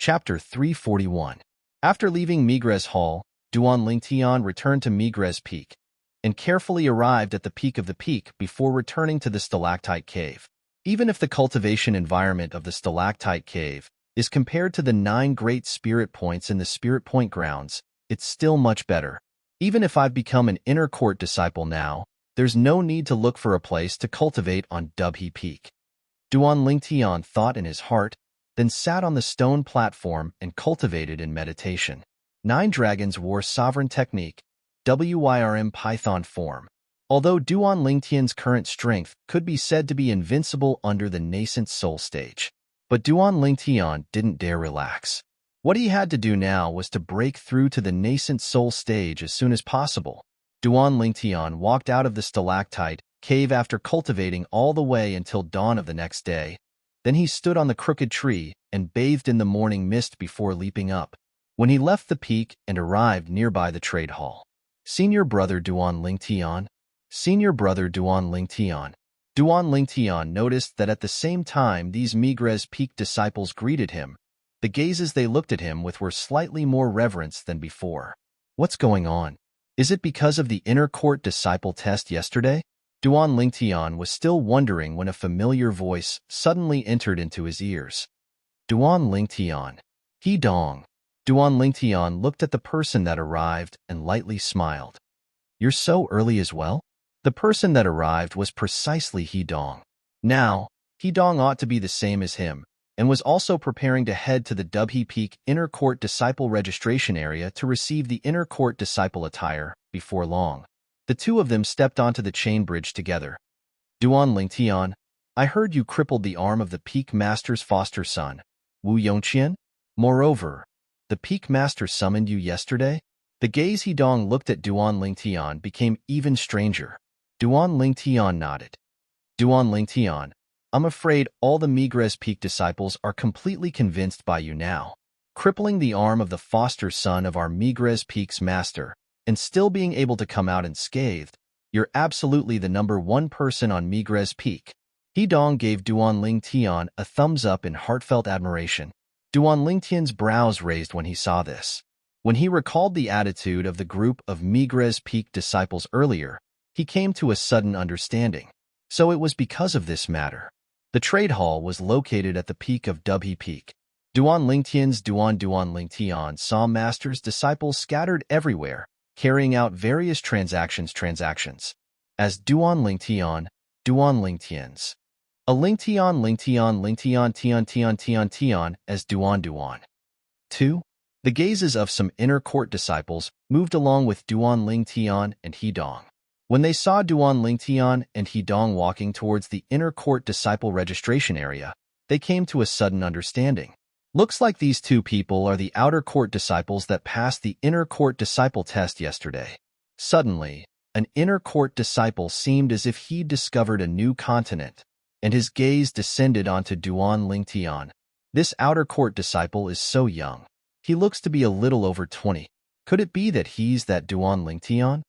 Chapter 341. After leaving Migres Hall, Duan Lingtian returned to Migres Peak and carefully arrived at the peak of the peak before returning to the stalactite cave. Even if the cultivation environment of the stalactite cave is compared to the 9 great spirit points in the Spirit Point grounds, it's still much better. Even if I've become an inner court disciple now, there's no need to look for a place to cultivate on Dubhe Peak. Duan Lingtian thought in his heart, then sat on the stone platform and cultivated in meditation. 9 dragons wore sovereign technique, WYRM Python form. Although Duan Lingtian's current strength could be said to be invincible under the nascent soul stage, but Duan Lingtian didn't dare relax. What he had to do now was to break through to the nascent soul stage as soon as possible. Duan Lingtian walked out of the stalactite cave after cultivating all the way until dawn of the next day. Then he stood on the crooked tree and bathed in the morning mist before leaping up. When he left the peak and arrived nearby the trade hall, Senior Brother Duan Lingtian. Senior Brother Duan Lingtian. Duan Lingtian noticed that at the same time these Migres Peak disciples greeted him, the gazes they looked at him with were slightly more reverence than before. What's going on? Is it because of the inner court disciple test yesterday? Duan Lingtian was still wondering when a familiar voice suddenly entered into his ears. Duan Lingtian. He Dong. Duan Lingtian looked at the person that arrived and lightly smiled. You're so early as well? The person that arrived was precisely He Dong. Now, He Dong ought to be the same as him, and was also preparing to head to the Dubhe Peak Inner Court Disciple Registration Area to receive the Inner Court Disciple attire before long. The two of them stepped onto the chain bridge together. Duan Lingtian, I heard you crippled the arm of the Peak Master's foster son, Wu Yongqian. Moreover, the Peak Master summoned you yesterday? The gaze He Dong looked at Duan Lingtian became even stranger. Duan Lingtian nodded. Duan Lingtian, I'm afraid all the Migres Peak disciples are completely convinced by you now. Crippling the arm of the foster son of our Migres Peak's master, and still being able to come out unscathed, you're absolutely the #1 person on Migres Peak. He Dong gave Duan Lingtian a thumbs up in heartfelt admiration. Duan Lingtian's brows raised when he saw this. When he recalled the attitude of the group of Migres Peak disciples earlier, he came to a sudden understanding. So it was because of this matter. The trade hall was located at the peak of Dubhe Peak. Duan Lingtian saw master's disciples scattered everywhere, carrying out various transactions. As Duan Lingtian's. A Lingtian as Duan. 2. The gazes of some inner court disciples moved along with Duan Lingtian and He Dong. When they saw Duan Lingtian and He Dong walking towards the inner court disciple registration area, they came to a sudden understanding. Looks like these two people are the outer court disciples that passed the inner court disciple test yesterday. Suddenly, an inner court disciple seemed as if he'd discovered a new continent, and his gaze descended onto Duan Lingtian. This outer court disciple is so young. He looks to be a little over 20. Could it be that he's that Duan Lingtian?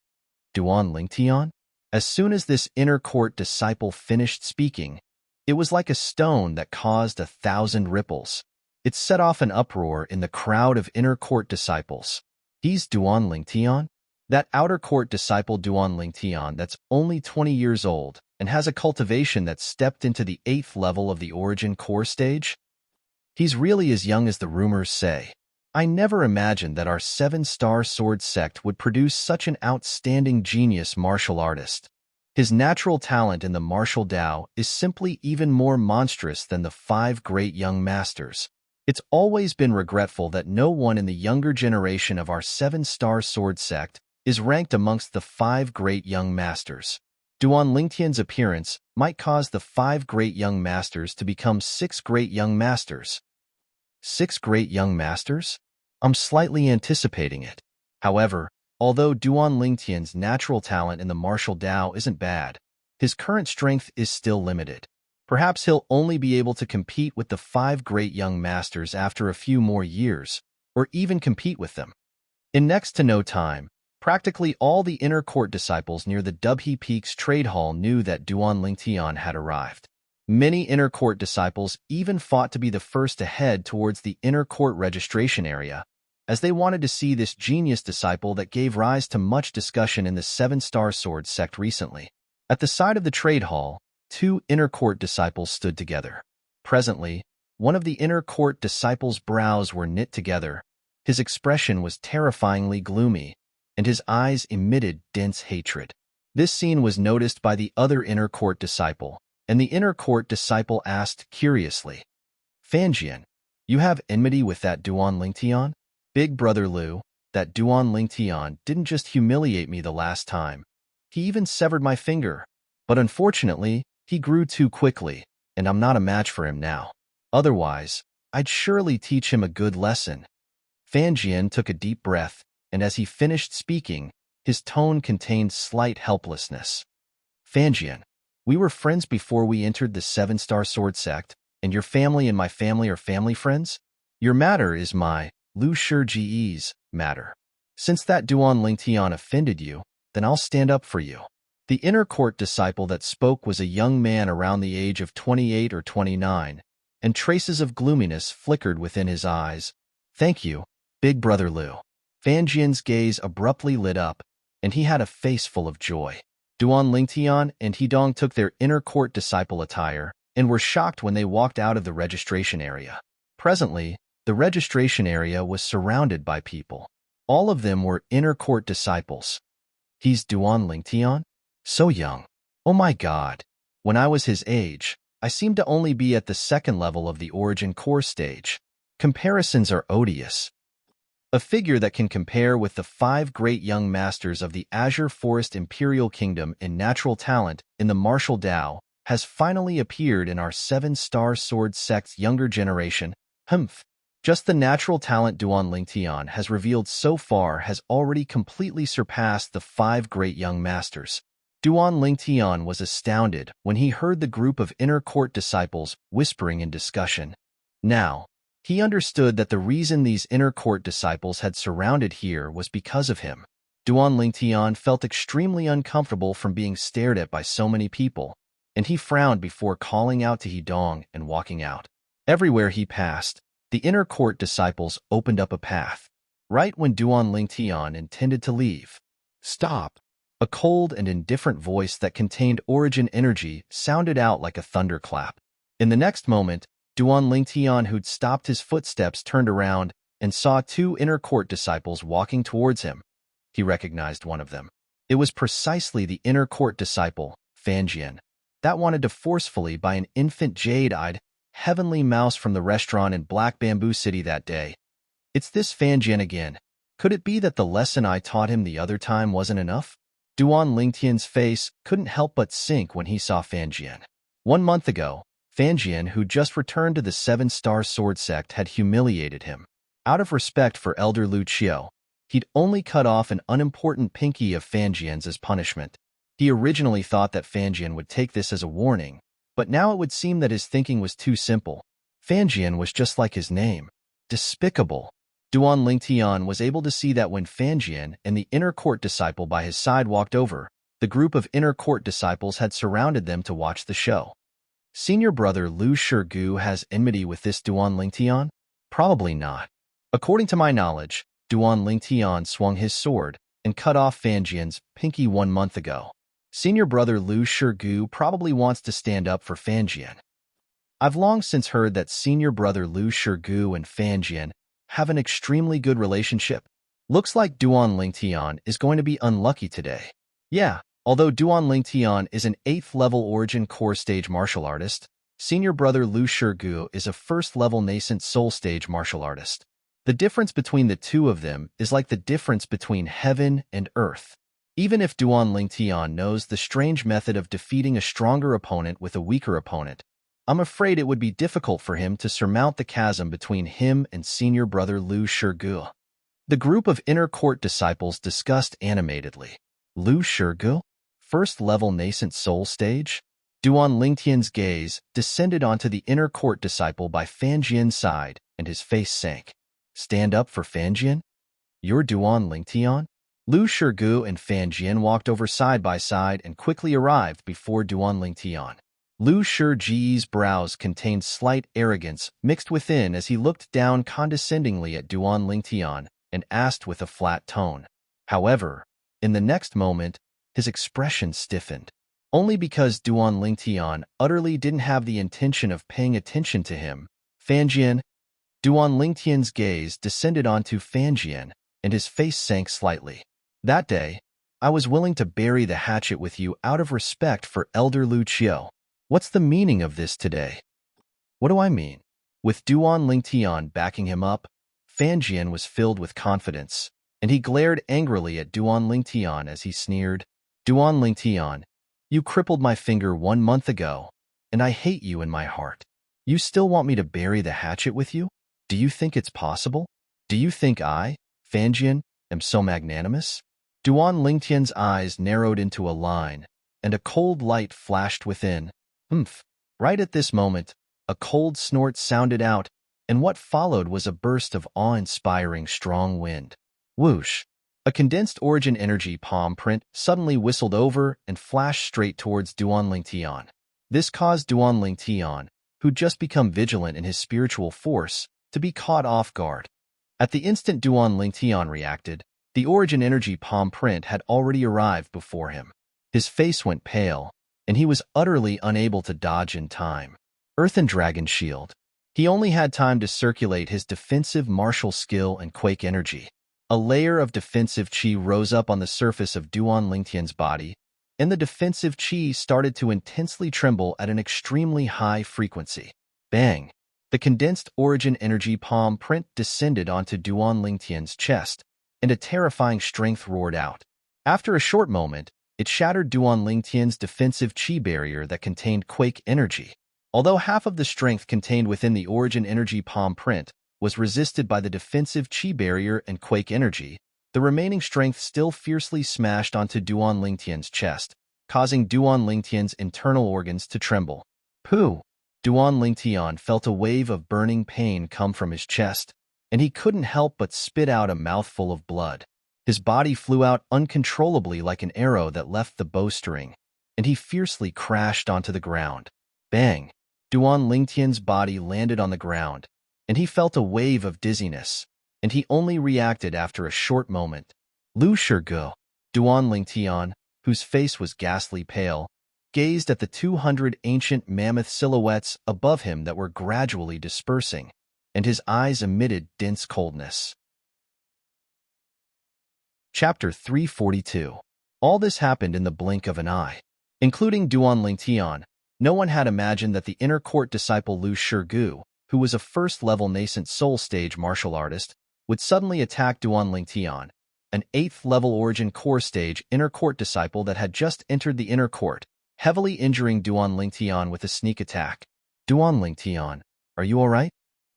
Duan Lingtian? As soon as this inner court disciple finished speaking, it was like a stone that caused 1,000 ripples. It set off an uproar in the crowd of inner court disciples. He's Duan Lingtian? That outer court disciple Duan Lingtian that's only 20 years old and has a cultivation that stepped into the 8th level of the origin core stage? He's really as young as the rumors say. I never imagined that our 7-star sword sect would produce such an outstanding genius martial artist. His natural talent in the martial Tao is simply even more monstrous than the 5 great young masters. It's always been regretful that no one in the younger generation of our 7-star sword sect is ranked amongst the 5 great young masters. Duan Lingtian's appearance might cause the 5 great young masters to become 6 great young masters. 6 great young masters? I'm slightly anticipating it. However, although Duan Lingtian's natural talent in the martial Tao isn't bad, his current strength is still limited. Perhaps he'll only be able to compete with the 5 great young masters after a few more years, or even compete with them. In next to no time, practically all the inner court disciples near the Dubhe Peak's trade hall knew that Duan Lingtian had arrived. Many inner court disciples even fought to be the first to head towards the inner court registration area, as they wanted to see this genius disciple that gave rise to much discussion in the Seven-Star Sword sect recently. At the side of the trade hall, two inner court disciples stood together. Presently, one of the inner court disciples' brows were knit together. His expression was terrifyingly gloomy, and his eyes emitted dense hatred. This scene was noticed by the other inner court disciple, and the inner court disciple asked curiously, "Fanjian, you have enmity with that Duan Lingtian? Big brother Liu, that Duan Lingtian didn't just humiliate me the last time. He even severed my finger. But unfortunately, he grew too quickly, and I'm not a match for him now. Otherwise, I'd surely teach him a good lesson." Fanjian took a deep breath, and as he finished speaking, his tone contained slight helplessness. "Fanjian, we were friends before we entered the Seven-Star Sword sect, and your family and my family are family friends? Your matter is my, Lu Shiji's, matter. Since that Duan Lingtian offended you, then I'll stand up for you." The inner court disciple that spoke was a young man around the age of 28 or 29, and traces of gloominess flickered within his eyes. "Thank you, Big Brother Liu." Fanjian's gaze abruptly lit up, and he had a face full of joy. Duan Lingtian and Hedong took their inner court disciple attire and were shocked when they walked out of the registration area. Presently, the registration area was surrounded by people. All of them were inner court disciples. "He's Duan Lingtian? So young. Oh my God. When I was his age, I seemed to only be at the second level of the origin core stage. Comparisons are odious." A figure that can compare with the 5 great young masters of the Azure Forest Imperial Kingdom in natural talent in the martial Dao has finally appeared in our Seven-Star Sword sect's younger generation. Just the natural talent Duan Lingtian has revealed so far has already completely surpassed the 5 great young masters. Duan Lingtian was astounded when he heard the group of inner court disciples whispering in discussion. Now, he understood that the reason these inner court disciples had surrounded here was because of him. Duan Lingtian felt extremely uncomfortable from being stared at by so many people, and he frowned before calling out to Hedong and walking out. Everywhere he passed, the inner court disciples opened up a path. Right when Duan Lingtian intended to leave, "Stop!" A cold and indifferent voice that contained origin energy sounded out like a thunderclap. In the next moment, Duan Lingtian, who'd stopped his footsteps, turned around and saw 2 inner court disciples walking towards him. He recognized one of them. It was precisely the inner court disciple, Fanjian, that wanted to forcefully buy an infant jade-eyed, heavenly mouse from the restaurant in Black Bamboo City that day. It's this Fanjian again. Could it be that the lesson I taught him the other time wasn't enough? Duan Lingtian's face couldn't help but sink when he saw Fanjian. 1 month ago, Fanjian, who just returned to the Seven-Star Sword sect, had humiliated him. Out of respect for Elder Lu Qiu, he'd only cut off an unimportant pinky of Fanjian's as punishment. He originally thought that Fanjian would take this as a warning, but now it would seem that his thinking was too simple. Fanjian was just like his name. Despicable. Duan Lingtian was able to see that when Fanjian and the inner court disciple by his side walked over, the group of inner court disciples had surrounded them to watch the show. Senior brother Lu Shigu has enmity with this Duan Lingtian? Probably not. According to my knowledge, Duan Lingtian swung his sword and cut off Fanjian's pinky 1 month ago. Senior brother Lu Shigu probably wants to stand up for Fanjian. I've long since heard that senior brother Lu Shigu and Fanjian have an extremely good relationship. Looks like Duan Lingtian is going to be unlucky today. Yeah. Although Duan Lingtian is an 8th level origin core stage martial artist, senior brother Lu Shigu is a 1st level nascent soul stage martial artist. The difference between the two of them is like the difference between heaven and earth. Even if Duan Lingtian knows the strange method of defeating a stronger opponent with a weaker opponent, I'm afraid it would be difficult for him to surmount the chasm between him and senior brother Lu Shigu. The group of inner court disciples discussed animatedly. Lu Shigu? 1st level nascent soul stage? Duan Lingtian's gaze descended onto the inner court disciple by Fanjian's side, and his face sank. Stand up for Fanjian? You're Duan Lingtian? Lu Shigu and Fanjian walked over side by side and quickly arrived before Duan Lingtian. Lu Shiji's brows contained slight arrogance mixed within as he looked down condescendingly at Duan Lingtian and asked with a flat tone. However, in the next moment, his expression stiffened. Only because Duan Lingtian utterly didn't have the intention of paying attention to him, Fanjian. Duan Lingtian's gaze descended onto Fanjian, and his face sank slightly. That day, I was willing to bury the hatchet with you out of respect for Elder Lu Qiu. What's the meaning of this today? What do I mean? With Duan Lingtian backing him up, Fanjian was filled with confidence, and he glared angrily at Duan Lingtian as he sneered. Duan Lingtian, you crippled my finger 1 month ago, and I hate you in my heart. You still want me to bury the hatchet with you? Do you think it's possible? Do you think I, Fanjian, am so magnanimous? Duan Lingtian's eyes narrowed into a line, and a cold light flashed within. Humph. Right at this moment, a cold snort sounded out, and what followed was a burst of awe-inspiring strong wind. Whoosh! A condensed origin energy palm print suddenly whistled over and flashed straight towards Duan Lingtian. This caused Duan Lingtian, who'd just become vigilant in his spiritual force, to be caught off guard. At the instant Duan Lingtian reacted, the origin energy palm print had already arrived before him. His face went pale, and he was utterly unable to dodge in time. Earthen Dragon Shield. He only had time to circulate his defensive martial skill and quake energy. A layer of defensive chi rose up on the surface of Duan Lingtian's body, and the defensive chi started to intensely tremble at an extremely high frequency. Bang! The condensed origin energy palm print descended onto Duan Lingtian's chest, and a terrifying strength roared out. After a short moment, it shattered Duan Lingtian's defensive chi barrier that contained quake energy. Although half of the strength contained within the origin energy palm print was resisted by the defensive chi barrier and quake energy, the remaining strength still fiercely smashed onto Duan Lingtian's chest, causing Duan Lingtian's internal organs to tremble. Pooh! Duan Lingtian felt a wave of burning pain come from his chest, and he couldn't help but spit out a mouthful of blood. His body flew out uncontrollably like an arrow that left the bowstring, and he fiercely crashed onto the ground. Bang! Duan Lingtian's body landed on the ground, and he felt a wave of dizziness, and he only reacted after a short moment. Lu Shigu. Duan Lingtian, whose face was ghastly pale, gazed at the 200 ancient mammoth silhouettes above him that were gradually dispersing, and his eyes emitted dense coldness. Chapter 342. All this happened in the blink of an eye. Including Duan Lingtian, no one had imagined that the inner court disciple Lu Shigu, who was a first-level nascent soul stage martial artist, would suddenly attack Duan Lingtian, an 8th-level origin core stage inner court disciple that had just entered the inner court, heavily injuring Duan Lingtian with a sneak attack. Duan Lingtian, are you all right?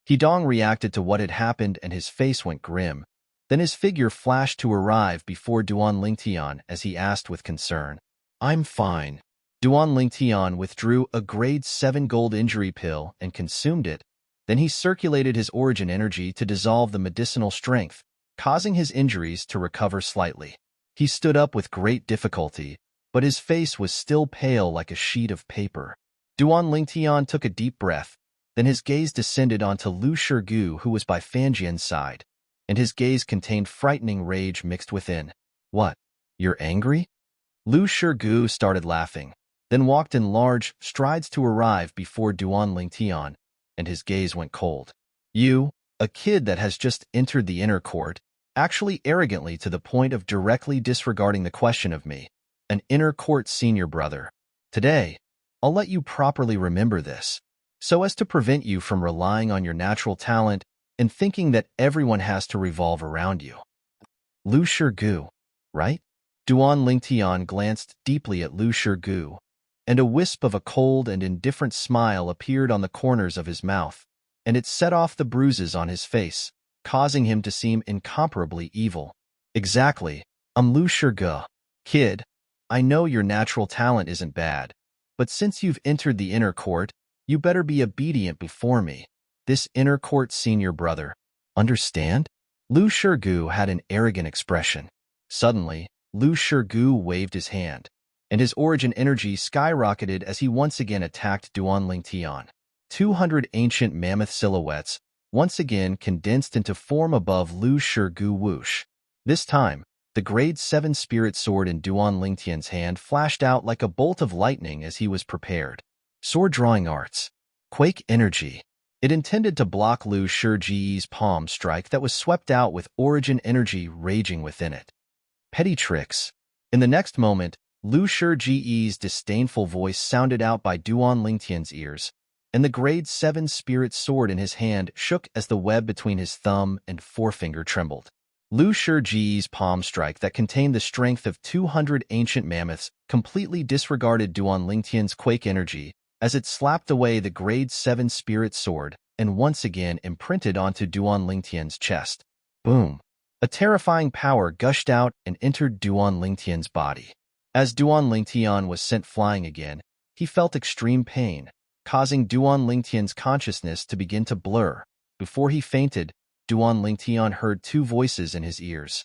Hidong reacted to what had happened and his face went grim. Then his figure flashed to arrive before Duan Lingtian as he asked with concern. I'm fine. Duan Lingtian withdrew a grade 7 gold injury pill and consumed it. Then he circulated his origin energy to dissolve the medicinal strength, causing his injuries to recover slightly. He stood up with great difficulty, but his face was still pale like a sheet of paper. Duan Lingtian took a deep breath, then his gaze descended onto Lu Shigu, who was by Fanjian's side, and his gaze contained frightening rage mixed within. What? You're angry? Lu Shigu started laughing, then walked in large strides to arrive before Duan Lingtian, and his gaze went cold. You, a kid that has just entered the inner court, actually arrogantly to the point of directly disregarding the question of me, an inner court senior brother. Today, I'll let you properly remember this, so as to prevent you from relying on your natural talent and thinking that everyone has to revolve around you. Lu Shigu, right? Duan Lingtian glanced deeply at Lu Shigu, and a wisp of a cold and indifferent smile appeared on the corners of his mouth, and it set off the bruises on his face, causing him to seem incomparably evil. Exactly, I'm Lu Shigu. Kid, I know your natural talent isn't bad, but since you've entered the inner court, you better be obedient before me, this inner court senior brother. Understand? Lu Shigu had an arrogant expression. Suddenly, Lu Shigu waved his hand, and his origin energy skyrocketed as he once again attacked Duan Lingtian. 200 ancient mammoth silhouettes once again condensed into form above Lu Shigu whoosh. This time, the grade 7 spirit sword in Duan Lingtian's hand flashed out like a bolt of lightning as he was prepared. Sword drawing arts. Quake energy. It intended to block Lu Shiji's palm strike that was swept out with origin energy raging within it. Petty tricks. In the next moment, Lu Shiji's disdainful voice sounded out by Duan Lingtian's ears, and the grade 7 spirit sword in his hand shook as the web between his thumb and forefinger trembled. Lu Shiji's palm strike that contained the strength of 200 ancient mammoths completely disregarded Duan Lingtian's quake energy as it slapped away the grade 7 spirit sword and once again imprinted onto Duan Lingtian's chest. Boom! A terrifying power gushed out and entered Duan Lingtian's body. As Duan Lingtian was sent flying again, he felt extreme pain, causing Duan Lingtian's consciousness to begin to blur. Before he fainted, Duan Lingtian heard two voices in his ears.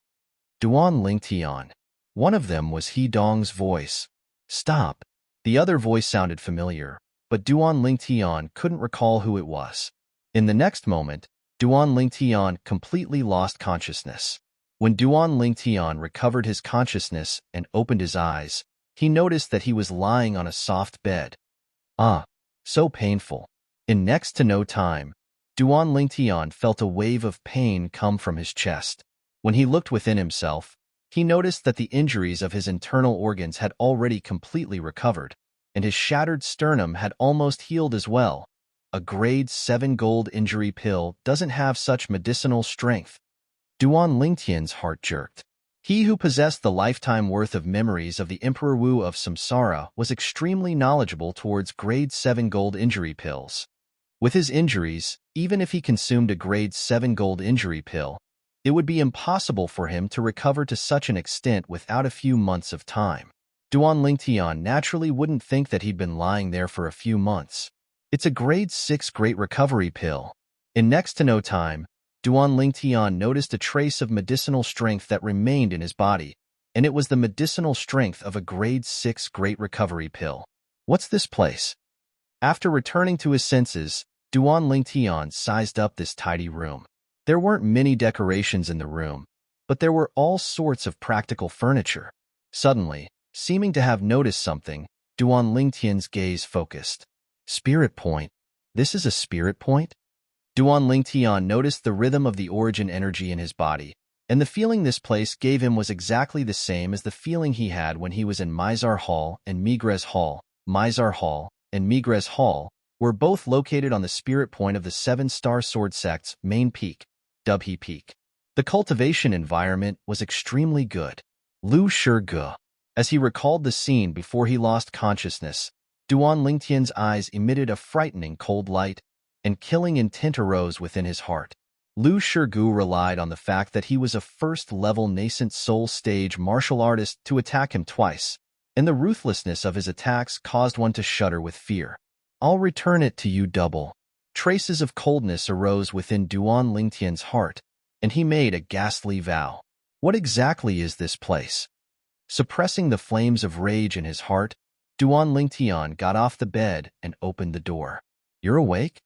Duan Lingtian. One of them was He Dong's voice. Stop. The other voice sounded familiar, but Duan Lingtian couldn't recall who it was. In the next moment, Duan Lingtian completely lost consciousness. When Duan Lingtian recovered his consciousness and opened his eyes, he noticed that he was lying on a soft bed. Ah, so painful. In next to no time, Duan Lingtian felt a wave of pain come from his chest. When he looked within himself, he noticed that the injuries of his internal organs had already completely recovered, and his shattered sternum had almost healed as well. A grade 7 gold injury pill doesn't have such medicinal strength. Duan Lingtian's heart jerked. He who possessed the lifetime worth of memories of the Emperor Wu of Samsara was extremely knowledgeable towards grade 7 gold injury pills. With his injuries, even if he consumed a grade 7 gold injury pill, it would be impossible for him to recover to such an extent without a few months of time. Duan Lingtian naturally wouldn't think that he'd been lying there for a few months. It's a grade 6 great recovery pill. In next to no time, Duan Lingtian noticed a trace of medicinal strength that remained in his body, and it was the medicinal strength of a grade 6 great recovery pill. What's this place? After returning to his senses, Duan Lingtian sized up this tidy room. There weren't many decorations in the room, but there were all sorts of practical furniture. Suddenly, seeming to have noticed something, Duan Lingtian's gaze focused. Spirit point. This is a spirit point? Duan Lingtian noticed the rhythm of the origin energy in his body, and the feeling this place gave him was exactly the same as the feeling he had when he was in Mizar Hall and Migres Hall. Mizar Hall and Migres Hall were both located on the spirit point of the 7-star sword sect's main peak, Dubhe Peak. The cultivation environment was extremely good. Lu Shigu. As he recalled the scene before he lost consciousness, Duan Lingtian's eyes emitted a frightening cold light, and killing intent arose within his heart. Lu Shigu relied on the fact that he was a first-level nascent soul stage martial artist to attack him twice, and the ruthlessness of his attacks caused one to shudder with fear. I'll return it to you double. Traces of coldness arose within Duan Lingtian's heart, and he made a ghastly vow. What exactly is this place? Suppressing the flames of rage in his heart, Duan Lingtian got off the bed and opened the door. You're awake?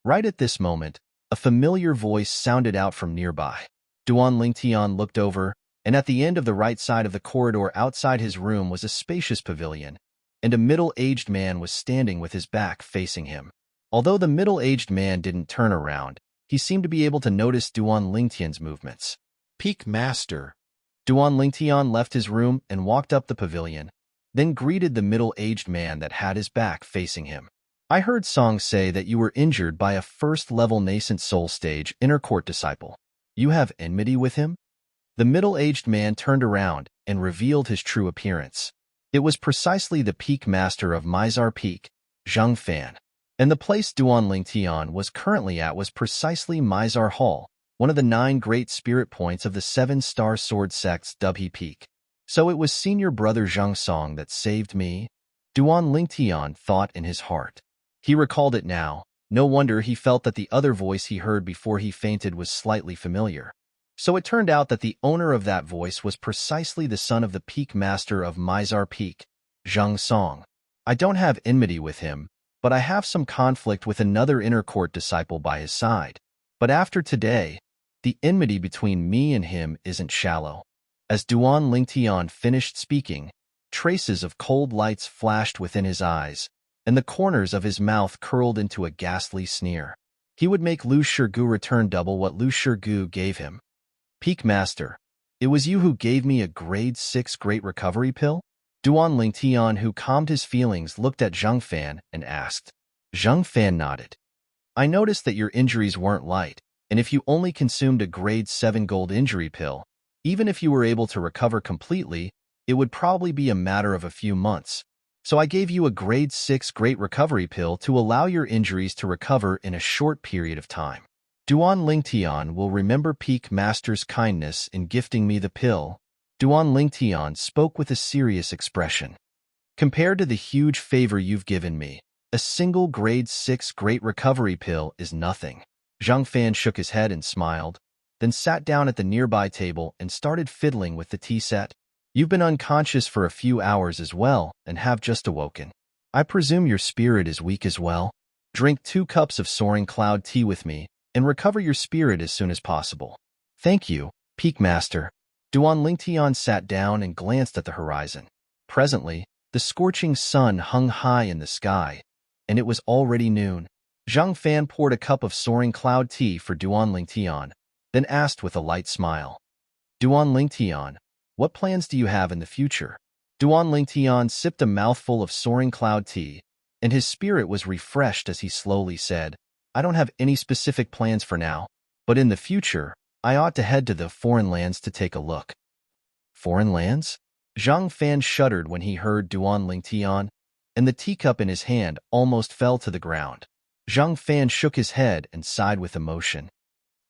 Right at this moment, a familiar voice sounded out from nearby. Duan Lingtian looked over, and at the end of the right side of the corridor outside his room was a spacious pavilion, and a middle-aged man was standing with his back facing him. Although the middle-aged man didn't turn around, he seemed to be able to notice Duan Lingtian's movements. Peak Master. Duan Lingtian left his room and walked up the pavilion, then greeted the middle-aged man that had his back facing him. I heard Song say that you were injured by a first-level nascent soul stage inner court disciple. You have enmity with him? The middle-aged man turned around and revealed his true appearance. It was precisely the peak master of Mizar Peak, Zhang Fan. And the place Duan Lingtian was currently at was precisely Mizar Hall, one of the 9 great spirit points of the 7-star sword sect's Dubhe Peak. So it was senior brother Zhang Song that saved me? Duan Lingtian thought in his heart. He recalled it now. No wonder he felt that the other voice he heard before he fainted was slightly familiar. So it turned out that the owner of that voice was precisely the son of the peak master of Mizar Peak, Zhang Song. I don't have enmity with him, but I have some conflict with another inner court disciple by his side. But after today, the enmity between me and him isn't shallow. As Duan Lingtian finished speaking, traces of cold lights flashed within his eyes, and the corners of his mouth curled into a ghastly sneer. He would make Lu Shigu return double what Lu Shigu gave him. Peak Master, it was you who gave me a grade 6 Great Recovery pill? Duan Lingtian, who calmed his feelings, looked at Zhang Fan and asked. Zhang Fan nodded. I noticed that your injuries weren't light, and if you only consumed a grade 7 gold injury pill, even if you were able to recover completely, it would probably be a matter of a few months. So I gave you a grade 6 Great Recovery pill to allow your injuries to recover in a short period of time. Duan Lingtian will remember Peak Master's kindness in gifting me the pill. Duan Lingtian spoke with a serious expression. Compared to the huge favor you've given me, a single grade 6 Great Recovery pill is nothing. Zhang Fan shook his head and smiled, then sat down at the nearby table and started fiddling with the tea set. You've been unconscious for a few hours as well and have just awoken. I presume your spirit is weak as well. Drink 2 cups of soaring cloud tea with me and recover your spirit as soon as possible. Thank you, Peak Master. Duan Lingtian sat down and glanced at the horizon. Presently, the scorching sun hung high in the sky, and it was already noon. Zhang Fan poured a cup of soaring cloud tea for Duan Lingtian, then asked with a light smile. Duan Lingtian, what plans do you have in the future? Duan Lingtian sipped a mouthful of soaring cloud tea, and his spirit was refreshed as he slowly said, I don't have any specific plans for now, but in the future, I ought to head to the foreign lands to take a look. Foreign lands? Zhang Fan shuddered when he heard Duan Lingtian, and the teacup in his hand almost fell to the ground. Zhang Fan shook his head and sighed with emotion.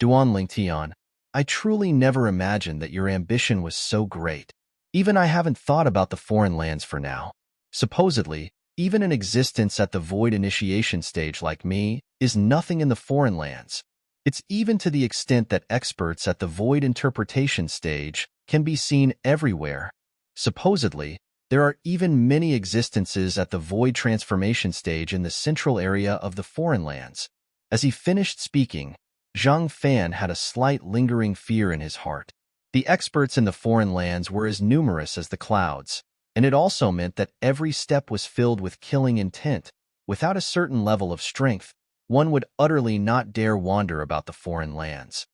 Duan Lingtian, I truly never imagined that your ambition was so great. Even I haven't thought about the foreign lands for now. Supposedly, even an existence at the void initiation stage like me is nothing in the foreign lands. It's even to the extent that experts at the void interpretation stage can be seen everywhere. Supposedly, there are even many existences at the void transformation stage in the central area of the foreign lands. As he finished speaking, Zhang Fan had a slight lingering fear in his heart. The experts in the foreign lands were as numerous as the clouds, and it also meant that every step was filled with killing intent. Without a certain level of strength, one would utterly not dare wander about the foreign lands.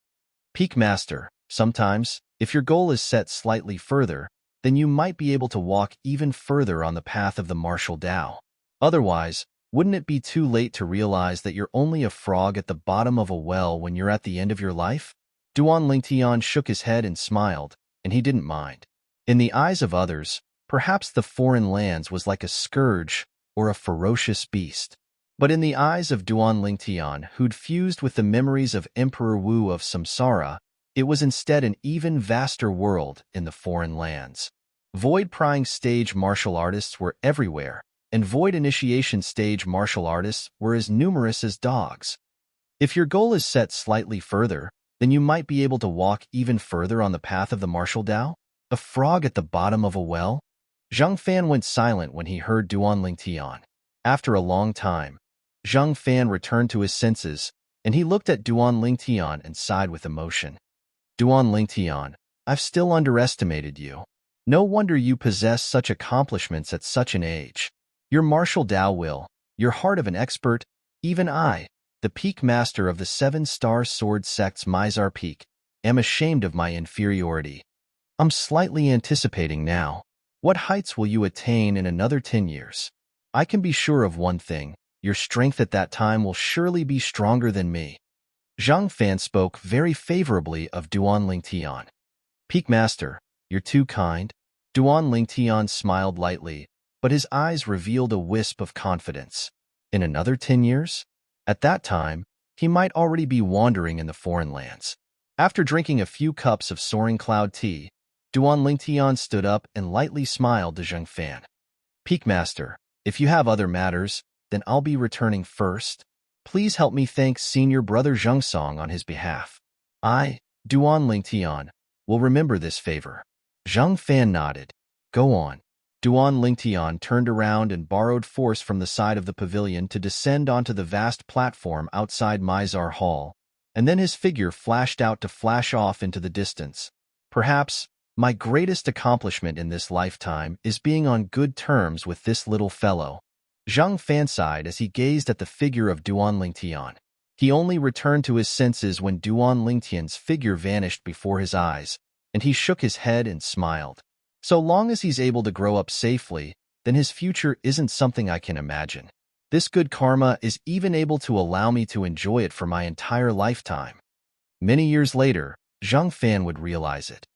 Peak Master, sometimes, if your goal is set slightly further, then you might be able to walk even further on the path of the martial Tao. Otherwise, wouldn't it be too late to realize that you're only a frog at the bottom of a well when you're at the end of your life? Duan Lingtian shook his head and smiled, and he didn't mind. In the eyes of others, perhaps the foreign lands was like a scourge or a ferocious beast. But in the eyes of Duan Lingtian, who'd fused with the memories of Emperor Wu of Samsara, it was instead an even vaster world in the foreign lands. Void-prying stage martial artists were everywhere, and void initiation stage martial artists were as numerous as dogs. If your goal is set slightly further, then you might be able to walk even further on the path of the martial Tao? A frog at the bottom of a well? Zhang Fan went silent when he heard Duan Lingtian. After a long time, Zhang Fan returned to his senses, and he looked at Duan Lingtian and sighed with emotion. Duan Lingtian, I've still underestimated you. No wonder you possess such accomplishments at such an age. Your martial Tao will, your heart of an expert, even I, the Peak Master of the 7-star sword sect's Mizar Peak, am ashamed of my inferiority. I'm slightly anticipating now. What heights will you attain in another 10 years? I can be sure of one thing, your strength at that time will surely be stronger than me. Zhang Fan spoke very favorably of Duan Lingtian. Peak Master, you're too kind. Duan Lingtian smiled lightly, but his eyes revealed a wisp of confidence. In another 10 years? At that time, he might already be wandering in the foreign lands. After drinking a few cups of soaring cloud tea, Duan Lingtian stood up and lightly smiled to Zhang Fan. Peak Master, if you have other matters, then I'll be returning first. Please help me thank senior brother Zhang Song on his behalf. I, Duan Lingtian, will remember this favor. Zhang Fan nodded. Go on. Duan Lingtian turned around and borrowed force from the side of the pavilion to descend onto the vast platform outside Mizar Hall, and then his figure flashed out to flash off into the distance. Perhaps my greatest accomplishment in this lifetime is being on good terms with this little fellow. Zhang Fan sighed as he gazed at the figure of Duan Lingtian. He only returned to his senses when Duan Lingtian's figure vanished before his eyes, and he shook his head and smiled. So long as he's able to grow up safely, then his future isn't something I can imagine. This good karma is even able to allow me to enjoy it for my entire lifetime. Many years later, Zhang Fan would realize it.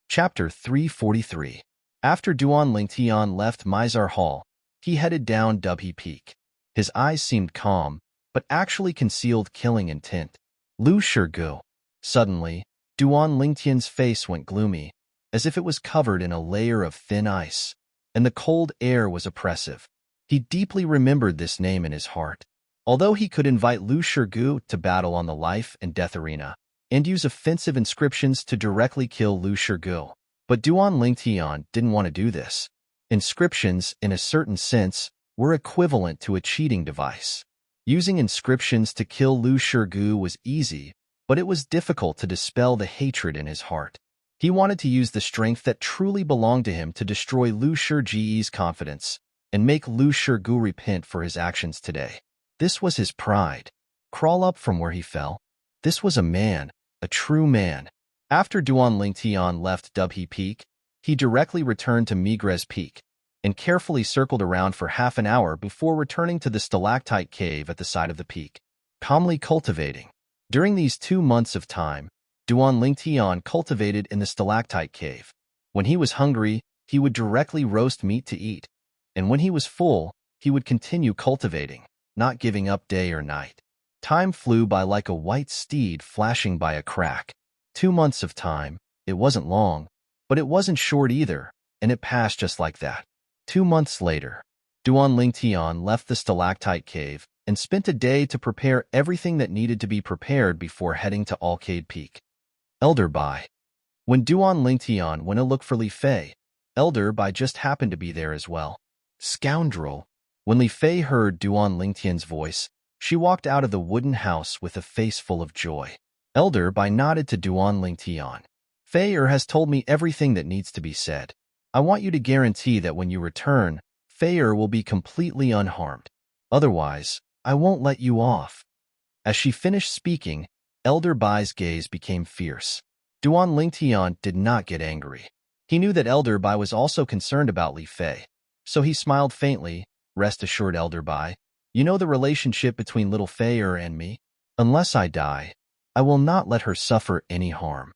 Chapter 343. After Duan Lingtian left Mizar Hall, he headed down Dubhe Peak. His eyes seemed calm, but actually concealed killing intent. Lu Shirgu. Suddenly, Duan Lingtian's face went gloomy, as if it was covered in a layer of thin ice, and the cold air was oppressive. He deeply remembered this name in his heart. Although he could invite Lu Shirgu to battle on the life and death arena, and use offensive inscriptions to directly kill Lu Shirgu, but Duan Lingtian didn't want to do this. Inscriptions, in a certain sense, were equivalent to a cheating device. Using inscriptions to kill Lu Shirgu was easy, but it was difficult to dispel the hatred in his heart. He wanted to use the strength that truly belonged to him to destroy Lu Shirgu's confidence and make Lu Shirgu repent for his actions today. This was his pride. Crawl up from where he fell. This was a man, a true man. After Duan Lingtian left Dubhe Peak, he directly returned to Migres Peak and carefully circled around for half an hour before returning to the stalactite cave at the side of the peak, calmly cultivating. During these 2 months of time, Duan Lingtian cultivated in the stalactite cave. When he was hungry, he would directly roast meat to eat, and when he was full, he would continue cultivating, not giving up day or night. Time flew by like a white steed flashing by a crack. 2 months of time, it wasn't long, but it wasn't short either, and it passed just like that. 2 months later, Duan Lingtian left the stalactite cave and spent a day to prepare everything that needed to be prepared before heading to Alcade Peak. Elder Bai. When Duan Lingtian went to look for Li Fei, Elder Bai just happened to be there as well. Scoundrel! When Li Fei heard Duan Lingtian's voice, she walked out of the wooden house with a face full of joy. Elder Bai nodded to Duan Lingtian. Fei has told me everything that needs to be said. I want you to guarantee that when you return, Fei will be completely unharmed. Otherwise, I won't let you off. As she finished speaking, Elder Bai's gaze became fierce. Duan Lingtian did not get angry. He knew that Elder Bai was also concerned about Li Fei, so he smiled faintly. Rest assured, Elder Bai, you know the relationship between little Fei and me. Unless I die, I will not let her suffer any harm.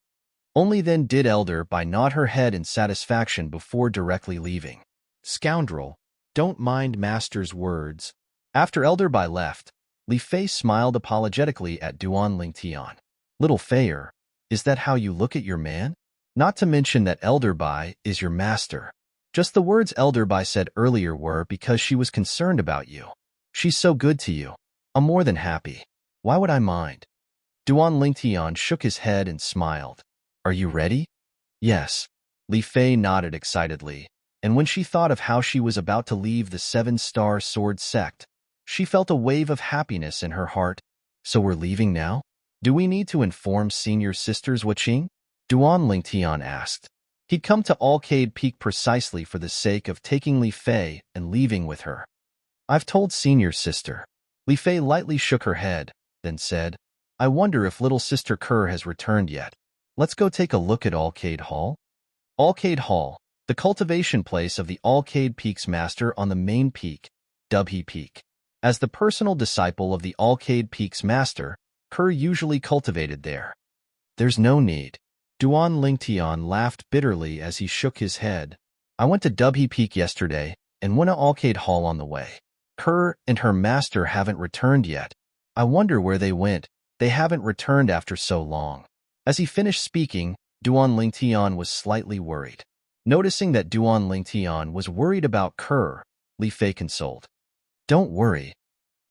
Only then did Elder Bai nod her head in satisfaction before directly leaving. Scoundrel, don't mind Master's words. After Elder Bai left, Li Fei smiled apologetically at Duan Lingtian. Little Fei, is that how you look at your man? Not to mention that Elder Bai is your master. Just the words Elder Bai said earlier were because she was concerned about you. She's so good to you. I'm more than happy. Why would I mind? Duan Lingtian shook his head and smiled. Are you ready? Yes. Li Fei nodded excitedly, and when she thought of how she was about to leave the 7-star sword sect, she felt a wave of happiness in her heart. So we're leaving now? Do we need to inform senior sisters Wuqing? Duan Lingtian asked. He'd come to Alcade Peak precisely for the sake of taking Li Fei and leaving with her. I've told senior sister. Li Fei lightly shook her head, then said, I wonder if little sister Kerr has returned yet. Let's go take a look at Alcade Hall. Alcade Hall, the cultivation place of the Alcade Peak's master on the main peak, Dubhe Peak. As the personal disciple of the Alcade Peak's master, Kerr usually cultivated there. There's no need. Duan Lingtian laughed bitterly as he shook his head. I went to Dubhe Peak yesterday and went to Alcade Hall on the way. Kerr and her master haven't returned yet. I wonder where they went. They haven't returned after so long. As he finished speaking, Duan Lingtian was slightly worried. Noticing that Duan Lingtian was worried about Kerr, Li Fei consoled. Don't worry.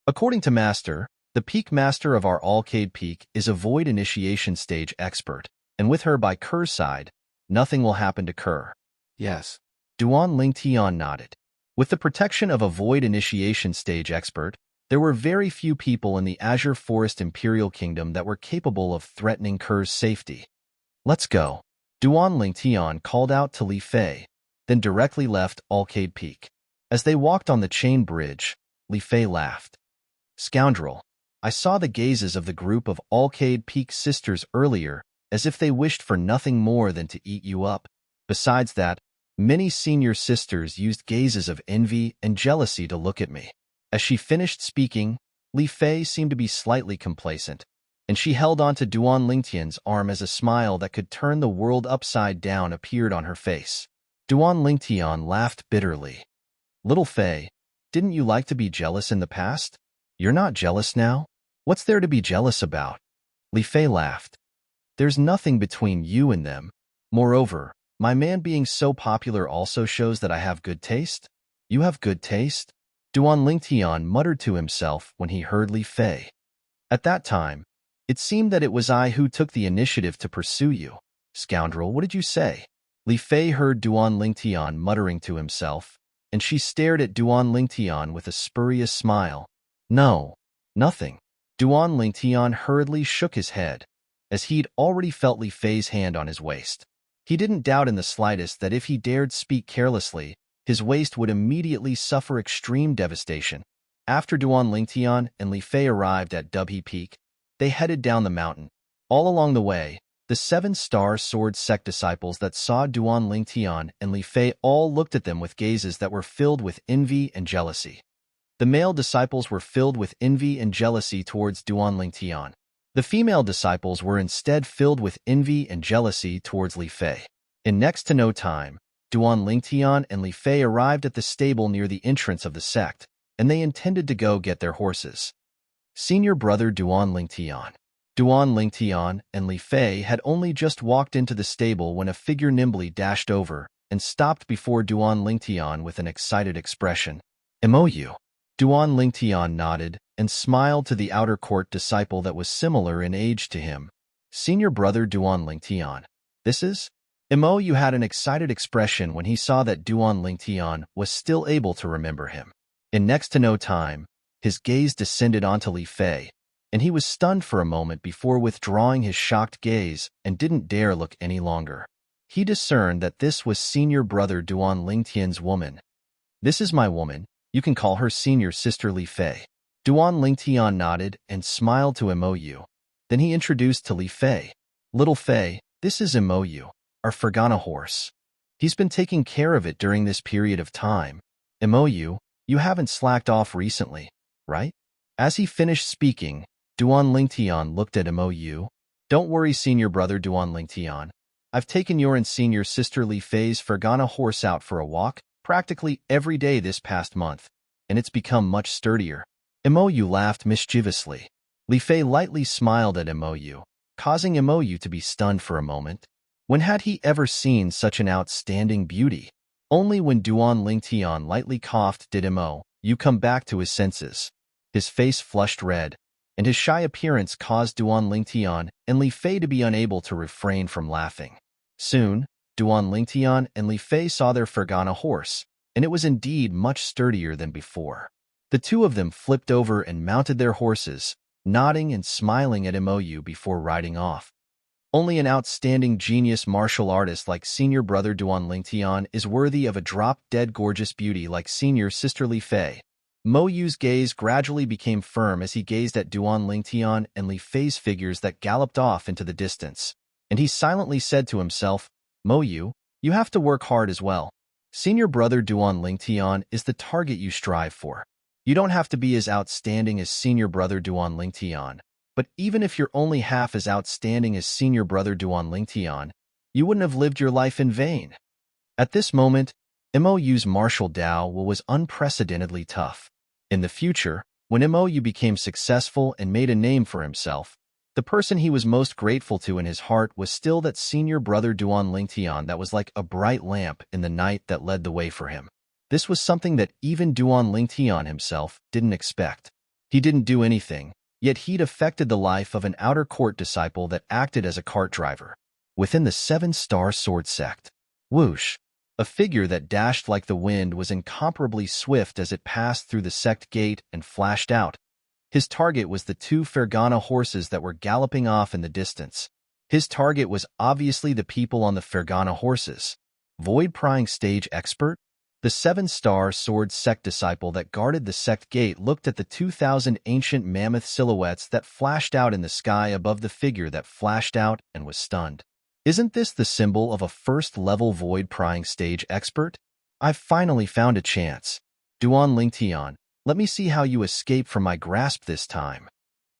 According to Master, the peak master of our Alcade Peak is a void initiation stage expert, and with her by Kerr's side, nothing will happen to Kerr. Yes. Duan Lingtian nodded. With the protection of a void initiation stage expert, there were very few people in the Azure Forest Imperial Kingdom that were capable of threatening Kerr's safety. Let's go. Duan Lingtian called out to Li Fei, then directly left Alcade Peak. As they walked on the chain bridge, Li Fei laughed. Scoundrel, I saw the gazes of the group of Alcade Peak sisters earlier, as if they wished for nothing more than to eat you up. Besides that, many senior sisters used gazes of envy and jealousy to look at me. As she finished speaking, Li Fei seemed to be slightly complacent, and she held on to Duan Lingtian's arm as a smile that could turn the world upside down appeared on her face. Duan Lingtian laughed bitterly. Little Fei, didn't you like to be jealous in the past? You're not jealous now? What's there to be jealous about? Li Fei laughed. There's nothing between you and them. Moreover, my man being so popular also shows that I have good taste. You have good taste? Duan Lingtian muttered to himself when he heard Li Fei. At that time, it seemed that it was I who took the initiative to pursue you. Scoundrel, what did you say? Li Fei heard Duan Lingtian muttering to himself, and she stared at Duan Lingtian with a spurious smile. No, nothing. Duan Lingtian hurriedly shook his head, as he'd already felt Li Fei's hand on his waist. He didn't doubt in the slightest that if he dared speak carelessly, his waist would immediately suffer extreme devastation. After Duan Lingtian and Li Fei arrived at Dubhe Peak, they headed down the mountain. All along the way, the 7-star sword sect disciples that saw Duan Lingtian and Li Fei all looked at them with gazes that were filled with envy and jealousy. The male disciples were filled with envy and jealousy towards Duan Lingtian. The female disciples were instead filled with envy and jealousy towards Li Fei. In next to no time, Duan Lingtian and Li Fei arrived at the stable near the entrance of the sect, and they intended to go get their horses. Senior brother Duan Lingtian. Duan Lingtian and Li Fei had only just walked into the stable when a figure nimbly dashed over and stopped before Duan Lingtian with an excited expression. "MOU." Duan Lingtian nodded and smiled to the outer court disciple that was similar in age to him. Senior brother Duan Lingtian. This is? MOU had an excited expression when he saw that Duan Lingtian was still able to remember him. In next to no time, his gaze descended onto Li Fei, and he was stunned for a moment before withdrawing his shocked gaze and didn't dare look any longer. He discerned that this was senior brother Duan Lingtian's woman. This is my woman. You can call her senior sister Li Fei. Duan Lingtian nodded and smiled to MOU. Then he introduced to Li Fei. Little Fei, this is MOU, our Fergana horse. He's been taking care of it during this period of time. MOU, you haven't slacked off recently, right? As he finished speaking, Duan Lingtian looked at MOU. Don't worry, senior brother Duan Lingtian. I've taken your and senior sister Li Fei's Fergana horse out for a walk practically every day this past month, and it's become much sturdier. MOU laughed mischievously. Li Fei lightly smiled at MOU, causing MOU to be stunned for a moment. When had he ever seen such an outstanding beauty? Only when Duan Lingtian lightly coughed did MOU come back to his senses. His face flushed red, and his shy appearance caused Duan Lingtian and Li Fei to be unable to refrain from laughing. Soon, Duan Lingtian and Li Fei saw their Fergana horse, and it was indeed much sturdier than before. The two of them flipped over and mounted their horses, nodding and smiling at MOU before riding off. Only an outstanding genius martial artist like senior brother Duan Lingtian is worthy of a drop-dead gorgeous beauty like senior sister Li Fei. MOU's gaze gradually became firm as he gazed at Duan Lingtian and Li Fei's figures that galloped off into the distance, and he silently said to himself, MOU, you have to work hard as well. Senior brother Duan Lingtian is the target you strive for. You don't have to be as outstanding as senior brother Duan Lingtian, but even if you're only half as outstanding as senior brother Duan Lingtian, you wouldn't have lived your life in vain. At this moment, MOU's martial Tao was unprecedentedly tough. In the future, when MOU became successful and made a name for himself, the person he was most grateful to in his heart was still that senior brother Duan Lingtian that was like a bright lamp in the night that led the way for him. This was something that even Duan Lingtian himself didn't expect. He didn't do anything, yet he'd affected the life of an outer court disciple that acted as a cart driver. within the seven-star sword sect. Whoosh! A figure that dashed like the wind was incomparably swift as it passed through the sect gate and flashed out. His target was the two Fergana horses that were galloping off in the distance. His target was obviously the people on the Fergana horses. Void-prying stage expert? The seven-star sword sect disciple that guarded the sect gate looked at the 2,000 ancient mammoth silhouettes that flashed out in the sky above the figure that flashed out and was stunned. Isn't this the symbol of a first-level void-prying stage expert? I've finally found a chance. Duan Lingtian, let me see how you escape from my grasp this time.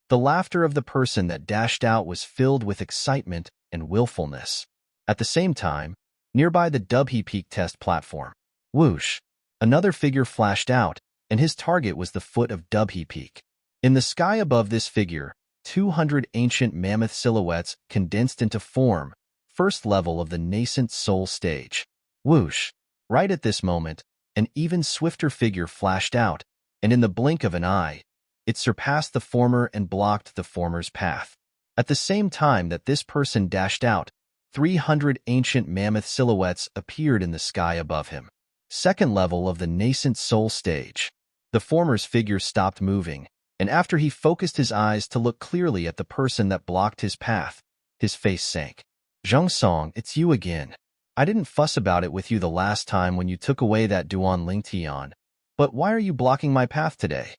The laughter of the person that dashed out was filled with excitement and willfulness. At the same time, nearby the Dubhe Peak test platform, whoosh! Another figure flashed out, and his target was the foot of Dubhe Peak. In the sky above this figure, 200 ancient mammoth silhouettes condensed into form, first level of the nascent soul stage. Whoosh! Right at this moment, an even swifter figure flashed out, and in the blink of an eye, it surpassed the former and blocked the former's path. At the same time that this person dashed out, 300 ancient mammoth silhouettes appeared in the sky above him. Second level of the nascent soul stage. The former's figure stopped moving, and after he focused his eyes to look clearly at the person that blocked his path, his face sank. Zhang Song, it's you again. I didn't fuss about it with you the last time when you took away that Duan Lingtian, but why are you blocking my path today?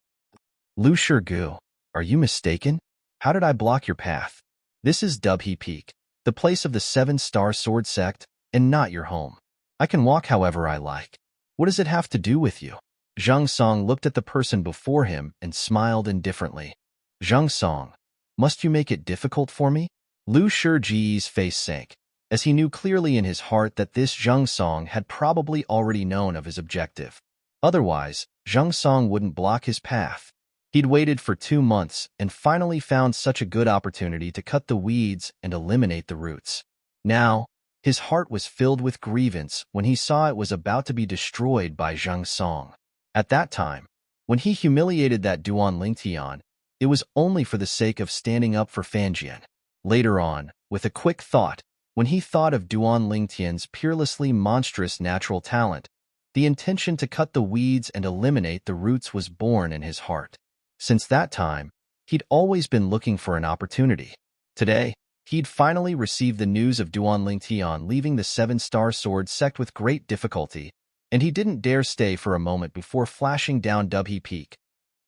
Lu Shirgu, are you mistaken? How did I block your path? This is Dubhe Peak, the place of the seven-star sword sect, and not your home. I can walk however I like. What does it have to do with you? Zhang Song looked at the person before him and smiled indifferently. Zhang Song, must you make it difficult for me? Lu Shiji's face sank, as he knew clearly in his heart that this Zhang Song had probably already known of his objective. Otherwise, Zhang Song wouldn't block his path. He'd waited for 2 months and finally found such a good opportunity to cut the weeds and eliminate the roots. Now, his heart was filled with grievance when he saw it was about to be destroyed by Zhang Song. At that time, when he humiliated that Duan Lingtian, it was only for the sake of standing up for Fanjian. Later on, with a quick thought, when he thought of Duan Lingtian's peerlessly monstrous natural talent, the intention to cut the weeds and eliminate the roots was born in his heart. Since that time, he'd always been looking for an opportunity. Today, he'd finally received the news of Duan Lingtian leaving the seven-star sword sect with great difficulty, and he didn't dare stay for a moment before flashing down Dubhe Peak,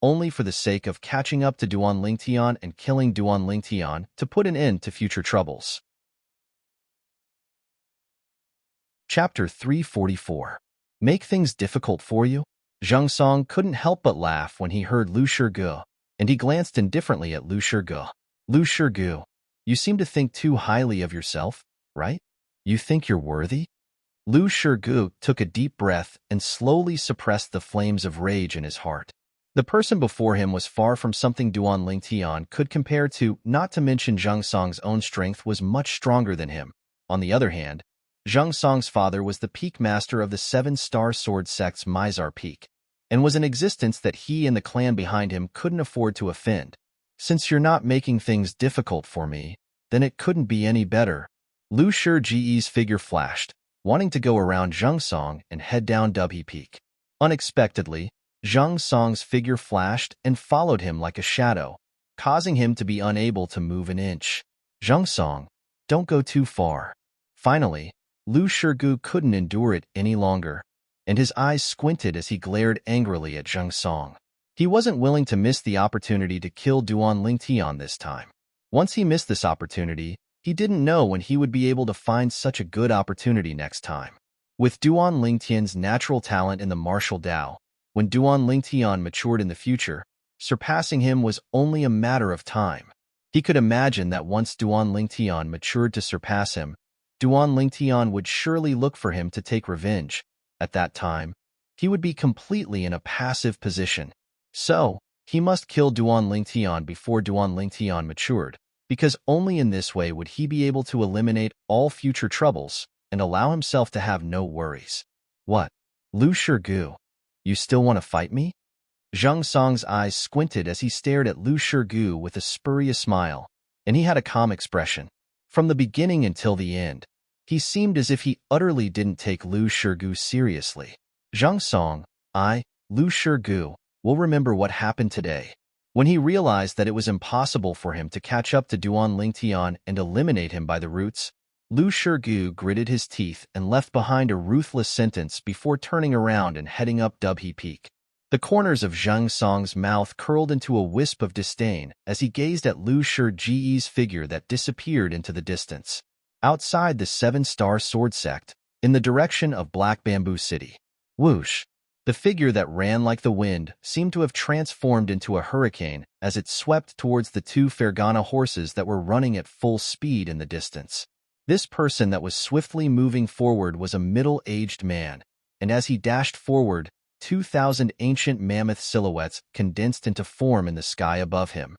only for the sake of catching up to Duan Lingtian and killing Duan Lingtian to put an end to future troubles. Chapter 344. Make things difficult for you? Zhang Song couldn't help but laugh when he heard Lu Shirgu, and he glanced indifferently at Lu Shirgu. Lu Shirgu, you seem to think too highly of yourself, right? You think you're worthy? Lu Shirgu took a deep breath and slowly suppressed the flames of rage in his heart. The person before him was far from something Duan Lingtian could compare to, not to mention Zhang Song's own strength was much stronger than him. On the other hand, Zhang Song's father was the peak master of the seven-star sword sect's Mizar Peak, and was an existence that he and the clan behind him couldn't afford to offend. Since you're not making things difficult for me, then it couldn't be any better. Lu Shiji's figure flashed, wanting to go around Zhang Song and head down Dubhe Peak. Unexpectedly, Zhang Song's figure flashed and followed him like a shadow, causing him to be unable to move an inch. Zhang Song, don't go too far. Finally, Lu Shirgu couldn't endure it any longer, and his eyes squinted as he glared angrily at Zhang Song. He wasn't willing to miss the opportunity to kill Duan Lingtian this time. Once he missed this opportunity, he didn't know when he would be able to find such a good opportunity next time. With Duan Lingtian's natural talent in the martial Dao, when Duan Lingtian matured in the future, surpassing him was only a matter of time. He could imagine that once Duan Lingtian matured to surpass him, Duan Lingtian would surely look for him to take revenge. At that time, he would be completely in a passive position. So, he must kill Duan Lingtian before Duan Lingtian matured, because only in this way would he be able to eliminate all future troubles and allow himself to have no worries. What? Lu Shirgu, you still want to fight me? Zhang Song's eyes squinted as he stared at Lu Shirgu with a spurious smile, and he had a calm expression. From the beginning until the end, he seemed as if he utterly didn't take Lu Shigu seriously. Zhang Song, Lu Shigu, will remember what happened today. When he realized that it was impossible for him to catch up to Duan Lingtian and eliminate him by the roots, Lu Shigu gritted his teeth and left behind a ruthless sentence before turning around and heading up Dubhe Peak. The corners of Zhang Song's mouth curled into a wisp of disdain as he gazed at Lu Shiji's figure that disappeared into the distance. Outside the Seven-Star Sword Sect, in the direction of Black Bamboo City. Whoosh! The figure that ran like the wind seemed to have transformed into a hurricane as it swept towards the two Fergana horses that were running at full speed in the distance. This person that was swiftly moving forward was a middle-aged man, and as he dashed forward, 2,000 ancient mammoth silhouettes condensed into form in the sky above him.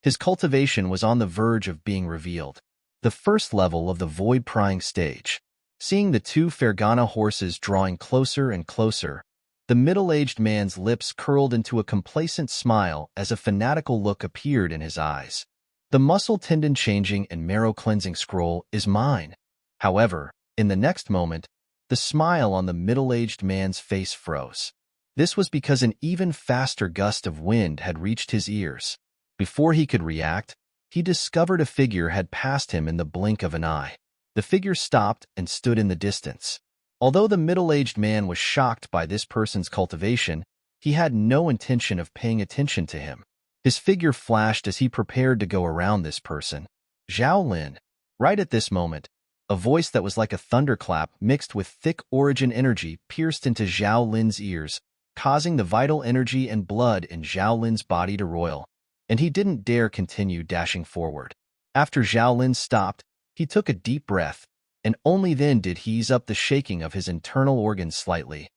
His cultivation was on the verge of being revealed. The first level of the void-prying stage. Seeing the two Fergana horses drawing closer and closer, the middle-aged man's lips curled into a complacent smile as a fanatical look appeared in his eyes. The muscle tendon changing and marrow cleansing scroll is mine. However, in the next moment, the smile on the middle-aged man's face froze. This was because an even faster gust of wind had reached his ears. Before he could react, he discovered a figure had passed him in the blink of an eye. The figure stopped and stood in the distance. Although the middle-aged man was shocked by this person's cultivation, he had no intention of paying attention to him. His figure flashed as he prepared to go around this person. Zhao Lin. Right at this moment, a voice that was like a thunderclap mixed with thick origin energy pierced into Zhao Lin's ears, causing the vital energy and blood in Zhao Lin's body to roil, and he didn't dare continue dashing forward. After Zhao Lin stopped, he took a deep breath, and only then did he ease up the shaking of his internal organs slightly.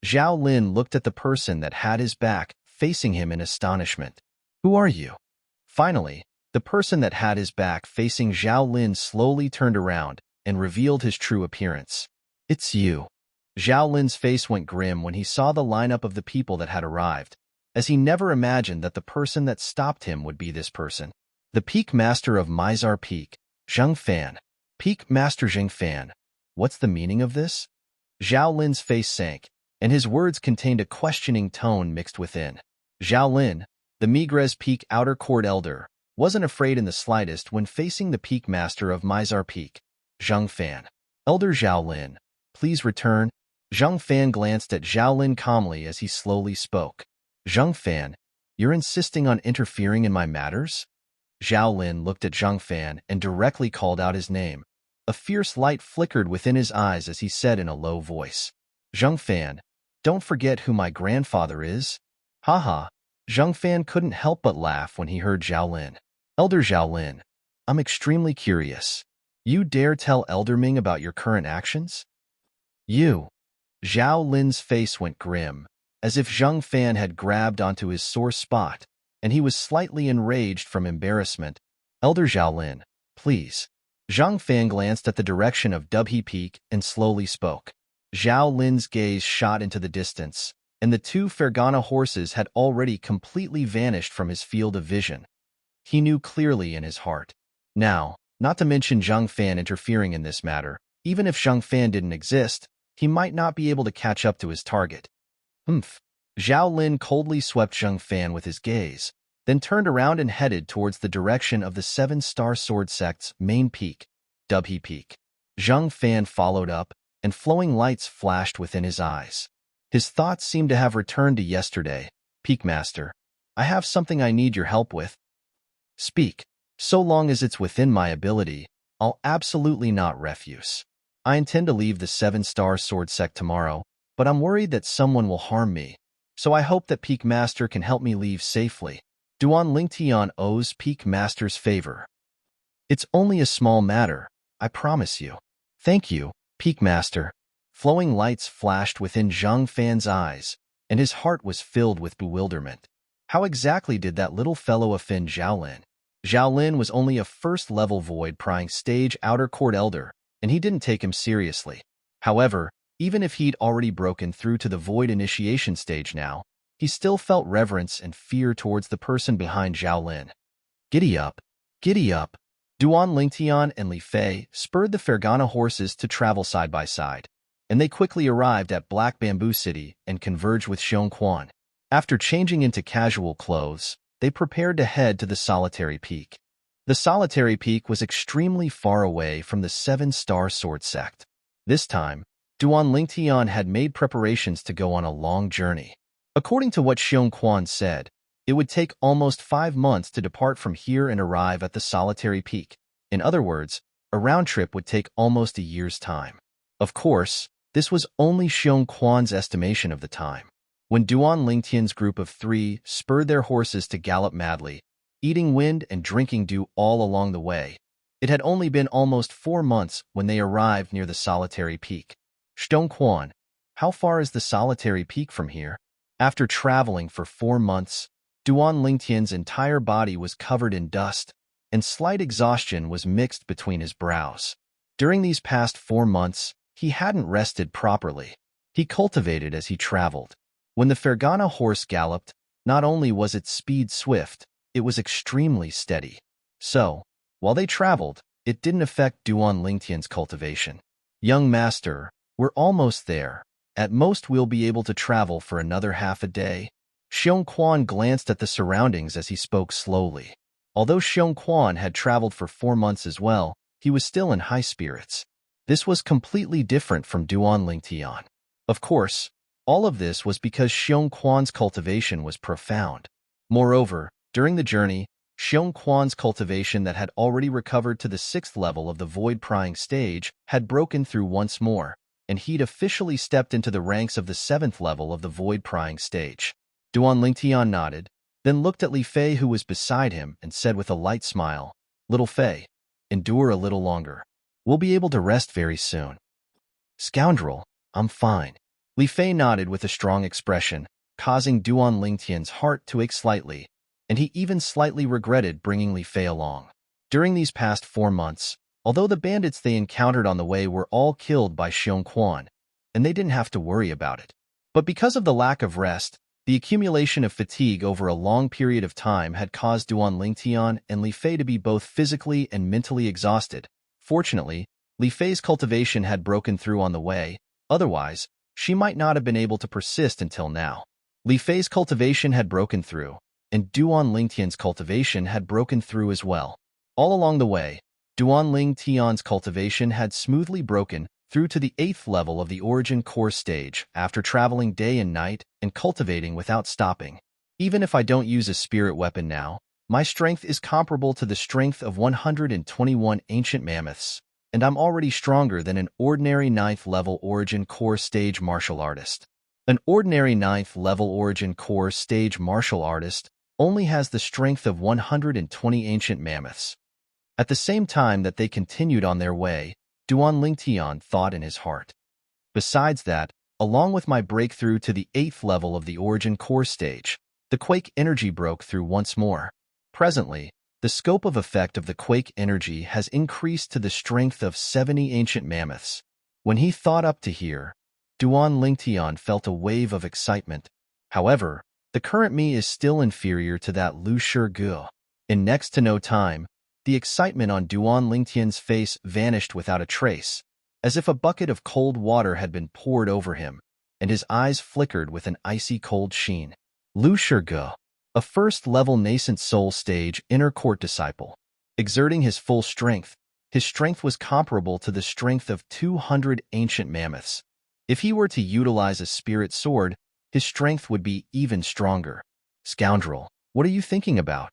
Zhao Lin looked at the person that had his back, facing him in astonishment. "Who are you?" Finally, the person that had his back facing Zhao Lin slowly turned around and revealed his true appearance. "It's you." Zhao Lin's face went grim when he saw the lineup of the people that had arrived, as he never imagined that the person that stopped him would be this person. The Peak Master of Mizar Peak, Zheng Fan. Peak Master Zheng Fan. What's the meaning of this? Zhao Lin's face sank, and his words contained a questioning tone mixed within. Zhao Lin, the Migres Peak Outer Court Elder, wasn't afraid in the slightest when facing the Peak Master of Mizar Peak, Zheng Fan. "Elder Zhao Lin, please return." Zheng Fan glanced at Zhao Lin calmly as he slowly spoke. "Zheng Fan, you're insisting on interfering in my matters?" Zhao Lin looked at Zheng Fan and directly called out his name. A fierce light flickered within his eyes as he said in a low voice, "Zheng Fan, don't forget who my grandfather is." Haha. Zheng Fan couldn't help but laugh when he heard Zhao Lin. "Elder Zhao Lin, I'm extremely curious. You dare tell Elder Ming about your current actions?" "You." Zhao Lin's face went grim, as if Zheng Fan had grabbed onto his sore spot, and he was slightly enraged from embarrassment. "Elder Zhao Lin, please." Zheng Fan glanced at the direction of Dubhe Peak and slowly spoke. Zhao Lin's gaze shot into the distance, and the two Fergana horses had already completely vanished from his field of vision. He knew clearly in his heart. Now, not to mention Zheng Fan interfering in this matter, even if Zheng Fan didn't exist, he might not be able to catch up to his target. Humph. Zhao Lin coldly swept Zheng Fan with his gaze, then turned around and headed towards the direction of the Seven-Star Sword Sect's main peak, Dubhe Peak. Zheng Fan followed up, and flowing lights flashed within his eyes. His thoughts seemed to have returned to yesterday. "Peak Master, I have something I need your help with." "Speak. So long as it's within my ability, I'll absolutely not refuse. I intend to leave the Seven-Star Sword Sect tomorrow, but I'm worried that someone will harm me, so I hope that Peak Master can help me leave safely. Duan Lingtian owes Peak Master's favor. It's only a small matter, I promise you." "Thank you, Peak Master." Flowing lights flashed within Zheng Fan's eyes, and his heart was filled with bewilderment. How exactly did that little fellow offend Zhao Lin? Zhao Lin was only a first-level void-prying stage outer court elder, and he didn't take him seriously. However, even if he'd already broken through to the void initiation stage now, he still felt reverence and fear towards the person behind Zhao Lin. "Giddy up! Giddy up!" Duan Lingtian and Li Fei spurred the Fergana horses to travel side by side, and they quickly arrived at Black Bamboo City and converged with Xiong Quan. After changing into casual clothes, they prepared to head to the Solitary Peak. The Solitary Peak was extremely far away from the Seven-Star Sword Sect. This time, Duan Lingtian had made preparations to go on a long journey. According to what Xiong Quan said, it would take almost 5 months to depart from here and arrive at the Solitary Peak. In other words, a round trip would take almost a year's time. Of course, this was only Xiong Quan's estimation of the time. When Duan Lingtian's group of 3 spurred their horses to gallop madly, eating wind and drinking dew all along the way, it had only been almost 4 months when they arrived near the Solitary Peak. Xiong Quan, how far is the Solitary Peak from here? After traveling for 4 months, Duan Lingtian's entire body was covered in dust, and slight exhaustion was mixed between his brows. During these past 4 months, he hadn't rested properly. He cultivated as he traveled. When the Fergana horse galloped, not only was its speed swift, it was extremely steady. So, while they traveled, it didn't affect Duan Lingtian's cultivation. Young master, we're almost there. At most we'll be able to travel for another half a day. Xiong Quan glanced at the surroundings as he spoke slowly. Although Xiong Quan had traveled for 4 months as well, he was still in high spirits. This was completely different from Duan Lingtian. Of course, all of this was because Xiong Quan's cultivation was profound. Moreover, during the journey, Xiong Quan's cultivation that had already recovered to the 6th level of the void-prying stage had broken through once more, and he'd officially stepped into the ranks of the 7th level of the void-prying stage. Duan Lingtian nodded, then looked at Li Fei who was beside him and said with a light smile, "Little Fei, endure a little longer. We'll be able to rest very soon." "Scoundrel, I'm fine." Li Fei nodded with a strong expression, causing Duan Lingtian's heart to ache slightly, and he even slightly regretted bringing Li Fei along. During these past 4 months, although the bandits they encountered on the way were all killed by Xiong Quan, and they didn't have to worry about it. But because of the lack of rest, the accumulation of fatigue over a long period of time had caused Duan Lingtian and Li Fei to be both physically and mentally exhausted. Fortunately, Li Fei's cultivation had broken through on the way, otherwise, she might not have been able to persist until now. Li Fei's cultivation had broken through, and Duan Lingtian's cultivation had broken through as well. All along the way, Duan Lingtian's cultivation had smoothly broken through to the 8th level of the Origin Core stage after traveling day and night and cultivating without stopping. Even if I don't use a spirit weapon now, my strength is comparable to the strength of 121 ancient mammoths, and I'm already stronger than an ordinary 9th level Origin Core stage martial artist. An ordinary 9th level Origin Core stage martial artist only has the strength of 120 ancient mammoths. At the same time that they continued on their way, Duan Lingtian thought in his heart. Besides that, along with my breakthrough to the 8th level of the Origin Core stage, the Quake energy broke through once more. Presently, the scope of effect of the Quake energy has increased to the strength of 70 ancient mammoths. When he thought up to here, Duan Lingtian felt a wave of excitement. However, the current me is still inferior to that Lu Shige. In next to no time, the excitement on Duan Lingtian's face vanished without a trace, as if a bucket of cold water had been poured over him, and his eyes flickered with an icy cold sheen. Lu Shige, a first-level nascent soul stage inner court disciple. Exerting his full strength, his strength was comparable to the strength of 200 ancient mammoths. If he were to utilize a spirit sword, his strength would be even stronger. "Scoundrel, what are you thinking about?"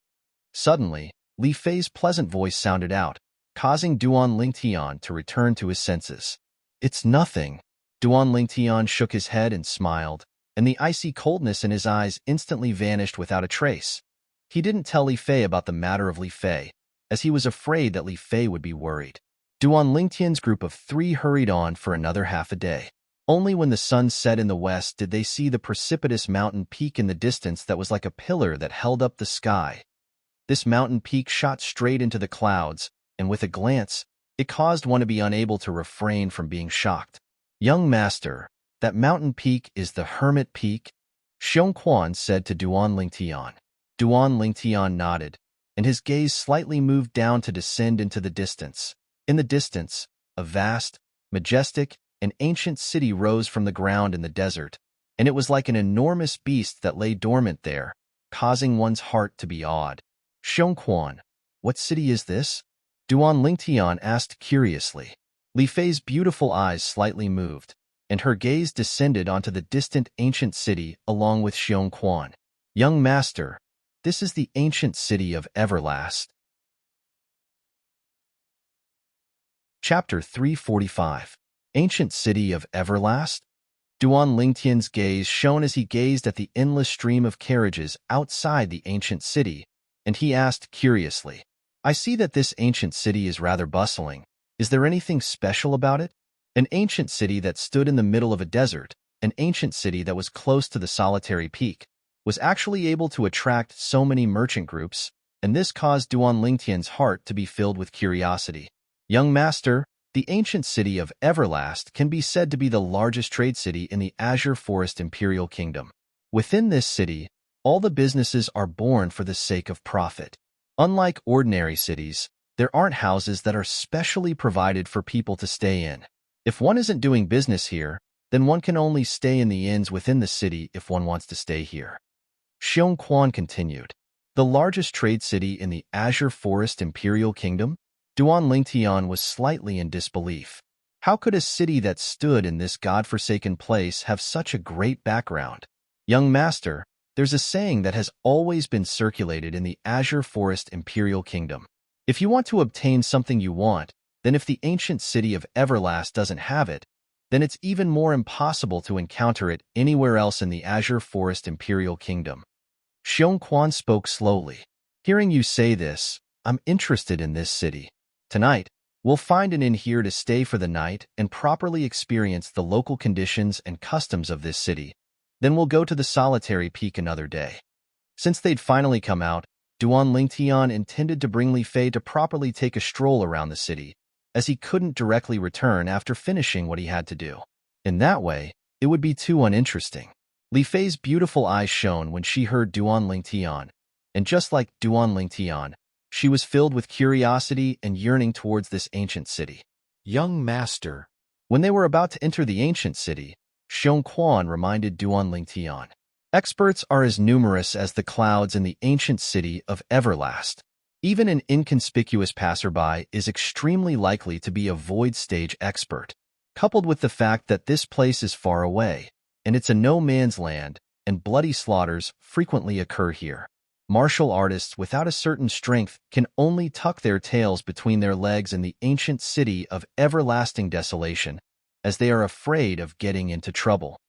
Suddenly, Li Fei's pleasant voice sounded out, causing Duan Lingtian to return to his senses. "It's nothing." Duan Lingtian shook his head and smiled, and the icy coldness in his eyes instantly vanished without a trace. He didn't tell Li Fei about the matter of Li Fei, as he was afraid that Li Fei would be worried. Duan Lingtian's group of 3 hurried on for another half a day. Only when the sun set in the west did they see the precipitous mountain peak in the distance that was like a pillar that held up the sky. This mountain peak shot straight into the clouds, and with a glance, it caused one to be unable to refrain from being shocked. "Young master, that mountain peak is the Hermit Peak?" Xiong Quan said to Duan Lingtian. Duan Lingtian nodded, and his gaze slightly moved down to descend into the distance. In the distance, a vast, majestic, and ancient city rose from the ground in the desert, and it was like an enormous beast that lay dormant there, causing one's heart to be awed. Xiongquan, what city is this? Duan Lingtian asked curiously. Li Fei's beautiful eyes slightly moved, and her gaze descended onto the distant ancient city along with Xiongquan. Young master, this is the ancient city of Everlast. Chapter 345. Ancient City of Everlast? Duan Lingtian's gaze shone as he gazed at the endless stream of carriages outside the ancient city, and he asked curiously, I see that this ancient city is rather bustling. Is there anything special about it? An ancient city that stood in the middle of a desert, an ancient city that was close to the solitary peak, was actually able to attract so many merchant groups, and this caused Duan Lingtian's heart to be filled with curiosity. Young master, the ancient city of Everlast can be said to be the largest trade city in the Azure Forest Imperial Kingdom. Within this city, all the businesses are born for the sake of profit. Unlike ordinary cities, there aren't houses that are specially provided for people to stay in. If one isn't doing business here, then one can only stay in the inns within the city if one wants to stay here. Xiongquan continued. The largest trade city in the Azure Forest Imperial Kingdom? Duan Lingtian was slightly in disbelief. How could a city that stood in this godforsaken place have such a great background? Young master, there's a saying that has always been circulated in the Azure Forest Imperial Kingdom. If you want to obtain something you want, then if the ancient city of Everlast doesn't have it, then it's even more impossible to encounter it anywhere else in the Azure Forest Imperial Kingdom. Xiongquan spoke slowly. Hearing you say this, I'm interested in this city. Tonight, we'll find an inn here to stay for the night and properly experience the local conditions and customs of this city. Then we'll go to the solitary peak another day. Since they'd finally come out, Duan Lingtian intended to bring Li Fei to properly take a stroll around the city, as he couldn't directly return after finishing what he had to do. In that way, it would be too uninteresting. Li Fei's beautiful eyes shone when she heard Duan Lingtian, and just like Duan Lingtian, she was filled with curiosity and yearning towards this ancient city. Young master. When they were about to enter the ancient city, Xiongquan reminded Duan Lingtian. Experts are as numerous as the clouds in the ancient city of Everlast. Even an inconspicuous passerby is extremely likely to be a void stage expert, coupled with the fact that this place is far away, and it's a no-man's land, and bloody slaughters frequently occur here. Martial artists without a certain strength can only tuck their tails between their legs in the ancient city of everlasting desolation, as they are afraid of getting into trouble.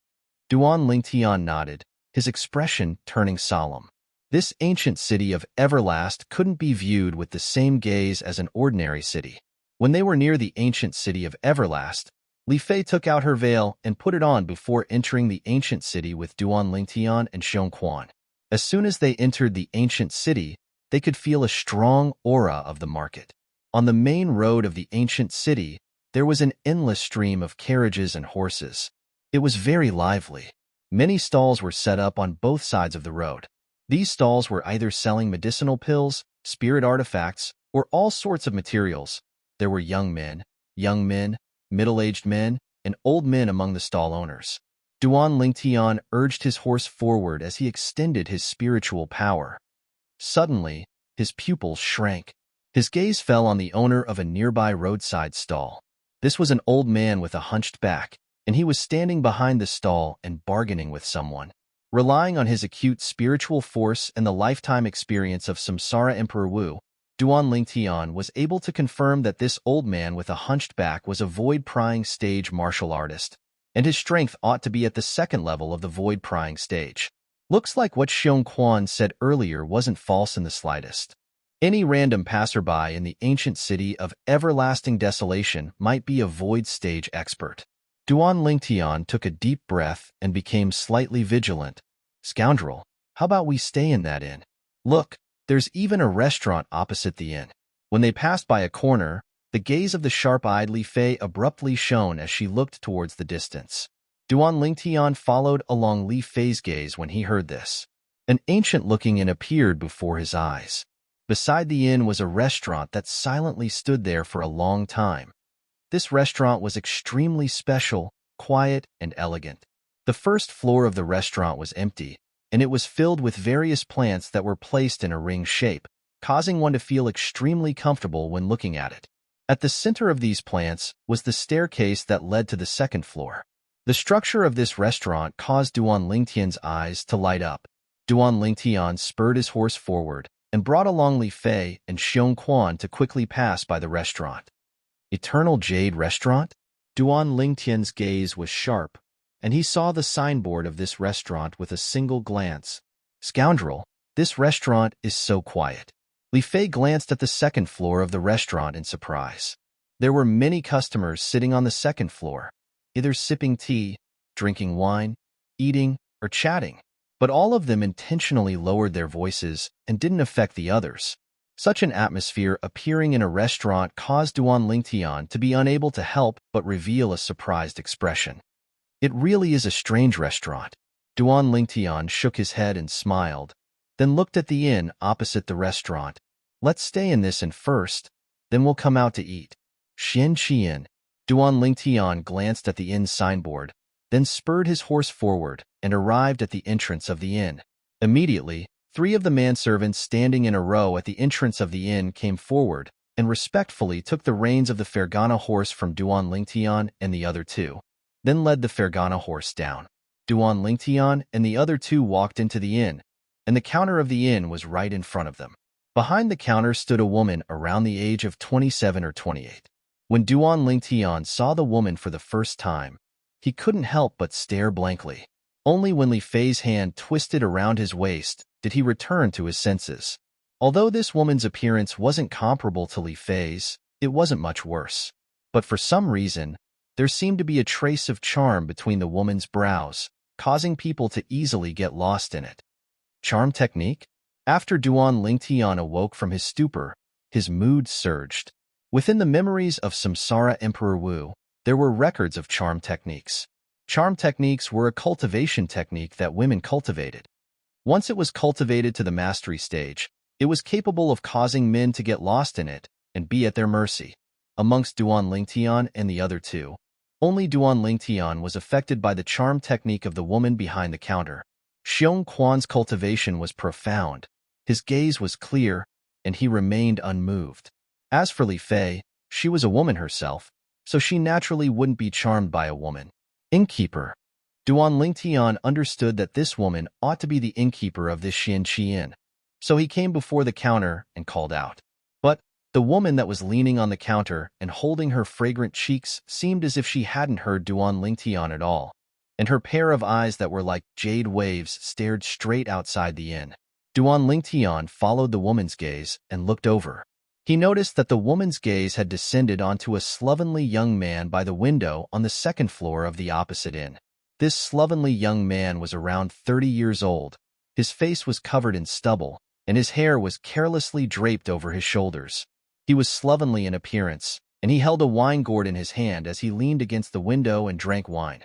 Duan Lingtian nodded, his expression turning solemn. This ancient city of Everlast couldn't be viewed with the same gaze as an ordinary city. When they were near the ancient city of Everlast, Li Fei took out her veil and put it on before entering the ancient city with Duan Lingtian and Xiongquan. As soon as they entered the ancient city, they could feel a strong aura of the market. On the main road of the ancient city, there was an endless stream of carriages and horses. It was very lively. Many stalls were set up on both sides of the road. These stalls were either selling medicinal pills, spirit artifacts, or all sorts of materials. There were young men, middle-aged men, and old men among the stall owners. Duan Lingtian urged his horse forward as he extended his spiritual power. Suddenly, his pupils shrank. His gaze fell on the owner of a nearby roadside stall. This was an old man with a hunched back, and he was standing behind the stall and bargaining with someone. Relying on his acute spiritual force and the lifetime experience of Samsara Emperor Wu, Duan Lingtian was able to confirm that this old man with a hunched back was a void-prying stage martial artist, and his strength ought to be at the second level of the void-prying stage. Looks like what Xiongquan said earlier wasn't false in the slightest. Any random passerby in the ancient city of everlasting desolation might be a void stage expert. Duan Lingtian took a deep breath and became slightly vigilant. Scoundrel, how about we stay in that inn? Look, there's even a restaurant opposite the inn. When they passed by a corner, the gaze of the sharp-eyed Li Fei abruptly shone as she looked towards the distance. Duan Lingtian followed along Li Fei's gaze when he heard this. An ancient-looking inn appeared before his eyes. Beside the inn was a restaurant that silently stood there for a long time. This restaurant was extremely special, quiet, and elegant. The first floor of the restaurant was empty, and it was filled with various plants that were placed in a ring shape, causing one to feel extremely comfortable when looking at it. At the center of these plants was the staircase that led to the second floor. The structure of this restaurant caused Duan Lingtian's eyes to light up. Duan Lingtian spurred his horse forward and brought along Li Fei and Xiong Quan to quickly pass by the restaurant. Eternal Jade Restaurant? Duan Lingtian's gaze was sharp, and he saw the signboard of this restaurant with a single glance. Scoundrel, this restaurant is so quiet. Li Fei glanced at the second floor of the restaurant in surprise. There were many customers sitting on the second floor, either sipping tea, drinking wine, eating, or chatting. But all of them intentionally lowered their voices and didn't affect the others. Such an atmosphere appearing in a restaurant caused Duan Lingtian to be unable to help but reveal a surprised expression. It really is a strange restaurant. Duan Lingtian shook his head and smiled, then looked at the inn opposite the restaurant. Let's stay in this inn first, then we'll come out to eat. Xian Qian. Duan Lingtian glanced at the inn signboard, then spurred his horse forward and arrived at the entrance of the inn. Immediately, 3 of the manservants standing in a row at the entrance of the inn came forward and respectfully took the reins of the Fergana horse from Duan Lingtian and the other 2, then led the Fergana horse down. Duan Lingtian and the other 2 walked into the inn, and the counter of the inn was right in front of them. Behind the counter stood a woman around the age of 27 or 28. When Duan Lingtian saw the woman for the first time, he couldn't help but stare blankly. Only when Li Fei's hand twisted around his waist did he return to his senses. Although this woman's appearance wasn't comparable to Li Fei's, it wasn't much worse. But for some reason, there seemed to be a trace of charm between the woman's brows, causing people to easily get lost in it. Charm technique? After Duan Lingtian awoke from his stupor, his mood surged. Within the memories of Samsara Emperor Wu, there were records of charm techniques. Charm techniques were a cultivation technique that women cultivated. Once it was cultivated to the mastery stage, it was capable of causing men to get lost in it and be at their mercy. Amongst Duan Lingtian and the other 2, only Duan Lingtian was affected by the charm technique of the woman behind the counter. Xiong Quan's cultivation was profound. His gaze was clear, and he remained unmoved. As for Li Fei, she was a woman herself, so she naturally wouldn't be charmed by a woman. Innkeeper. Duan Lingtian understood that this woman ought to be the innkeeper of this Xian Qian, so he came before the counter and called out. But the woman that was leaning on the counter and holding her fragrant cheeks seemed as if she hadn't heard Duan Lingtian at all, and her pair of eyes that were like jade waves stared straight outside the inn. Duan Lingtian followed the woman's gaze and looked over. He noticed that the woman's gaze had descended onto a slovenly young man by the window on the second floor of the opposite inn. This slovenly young man was around 30 years old. His face was covered in stubble, and his hair was carelessly draped over his shoulders. He was slovenly in appearance, and he held a wine gourd in his hand as he leaned against the window and drank wine.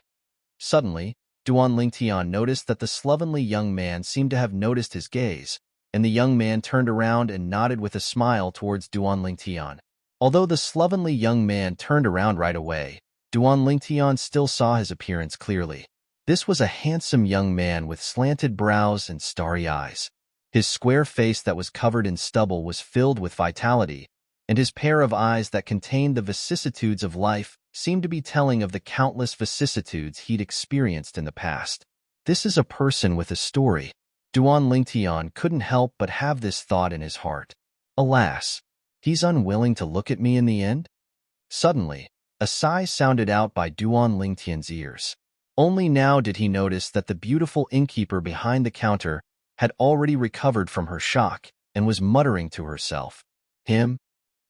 Suddenly, Duan Lingtian noticed that the slovenly young man seemed to have noticed his gaze, and the young man turned around and nodded with a smile towards Duan Lingtian. Although the slovenly young man turned around right away, Duan Lingtian still saw his appearance clearly. This was a handsome young man with slanted brows and starry eyes. His square face that was covered in stubble was filled with vitality, and his pair of eyes that contained the vicissitudes of life seemed to be telling of the countless vicissitudes he'd experienced in the past. This is a person with a story. Duan Lingtian couldn't help but have this thought in his heart. Alas, he's unwilling to look at me in the end? Suddenly, a sigh sounded out by Duan Lingtian's ears. Only now did he notice that the beautiful innkeeper behind the counter had already recovered from her shock and was muttering to herself. Him?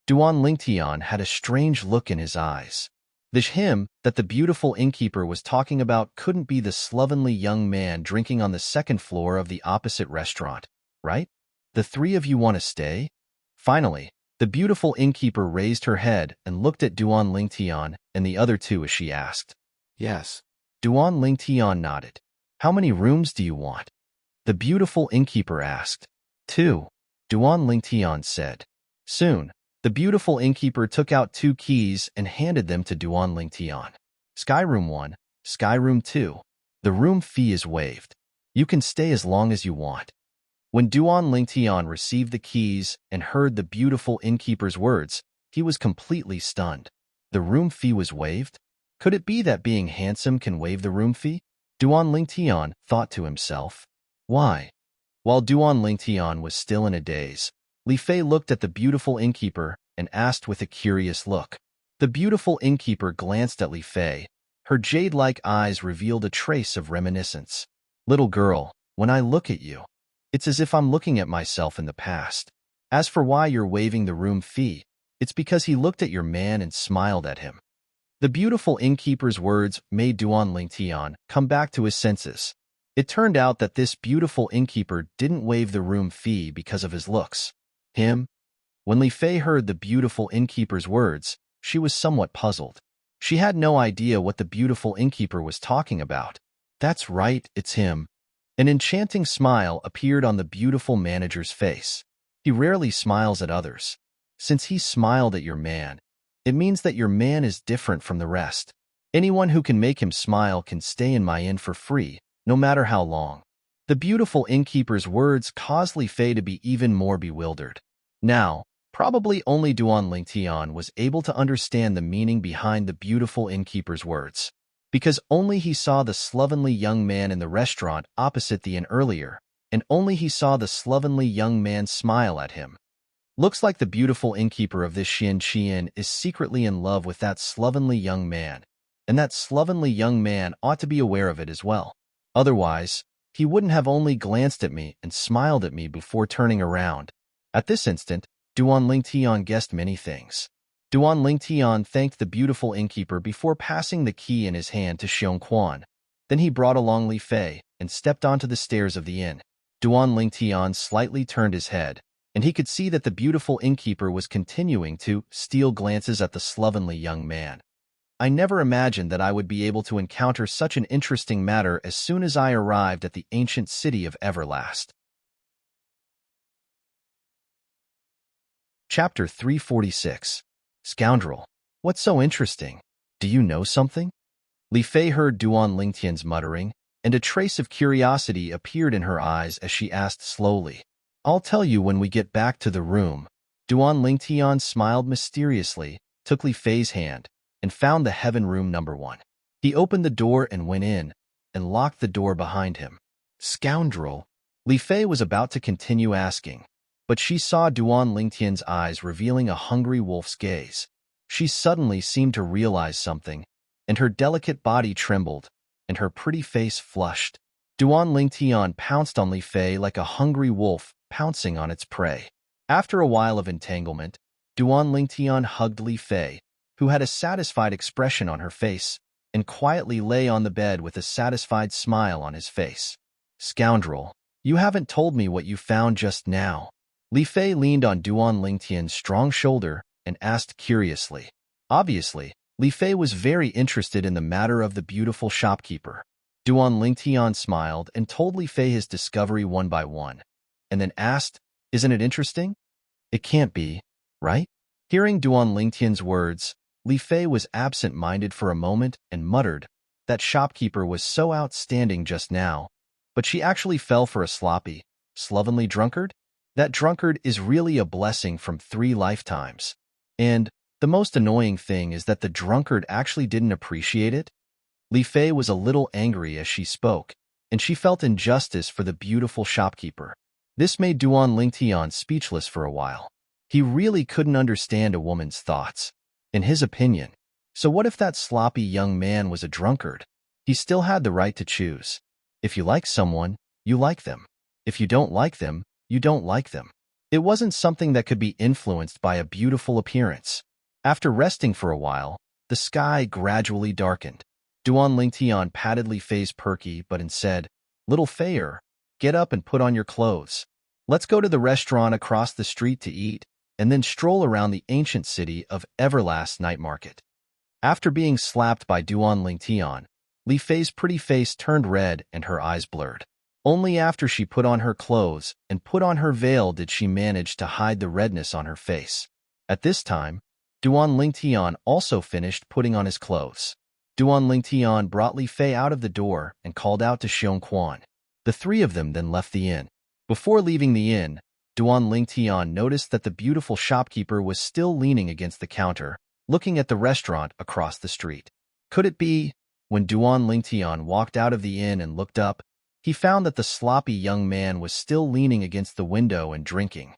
Duan Lingtian had a strange look in his eyes. The him that the beautiful innkeeper was talking about couldn't be the slovenly young man drinking on the second floor of the opposite restaurant, right? The 3 of you want to stay? Finally, the beautiful innkeeper raised her head and looked at Duan Lingtian and the other 2 as she asked. Yes. Duan Lingtian nodded. How many rooms do you want? The beautiful innkeeper asked. 2. Duan Lingtian said. Soon, the beautiful innkeeper took out 2 keys and handed them to Duan Lingtian. Sky Room 1, Sky Room 2. The room fee is waived. You can stay as long as you want. When Duan Lingtian received the keys and heard the beautiful innkeeper's words, he was completely stunned. The room fee was waived? Could it be that being handsome can waive the room fee? Duan Lingtian thought to himself. Why? While Duan Lingtian was still in a daze, Li Fei looked at the beautiful innkeeper and asked with a curious look. The beautiful innkeeper glanced at Li Fei. Her jade-like eyes revealed a trace of reminiscence. Little girl, when I look at you, it's as if I'm looking at myself in the past. As for why you're waiving the room fee, it's because he looked at your man and smiled at him. The beautiful innkeeper's words made Duan Lingtian come back to his senses. It turned out that this beautiful innkeeper didn't waive the room fee because of his looks. Him? When Li Fei heard the beautiful innkeeper's words, she was somewhat puzzled. She had no idea what the beautiful innkeeper was talking about. That's right, it's him. An enchanting smile appeared on the beautiful manager's face. He rarely smiles at others. Since he smiled at your man, it means that your man is different from the rest. Anyone who can make him smile can stay in my inn for free, no matter how long. The beautiful innkeeper's words caused Li Fei to be even more bewildered. Now, probably only Duan Lingtian was able to understand the meaning behind the beautiful innkeeper's words, because only he saw the slovenly young man in the restaurant opposite the inn earlier, and only he saw the slovenly young man smile at him. Looks like the beautiful innkeeper of this Xian is secretly in love with that slovenly young man, and that slovenly young man ought to be aware of it as well. Otherwise, he wouldn't have only glanced at me and smiled at me before turning around. At this instant, Duan Lingtian guessed many things. Duan Lingtian thanked the beautiful innkeeper before passing the key in his hand to Xiong Quan. Then he brought along Li Fei and stepped onto the stairs of the inn. Duan Lingtian slightly turned his head, and he could see that the beautiful innkeeper was continuing to steal glances at the slovenly young man. I never imagined that I would be able to encounter such an interesting matter as soon as I arrived at the ancient city of Everlast. Chapter 346. Scoundrel. What's so interesting? Do you know something? Li Fei heard Duan Lingtian's muttering, and a trace of curiosity appeared in her eyes as she asked slowly. I'll tell you when we get back to the room. Duan Lingtian smiled mysteriously, took Li Fei's hand, and found the heaven room number 1. He opened the door and went in, and locked the door behind him. Scoundrel. Li Fei was about to continue asking, but she saw Duan Lingtian's eyes revealing a hungry wolf's gaze. She suddenly seemed to realize something, and her delicate body trembled, and her pretty face flushed. Duan Lingtian pounced on Li Fei like a hungry wolf pouncing on its prey. After a while of entanglement, Duan Lingtian hugged Li Fei, who had a satisfied expression on her face, and quietly lay on the bed with a satisfied smile on his face. Scoundrel, you haven't told me what you found just now. Li Fei leaned on Duan Lingtian's strong shoulder and asked curiously. Obviously, Li Fei was very interested in the matter of the beautiful shopkeeper. Duan Lingtian smiled and told Li Fei his discovery one by one, and then asked, Isn't it interesting? It can't be, right? Hearing Duan Lingtian's words, Li Fei was absent-minded for a moment and muttered, That shopkeeper was so outstanding just now, but she actually fell for a sloppy, slovenly drunkard? That drunkard is really a blessing from 3 lifetimes. And the most annoying thing is that the drunkard actually didn't appreciate it. Li Fei was a little angry as she spoke, and she felt injustice for the beautiful shopkeeper. This made Duan Lingtian speechless for a while. He really couldn't understand a woman's thoughts. In his opinion, so what if that sloppy young man was a drunkard? He still had the right to choose. If you like someone, you like them. If you don't like them, you don't like them. It wasn't something that could be influenced by a beautiful appearance. After resting for a while, the sky gradually darkened. Duan Lingtian patted Li Fei's perky butt and said, Little Feier, get up and put on your clothes. Let's go to the restaurant across the street to eat, and then stroll around the ancient city of Everlast night market. After being slapped by Duan Lingtian, Li Fei's pretty face turned red and her eyes blurred. Only after she put on her clothes and put on her veil did she manage to hide the redness on her face. At this time, Duan Lingtian also finished putting on his clothes. Duan Lingtian brought Li Fei out of the door and called out to Xiong Quan. The three of them then left the inn. Before leaving the inn, Duan Lingtian noticed that the beautiful shopkeeper was still leaning against the counter, looking at the restaurant across the street. Could it be? When Duan Lingtian walked out of the inn and looked up, he found that the sloppy young man was still leaning against the window and drinking.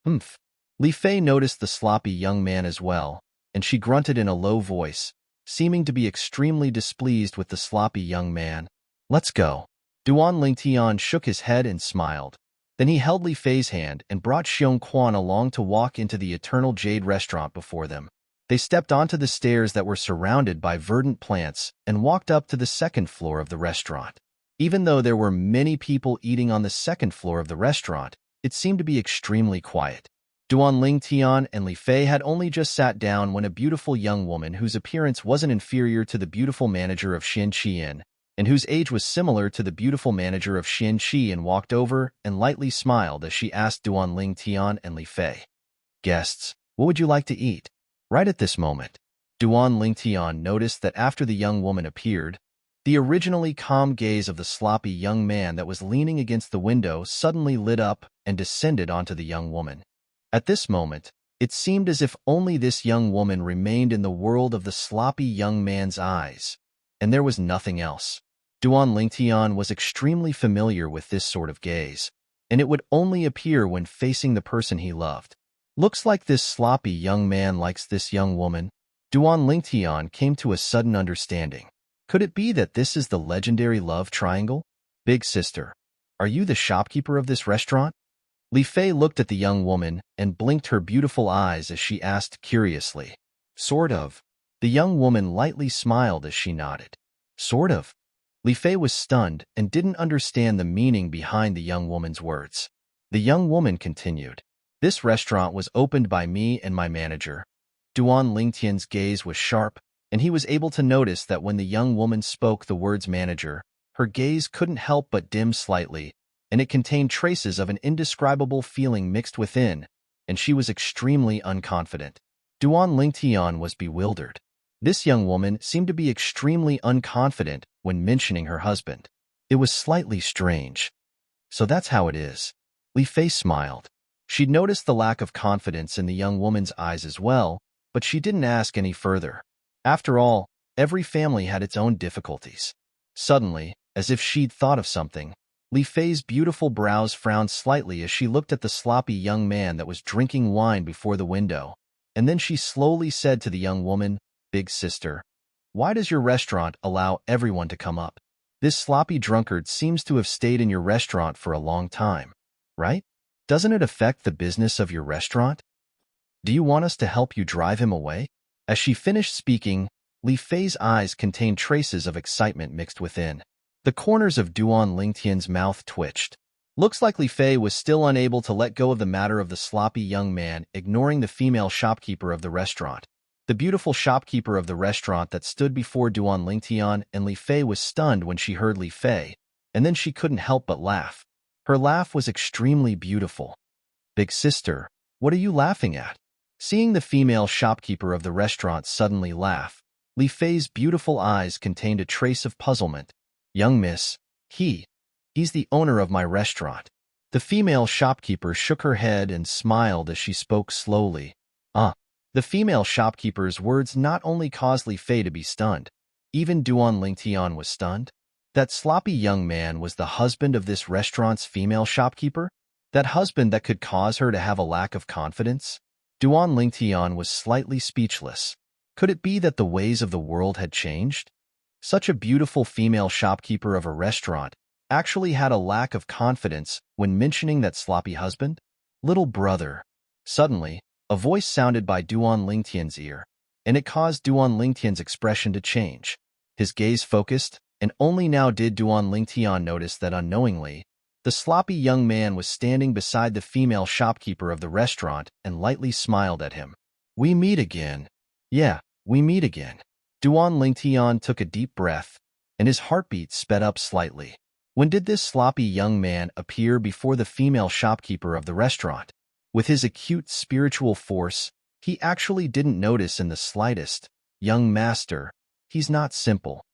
Humph. Li Fei noticed the sloppy young man as well, and she grunted in a low voice, seeming to be extremely displeased with the sloppy young man. Let's go. Duan Lingtian shook his head and smiled. Then he held Li Fei's hand and brought Xiong Quan along to walk into the Eternal Jade restaurant before them. They stepped onto the stairs that were surrounded by verdant plants and walked up to the second floor of the restaurant. Even though there were many people eating on the second floor of the restaurant, it seemed to be extremely quiet. Duan Lingtian and Li Fei had only just sat down when a beautiful young woman whose appearance wasn't inferior to the beautiful manager of Xin Qian, and whose age was similar to the beautiful manager of Xin Qian, walked over and lightly smiled as she asked Duan Lingtian and Li Fei, "Guests, what would you like to eat?" Right at this moment, Duan Lingtian noticed that after the young woman appeared, the originally calm gaze of the sloppy young man that was leaning against the window suddenly lit up and descended onto the young woman. At this moment, it seemed as if only this young woman remained in the world of the sloppy young man's eyes, and there was nothing else. Duan Lingtian was extremely familiar with this sort of gaze, and it would only appear when facing the person he loved. Looks like this sloppy young man likes this young woman. Duan Lingtian came to a sudden understanding. Could it be that this is the legendary love triangle? Big sister, are you the shopkeeper of this restaurant? Li Fei looked at the young woman and blinked her beautiful eyes as she asked curiously. Sort of. The young woman lightly smiled as she nodded. Sort of. Li Fei was stunned and didn't understand the meaning behind the young woman's words. The young woman continued. This restaurant was opened by me and my manager. Duan Lingtian's gaze was sharp, and he was able to notice that when the young woman spoke the words manager, her gaze couldn't help but dim slightly, and it contained traces of an indescribable feeling mixed within, and she was extremely unconfident. Duan Lingtian was bewildered. This young woman seemed to be extremely unconfident when mentioning her husband. It was slightly strange. So that's how it is. Li Fei smiled. She'd noticed the lack of confidence in the young woman's eyes as well, but she didn't ask any further. After all, every family had its own difficulties. Suddenly, as if she'd thought of something, Li Fei's beautiful brows frowned slightly as she looked at the sloppy young man that was drinking wine before the window, and then she slowly said to the young woman, Big sister, why does your restaurant allow everyone to come up? This sloppy drunkard seems to have stayed in your restaurant for a long time, right? Doesn't it affect the business of your restaurant? Do you want us to help you drive him away? As she finished speaking, Li Fei's eyes contained traces of excitement mixed within. The corners of Duan Lingtian's mouth twitched. Looks like Li Fei was still unable to let go of the matter of the sloppy young man, ignoring the female shopkeeper of the restaurant. The beautiful shopkeeper of the restaurant that stood before Duan Lingtian and Li Fei was stunned when she heard Li Fei, and then she couldn't help but laugh. Her laugh was extremely beautiful. Big sister, what are you laughing at? Seeing the female shopkeeper of the restaurant suddenly laugh, Li Fei's beautiful eyes contained a trace of puzzlement. Young miss, he's the owner of my restaurant. The female shopkeeper shook her head and smiled as she spoke slowly. The female shopkeeper's words not only caused Li Fei to be stunned, even Duan Lingtian was stunned. That sloppy young man was the husband of this restaurant's female shopkeeper? That husband that could cause her to have a lack of confidence? Duan Lingtian was slightly speechless. Could it be that the ways of the world had changed? Such a beautiful female shopkeeper of a restaurant actually had a lack of confidence when mentioning that sloppy husband? Little brother. Suddenly, a voice sounded by Duan Lingtian's ear, and it caused Duan Lingtian's expression to change. His gaze focused, and only now did Duan Lingtian notice that unknowingly, the sloppy young man was standing beside the female shopkeeper of the restaurant and lightly smiled at him. We meet again. Yeah, we meet again. Duan Lingtian took a deep breath, and his heartbeat sped up slightly. When did this sloppy young man appear before the female shopkeeper of the restaurant? With his acute spiritual force, he actually didn't notice in the slightest. Young master, he's not simple.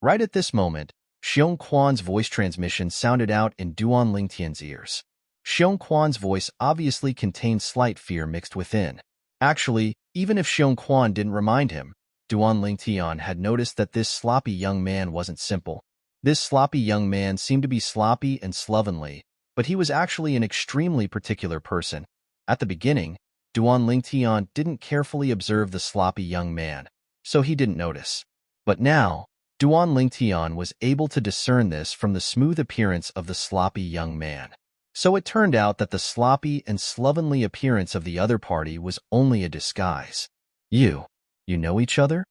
Right at this moment, Xiong Quan's voice transmission sounded out in Duan Lingtian's ears. Xiong Quan's voice obviously contained slight fear mixed within. Actually, even if Xiong Quan didn't remind him, Duan Lingtian had noticed that this sloppy young man wasn't simple. This sloppy young man seemed to be sloppy and slovenly, but he was actually an extremely particular person. At the beginning, Duan Lingtian didn't carefully observe the sloppy young man, so he didn't notice. But now, Duan Lingtian was able to discern this from the smooth appearance of the sloppy young man. So it turned out that the sloppy and slovenly appearance of the other party was only a disguise. You know each other?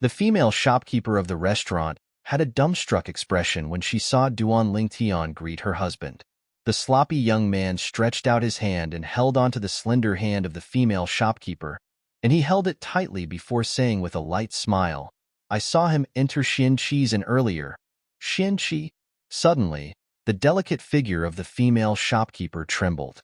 The female shopkeeper of the restaurant had a dumbstruck expression when she saw Duan Lingtian greet her husband. The sloppy young man stretched out his hand and held onto the slender hand of the female shopkeeper, and he held it tightly before saying with a light smile, "I saw him enter Xian Qi's in earlier." Xian Qi? Suddenly, the delicate figure of the female shopkeeper trembled.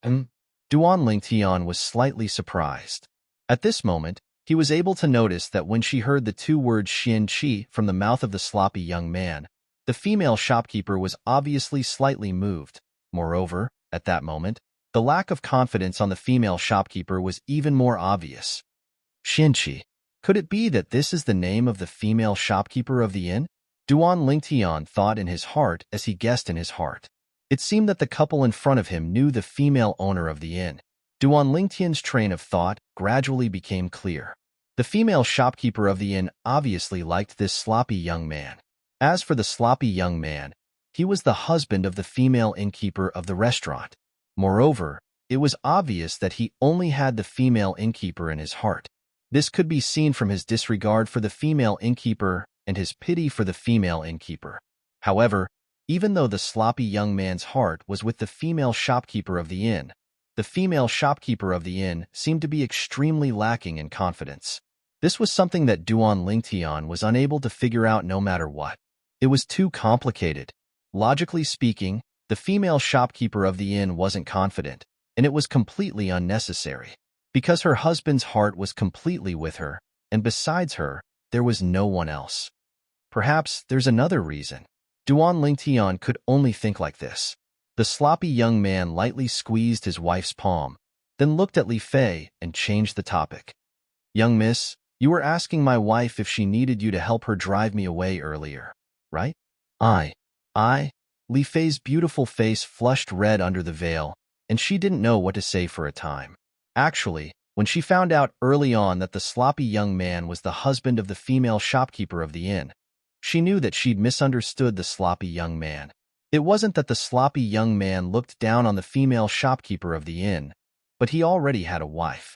Duan Lingtian was slightly surprised. At this moment, he was able to notice that when she heard the two words Xian Qi from the mouth of the sloppy young man, the female shopkeeper was obviously slightly moved. Moreover, at that moment, the lack of confidence on the female shopkeeper was even more obvious. Xian Qi. Could it be that this is the name of the female shopkeeper of the inn? Duan Lingtian thought in his heart as he guessed in his heart. It seemed that the couple in front of him knew the female owner of the inn. Duan Lingtian's train of thought gradually became clear. The female shopkeeper of the inn obviously liked this sloppy young man. As for the sloppy young man, he was the husband of the female innkeeper of the restaurant. Moreover, it was obvious that he only had the female innkeeper in his heart. This could be seen from his disregard for the female innkeeper and his pity for the female innkeeper. However, even though the sloppy young man's heart was with the female shopkeeper of the inn, the female shopkeeper of the inn seemed to be extremely lacking in confidence. This was something that Duan Lingtian was unable to figure out no matter what. It was too complicated. Logically speaking, the female shopkeeper of the inn wasn't confident, and it was completely unnecessary. Because her husband's heart was completely with her, and besides her, there was no one else. Perhaps there's another reason. Duan Lingtian could only think like this. The sloppy young man lightly squeezed his wife's palm, then looked at Li Fei and changed the topic. "Young miss, you were asking my wife if she needed you to help her drive me away earlier, right?" I. Li Fei's beautiful face flushed red under the veil, and she didn't know what to say for a time. Actually, when she found out early on that the sloppy young man was the husband of the female shopkeeper of the inn, she knew that she'd misunderstood the sloppy young man. It wasn't that the sloppy young man looked down on the female shopkeeper of the inn, but he already had a wife.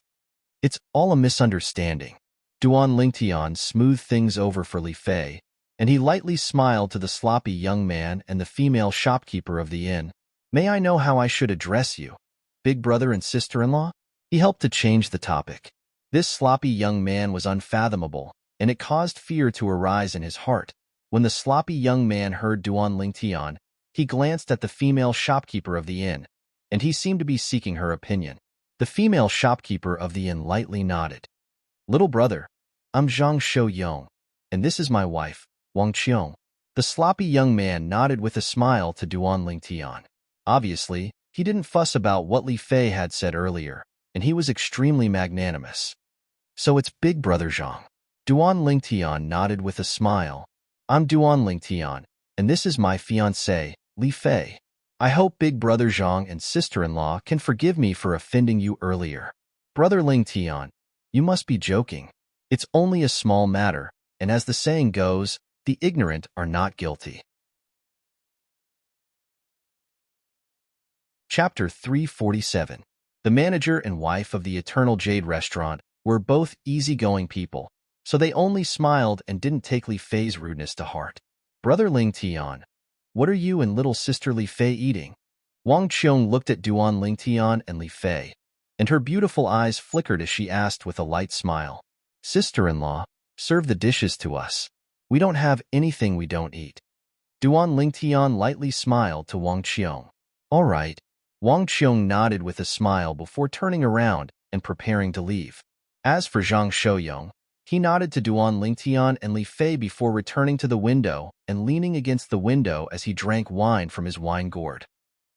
It's all a misunderstanding. Duan Lingtian smoothed things over for Li Fei, and he lightly smiled to the sloppy young man and the female shopkeeper of the inn. "May I know how I should address you? Big brother and sister-in-law?" He helped to change the topic. This sloppy young man was unfathomable, and it caused fear to arise in his heart. When the sloppy young man heard Duan Lingtian, he glanced at the female shopkeeper of the inn, and he seemed to be seeking her opinion. The female shopkeeper of the inn lightly nodded. "Little brother, I'm Zhang Shouyong, and this is my wife, Wang Qiong." The sloppy young man nodded with a smile to Duan Lingtian. Obviously, he didn't fuss about what Li Fei had said earlier, and he was extremely magnanimous. "So it's Big Brother Zhang." Duan Lingtian nodded with a smile. "I'm Duan Lingtian, and this is my fiancée, Li Fei. I hope Big Brother Zhang and sister-in-law can forgive me for offending you earlier." "Brother Lingtian, you must be joking. It's only a small matter, and as the saying goes, the ignorant are not guilty." Chapter 347. The manager and wife of the Eternal Jade restaurant were both easygoing people, so they only smiled and didn't take Li Fei's rudeness to heart. "Brother Lingtian, what are you and little sister Li Fei eating?" Wang Qiong looked at Duan Lingtian and Li Fei, and her beautiful eyes flickered as she asked with a light smile, "Sister-in-law, serve the dishes to us. We don't have anything we don't eat." Duan Lingtian lightly smiled to Wang Qiong. All right. Wang Qiong nodded with a smile before turning around and preparing to leave. As for Zhang Shouyong, he nodded to Duan Lingtian and Li Fei before returning to the window and leaning against the window as he drank wine from his wine gourd.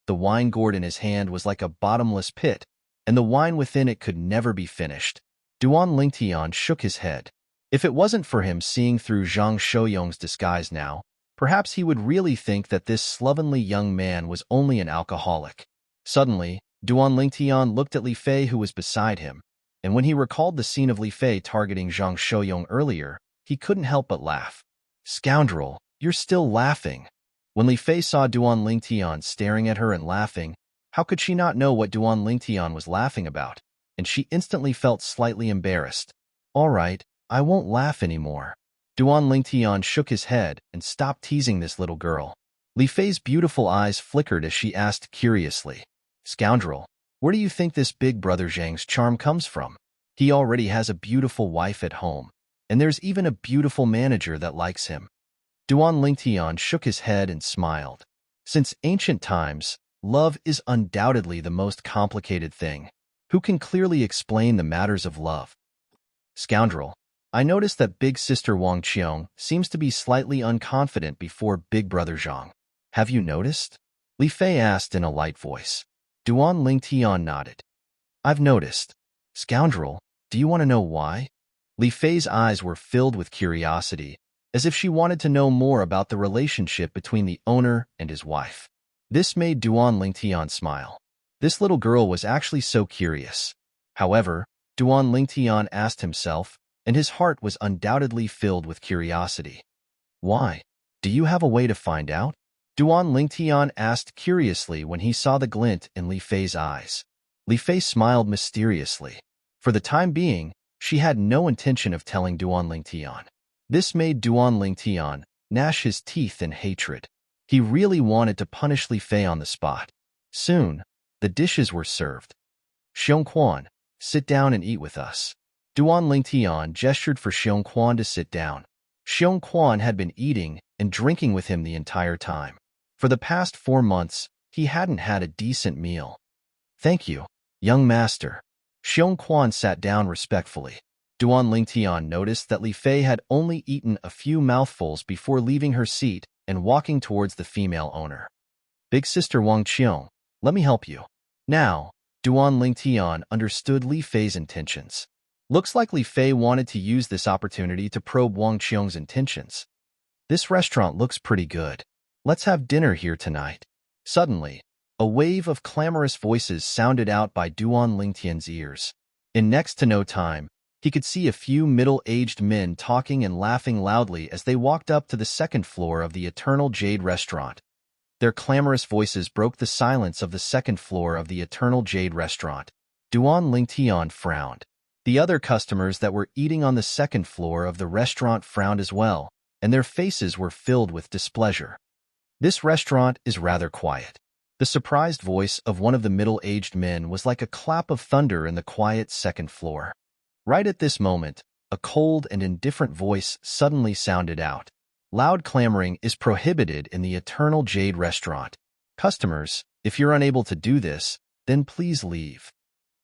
The wine gourd in his hand was like a bottomless pit, and the wine within it could never be finished. Duan Lingtian shook his head. If it wasn't for him seeing through Zhang Shouyong's disguise now, perhaps he would really think that this slovenly young man was only an alcoholic. Suddenly, Duan Lingtian looked at Li Fei who was beside him, and when he recalled the scene of Li Fei targeting Zhang Shouyong earlier, he couldn't help but laugh. Scoundrel, you're still laughing. When Li Fei saw Duan Lingtian staring at her and laughing, how could she not know what Duan Lingtian was laughing about? And she instantly felt slightly embarrassed. All right, I won't laugh anymore. Duan Lingtian shook his head and stopped teasing this little girl. Li Fei's beautiful eyes flickered as she asked curiously, Scoundrel, where do you think this big brother Zhang's charm comes from? He already has a beautiful wife at home, and there's even a beautiful manager that likes him. Duan Lingtian shook his head and smiled. Since ancient times, love is undoubtedly the most complicated thing. Who can clearly explain the matters of love? Scoundrel, I noticed that big sister Wang Qiong seems to be slightly unconfident before big brother Zhang. Have you noticed? Li Fei asked in a light voice. Duan Lingtian nodded. I've noticed. Scoundrel, do you want to know why? Li Fei's eyes were filled with curiosity, as if she wanted to know more about the relationship between the owner and his wife. This made Duan Lingtian smile. This little girl was actually so curious. However, Duan Lingtian asked himself, and his heart was undoubtedly filled with curiosity. Why? Do you have a way to find out? Duan Lingtian asked curiously when he saw the glint in Li Fei's eyes. Li Fei smiled mysteriously. For the time being, she had no intention of telling Duan Lingtian. This made Duan Lingtian gnash his teeth in hatred. He really wanted to punish Li Fei on the spot. Soon, the dishes were served. Xiong Quan, sit down and eat with us. Duan Lingtian gestured for Xiong Quan to sit down. Xiong Quan had been eating and drinking with him the entire time. For the past 4 months, he hadn't had a decent meal. Thank you, young master. Xiong Quan sat down respectfully. Duan Lingtian noticed that Li Fei had only eaten a few mouthfuls before leaving her seat and walking towards the female owner. Big sister Wang Qiong, let me help you. Now, Duan Lingtian understood Li Fei's intentions. Looks like Li Fei wanted to use this opportunity to probe Wang Qiong's intentions. This restaurant looks pretty good. Let's have dinner here tonight. Suddenly, a wave of clamorous voices sounded out by Duan Lingtian's ears. In next to no time, he could see a few middle-aged men talking and laughing loudly as they walked up to the second floor of the Eternal Jade restaurant. Their clamorous voices broke the silence of the second floor of the Eternal Jade restaurant. Duan Lingtian frowned. The other customers that were eating on the second floor of the restaurant frowned as well, and their faces were filled with displeasure. This restaurant is rather quiet. The surprised voice of one of the middle-aged men was like a clap of thunder in the quiet second floor. Right at this moment, a cold and indifferent voice suddenly sounded out. Loud clamoring is prohibited in the Eternal Jade restaurant. Customers, if you're unable to do this, then please leave.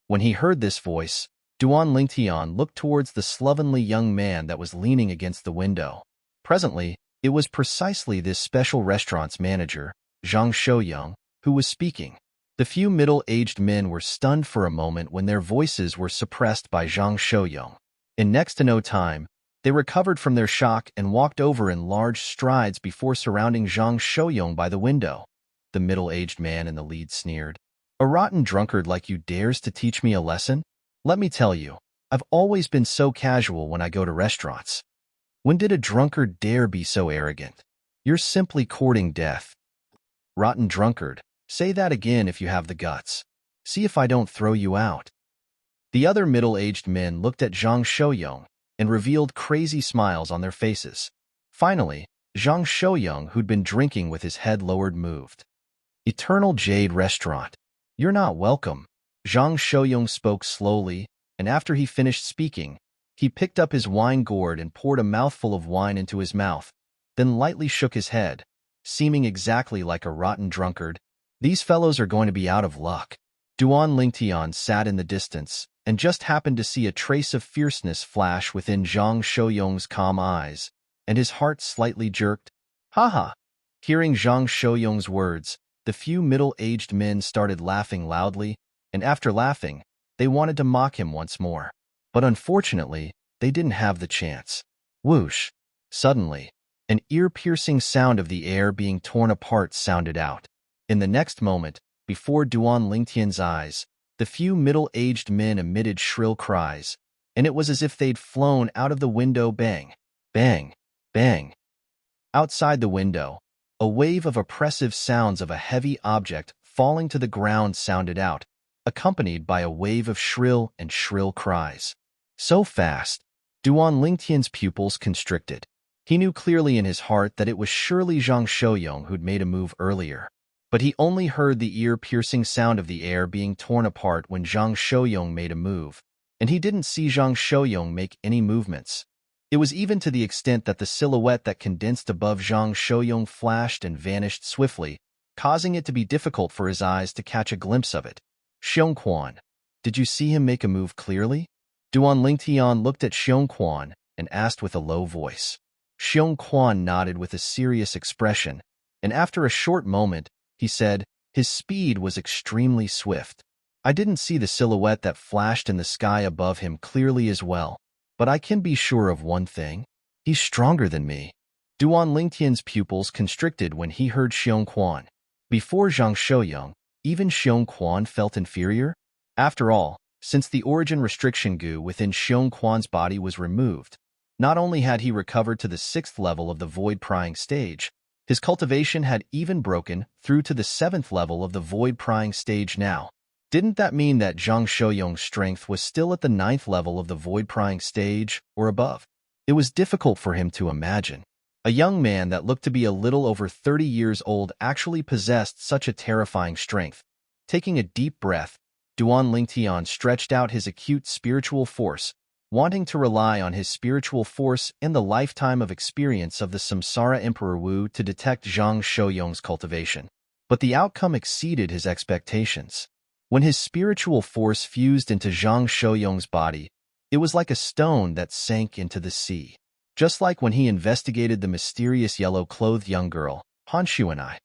When he heard this voice, Duan Lingtian looked towards the slovenly young man that was leaning against the window. Presently, it was precisely this special restaurant's manager, Zhang Shouyong, who was speaking. The few middle-aged men were stunned for a moment when their voices were suppressed by Zhang Shouyong. In next to no time, they recovered from their shock and walked over in large strides before surrounding Zhang Shouyong by the window. The middle-aged man in the lead sneered. A rotten drunkard like you dares to teach me a lesson? Let me tell you, I've always been so casual when I go to restaurants. When did a drunkard dare be so arrogant? You're simply courting death. Rotten drunkard. Say that again if you have the guts. See if I don't throw you out. The other middle-aged men looked at Zhang Shouyong and revealed crazy smiles on their faces. Finally, Zhang Shouyong, who'd been drinking with his head lowered, moved. Eternal Jade Restaurant. You're not welcome. Zhang Shouyong spoke slowly, and after he finished speaking, he picked up his wine gourd and poured a mouthful of wine into his mouth, then lightly shook his head, seeming exactly like a rotten drunkard. These fellows are going to be out of luck. Duan Lingtian sat in the distance and just happened to see a trace of fierceness flash within Zhang Shouyong's calm eyes, and his heart slightly jerked. Ha ha! Hearing Zhang Shouyong's words, the few middle-aged men started laughing loudly, and after laughing, they wanted to mock him once more. But unfortunately, they didn't have the chance. Whoosh! Suddenly, an ear-piercing sound of the air being torn apart sounded out. In the next moment, before Duan Lingtian's eyes, the few middle-aged men emitted shrill cries, and it was as if they'd flown out of the window. Bang! Bang! Bang! Outside the window, a wave of oppressive sounds of a heavy object falling to the ground sounded out, accompanied by a wave of shrill cries. So fast, Duan Lingtian's pupils constricted. He knew clearly in his heart that it was surely Zhang Shouyong who'd made a move earlier. But he only heard the ear-piercing sound of the air being torn apart when Zhang Shouyong made a move, and he didn't see Zhang Shouyong make any movements. It was even to the extent that the silhouette that condensed above Zhang Shouyong flashed and vanished swiftly, causing it to be difficult for his eyes to catch a glimpse of it. Xiongquan, did you see him make a move clearly? Duan Lingtian looked at Xiongquan and asked with a low voice. Xiongquan nodded with a serious expression, and after a short moment, he said, his speed was extremely swift. I didn't see the silhouette that flashed in the sky above him clearly as well, but I can be sure of one thing. He's stronger than me. Duan Lingtian's pupils constricted when he heard Xiongquan. Before Zhang Shouyong, even Xiongquan felt inferior? After all, since the origin restriction goo within Xiongquan's body was removed, not only had he recovered to the 6th level of the void prying stage, his cultivation had even broken through to the 7th level of the void prying stage now. Didn't that mean that Zhang Shouyong's strength was still at the 9th level of the void prying stage or above? It was difficult for him to imagine. A young man that looked to be a little over 30 years old actually possessed such a terrifying strength. Taking a deep breath, Duan Lingtian stretched out his acute spiritual force, wanting to rely on his spiritual force and the lifetime of experience of the Samsara Emperor Wu to detect Zhang Shouyong's cultivation. But the outcome exceeded his expectations. When his spiritual force fused into Zhang Shouyong's body, it was like a stone that sank into the sea. Just like when he investigated the mysterious yellow-clothed young girl, Han Xuanai.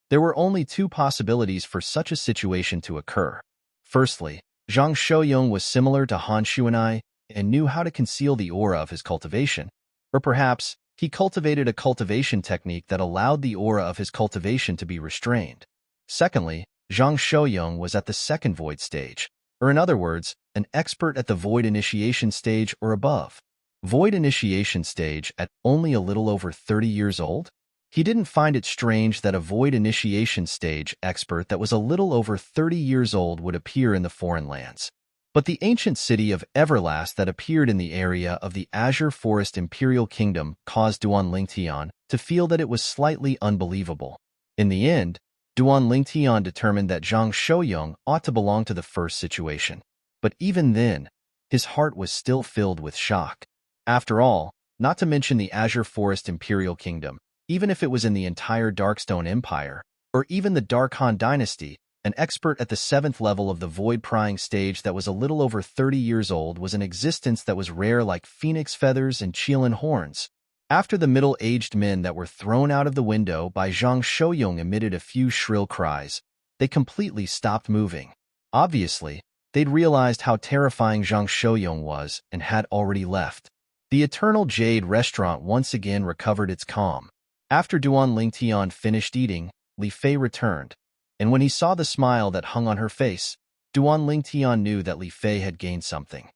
There were only two possibilities for such a situation to occur. Firstly, Zhang Shouyong was similar to Han Xuanai and knew how to conceal the aura of his cultivation, or perhaps he cultivated a cultivation technique that allowed the aura of his cultivation to be restrained. Secondly, Zhang Shouyong was at the 2nd void stage, or in other words, an expert at the void initiation stage or above. Void initiation stage at only a little over 30 years old? He didn't find it strange that a void initiation stage expert that was a little over 30 years old would appear in the foreign lands. But the ancient city of Everlast that appeared in the area of the Azure Forest Imperial Kingdom caused Duan Lingtian to feel that it was slightly unbelievable. In the end, Duan Lingtian determined that Zhang Shouyong ought to belong to the first situation. But even then, his heart was still filled with shock. After all, not to mention the Azure Forest Imperial Kingdom, even if it was in the entire Darkstone Empire, or even the Dark Han Dynasty, an expert at the 7th level of the void prying stage that was a little over 30 years old was an existence that was rare like phoenix feathers and Qilin horns. After the middle-aged men that were thrown out of the window by Zhang Shouyong emitted a few shrill cries, they completely stopped moving. Obviously, they'd realized how terrifying Zhang Shouyong was and had already left. The Eternal Jade restaurant once again recovered its calm. After Duan Lingtian finished eating, Li Fei returned, and when he saw the smile that hung on her face, Duan Lingtian knew that Li Fei had gained something.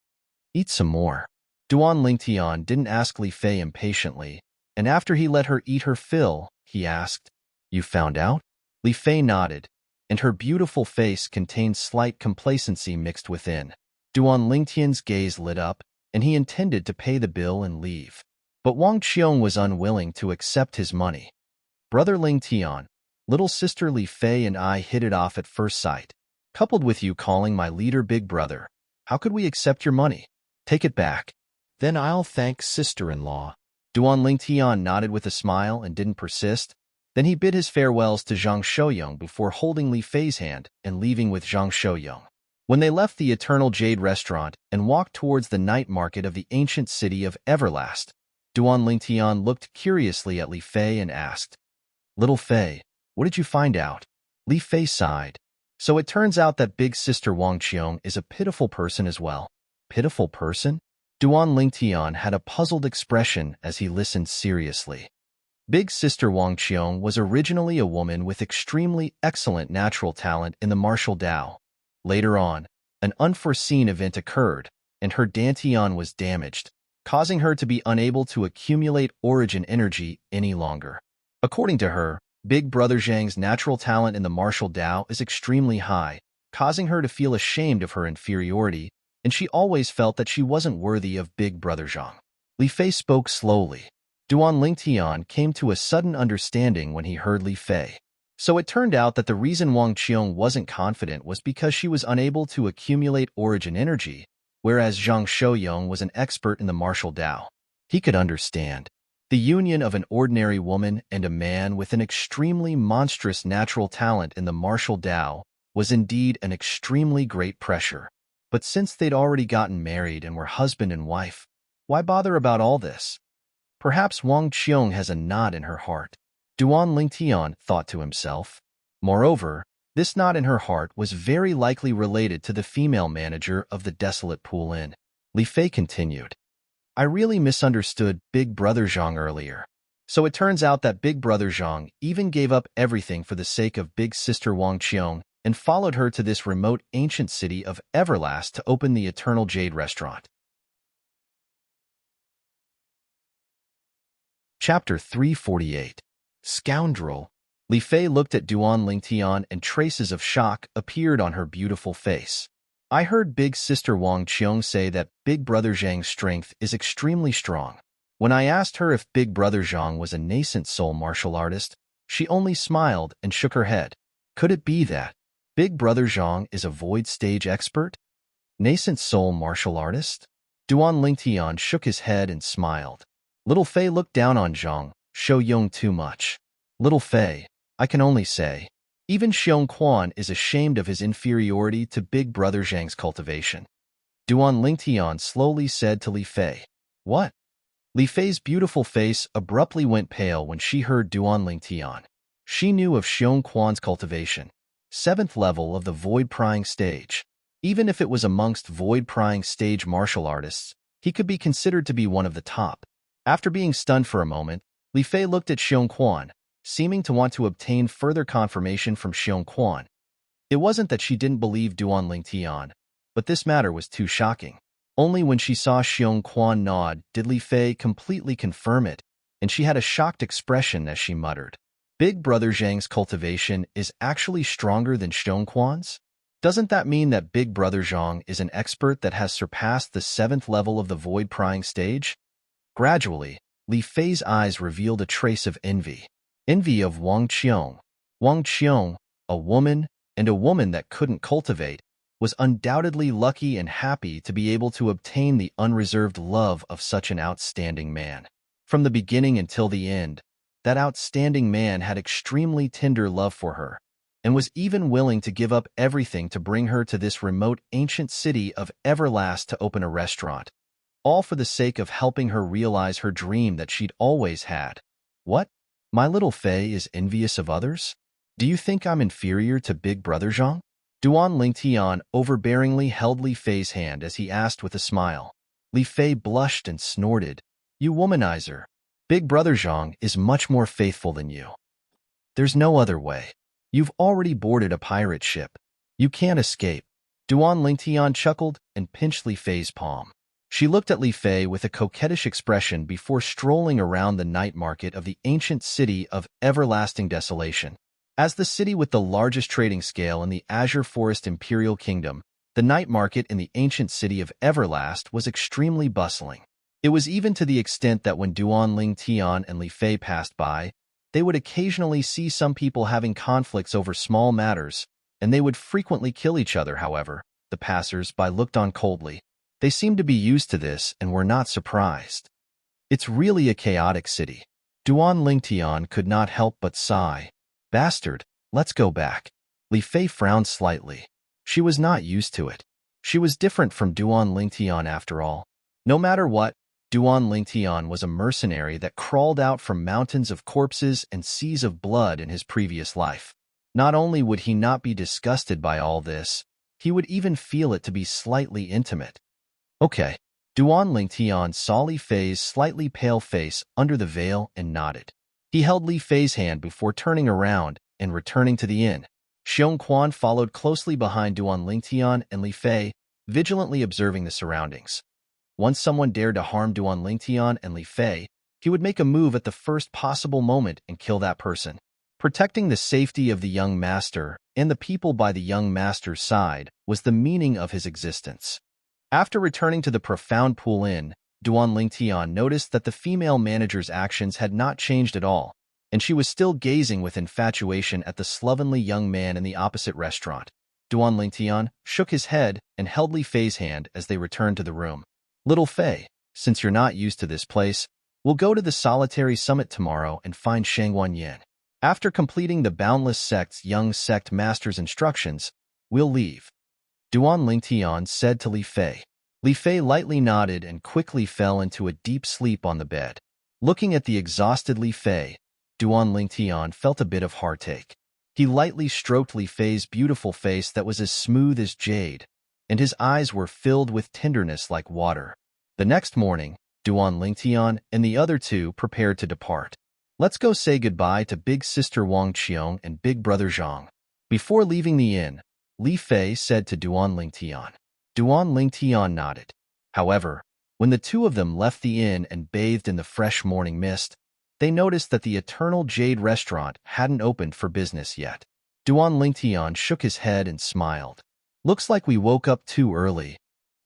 Eat some more. Duan Lingtian didn't ask Li Fei impatiently, and after he let her eat her fill, he asked, "You found out?" Li Fei nodded, and her beautiful face contained slight complacency mixed within. Duan Lingtian's gaze lit up, and he intended to pay the bill and leave. But Wang Qiong was unwilling to accept his money. Brother Lingtian, little sister Li Fei and I hit it off at first sight. Coupled with you calling my leader big brother, how could we accept your money? Take it back. Then I'll thank sister-in-law. Duan Lingtian nodded with a smile and didn't persist. Then he bid his farewells to Zhang Shouyang before holding Li Fei's hand and leaving with Zhang Shouyang. When they left the Eternal Jade restaurant and walked towards the night market of the ancient city of Everlast, Duan Lingtian looked curiously at Li Fei and asked, "Little Fei, what did you find out?" Li Fei sighed. "So it turns out that big sister Wang Qiong is a pitiful person as well." Pitiful person? Duan Lingtian had a puzzled expression as he listened seriously. Big sister Wang Qiong was originally a woman with extremely excellent natural talent in the martial Dao. Later on, an unforeseen event occurred, and her dantian was damaged, causing her to be unable to accumulate origin energy any longer. According to her, Big Brother Zhang's natural talent in the martial Dao is extremely high, causing her to feel ashamed of her inferiority, and she always felt that she wasn't worthy of Big Brother Zhang. Li Fei spoke slowly. Duan Lingtian came to a sudden understanding when he heard Li Fei. So it turned out that the reason Wang Qiong wasn't confident was because she was unable to accumulate origin energy, whereas Zhang Shouyang was an expert in the martial Dao. He could understand. The union of an ordinary woman and a man with an extremely monstrous natural talent in the martial Dao was indeed an extremely great pressure. But since they'd already gotten married and were husband and wife, why bother about all this? Perhaps Wang Qiong has a knot in her heart, Duan Lingtian thought to himself. Moreover, this knot in her heart was very likely related to the female manager of the desolate Pool Inn. Li Fei continued. I really misunderstood Big Brother Zhang earlier. So it turns out that Big Brother Zhang even gave up everything for the sake of big sister Wang Qiong and followed her to this remote ancient city of Everlast to open the Eternal Jade restaurant. Chapter 348. Scoundrel. Li Fei looked at Duan Lingtian and traces of shock appeared on her beautiful face. I heard big sister Wang Qiong say that Big Brother Zhang's strength is extremely strong. When I asked her if Big Brother Zhang was a nascent soul martial artist, she only smiled and shook her head. Could it be that Big Brother Zhang is a void stage expert? Nascent soul martial artist? Duan Lingtian shook his head and smiled. Little Fei looked down on Zhang Shouyang too much. Little Fei, I can only say, even Xiong Quan is ashamed of his inferiority to Big Brother Zhang's cultivation. Duan Lingtian slowly said to Li Fei. What? Li Fei's beautiful face abruptly went pale when she heard Duan Lingtian. She knew of Xiong Quan's cultivation, 7th level of the void prying stage. Even if it was amongst void prying stage martial artists, he could be considered to be one of the top. After being stunned for a moment, Li Fei looked at Xiong Quan, seeming to want to obtain further confirmation from Xiong Quan. It wasn't that she didn't believe Duan Lingtian, but this matter was too shocking. Only when she saw Xiong Quan nod did Li Fei completely confirm it, and she had a shocked expression as she muttered, Big Brother Zhang's cultivation is actually stronger than Xiong Quan's? Doesn't that mean that Big Brother Zhang is an expert that has surpassed the 7th level of the void prying stage? Gradually, Li Fei's eyes revealed a trace of envy. Envy of Wang Qiong. Wang Qiong, a woman that couldn't cultivate, was undoubtedly lucky and happy to be able to obtain the unreserved love of such an outstanding man. From the beginning until the end, that outstanding man had extremely tender love for her, and was even willing to give up everything to bring her to this remote ancient city of Everlast to open a restaurant, all for the sake of helping her realize her dream that she'd always had. What? My little Fei is envious of others? Do you think I'm inferior to Big Brother Zhang? Duan Lingtian overbearingly held Li Fei's hand as he asked with a smile. Li Fei blushed and snorted. You womanizer. Big Brother Zhang is much more faithful than you. There's no other way. You've already boarded a pirate ship. You can't escape. Duan Lingtian chuckled and pinched Li Fei's palm. She looked at Li Fei with a coquettish expression before strolling around the night market of the ancient city of everlasting desolation. As the city with the largest trading scale in the Azure Forest Imperial Kingdom, the night market in the ancient city of Everlast was extremely bustling. It was even to the extent that when Duan Lingtian and Li Fei passed by, they would occasionally see some people having conflicts over small matters, and they would frequently kill each other. However, the passers-by looked on coldly. They seemed to be used to this and were not surprised. It's really a chaotic city. Duan Lingtian could not help but sigh. Bastard, let's go back. Li Fei frowned slightly. She was not used to it. She was different from Duan Lingtian after all. No matter what, Duan Lingtian was a mercenary that crawled out from mountains of corpses and seas of blood in his previous life. Not only would he not be disgusted by all this, he would even feel it to be slightly intimate. Okay. Duan Lingtian saw Li Fei's slightly pale face under the veil and nodded. He held Li Fei's hand before turning around and returning to the inn. Xiong Quan followed closely behind Duan Lingtian and Li Fei, vigilantly observing the surroundings. Once someone dared to harm Duan Lingtian and Li Fei, he would make a move at the first possible moment and kill that person. Protecting the safety of the young master and the people by the young master's side was the meaning of his existence. After returning to the Profound Pool Inn, Duan Lingtian noticed that the female manager's actions had not changed at all, and she was still gazing with infatuation at the slovenly young man in the opposite restaurant. Duan Lingtian shook his head and held Li Fei's hand as they returned to the room. Little Fei, since you're not used to this place, we'll go to the Solitary Summit tomorrow and find Shangguan Yin. After completing the Boundless Sect's young sect master's instructions, we'll leave. Duan Lingtian said to Li Fei. Li Fei lightly nodded and quickly fell into a deep sleep on the bed. Looking at the exhausted Li Fei, Duan Lingtian felt a bit of heartache. He lightly stroked Li Fei's beautiful face that was as smooth as jade, and his eyes were filled with tenderness like water. The next morning, Duan Lingtian and the other two prepared to depart. Let's go say goodbye to Big Sister Wang Qiong and Big Brother Zhang. Before leaving the inn, Li Fei said to Duan Lingtian. Duan Lingtian nodded. However, when the two of them left the inn and bathed in the fresh morning mist, they noticed that the Eternal Jade restaurant hadn't opened for business yet. Duan Lingtian shook his head and smiled. Looks like we woke up too early.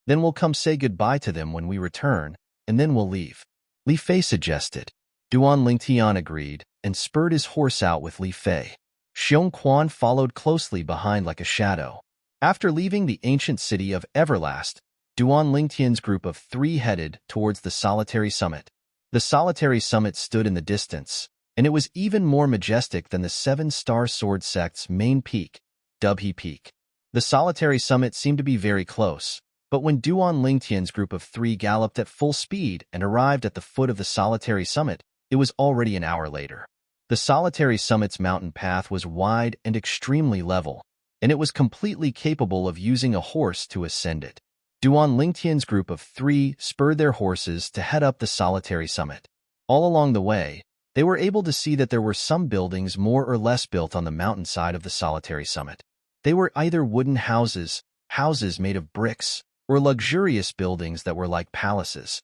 Then we'll come say goodbye to them when we return, and then we'll leave. Li Fei suggested. Duan Lingtian agreed and spurred his horse out with Li Fei. Xiong Quan followed closely behind like a shadow. After leaving the ancient city of Everlast, Duan Lingtian's group of three headed towards the Solitary Summit. The Solitary Summit stood in the distance, and it was even more majestic than the Seven-Star Sword Sect's main peak, Dubhe Peak. The Solitary Summit seemed to be very close, but when Duan Lingtian's group of three galloped at full speed and arrived at the foot of the Solitary Summit, it was already an hour later. The Solitary Summit's mountain path was wide and extremely level, and it was completely capable of using a horse to ascend it. Duan Lingtian's group of three spurred their horses to head up the Solitary Summit. All along the way, they were able to see that there were some buildings more or less built on the mountainside of the Solitary Summit. They were either wooden houses, houses made of bricks, or luxurious buildings that were like palaces.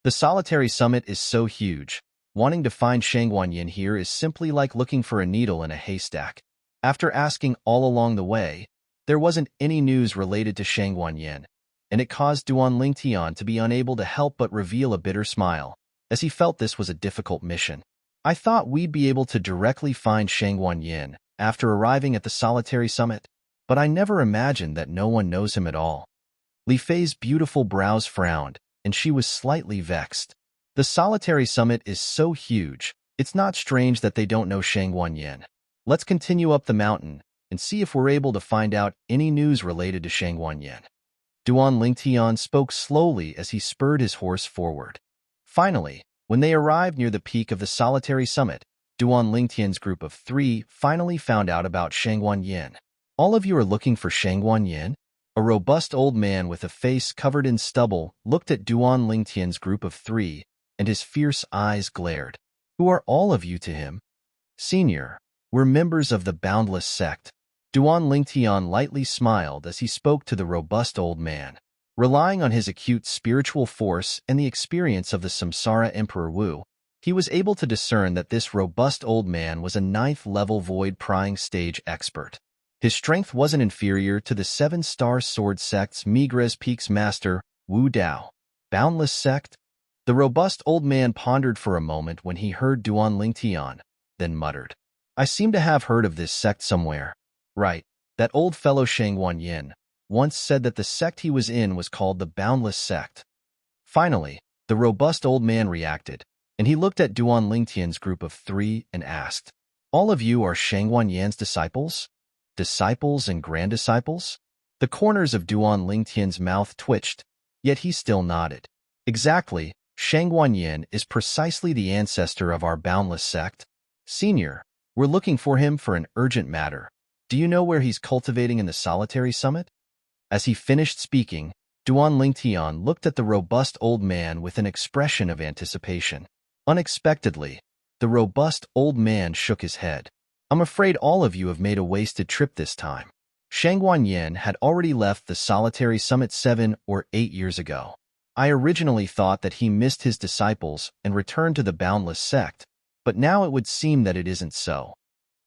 The Solitary Summit is so huge, wanting to find Shangguan Yin here is simply like looking for a needle in a haystack. After asking all along the way, there wasn't any news related to Shangguan Yin, and it caused Duan Lingtian to be unable to help but reveal a bitter smile, as he felt this was a difficult mission. I thought we'd be able to directly find Shangguan Yin after arriving at the Solitary Summit, but I never imagined that no one knows him at all. Li Fei's beautiful brows frowned, and she was slightly vexed. The Solitary Summit is so huge, it's not strange that they don't know Shangguan Yin. Let's continue up the mountain and see if we're able to find out any news related to Shangguan Yin. Duan Lingtian spoke slowly as he spurred his horse forward. Finally, when they arrived near the peak of the Solitary Summit, Duan Lingtian's group of three finally found out about Shangguan Yin. All of you are looking for Shangguan Yin? A robust old man with a face covered in stubble looked at Duan Lingtian's group of three, and his fierce eyes glared. Who are all of you to him? Senior, we're members of the Boundless Sect. Duan Lingtian lightly smiled as he spoke to the robust old man. Relying on his acute spiritual force and the experience of the Samsara Emperor Wu, he was able to discern that this robust old man was a 9th-level void-prying stage expert. His strength wasn't inferior to the Seven-Star Sword Sect's Migres Peak's master, Wu Dao. Boundless Sect? The robust old man pondered for a moment when he heard Duan Lingtian, then muttered, I seem to have heard of this sect somewhere. Right, that old fellow Shangguan Yin once said that the sect he was in was called the Boundless Sect. Finally, the robust old man reacted. and he looked at Duan Lingtian's group of 3 and asked, "All of you are Shangguan Yan's disciples? Disciples and grand disciples?" The corners of Duan Lingtian's mouth twitched, yet he still nodded. "Exactly, Shangguan Yan is precisely the ancestor of our boundless sect. Senior, we're looking for him for an urgent matter. Do you know where he's cultivating in the solitary summit?" As he finished speaking, Duan Lingtian looked at the robust old man with an expression of anticipation. Unexpectedly, the robust old man shook his head. "I'm afraid all of you have made a wasted trip this time. Shangguan Yan had already left the solitary summit 7 or 8 years ago. I originally thought that he missed his disciples and returned to the boundless sect, but now it would seem that it isn't so."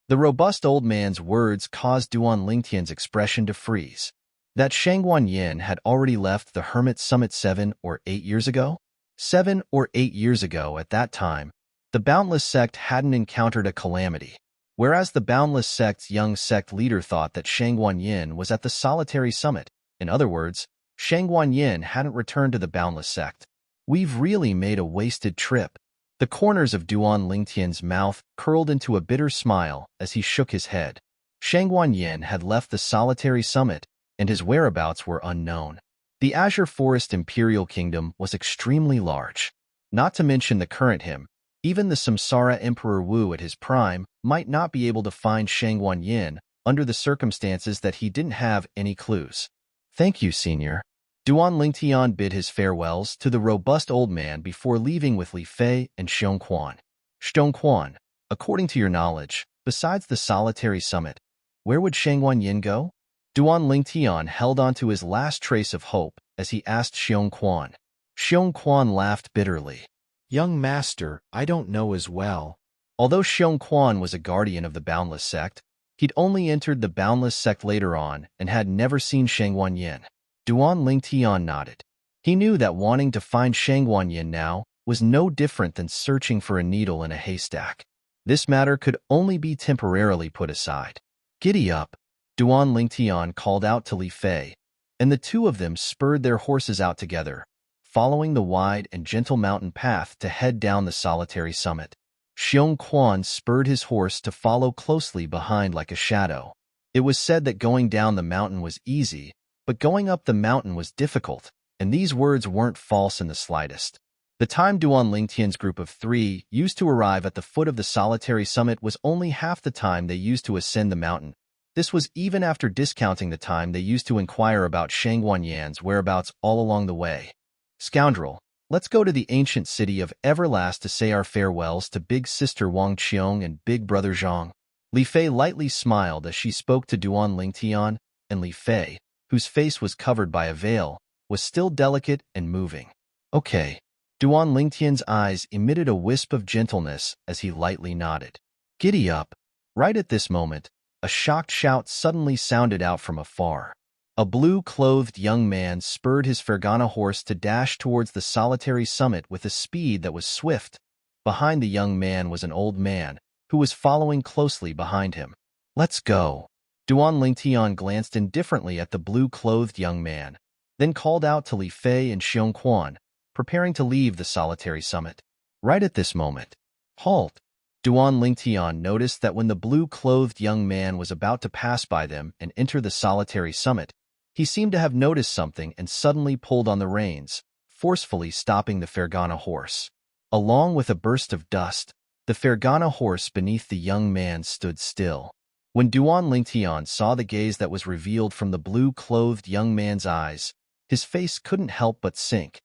The robust old man's words caused Duan Lingtian's expression to freeze. That Shangguan Yan had already left the Hermit Summit 7 or 8 years ago? 7 or 8 years ago at that time, the Boundless Sect hadn't encountered a calamity, whereas the Boundless Sect's young sect leader thought that Shangguan Yan was at the solitary summit. In other words, Shangguan Yan hadn't returned to the Boundless Sect. "We've really made a wasted trip." The corners of Duan Lingtian's mouth curled into a bitter smile as he shook his head. Shangguan Yan had left the solitary summit, and his whereabouts were unknown. The Azure Forest Imperial Kingdom was extremely large. Not to mention the current him, even the Samsara Emperor Wu at his prime might not be able to find Shangguan Yan under the circumstances that he didn't have any clues. "Thank you, Senior." Duan Lingtian bid his farewells to the robust old man before leaving with Li Fei and Xiong Quan. "Xiong Quan, according to your knowledge, besides the solitary summit, where would Shangguan Yan go?" Duan Lingtian held on to his last trace of hope as he asked Xiong Quan. Xiong Quan laughed bitterly. "Young master, I don't know as well." Although Xiong Quan was a guardian of the Boundless Sect, he'd only entered the Boundless Sect later on and had never seen Shangguan Yan. Duan Lingtian nodded. He knew that wanting to find Shangguan Yan now was no different than searching for a needle in a haystack. This matter could only be temporarily put aside. "Giddy up," Duan Lingtian called out to Li Fei, and the two of them spurred their horses out together, following the wide and gentle mountain path to head down the solitary summit. Xiong Quan spurred his horse to follow closely behind like a shadow. It was said that going down the mountain was easy, but going up the mountain was difficult, and these words weren't false in the slightest. The time Duan Lingtian's group of 3 used to arrive at the foot of the solitary summit was only half the time they used to ascend the mountain. This was even after discounting the time they used to inquire about Shangguan Yan's whereabouts all along the way. "Scoundrel, let's go to the ancient city of Everlast to say our farewells to Big Sister Wang Qiong and Big Brother Zhang." Li Fei lightly smiled as she spoke to Duan Lingtian, and Li Fei, whose face was covered by a veil, was still delicate and moving. "Okay." Duan Lingtian's eyes emitted a wisp of gentleness as he lightly nodded. "Giddy up." Right at this moment, a shocked shout suddenly sounded out from afar. A blue-clothed young man spurred his Fergana horse to dash towards the solitary summit with a speed that was swift. Behind the young man was an old man, who was following closely behind him. "Let's go." Duan Lingtian glanced indifferently at the blue-clothed young man, then called out to Li Fei and Xiong Quan, preparing to leave the solitary summit. Right at this moment, "Halt!" Duan Lingtian noticed that when the blue-clothed young man was about to pass by them and enter the solitary summit, he seemed to have noticed something and suddenly pulled on the reins, forcefully stopping the Fergana horse. Along with a burst of dust, the Fergana horse beneath the young man stood still. When Duan Lingtian saw the gaze that was revealed from the blue-clothed young man's eyes, his face couldn't help but sink.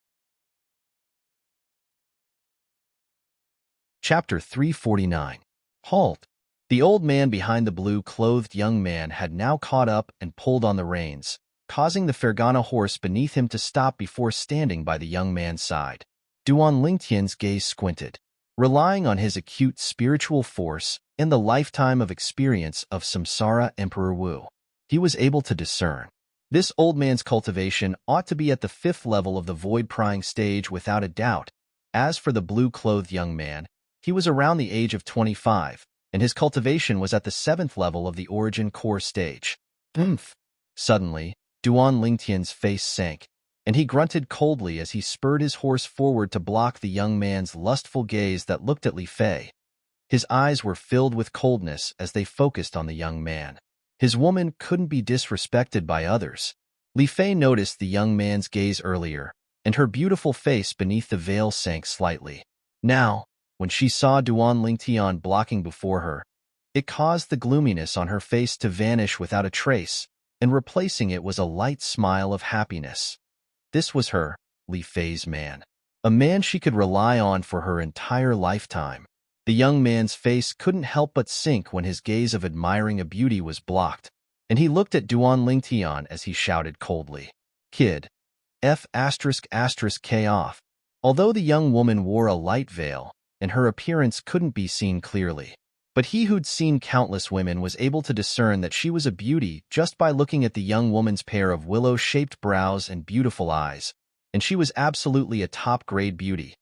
Chapter 349. Halt! The old man behind the blue-clothed young man had now caught up and pulled on the reins, causing the Fergana horse beneath him to stop before standing by the young man's side. Duan Lingtian's gaze squinted. Relying on his acute spiritual force and the lifetime of experience of Samsara Emperor Wu, he was able to discern. This old man's cultivation ought to be at the 5th level of the void-prying stage without a doubt. As for the blue-clothed young man, he was around the age of 25, and his cultivation was at the 7th level of the origin core stage. Suddenly, Duan Lingtian's face sank. and he grunted coldly as he spurred his horse forward to block the young man's lustful gaze that looked at Li Fei. His eyes were filled with coldness as they focused on the young man. His woman couldn't be disrespected by others. Li Fei noticed the young man's gaze earlier, and her beautiful face beneath the veil sank slightly. Now, when she saw Duan Lingtian blocking before her, it caused the gloominess on her face to vanish without a trace, and replacing it was a light smile of happiness. This was her, Li Fei's man. A man she could rely on for her entire lifetime. The young man's face couldn't help but sink when his gaze of admiring a beauty was blocked, and he looked at Duan Lingtian as he shouted coldly, "Kid, F***K off." Although the young woman wore a light veil, and her appearance couldn't be seen clearly, but he who'd seen countless women was able to discern that she was a beauty just by looking at the young woman's pair of willow-shaped brows and beautiful eyes, and she was absolutely a top-grade beauty.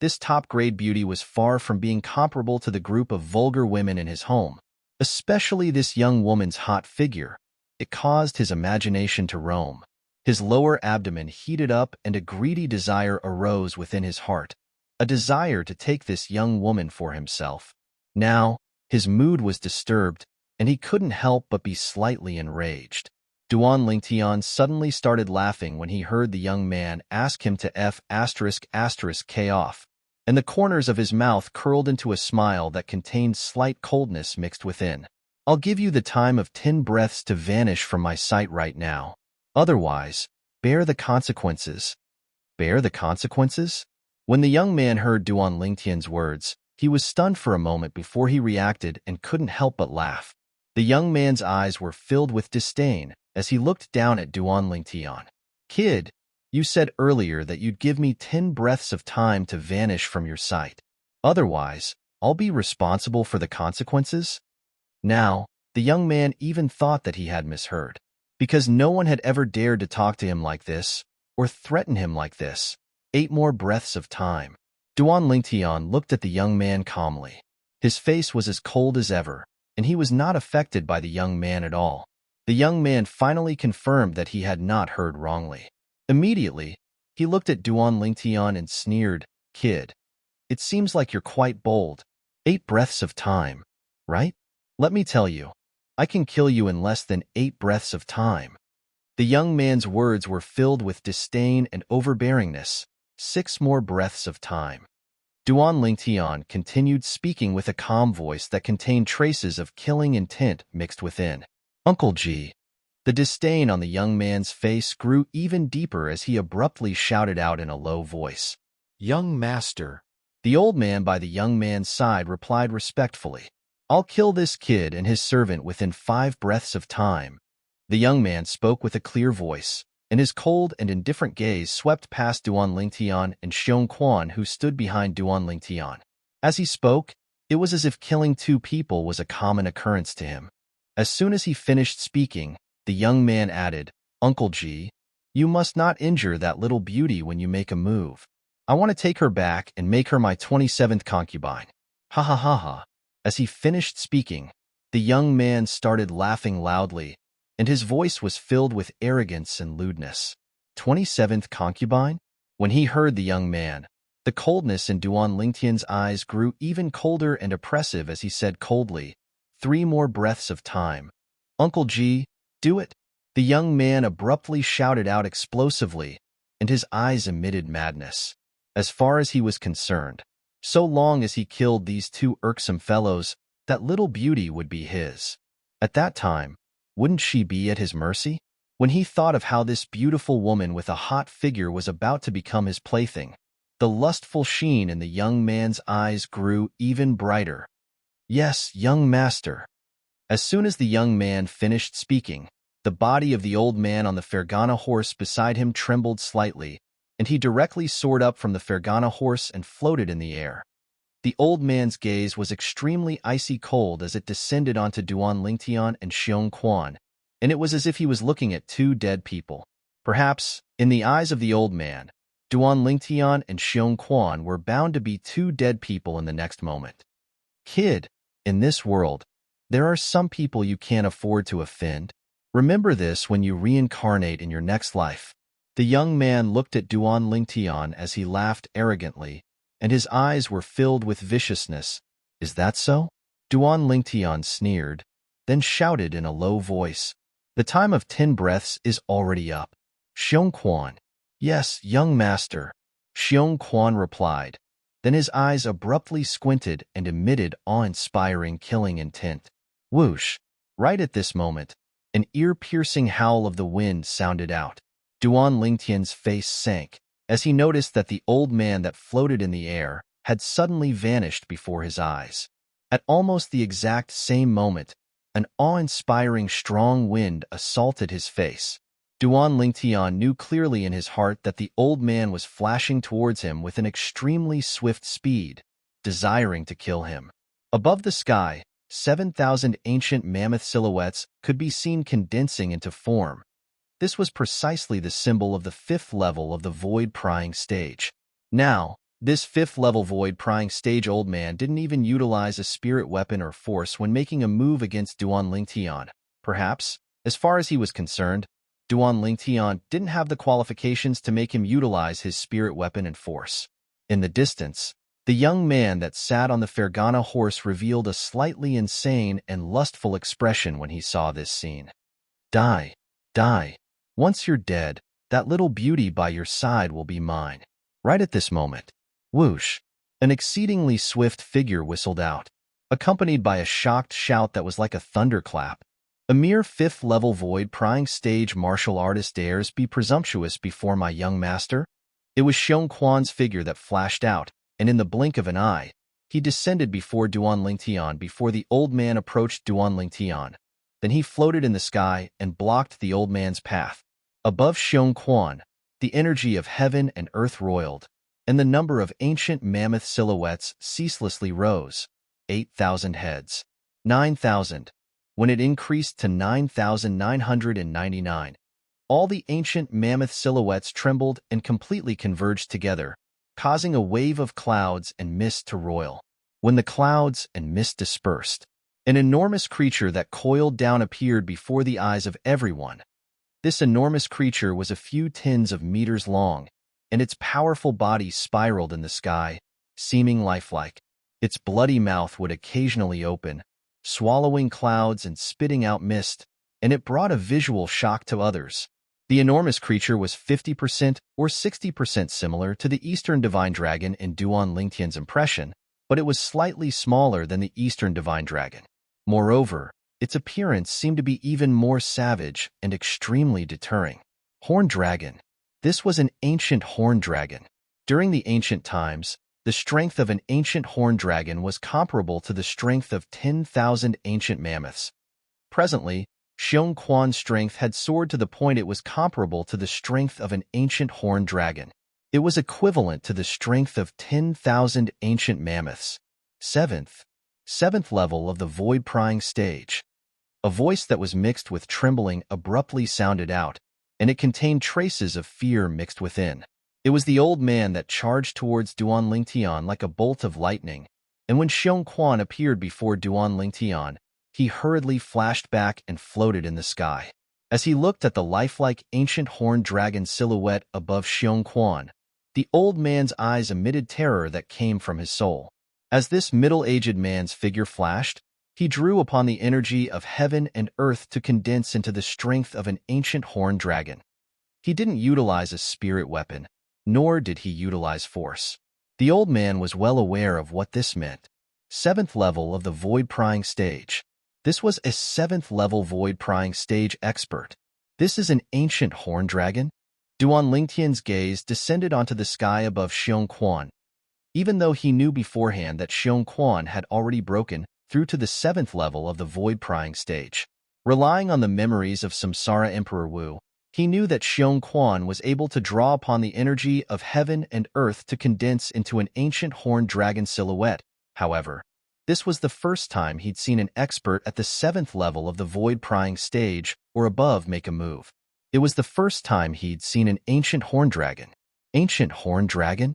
This top-grade beauty was far from being comparable to the group of vulgar women in his home, especially this young woman's hot figure. It caused his imagination to roam. His lower abdomen heated up and a greedy desire arose within his heart, a desire to take this young woman for himself. Now, his mood was disturbed, and he couldn't help but be slightly enraged. Duan Lingtian suddenly started laughing when he heard the young man ask him to F***K off, and the corners of his mouth curled into a smile that contained slight coldness mixed within. "I'll give you the time of 10 breaths to vanish from my sight right now. Otherwise, bear the consequences." Bear the consequences? When the young man heard Duan Lingtian's words, he was stunned for a moment before he reacted and couldn't help but laugh. The young man's eyes were filled with disdain as he looked down at Duan Lingtian. "Kid, you said earlier that you'd give me 10 breaths of time to vanish from your sight. Otherwise, I'll be responsible for the consequences?" Now, the young man even thought that he had misheard, because no one had ever dared to talk to him like this, or threaten him like this. 8 more breaths of time. Duan Lingtian looked at the young man calmly. His face was as cold as ever, and he was not affected by the young man at all. The young man finally confirmed that he had not heard wrongly. Immediately, he looked at Duan Lingtian and sneered, "Kid, it seems like you're quite bold. 8 breaths of time, right? Let me tell you, I can kill you in less than 8 breaths of time." The young man's words were filled with disdain and overbearingness. 6 more breaths of time. Duan Lingtian continued speaking with a calm voice that contained traces of killing intent mixed within. "Uncle G." The disdain on the young man's face grew even deeper as he abruptly shouted out in a low voice, "Young master." The old man by the young man's side replied respectfully, "I'll kill this kid and his servant within 5 breaths of time." The young man spoke with a clear voice, and his cold and indifferent gaze swept past Duan Lingtian and Xiong Quan, who stood behind Duan Lingtian. As he spoke, it was as if killing 2 people was a common occurrence to him. As soon as he finished speaking, the young man added, "Uncle G, you must not injure that little beauty when you make a move. I want to take her back and make her my 27th concubine." Ha ha ha ha. As he finished speaking, the young man started laughing loudly, and his voice was filled with arrogance and lewdness. 27th concubine? When he heard the young man, the coldness in Duan Lingtian's eyes grew even colder and oppressive as he said coldly, 3 more breaths of time. "Uncle G, do it." The young man abruptly shouted out explosively, and his eyes emitted madness. As far as he was concerned, so long as he killed these 2 irksome fellows, that little beauty would be his. At that time, wouldn't she be at his mercy? When he thought of how this beautiful woman with a hot figure was about to become his plaything, the lustful sheen in the young man's eyes grew even brighter. "Yes, young master." As soon as the young man finished speaking, the body of the old man on the Fergana horse beside him trembled slightly, and he directly soared up from the Fergana horse and floated in the air. The old man's gaze was extremely icy cold as it descended onto Duan Lingtian and Xiong Quan, and it was as if he was looking at 2 dead people. Perhaps, in the eyes of the old man, Duan Lingtian and Xiong Quan were bound to be 2 dead people in the next moment. "Kid, in this world, there are some people you can't afford to offend. Remember this when you reincarnate in your next life." The young man looked at Duan Lingtian as he laughed arrogantly, and his eyes were filled with viciousness. Is that so? Duan Lingtian sneered, then shouted in a low voice. The time of 10 breaths is already up. Xiong Quan. Yes, young master. Xiong Quan replied. Then his eyes abruptly squinted and emitted awe-inspiring killing intent. Whoosh! Right at this moment, an ear-piercing howl of the wind sounded out. Duan Lingtian's face sank as he noticed that the old man that floated in the air had suddenly vanished before his eyes. At almost the exact same moment, an awe-inspiring strong wind assaulted his face. Duan Lingtian knew clearly in his heart that the old man was flashing towards him with an extremely swift speed, desiring to kill him. Above the sky, 7,000 ancient mammoth silhouettes could be seen condensing into form. This was precisely the symbol of the 5th level of the void prying stage. Now, this 5th level void prying stage old man didn't even utilize a spirit weapon or force when making a move against Duan Lingtian. Perhaps, as far as he was concerned, Duan Lingtian didn't have the qualifications to make him utilize his spirit weapon and force. In the distance, the young man that sat on the Fergana horse revealed a slightly insane and lustful expression when he saw this scene. Die, die. Once you're dead, that little beauty by your side will be mine. Right at this moment. Whoosh! An exceedingly swift figure whistled out, accompanied by a shocked shout that was like a thunderclap. A mere 5th level void prying stage martial artist dares be presumptuous before my young master? It was Xiong Quan's figure that flashed out, and in the blink of an eye, he descended before Duan Lingtian before the old man approached Duan Lingtian. Then he floated in the sky and blocked the old man's path. Above Xiong Quan, the energy of heaven and earth roiled, and the number of ancient mammoth silhouettes ceaselessly rose. 8,000 heads. 9,000. When it increased to 9,999, all the ancient mammoth silhouettes trembled and completely converged together, causing a wave of clouds and mist to roil. When the clouds and mist dispersed, an enormous creature that coiled down appeared before the eyes of everyone. This enormous creature was a few tens of meters long, and its powerful body spiraled in the sky, seeming lifelike. Its bloody mouth would occasionally open, swallowing clouds and spitting out mist, and it brought a visual shock to others. The enormous creature was 50% or 60% similar to the Eastern Divine Dragon in Duan Lingtian's impression, but it was slightly smaller than the Eastern Divine Dragon. Moreover, its appearance seemed to be even more savage and extremely deterring. Horned Dragon. This was an ancient horned dragon. During the ancient times, the strength of an ancient horned dragon was comparable to the strength of 10,000 ancient mammoths. Presently, Xiong Quan's strength had soared to the point it was comparable to the strength of an ancient horned dragon. It was equivalent to the strength of 10,000 ancient mammoths. Seventh level of the void prying stage. A voice that was mixed with trembling abruptly sounded out, and it contained traces of fear mixed within. It was the old man that charged towards Duan Lingtian like a bolt of lightning, and when Xiong Quan appeared before Duan Lingtian, he hurriedly flashed back and floated in the sky. As he looked at the lifelike ancient horned dragon silhouette above Xiong Quan, the old man's eyes emitted terror that came from his soul. As this middle-aged man's figure flashed, he drew upon the energy of heaven and earth to condense into the strength of an ancient horned dragon. He didn't utilize a spirit weapon, nor did he utilize force. The old man was well aware of what this meant. 7th level of the void prying stage. This was a 7th level void prying stage expert. This is an ancient horned dragon? Duan Lingtian's gaze descended onto the sky above Xiong Quan. Even though he knew beforehand that Xiong Quan had already broken through to the 7th level of the void prying stage. Relying on the memories of Samsara Emperor Wu, he knew that Xiong Quan was able to draw upon the energy of heaven and earth to condense into an ancient horned dragon silhouette. However, this was the first time he'd seen an expert at the 7th level of the void prying stage or above make a move. It was the first time he'd seen an ancient horned dragon. Ancient horned dragon?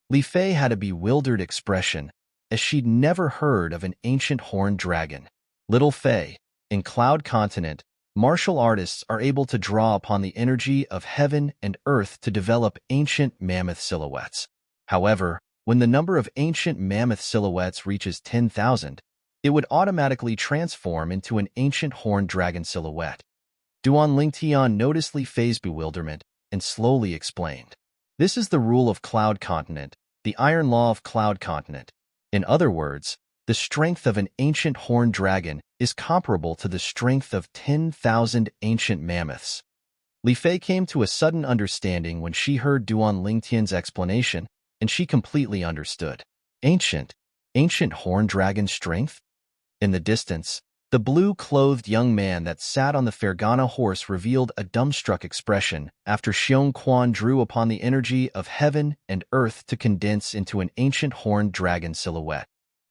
Li Fei had a bewildered expression, as she'd never heard of an ancient horned dragon. Little Fei, in Cloud Continent, Martial artists are able to draw upon the energy of heaven and earth to develop ancient mammoth silhouettes. However, when the number of ancient mammoth silhouettes reaches 10,000, it would automatically transform into an ancient horned dragon silhouette. Duan Lingtian noticeably phased bewilderment and slowly explained. This is the rule of Cloud Continent, the iron law of Cloud Continent. In other words, the strength of an ancient horned dragon is comparable to the strength of 10,000 ancient mammoths. Li Fei came to a sudden understanding when she heard Duan Lingtian's explanation, and she completely understood. Ancient horned dragon strength? In the distance, the blue-clothed young man that sat on the Fergana horse revealed a dumbstruck expression after Xiong Quan drew upon the energy of heaven and earth to condense into an ancient horned dragon silhouette.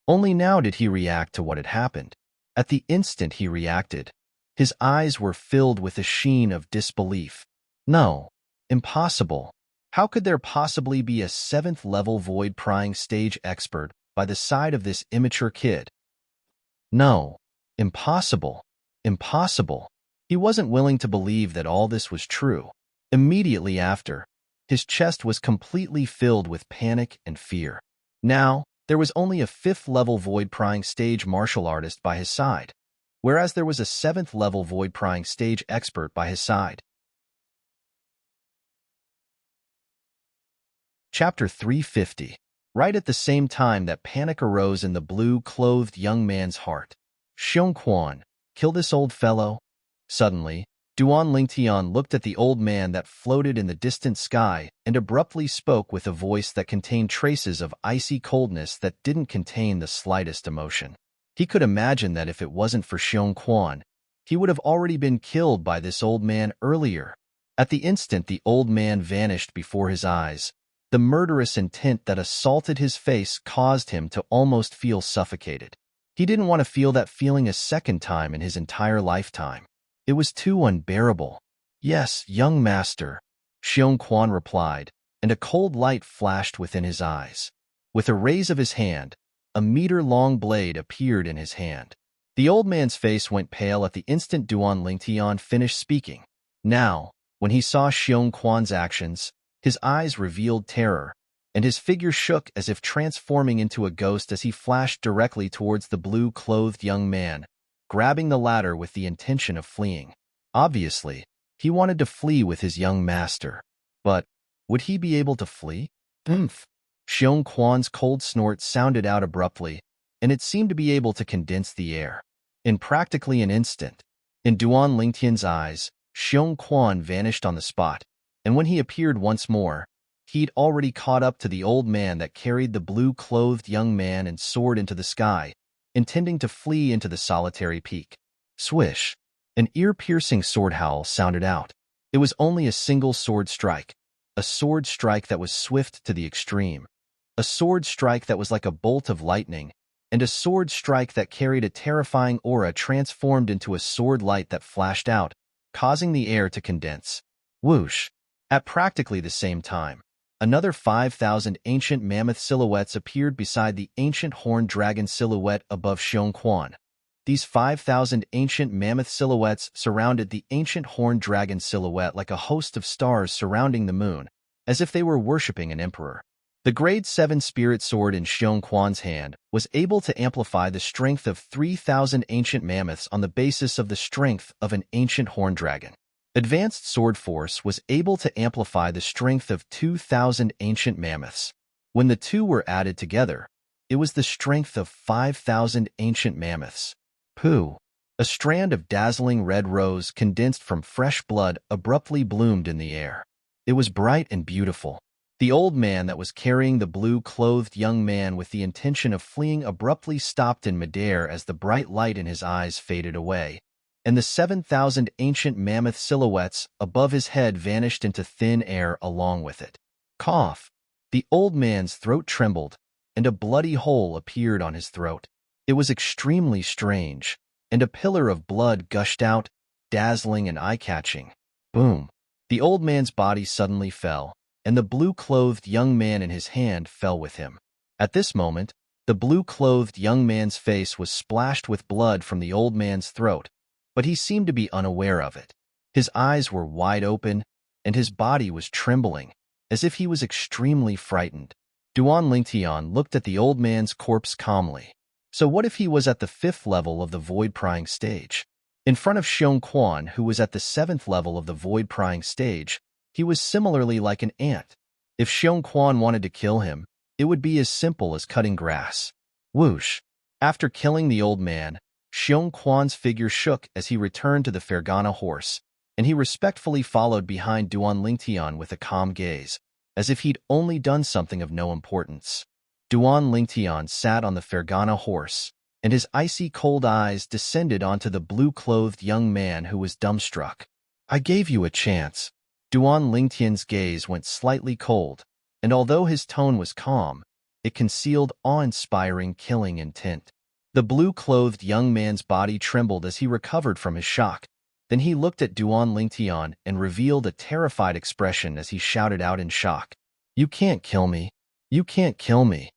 Only now did he react to what had happened. At the instant he reacted, his eyes were filled with a sheen of disbelief. No, impossible. How could there possibly be a 7th-level void-prying stage expert by the side of this immature kid? No, impossible. Impossible. He wasn't willing to believe that all this was true. Immediately after, his chest was completely filled with panic and fear. Now, there was only a 5th-level void-prying stage martial artist by his side, whereas there was a 7th-level void-prying stage expert by his side. Chapter 350. Right at the same time that panic arose in the blue-clothed young man's heart. Xiong Quan, kill this old fellow? Suddenly, Duan Lingtian looked at the old man that floated in the distant sky and abruptly spoke with a voice that contained traces of icy coldness that didn't contain the slightest emotion. He could imagine that if it wasn't for Xiong Quan, he would have already been killed by this old man earlier. At the instant the old man vanished before his eyes, the murderous intent that assaulted his face caused him to almost feel suffocated. He didn't want to feel that feeling a second time in his entire lifetime. It was too unbearable. Yes, young master, Xiong Quan replied, and a cold light flashed within his eyes. With a raise of his hand, a meter-long blade appeared in his hand. The old man's face went pale at the instant Duan Lingtian finished speaking. Now, when he saw Xiong Quan's actions, his eyes revealed terror, and his figure shook as if transforming into a ghost as he flashed directly towards the blue-clothed young man, grabbing the ladder with the intention of fleeing. Obviously, he wanted to flee with his young master. But would he be able to flee? Oomph! Xiong Quan's cold snort sounded out abruptly, and it seemed to be able to condense the air. In practically an instant, in Duan Lingtian's eyes, Xiong Quan vanished on the spot, and when he appeared once more, he'd already caught up to the old man that carried the blue-clothed young man and soared into the sky, intending to flee into the solitary peak. Swish! An ear-piercing sword howl sounded out. It was only a single sword strike, a sword strike that was swift to the extreme, a sword strike that was like a bolt of lightning, and a sword strike that carried a terrifying aura transformed into a sword light that flashed out, causing the air to condense. Whoosh! At practically the same time, another 5,000 ancient mammoth silhouettes appeared beside the ancient horned dragon silhouette above Xiong Quan. These 5,000 ancient mammoth silhouettes surrounded the ancient horned dragon silhouette like a host of stars surrounding the moon, as if they were worshipping an emperor. The Grade 7 Spirit Sword in Xiong Quan's hand was able to amplify the strength of 3,000 ancient mammoths on the basis of the strength of an ancient horned dragon. Advanced Sword Force was able to amplify the strength of 2,000 ancient mammoths. When the two were added together, it was the strength of 5,000 ancient mammoths. Pooh! A strand of dazzling red rose condensed from fresh blood abruptly bloomed in the air. It was bright and beautiful. The old man that was carrying the blue-clothed young man with the intention of fleeing abruptly stopped in midair as the bright light in his eyes faded away, and the 7,000 ancient mammoth silhouettes above his head vanished into thin air along with it. Cough! The old man's throat trembled, and a bloody hole appeared on his throat. It was extremely strange, and a pillar of blood gushed out, dazzling and eye-catching. Boom! The old man's body suddenly fell, and the blue-clothed young man in his hand fell with him. At this moment, the blue-clothed young man's face was splashed with blood from the old man's throat, but he seemed to be unaware of it. His eyes were wide open, and his body was trembling, as if he was extremely frightened. Duan Lingtian looked at the old man's corpse calmly. So what if he was at the 5th level of the void-prying stage? In front of Xiong Quan, who was at the 7th level of the void-prying stage, he was similarly like an ant. If Xiong Quan wanted to kill him, it would be as simple as cutting grass. Whoosh! After killing the old man, Xiong Quan's figure shook as he returned to the Fergana horse, and he respectfully followed behind Duan Lingtian with a calm gaze, as if he'd only done something of no importance. Duan Lingtian sat on the Fergana horse, and his icy cold eyes descended onto the blue-clothed young man who was dumbstruck. I gave you a chance. Duan Lingtian's gaze went slightly cold, and although his tone was calm, it concealed awe-inspiring killing intent. The blue-clothed young man's body trembled as he recovered from his shock. Then he looked at Duan Lingtian and revealed a terrified expression as he shouted out in shock. You can't kill me. You can't kill me.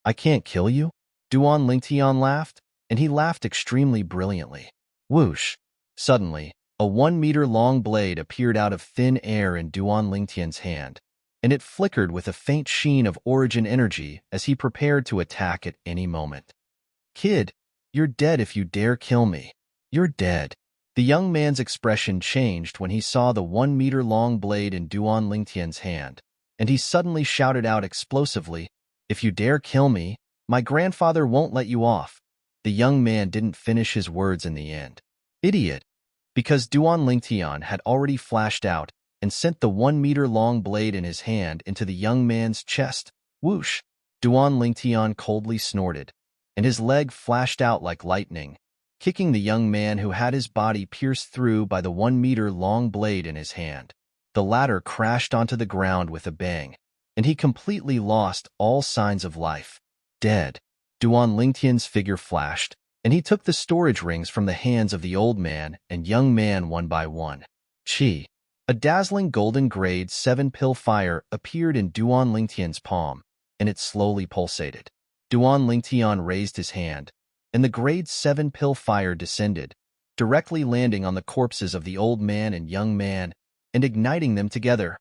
I can't kill you? Duan Lingtian laughed, and he laughed extremely brilliantly. Whoosh! Suddenly, a 1-meter-long blade appeared out of thin air in Duan Lingtian's hand, and it flickered with a faint sheen of origin energy as he prepared to attack at any moment. Kid, you're dead if you dare kill me. You're dead. The young man's expression changed when he saw the 1-meter-long blade in Duan Lingtian's hand, and he suddenly shouted out explosively, If you dare kill me, my grandfather won't let you off. The young man didn't finish his words in the end. Idiot! Because Duan Lingtian had already flashed out and sent the 1-meter-long blade in his hand into the young man's chest. Whoosh! Duan Lingtian coldly snorted, and his leg flashed out like lightning, kicking the young man who had his body pierced through by the 1-meter-long blade in his hand. The latter crashed onto the ground with a bang, and he completely lost all signs of life. Dead. Duan Lingtian's figure flashed, and he took the storage rings from the hands of the old man and young man one by one. Chi. A dazzling golden grade 7 pill fire appeared in Duan Lingtian's palm, and it slowly pulsated. Duan Lingtian raised his hand, and the grade 7 pill fire descended, directly landing on the corpses of the old man and young man, and igniting them together.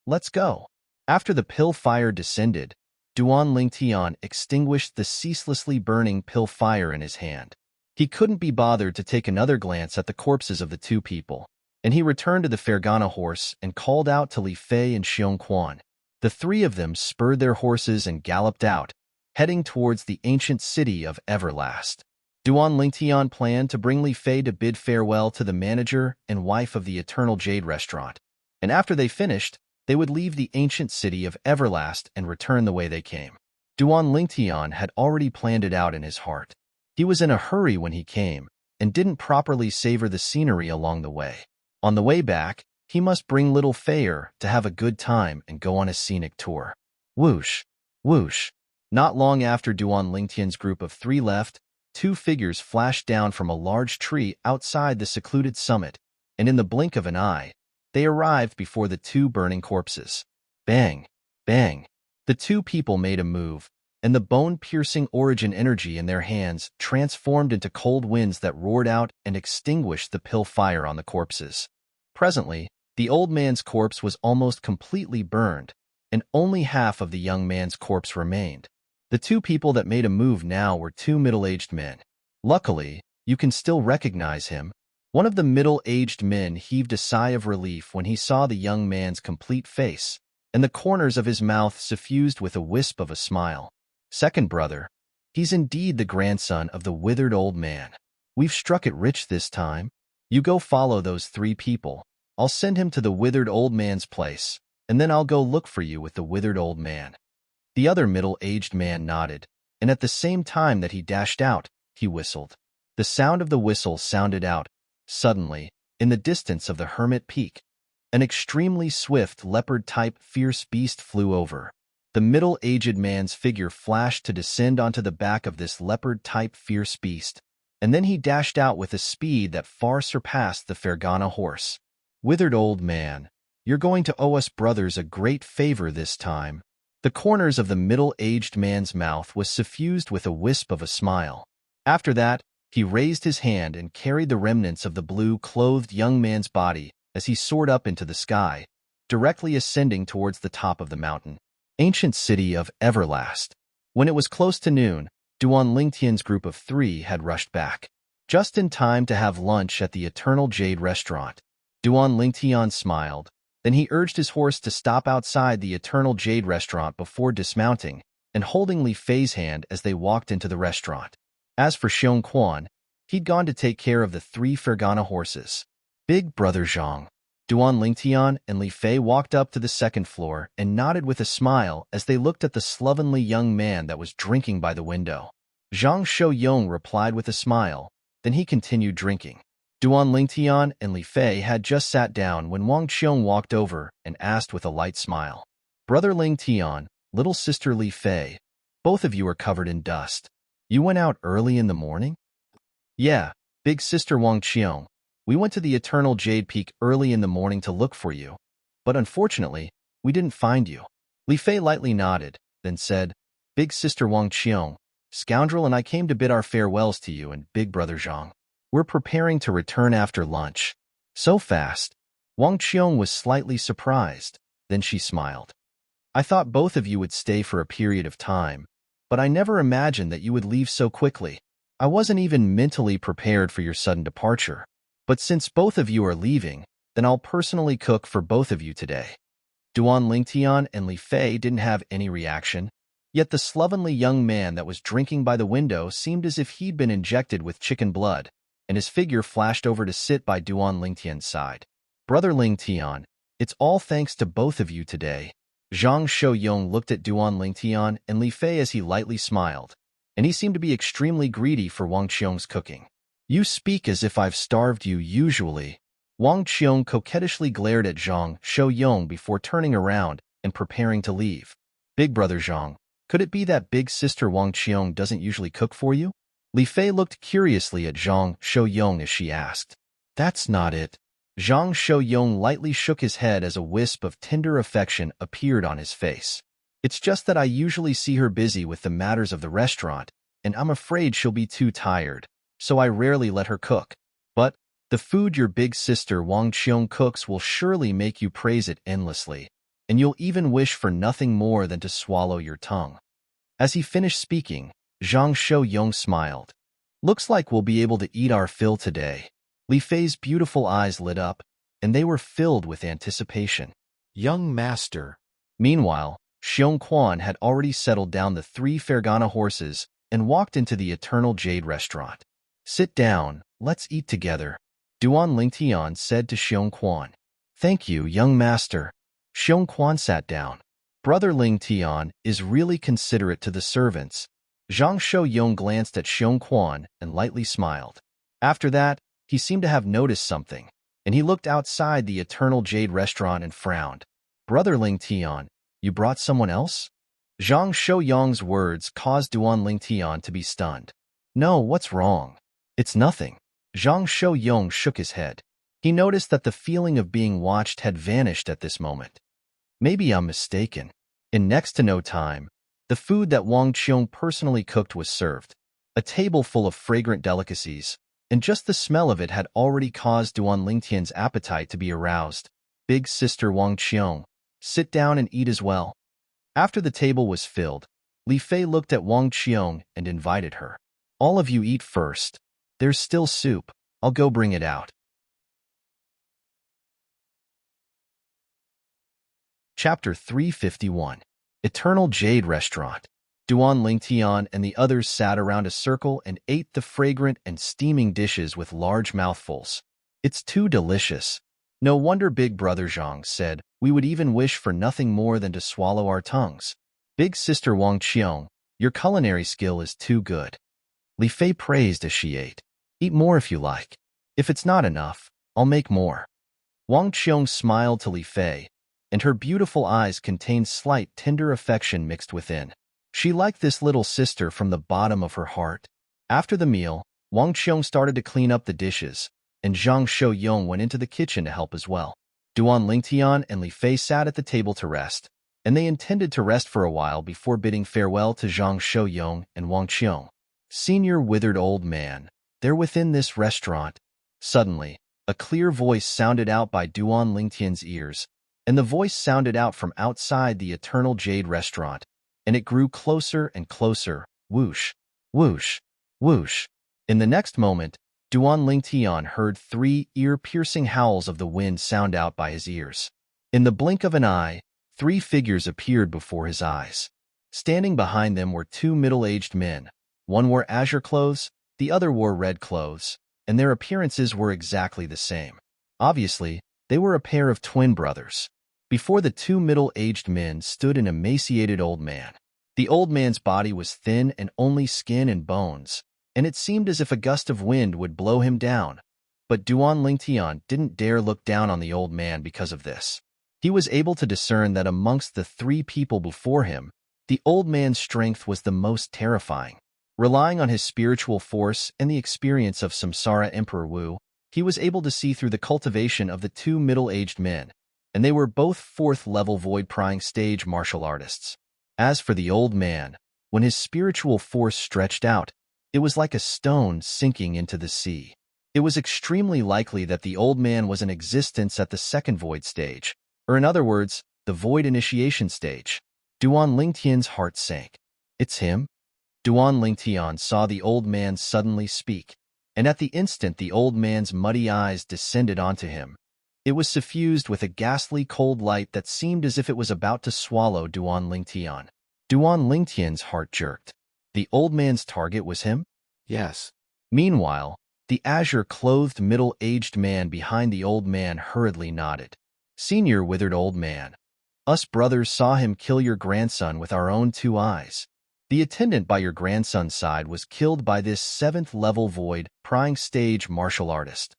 Let's go. After the pill fire descended, Duan Lingtian extinguished the ceaselessly burning pill fire in his hand. He couldn't be bothered to take another glance at the corpses of the two people, and he returned to the Fergana horse and called out to Li Fei and Xiong Quan. The three of them spurred their horses and galloped out, heading towards the ancient city of Everlast. Duan Lingtian planned to bring Li Fei to bid farewell to the manager and wife of the Eternal Jade restaurant, and after they finished, they would leave the ancient city of Everlast and return the way they came. Duan Lingtian had already planned it out in his heart. He was in a hurry when he came, and didn't properly savor the scenery along the way. On the way back, he must bring little Feier to have a good time and go on a scenic tour. Whoosh! Whoosh! Not long after Duan Lingtian's group of 3 left, 2 figures flashed down from a large tree outside the secluded summit, and in the blink of an eye, they arrived before the 2 burning corpses. Bang! Bang! The 2 people made a move, and the bone-piercing origin energy in their hands transformed into cold winds that roared out and extinguished the pill fire on the corpses. Presently, the old man's corpse was almost completely burned, and only half of the young man's corpse remained. The 2 people that made a move now were 2 middle-aged men. Luckily, you can still recognize him. One of the middle-aged men heaved a sigh of relief when he saw the young man's complete face, and the corners of his mouth suffused with a wisp of a smile. Second brother, he's indeed the grandson of the withered old man. We've struck it rich this time. You go follow those 3 people. I'll send him to the withered old man's place, and then I'll go look for you with the withered old man. The other middle-aged man nodded, and at the same time that he dashed out, he whistled. The sound of the whistle sounded out. Suddenly, in the distance of the Hermit Peak, an extremely swift leopard-type fierce beast flew over. The middle-aged man's figure flashed to descend onto the back of this leopard-type fierce beast, and then he dashed out with a speed that far surpassed the Fergana horse. Withered old man, you're going to owe us brothers a great favor this time. The corners of the middle-aged man's mouth was suffused with a wisp of a smile. After that, He raised his hand and carried the remnants of the blue-clothed young man's body as he soared up into the sky, directly ascending towards the top of the mountain. Ancient city of Everlast. When it was close to noon, Duan Lingtian's group of 3 had rushed back, just in time to have lunch at the Eternal Jade restaurant. Duan Lingtian smiled. Then he urged his horse to stop outside the Eternal Jade restaurant before dismounting and holding Li Fei's hand as they walked into the restaurant. As for Xiong Quan, he'd gone to take care of the 3 Fergana horses. Big Brother Zhang. Duan Lingtian and Li Fei walked up to the second floor and nodded with a smile as they looked at the slovenly young man that was drinking by the window. Zhang Shouyong replied with a smile, then he continued drinking. Duan Lingtian and Li Fei had just sat down when Wang Qiong walked over and asked with a light smile. Brother Lingtian, little sister Li Fei, both of you are covered in dust. You went out early in the morning? Yeah, big sister Wang Qiong. We went to the Eternal Jade Peak early in the morning to look for you, but unfortunately, we didn't find you. Li Fei lightly nodded, then said, Big sister Wang Qiong, scoundrel and I came to bid our farewells to you and Big Brother Zhang. We're preparing to return after lunch. So fast. Wang Qiong was slightly surprised. Then she smiled. I thought both of you would stay for a period of time, but I never imagined that you would leave so quickly. I wasn't even mentally prepared for your sudden departure. But since both of you are leaving, then I'll personally cook for both of you today. Duan Lingtian and Li Fei didn't have any reaction, yet the slovenly young man that was drinking by the window seemed as if he'd been injected with chicken blood, and his figure flashed over to sit by Duan Lingtian's side. Brother Lingtian, it's all thanks to both of you today. Zhang Shouyong looked at Duan Lingtian and Li Fei as he lightly smiled, and he seemed to be extremely greedy for Wang Qiong's cooking. You speak as if I've starved you usually. Wang Qiong coquettishly glared at Zhang Shouyong before turning around and preparing to leave. Big Brother Zhang, could it be that big sister Wang Qiong doesn't usually cook for you? Li Fei looked curiously at Zhang Shouyong as she asked. That's not it. Zhang Shouyong lightly shook his head as a wisp of tender affection appeared on his face. It's just that I usually see her busy with the matters of the restaurant, and I'm afraid she'll be too tired, so I rarely let her cook. But the food your big sister Wang Qiong cooks will surely make you praise it endlessly, and you'll even wish for nothing more than to swallow your tongue. As he finished speaking, Zhang Shouyong smiled. Looks like we'll be able to eat our fill today. Li Fei's beautiful eyes lit up, and they were filled with anticipation. Young master. Meanwhile, Xiong Quan had already settled down the 3 Fergana horses and walked into the Eternal Jade restaurant. Sit down, let's eat together, Duan Lingtian said to Xiong Quan. Thank you, young master. Xiong Quan sat down. Brother Lingtian is really considerate to the servants. Zhang Shouyong glanced at Xiong Quan and lightly smiled. After that, he seemed to have noticed something, and he looked outside the Eternal Jade restaurant and frowned. Brother Lingtian, you brought someone else? Zhang Shouyong's words caused Duan Lingtian to be stunned. No, what's wrong? It's nothing. Zhang Shouyong shook his head. He noticed that the feeling of being watched had vanished at this moment. Maybe I'm mistaken. In next to no time, the food that Wang Qiong personally cooked was served, a table full of fragrant delicacies, and just the smell of it had already caused Duan Lingtian's appetite to be aroused. Big sister Wang Qiong, sit down and eat as well. After the table was filled, Li Fei looked at Wang Qiong and invited her. All of you eat first. There's still soup. I'll go bring it out. Chapter 351. Eternal Jade Restaurant. Duan Lingtian and the others sat around a circle and ate the fragrant and steaming dishes with large mouthfuls. It's too delicious. No wonder Big Brother Zhang said, we would even wish for nothing more than to swallow our tongues. Big sister Wang Qiong, your culinary skill is too good. Li Fei praised as she ate. Eat more if you like. If it's not enough, I'll make more. Wang Qiong smiled to Li Fei, and her beautiful eyes contained slight tender affection mixed within. She liked this little sister from the bottom of her heart. After the meal, Wang Qiong started to clean up the dishes, and Zhang Shouyong went into the kitchen to help as well. Duan Lingtian and Li Fei sat at the table to rest, and they intended to rest for a while before bidding farewell to Zhang Shouyong and Wang Qiong. Senior withered old man, They're within this restaurant. Suddenly, a clear voice sounded out by Duan Lingtian's ears, and the voice sounded out from outside the Eternal Jade restaurant, and it grew closer and closer. Whoosh, whoosh, whoosh. In the next moment, Duan Lingtian heard 3 ear-piercing howls of the wind sound out by his ears. In the blink of an eye, 3 figures appeared before his eyes. Standing behind them were 2 middle-aged men. One wore azure clothes, the other wore red clothes, and their appearances were exactly the same. Obviously, they were a pair of twin brothers. Before the 2 middle-aged men stood an emaciated old man. The old man's body was thin and only skin and bones, and it seemed as if a gust of wind would blow him down. But Duan Lingtian didn't dare look down on the old man because of this. He was able to discern that amongst the 3 people before him, the old man's strength was the most terrifying. Relying on his spiritual force and the experience of Samsara Emperor Wu, he was able to see through the cultivation of the 2 middle-aged men, and they were both 4th-level void-prying stage martial artists. As for the old man, when his spiritual force stretched out, it was like a stone sinking into the sea. It was extremely likely that the old man was in existence at the 2nd void stage, or in other words, the void initiation stage. Duan Lingtian's heart sank. It's him? Duan Lingtian saw the old man suddenly speak, and at the instant the old man's muddy eyes descended onto him. It was suffused with a ghastly cold light that seemed as if it was about to swallow Duan Lingtian. Duan Lingtian's heart jerked. The old man's target was him? Yes. Meanwhile, the azure-clothed middle-aged man behind the old man hurriedly nodded. Senior withered old man. Us brothers saw him kill your grandson with our own 2 eyes. The attendant by your grandson's side was killed by this 7th-level void, prying stage martial artist.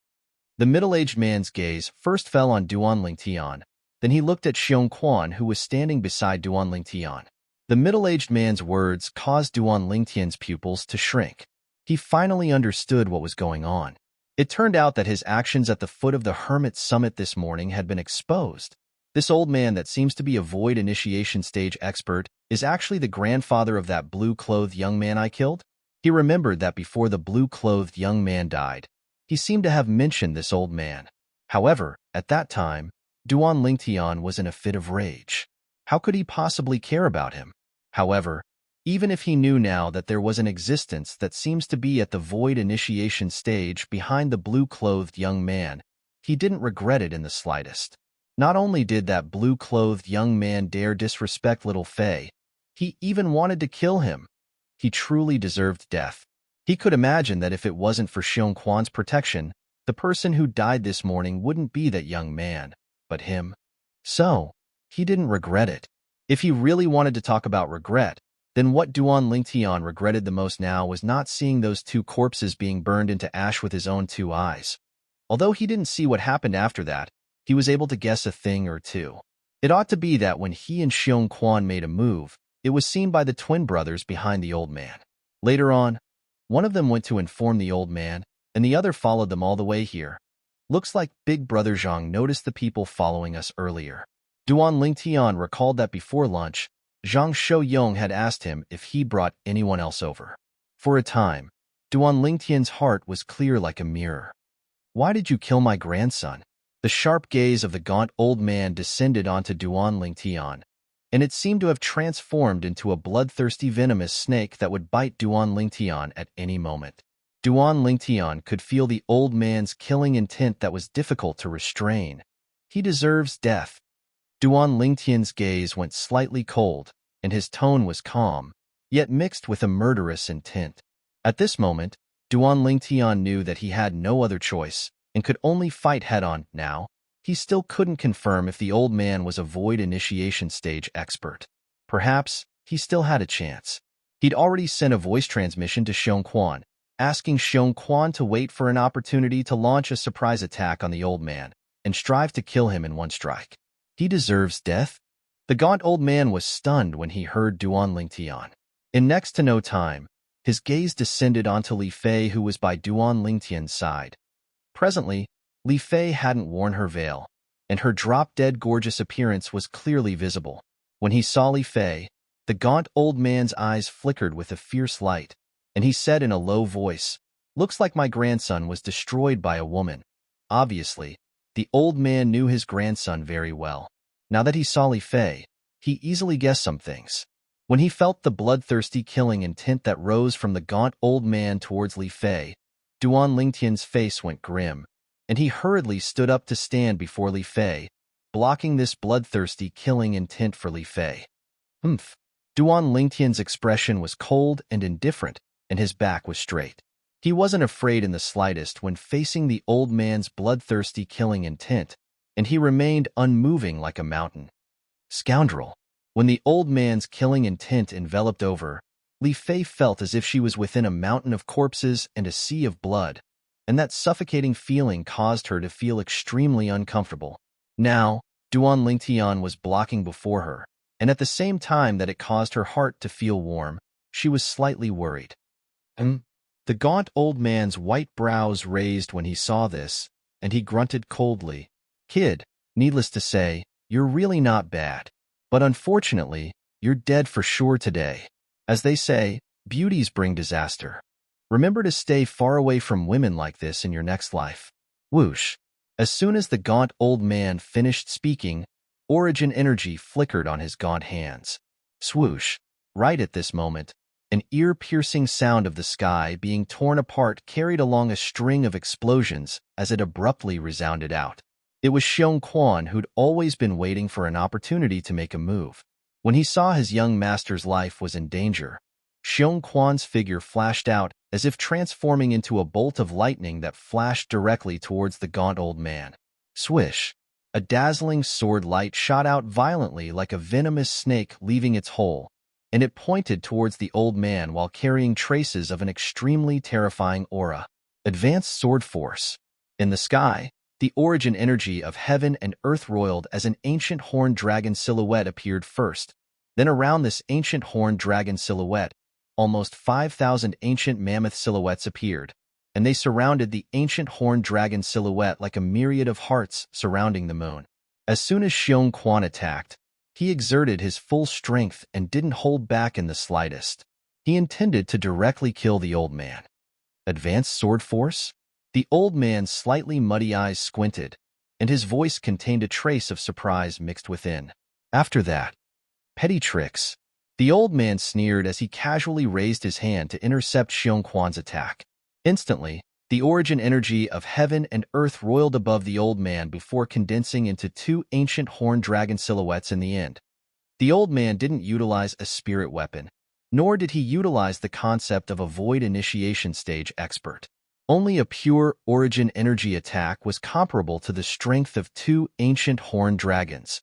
The middle-aged man's gaze first fell on Duan Lingtian, then he looked at Xiong Quan, who was standing beside Duan Lingtian. The middle-aged man's words caused Duan Lingtian's pupils to shrink. He finally understood what was going on. It turned out that his actions at the foot of the Hermit Summit this morning had been exposed. This old man that seems to be a void initiation stage expert is actually the grandfather of that blue-clothed young man I killed. He remembered that before the blue-clothed young man died, he seemed to have mentioned this old man. However, at that time, Duan Lingtian was in a fit of rage. How could he possibly care about him? However, even if he knew now that there was an existence that seems to be at the void initiation stage behind the blue-clothed young man, he didn't regret it in the slightest. Not only did that blue-clothed young man dare disrespect little Fei, he even wanted to kill him. He truly deserved death. He could imagine that if it wasn't for Xiong Quan's protection, the person who died this morning wouldn't be that young man, but him. So, he didn't regret it. If he really wanted to talk about regret, then what Duan Lingtian regretted the most now was not seeing those 2 corpses being burned into ash with his own 2 eyes. Although he didn't see what happened after that, he was able to guess a thing or 2. It ought to be that when he and Xiong Quan made a move, it was seen by the twin brothers behind the old man. Later on, one of them went to inform the old man, and the other followed them all the way here. Looks like Big Brother Zhang noticed the people following us earlier. Duan Lingtian recalled that before lunch, Zhang Shouyong had asked him if he brought anyone else over. For a time, Duan Lingtian's heart was clear like a mirror. Why did you kill my grandson? The sharp gaze of the gaunt old man descended onto Duan Lingtian, and it seemed to have transformed into a bloodthirsty venomous snake that would bite Duan Lingtian at any moment. Duan Lingtian could feel the old man's killing intent that was difficult to restrain. He deserves death. Duan Lingtian's gaze went slightly cold, and his tone was calm, yet mixed with a murderous intent. At this moment, Duan Lingtian knew that he had no other choice, and could only fight head-on now. He still couldn't confirm if the old man was a void initiation stage expert. Perhaps he still had a chance. He'd already sent a voice transmission to Xiong Quan, asking Xiong Quan to wait for an opportunity to launch a surprise attack on the old man and strive to kill him in one strike. He deserves death? The gaunt old man was stunned when he heard Duan Lingtian. In next to no time, his gaze descended onto Li Fei, who was by Duan Lingtian's side. Presently, Li Fei hadn't worn her veil, and her drop-dead gorgeous appearance was clearly visible. When he saw Li Fei, the gaunt old man's eyes flickered with a fierce light, and he said in a low voice, Looks like my grandson was destroyed by a woman. Obviously, the old man knew his grandson very well. Now that he saw Li Fei, he easily guessed some things. When he felt the bloodthirsty killing intent that rose from the gaunt old man towards Li Fei, Duan Lingtian's face went grim, and he hurriedly stood up to stand before Li Fei, blocking this bloodthirsty killing intent for Li Fei. Humph. Duan Lingtian's expression was cold and indifferent, and his back was straight. He wasn't afraid in the slightest when facing the old man's bloodthirsty killing intent, and he remained unmoving like a mountain. Scoundrel. When the old man's killing intent enveloped over, Li Fei felt as if she was within a mountain of corpses and a sea of blood, and that suffocating feeling caused her to feel extremely uncomfortable. Now, Duan Lingtian was blocking before her, and at the same time that it caused her heart to feel warm, she was slightly worried. The gaunt old man's white brows raised when he saw this, and he grunted coldly. Kid, needless to say, you're really not bad. But unfortunately, you're dead for sure today. As they say, beauties bring disaster. Remember to stay far away from women like this in your next life. Whoosh. As soon as the gaunt old man finished speaking, origin energy flickered on his gaunt hands. Swoosh. Right at this moment, an ear-piercing sound of the sky being torn apart carried along a string of explosions as it abruptly resounded out. It was Xiong Quan who'd always been waiting for an opportunity to make a move. When he saw his young master's life was in danger, Xiong Quan's figure flashed out as if transforming into a bolt of lightning that flashed directly towards the gaunt old man. Swish! A dazzling sword light shot out violently like a venomous snake leaving its hole, and it pointed towards the old man while carrying traces of an extremely terrifying aura. Advanced sword force. In the sky, the origin energy of heaven and earth roiled as an ancient horned dragon silhouette appeared first. Then around this ancient horned dragon silhouette, almost 5,000 ancient mammoth silhouettes appeared, and they surrounded the ancient horned dragon silhouette like a myriad of hearts surrounding the moon. As soon as Xiong Quan attacked, he exerted his full strength and didn't hold back in the slightest. He intended to directly kill the old man. Advanced sword force? The old man's slightly muddy eyes squinted, and his voice contained a trace of surprise mixed within. After that, petty tricks. The old man sneered as he casually raised his hand to intercept Xiong Quan's attack. Instantly, the origin energy of heaven and earth roiled above the old man before condensing into two ancient horned dragon silhouettes in the end. The old man didn't utilize a spirit weapon, nor did he utilize the concept of a void initiation stage expert. Only a pure origin energy attack was comparable to the strength of two ancient horned dragons.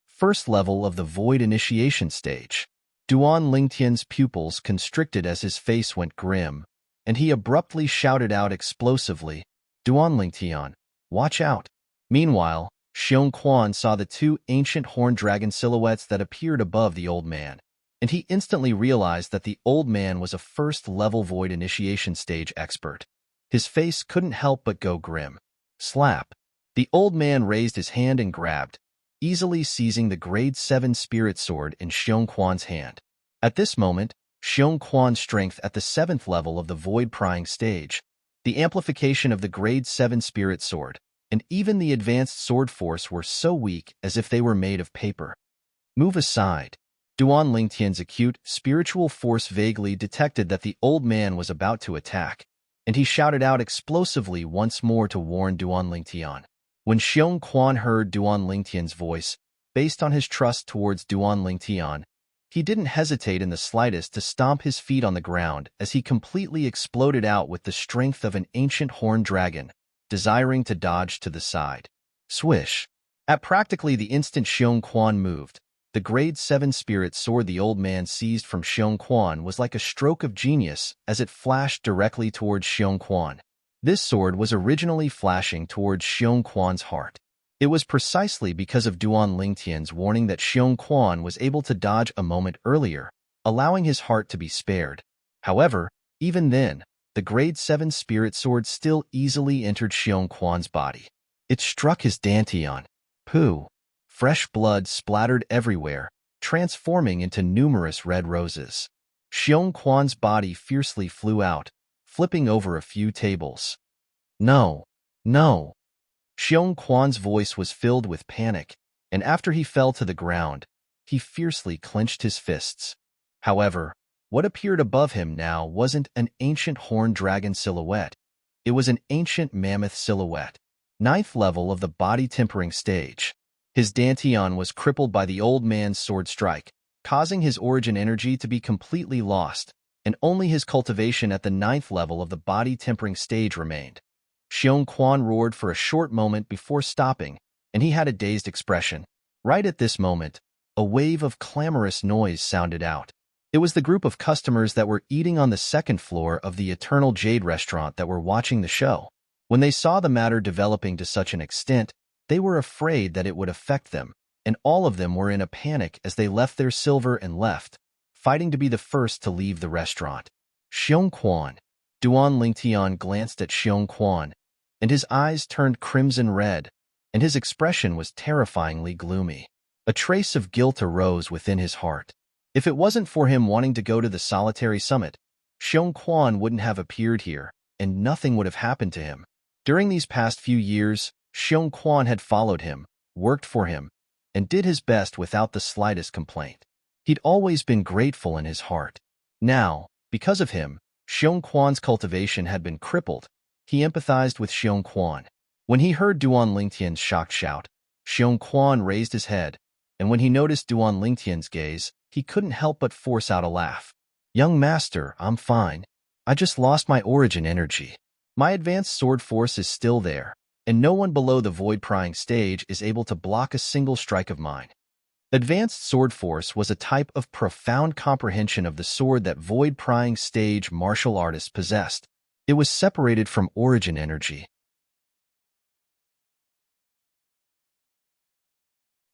First level of the void initiation stage. Duan Lingtian's pupils constricted as his face went grim, and he abruptly shouted out explosively, Duan Lingtian, watch out. Meanwhile, Xiong Quan saw the two ancient horned dragon silhouettes that appeared above the old man, and he instantly realized that the old man was a first-level void initiation stage expert. His face couldn't help but go grim. Slap. The old man raised his hand and grabbed, easily seizing the grade 7 spirit sword in Xiong Quan's hand. At this moment, Xiong Quan's strength at the 7th level of the void prying stage, the amplification of the grade 7 spirit sword, and even the advanced sword force were so weak as if they were made of paper. Move aside. Duan Lingtian's acute spiritual force vaguely detected that the old man was about to attack, and he shouted out explosively once more to warn Duan Lingtian. When Xiong Quan heard Duan Lingtian's voice, based on his trust towards Duan Lingtian, he didn't hesitate in the slightest to stomp his feet on the ground as he completely exploded out with the strength of an ancient horned dragon, desiring to dodge to the side. Swish! At practically the instant Xiong Quan moved, the grade 7 spirit sword the old man seized from Xiong Quan was like a stroke of genius as it flashed directly towards Xiong Quan. This sword was originally flashing towards Xiong Quan's heart. It was precisely because of Duan Lingtian's warning that Xiong Quan was able to dodge a moment earlier, allowing his heart to be spared. However, even then, the grade 7 spirit sword still easily entered Xiong Quan's body. It struck his dantian. Pooh! Fresh blood splattered everywhere, transforming into numerous red roses. Xiong Quan's body fiercely flew out, flipping over a few tables. No, no. Xiong Quan's voice was filled with panic, and after he fell to the ground, he fiercely clenched his fists. However, what appeared above him now wasn't an ancient horned dragon silhouette. It was an ancient mammoth silhouette. Ninth level of the body tempering stage. His dantian was crippled by the old man's sword strike, causing his origin energy to be completely lost, and only his cultivation at the ninth level of the body tempering stage remained. Xiong Quan roared for a short moment before stopping, and he had a dazed expression. Right at this moment, a wave of clamorous noise sounded out. It was the group of customers that were eating on the second floor of the Eternal Jade restaurant that were watching the show. When they saw the matter developing to such an extent, they were afraid that it would affect them, and all of them were in a panic as they left their silver and left, fighting to be the first to leave the restaurant. Xiong Quan. Duan Lingtian glanced at Xiong Quan, and his eyes turned crimson red, and his expression was terrifyingly gloomy. A trace of guilt arose within his heart. If it wasn't for him wanting to go to the solitary summit, Xiong Quan wouldn't have appeared here, and nothing would have happened to him. During these past few years, Xiong Quan had followed him, worked for him, and did his best without the slightest complaint. He'd always been grateful in his heart. Now, because of him, Xiong Quan's cultivation had been crippled. He empathized with Xiong Quan. When he heard Duan Lingtian's shocked shout, Xiong Quan raised his head, and when he noticed Duan Lingtian's gaze, he couldn't help but force out a laugh. "Young master, I'm fine. I just lost my origin energy. My advanced sword force is still there, and no one below the void-prying stage is able to block a single strike of mine." Advanced sword force was a type of profound comprehension of the sword that void-prying stage martial artists possessed. It was separated from origin energy.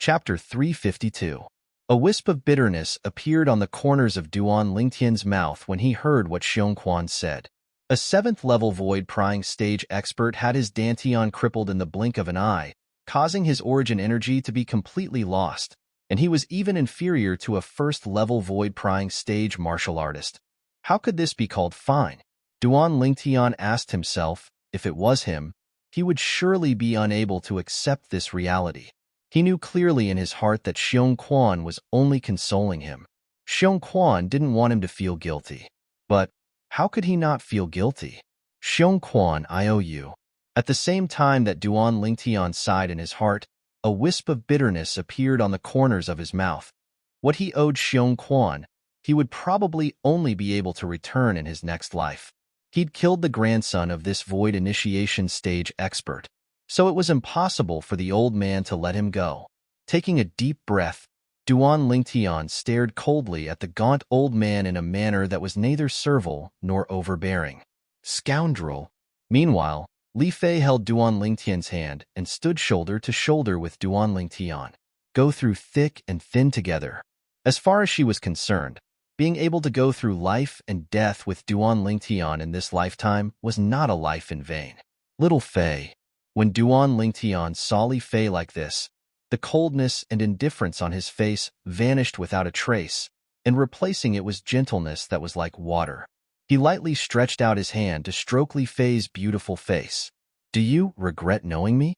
Chapter 352. A wisp of bitterness appeared on the corners of Duan Lingtian's mouth when he heard what Xiong Quan said. A 7th-level void-prying stage expert had his dantian crippled in the blink of an eye, causing his origin energy to be completely lost, and he was even inferior to a 1st-level void-prying stage martial artist. How could this be called fine? Duan Lingtian asked himself, if it was him, he would surely be unable to accept this reality. He knew clearly in his heart that Xiong Quan was only consoling him. Xiong Quan didn't want him to feel guilty. But how could he not feel guilty? "Xiong Quan, I owe you." At the same time that Duan Lingtian sighed in his heart, a wisp of bitterness appeared on the corners of his mouth. What he owed Xiong Quan, he would probably only be able to return in his next life. He'd killed the grandson of this void initiation stage expert, so it was impossible for the old man to let him go. Taking a deep breath, Duan Lingtian stared coldly at the gaunt old man in a manner that was neither servile nor overbearing. "Scoundrel!" Meanwhile, Li Fei held Duan Lingtian's hand and stood shoulder to shoulder with Duan Lingtian. Go through thick and thin together. As far as she was concerned, being able to go through life and death with Duan Lingtian in this lifetime was not a life in vain. Little Fei. When Duan Lingtian saw Li Fei like this, the coldness and indifference on his face vanished without a trace, and replacing it was gentleness that was like water. He lightly stretched out his hand to stroke Li Fei's beautiful face. "Do you regret knowing me?"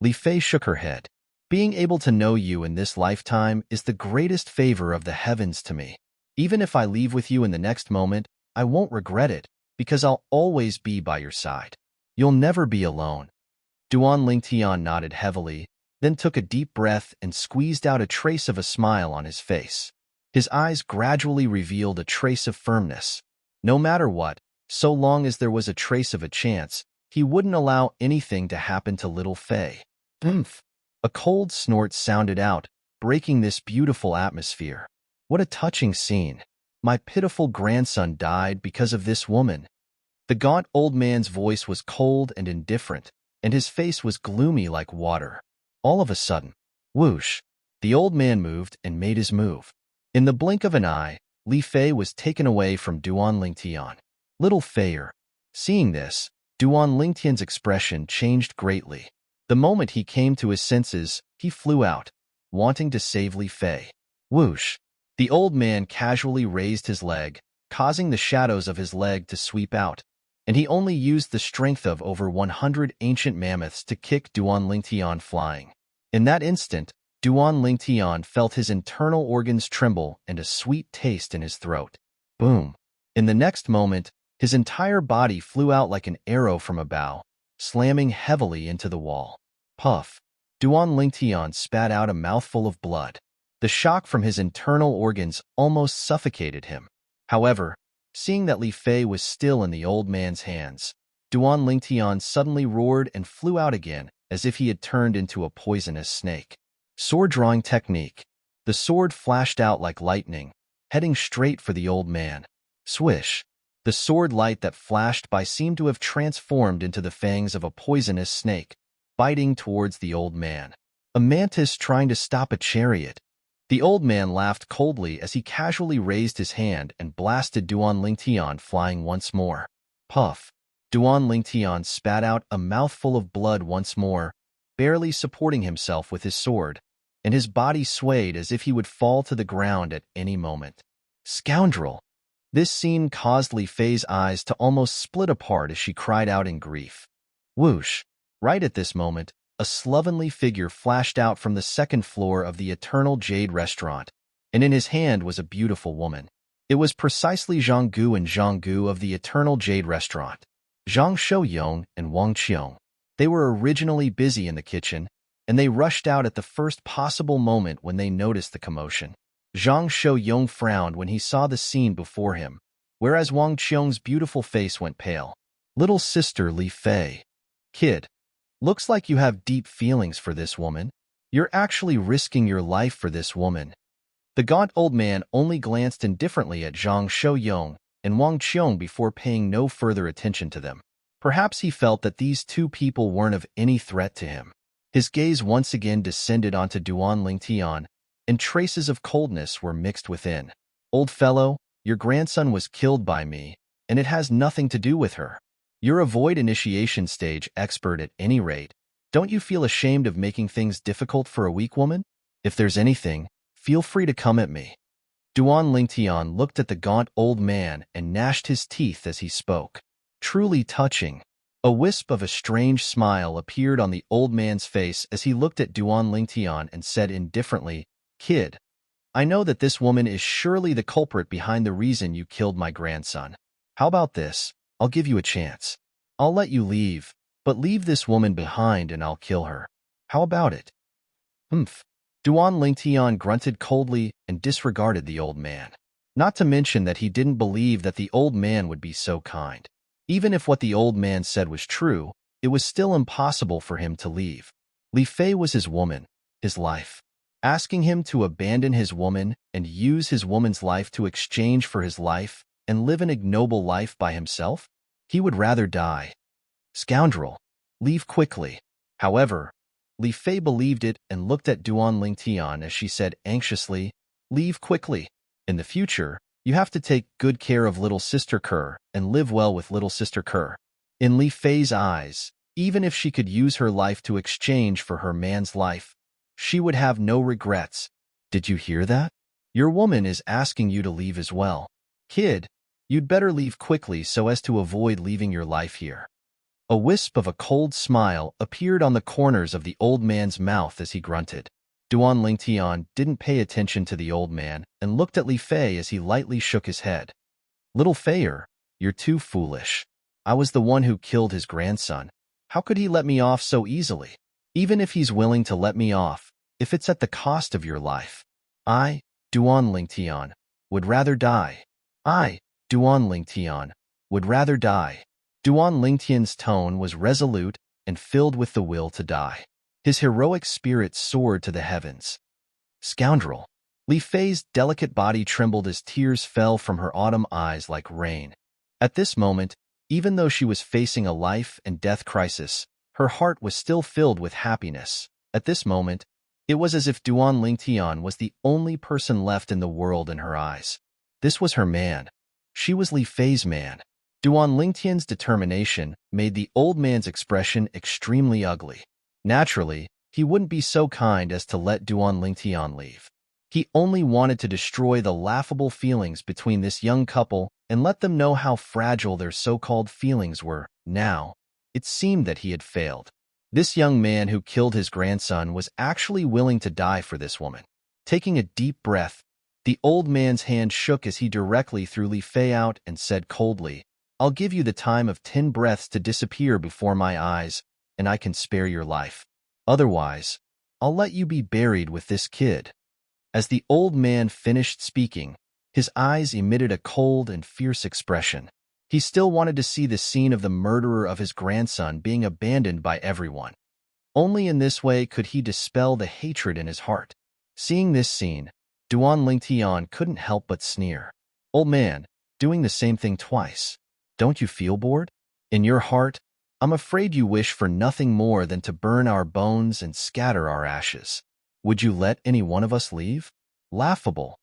Li Fei shook her head. "Being able to know you in this lifetime is the greatest favor of the heavens to me. Even if I leave with you in the next moment, I won't regret it, because I'll always be by your side. You'll never be alone." Duan Lingtian nodded heavily, then took a deep breath and squeezed out a trace of a smile on his face. His eyes gradually revealed a trace of firmness. No matter what, so long as there was a trace of a chance, he wouldn't allow anything to happen to little Fei. "Oomph!" A cold snort sounded out, breaking this beautiful atmosphere. What a touching scene. My pitiful grandson died because of this woman. The gaunt old man's voice was cold and indifferent, and his face was gloomy like water. All of a sudden, whoosh, the old man moved and made his move. In the blink of an eye, Li Fei was taken away from Duan Lingtian. Little Feier. Seeing this, Duan Lingtian's expression changed greatly. The moment he came to his senses, he flew out, wanting to save Li Fei. Whoosh. The old man casually raised his leg, causing the shadows of his leg to sweep out, and he only used the strength of over 100 ancient mammoths to kick Duan Lingtian flying. In that instant, Duan Lingtian felt his internal organs tremble and a sweet taste in his throat. Boom! In the next moment, his entire body flew out like an arrow from a bow, slamming heavily into the wall. Puff! Duan Lingtian spat out a mouthful of blood. The shock from his internal organs almost suffocated him. However, seeing that Li Fei was still in the old man's hands, Duan Lingtian suddenly roared and flew out again as if he had turned into a poisonous snake. Sword drawing technique. The sword flashed out like lightning, heading straight for the old man. Swish! The sword light that flashed by seemed to have transformed into the fangs of a poisonous snake, biting towards the old man. A mantis trying to stop a chariot. The old man laughed coldly as he casually raised his hand and blasted Duan Lingtian flying once more. Puff! Duan Lingtian spat out a mouthful of blood once more, barely supporting himself with his sword, and his body swayed as if he would fall to the ground at any moment. Scoundrel! This scene caused Li Fei's eyes to almost split apart as she cried out in grief. Whoosh! Right at this moment, a slovenly figure flashed out from the second floor of the Eternal Jade restaurant, and in his hand was a beautiful woman. It was precisely Zhang Gu and Zhang Gu of the Eternal Jade restaurant. Zhang Shouyong and Wang Qiong. They were originally busy in the kitchen, and they rushed out at the first possible moment when they noticed the commotion. Zhang Shouyong frowned when he saw the scene before him, whereas Wang Qiong's beautiful face went pale. Little sister Li Fei. Kid, looks like you have deep feelings for this woman. You're actually risking your life for this woman. The gaunt old man only glanced indifferently at Zhang Shouyong and Wang Qiong before paying no further attention to them. Perhaps he felt that these two people weren't of any threat to him. His gaze once again descended onto Duan Lingtian, and traces of coldness were mixed within. Old fellow, your grandson was killed by me, and it has nothing to do with her. You're a void initiation stage expert at any rate. Don't you feel ashamed of making things difficult for a weak woman? If there's anything, feel free to come at me. Duan Lingtian looked at the gaunt old man and gnashed his teeth as he spoke. Truly touching. A wisp of a strange smile appeared on the old man's face as he looked at Duan Lingtian and said indifferently, Kid, I know that this woman is surely the culprit behind the reason you killed my grandson. How about this? I'll give you a chance. I'll let you leave, but leave this woman behind and I'll kill her. How about it? Humph. Duan Lingtian grunted coldly and disregarded the old man. Not to mention that he didn't believe that the old man would be so kind. Even if what the old man said was true, it was still impossible for him to leave. Li Fei was his woman, his life. Asking him to abandon his woman and use his woman's life to exchange for his life and live an ignoble life by himself? He would rather die. Scoundrel, leave quickly. However, Li Fei believed it and looked at Duan Lingtian as she said anxiously, Leave quickly. In the future, you have to take good care of little sister Kerr and live well with little sister Kerr. In Li Fei's eyes, even if she could use her life to exchange for her man's life, she would have no regrets. Did you hear that? Your woman is asking you to leave as well. Kid, you'd better leave quickly so as to avoid leaving your life here. A wisp of a cold smile appeared on the corners of the old man's mouth as he grunted. Duan Lingtian didn't pay attention to the old man and looked at Li Fei as he lightly shook his head. Little Feier, you're too foolish. I was the one who killed his grandson. How could he let me off so easily? Even if he's willing to let me off, if it's at the cost of your life. I, Duan Lingtian, would rather die. I, Duan Lingtian, would rather die. Duan Lingtian's tone was resolute and filled with the will to die. His heroic spirit soared to the heavens. Scoundrel! Li Fei's delicate body trembled as tears fell from her autumn eyes like rain. At this moment, even though she was facing a life and death crisis, her heart was still filled with happiness. At this moment, it was as if Duan Lingtian was the only person left in the world in her eyes. This was her man. She was Li Fei's man. Duan Lingtian's determination made the old man's expression extremely ugly. Naturally, he wouldn't be so kind as to let Duan Lingtian leave. He only wanted to destroy the laughable feelings between this young couple and let them know how fragile their so-called feelings were. Now, it seemed that he had failed. This young man who killed his grandson was actually willing to die for this woman. Taking a deep breath, the old man's hand shook as he directly threw Li Fei out and said coldly, "I'll give you the time of 10 breaths to disappear before my eyes, and I can spare your life. Otherwise, I'll let you be buried with this kid." As the old man finished speaking, his eyes emitted a cold and fierce expression. He still wanted to see the scene of the murderer of his grandson being abandoned by everyone. Only in this way could he dispel the hatred in his heart. Seeing this scene, Duan Lingtian couldn't help but sneer. "Old man, doing the same thing twice. Don't you feel bored? In your heart, I'm afraid you wish for nothing more than to burn our bones and scatter our ashes. Would you let any one of us leave?" Laughable.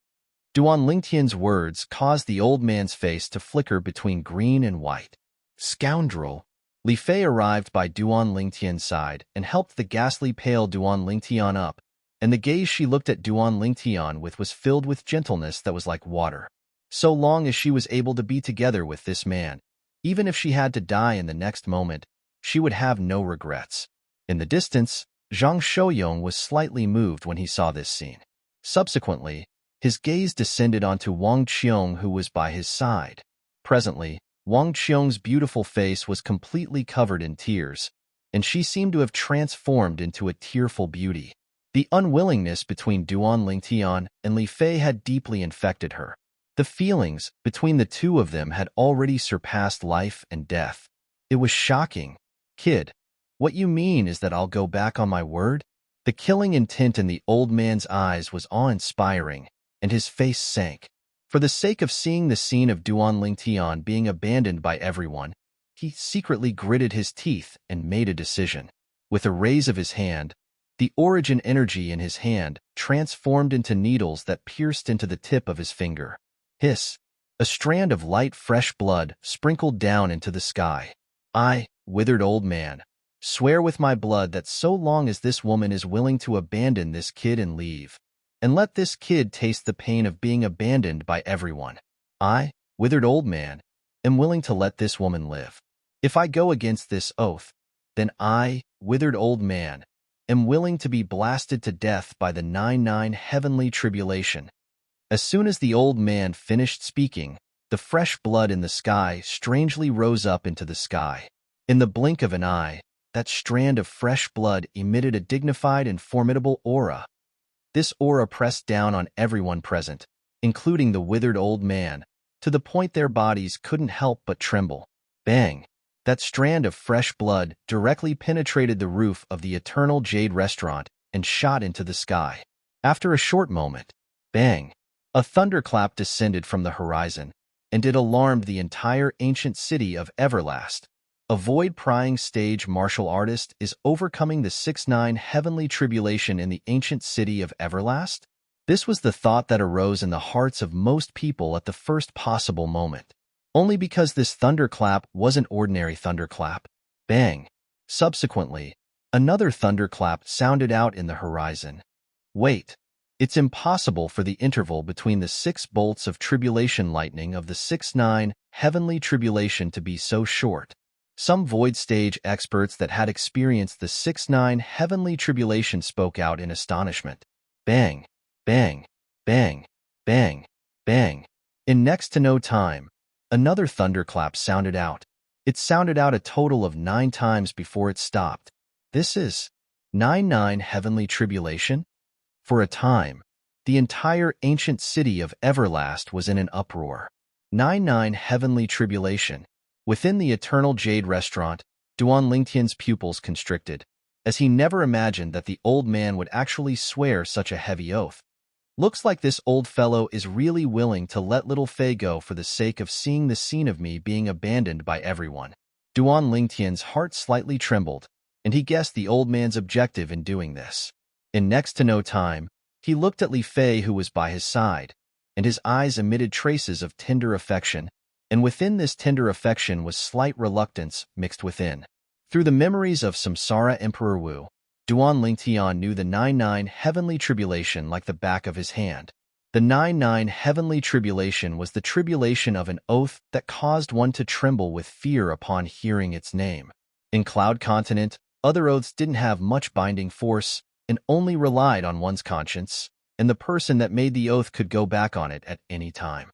Duan Lingtian's words caused the old man's face to flicker between green and white. Scoundrel. Li Fei arrived by Duan Lingtian's side and helped the ghastly pale Duan Lingtian up, and the gaze she looked at Duan Lingtian with was filled with gentleness that was like water. So long as she was able to be together with this man, even if she had to die in the next moment, she would have no regrets. In the distance, Zhang Shouyong was slightly moved when he saw this scene. Subsequently, his gaze descended onto Wang Qiong, who was by his side. Presently, Wang Qiong's beautiful face was completely covered in tears, and she seemed to have transformed into a tearful beauty. The unwillingness between Duan Lingtian and Li Fei had deeply infected her. The feelings between the two of them had already surpassed life and death. It was shocking. "Kid, what you mean is that I'll go back on my word?" The killing intent in the old man's eyes was awe-inspiring, and his face sank. For the sake of seeing the scene of Duan Lingtian being abandoned by everyone, he secretly gritted his teeth and made a decision. With a raise of his hand, the origin energy in his hand transformed into needles that pierced into the tip of his finger. Hiss! A strand of light fresh blood sprinkled down into the sky. "I, withered old man, swear with my blood that so long as this woman is willing to abandon this kid and leave, and let this kid taste the pain of being abandoned by everyone, I, withered old man, am willing to let this woman live. If I go against this oath, then I, withered old man, am willing to be blasted to death by the 99 heavenly tribulation." As soon as the old man finished speaking, the fresh blood in the sky strangely rose up into the sky. In the blink of an eye, that strand of fresh blood emitted a dignified and formidable aura. This aura pressed down on everyone present, including the withered old man, to the point their bodies couldn't help but tremble. Bang! That strand of fresh blood directly penetrated the roof of the Eternal Jade restaurant and shot into the sky. After a short moment, bang! A thunderclap descended from the horizon, and it alarmed the entire ancient city of Everlast. A void-prying stage martial artist is overcoming the 6-9 heavenly tribulation in the ancient city of Everlast? This was the thought that arose in the hearts of most people at the first possible moment. Only because this thunderclap wasn't ordinary thunderclap. Bang! Subsequently, another thunderclap sounded out in the horizon. Wait! It's impossible for the interval between the 6 bolts of tribulation lightning of the 6-9 heavenly tribulation to be so short. Some void stage experts that had experienced the 6-9 heavenly tribulation spoke out in astonishment. Bang! Bang! Bang! Bang! Bang! In next to no time, another thunderclap sounded out. It sounded out a total of 9 times before it stopped. This is 9-9 heavenly tribulation? For a time, the entire ancient city of Everlast was in an uproar. 9-9 heavenly tribulation. Within the Eternal Jade restaurant, Duan Lingtian's pupils constricted, as he never imagined that the old man would actually swear such a heavy oath. Looks like this old fellow is really willing to let little Fei go for the sake of seeing the scene of me being abandoned by everyone. Duan Lingtian's heart slightly trembled, and he guessed the old man's objective in doing this. In next to no time, he looked at Li Fei, who was by his side, and his eyes emitted traces of tender affection, and within this tender affection was slight reluctance mixed within. Through the memories of Samsara Emperor Wu, Duan Lingtian knew the 9-9 heavenly tribulation like the back of his hand. The 99 heavenly tribulation was the tribulation of an oath that caused one to tremble with fear upon hearing its name. In Cloud Continent, other oaths didn't have much binding force and only relied on one's conscience, and the person that made the oath could go back on it at any time.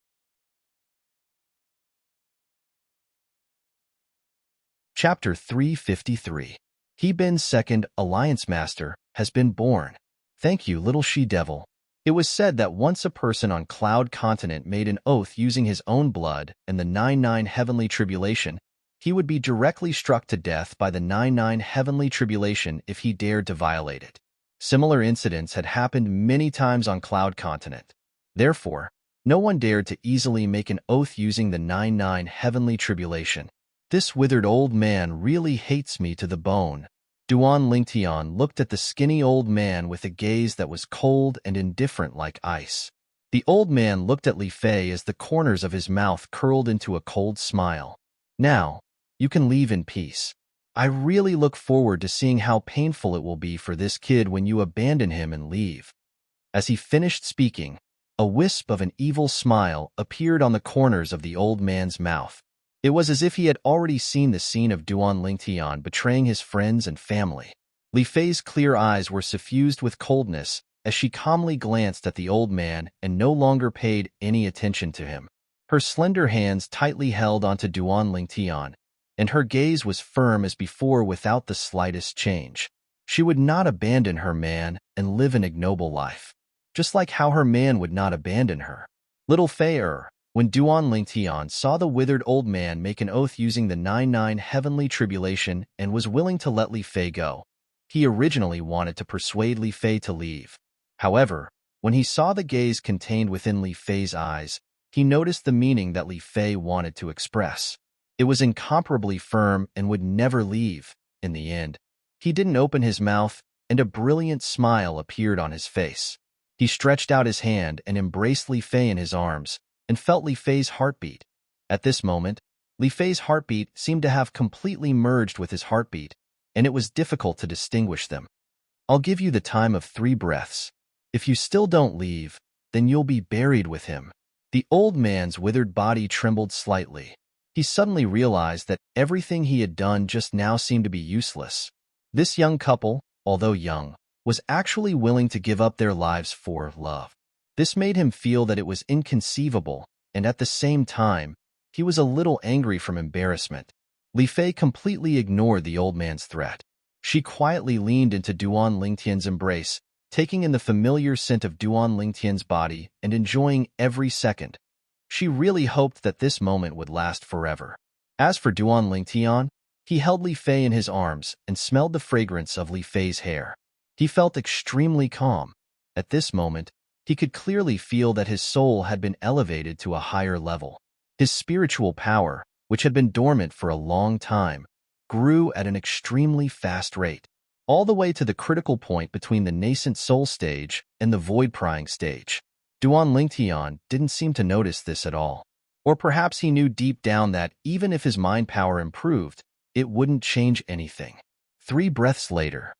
Chapter 353. He-Bin's second Alliance Master has been born. Thank you, little she-devil. It was said that once a person on Cloud Continent made an oath using his own blood and the 99 heavenly tribulation, he would be directly struck to death by the 99 heavenly tribulation if he dared to violate it. Similar incidents had happened many times on Cloud Continent. Therefore, no one dared to easily make an oath using the 99 heavenly tribulation. This withered old man really hates me to the bone. Duan Lingtian looked at the skinny old man with a gaze that was cold and indifferent like ice. The old man looked at Li Fei as the corners of his mouth curled into a cold smile. Now, you can leave in peace. I really look forward to seeing how painful it will be for this kid when you abandon him and leave. As he finished speaking, a wisp of an evil smile appeared on the corners of the old man's mouth. It was as if he had already seen the scene of Duan Lingtian betraying his friends and family. Li Fei's clear eyes were suffused with coldness as she calmly glanced at the old man and no longer paid any attention to him. Her slender hands tightly held onto Duan Lingtian, and her gaze was firm as before without the slightest change. She would not abandon her man and live an ignoble life, just like how her man would not abandon her. Little Fei when Duan Lingtian saw the withered old man make an oath using the 99 heavenly tribulation and was willing to let Li Fei go, he originally wanted to persuade Li Fei to leave. However, when he saw the gaze contained within Li Fei's eyes, he noticed the meaning that Li Fei wanted to express. It was incomparably firm and would never leave. In the end, he didn't open his mouth, and a brilliant smile appeared on his face. He stretched out his hand and embraced Li Fei in his arms, and felt Li Fei's heartbeat. At this moment, Li Fei's heartbeat seemed to have completely merged with his heartbeat, and it was difficult to distinguish them. I'll give you the time of 3 breaths. If you still don't leave, then you'll be buried with him. The old man's withered body trembled slightly. He suddenly realized that everything he had done just now seemed to be useless. This young couple, although young, was actually willing to give up their lives for love. This made him feel that it was inconceivable, and at the same time, he was a little angry from embarrassment. Li Fei completely ignored the old man's threat. She quietly leaned into Duan Lingtian's embrace, taking in the familiar scent of Duan Lingtian's body and enjoying every second. She really hoped that this moment would last forever. As for Duan Lingtian, he held Li Fei in his arms and smelled the fragrance of Li Fei's hair. He felt extremely calm. At this moment, he could clearly feel that his soul had been elevated to a higher level. His spiritual power, which had been dormant for a long time, grew at an extremely fast rate, all the way to the critical point between the nascent soul stage and the void-prying stage. Duan Lingtian didn't seem to notice this at all. Or perhaps he knew deep down that even if his mind power improved, it wouldn't change anything. 3 breaths later.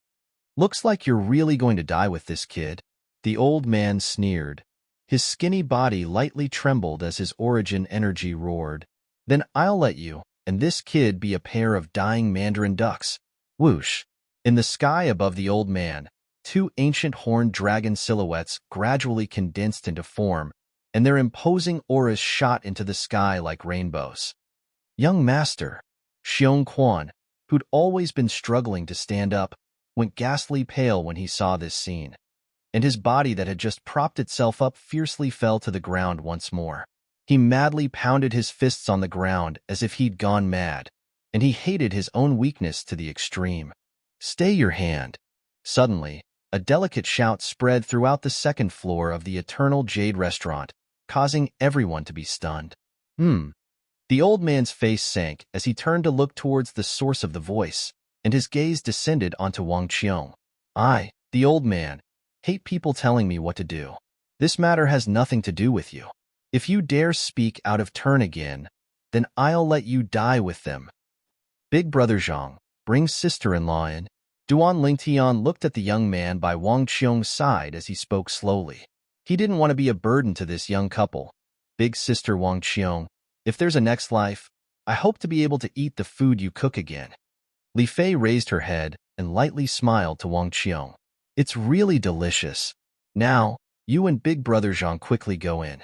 Looks like you're really going to die with this kid. The old man sneered. His skinny body lightly trembled as his origin energy roared. Then I'll let you and this kid be a pair of dying mandarin ducks. Whoosh! In the sky above the old man, 2 ancient horned dragon silhouettes gradually condensed into form, and their imposing auras shot into the sky like rainbows. Young master, Xiong Quan, who'd always been struggling to stand up, went ghastly pale when he saw this scene, and his body that had just propped itself up fiercely fell to the ground once more. He madly pounded his fists on the ground as if he'd gone mad, and he hated his own weakness to the extreme. Stay your hand. Suddenly, a delicate shout spread throughout the 2nd floor of the Eternal Jade restaurant, causing everyone to be stunned. The old man's face sank as he turned to look towards the source of the voice, and his gaze descended onto Wang Qiong. I, the old man, hate people telling me what to do. This matter has nothing to do with you. If you dare speak out of turn again, then I'll let you die with them. Big brother Zhang, bring sister-in-law in. Duan Lingtian looked at the young man by Wang Qiong's side as he spoke slowly. He didn't want to be a burden to this young couple. Big sister Wang Qiong, if there's a next life, I hope to be able to eat the food you cook again. Li Fei raised her head and lightly smiled to Wang Qiong. It's really delicious. Now, you and big brother Zhang quickly go in.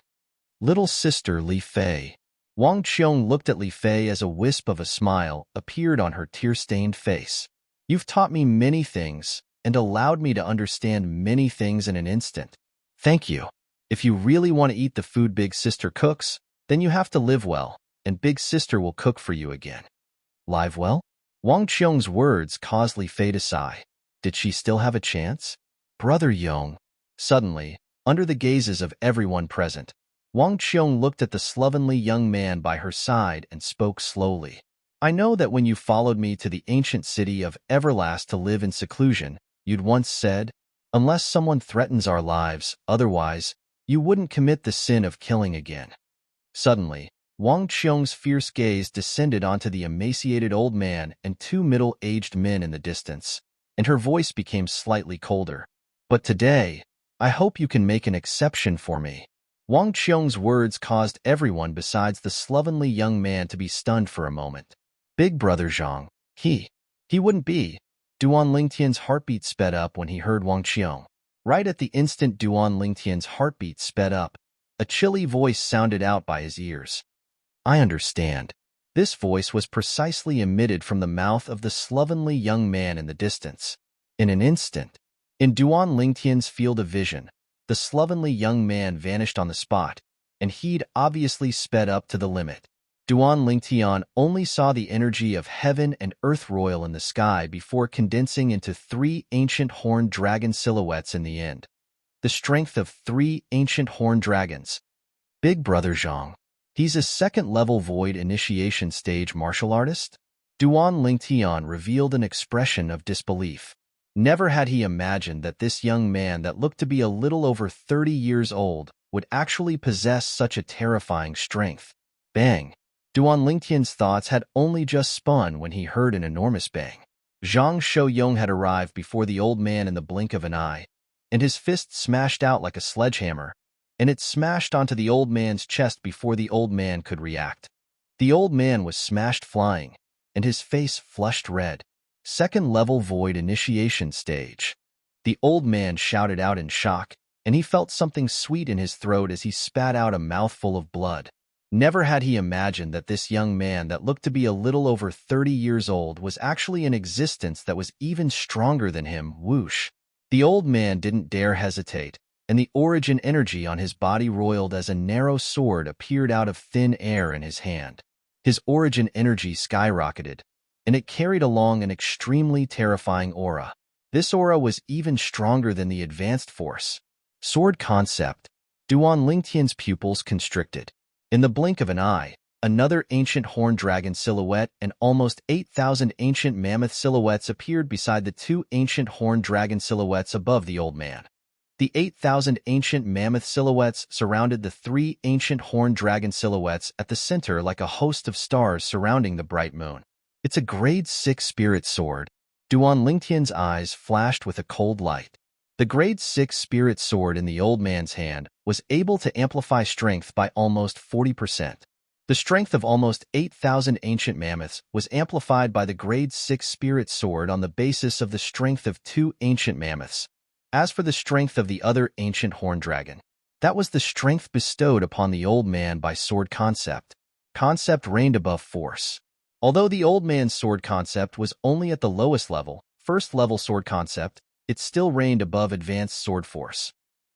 Little sister Li Fei. Wang Qiong looked at Li Fei as a wisp of a smile appeared on her tear-stained face. You've taught me many things and allowed me to understand many things in an instant. Thank you. If you really want to eat the food Big Sister cooks, then you have to live well, and Big Sister will cook for you again. Live well? Wang Qiong's words caused Li Fei to sigh. Did she still have a chance? Brother Yong. Suddenly, under the gazes of everyone present, Wang Qiong looked at the slovenly young man by her side and spoke slowly. I know that when you followed me to the ancient city of Everlast to live in seclusion, you'd once said, unless someone threatens our lives, otherwise, you wouldn't commit the sin of killing again. Suddenly, Wang Qiong's fierce gaze descended onto the emaciated old man and two middle-aged men in the distance, and her voice became slightly colder. But today, I hope you can make an exception for me. Wang Qiong's words caused everyone besides the slovenly young man to be stunned for a moment. Big brother Zhang, he wouldn't be. Duan Lingtian's heartbeat sped up when he heard Wang Qiong. Right at the instant Duan Lingtian's heartbeat sped up, a chilly voice sounded out by his ears. I understand. This voice was precisely emitted from the mouth of the slovenly young man in the distance. In an instant, in Duan Lingtian's field of vision, the slovenly young man vanished on the spot, and he'd obviously sped up to the limit. Duan Lingtian only saw the energy of heaven and earth royal in the sky before condensing into 3 ancient horned dragon silhouettes in the end. The strength of 3 ancient horned dragons. Big brother Zhang. He's a second-level void initiation stage martial artist? Duan Lingtian revealed an expression of disbelief. Never had he imagined that this young man that looked to be a little over 30 years old would actually possess such a terrifying strength. Bang! Duan Lingtian's thoughts had only just spun when he heard an enormous bang. Zhang Shouyong had arrived before the old man in the blink of an eye, and his fist smashed out like a sledgehammer, and it smashed onto the old man's chest before the old man could react. The old man was smashed flying, and his face flushed red. Second-level void initiation stage. The old man shouted out in shock, and he felt something sweet in his throat as he spat out a mouthful of blood. Never had he imagined that this young man that looked to be a little over 30 years old was actually in existence that was even stronger than him. Whoosh! The old man didn't dare hesitate, and the origin energy on his body roiled as a narrow sword appeared out of thin air in his hand. His origin energy skyrocketed, and it carried along an extremely terrifying aura. This aura was even stronger than the advanced force. Sword concept. Duan Lingtian's pupils constricted. In the blink of an eye, another ancient horned dragon silhouette and almost 8,000 ancient mammoth silhouettes appeared beside the 2 ancient horned dragon silhouettes above the old man. The 8,000 ancient mammoth silhouettes surrounded the 3 ancient horned dragon silhouettes at the center like a host of stars surrounding the bright moon. It's a grade 6 spirit sword. Duan Lingtian's eyes flashed with a cold light. The grade 6 spirit sword in the old man's hand was able to amplify strength by almost 40%. The strength of almost 8,000 ancient mammoths was amplified by the grade 6 spirit sword on the basis of the strength of 2 ancient mammoths. As for the strength of the other ancient horned dragon, that was the strength bestowed upon the old man by sword concept. Concept reigned above force. Although the old man's sword concept was only at the lowest level, first-level sword concept, it still reigned above advanced sword force.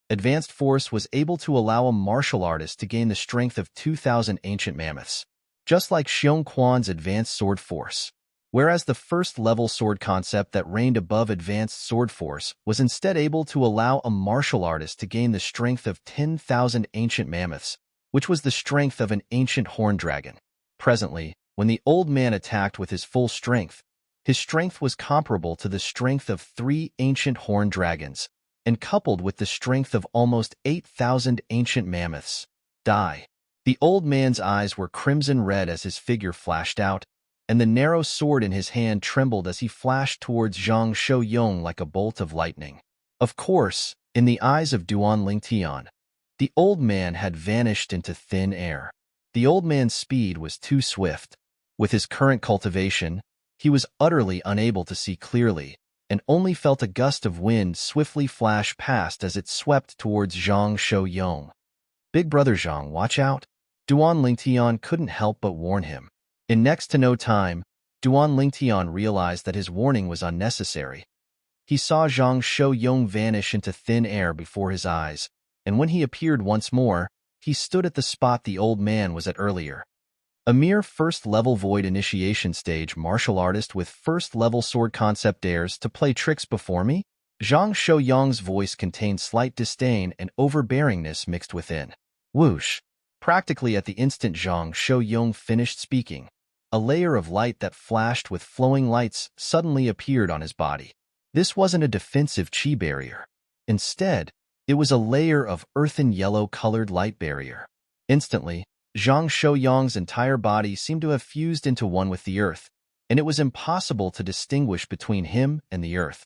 Advanced force was able to allow a martial artist to gain the strength of 2,000 ancient mammoths, just like Xiong Quan's advanced sword force. Whereas the first-level sword concept that reigned above advanced sword force was instead able to allow a martial artist to gain the strength of 10,000 ancient mammoths, which was the strength of an ancient horned dragon. Presently, when the old man attacked with his full strength, his strength was comparable to the strength of 3 ancient horned dragons, and coupled with the strength of almost 8,000 ancient mammoths. Die. The old man's eyes were crimson red as his figure flashed out, and the narrow sword in his hand trembled as he flashed towards Zhang Shouyong like a bolt of lightning. Of course, in the eyes of Duan Lingtian, The old man had vanished into thin air. The old man's speed was too swift. With his current cultivation, he was utterly unable to see clearly, and only felt a gust of wind swiftly flash past as it swept towards Zhang Shouyong. "Big brother Zhang, watch out." Duan Lingtian couldn't help but warn him. In next to no time, Duan Lingtian realized that his warning was unnecessary. He saw Zhang Shouyong vanish into thin air before his eyes, and when he appeared once more, he stood at the spot the old man was at earlier. A mere first-level void initiation stage martial artist with first-level sword concept dares to play tricks before me? Zhang Shouyong's voice contained slight disdain and overbearingness mixed within. Whoosh! Practically at the instant Zhang Shouyong finished speaking, a layer of light that flashed with flowing lights suddenly appeared on his body. This wasn't a defensive chi barrier. Instead, it was a layer of earthen yellow-colored light barrier. Instantly, Zhang Shouyong's entire body seemed to have fused into one with the earth, and it was impossible to distinguish between him and the earth.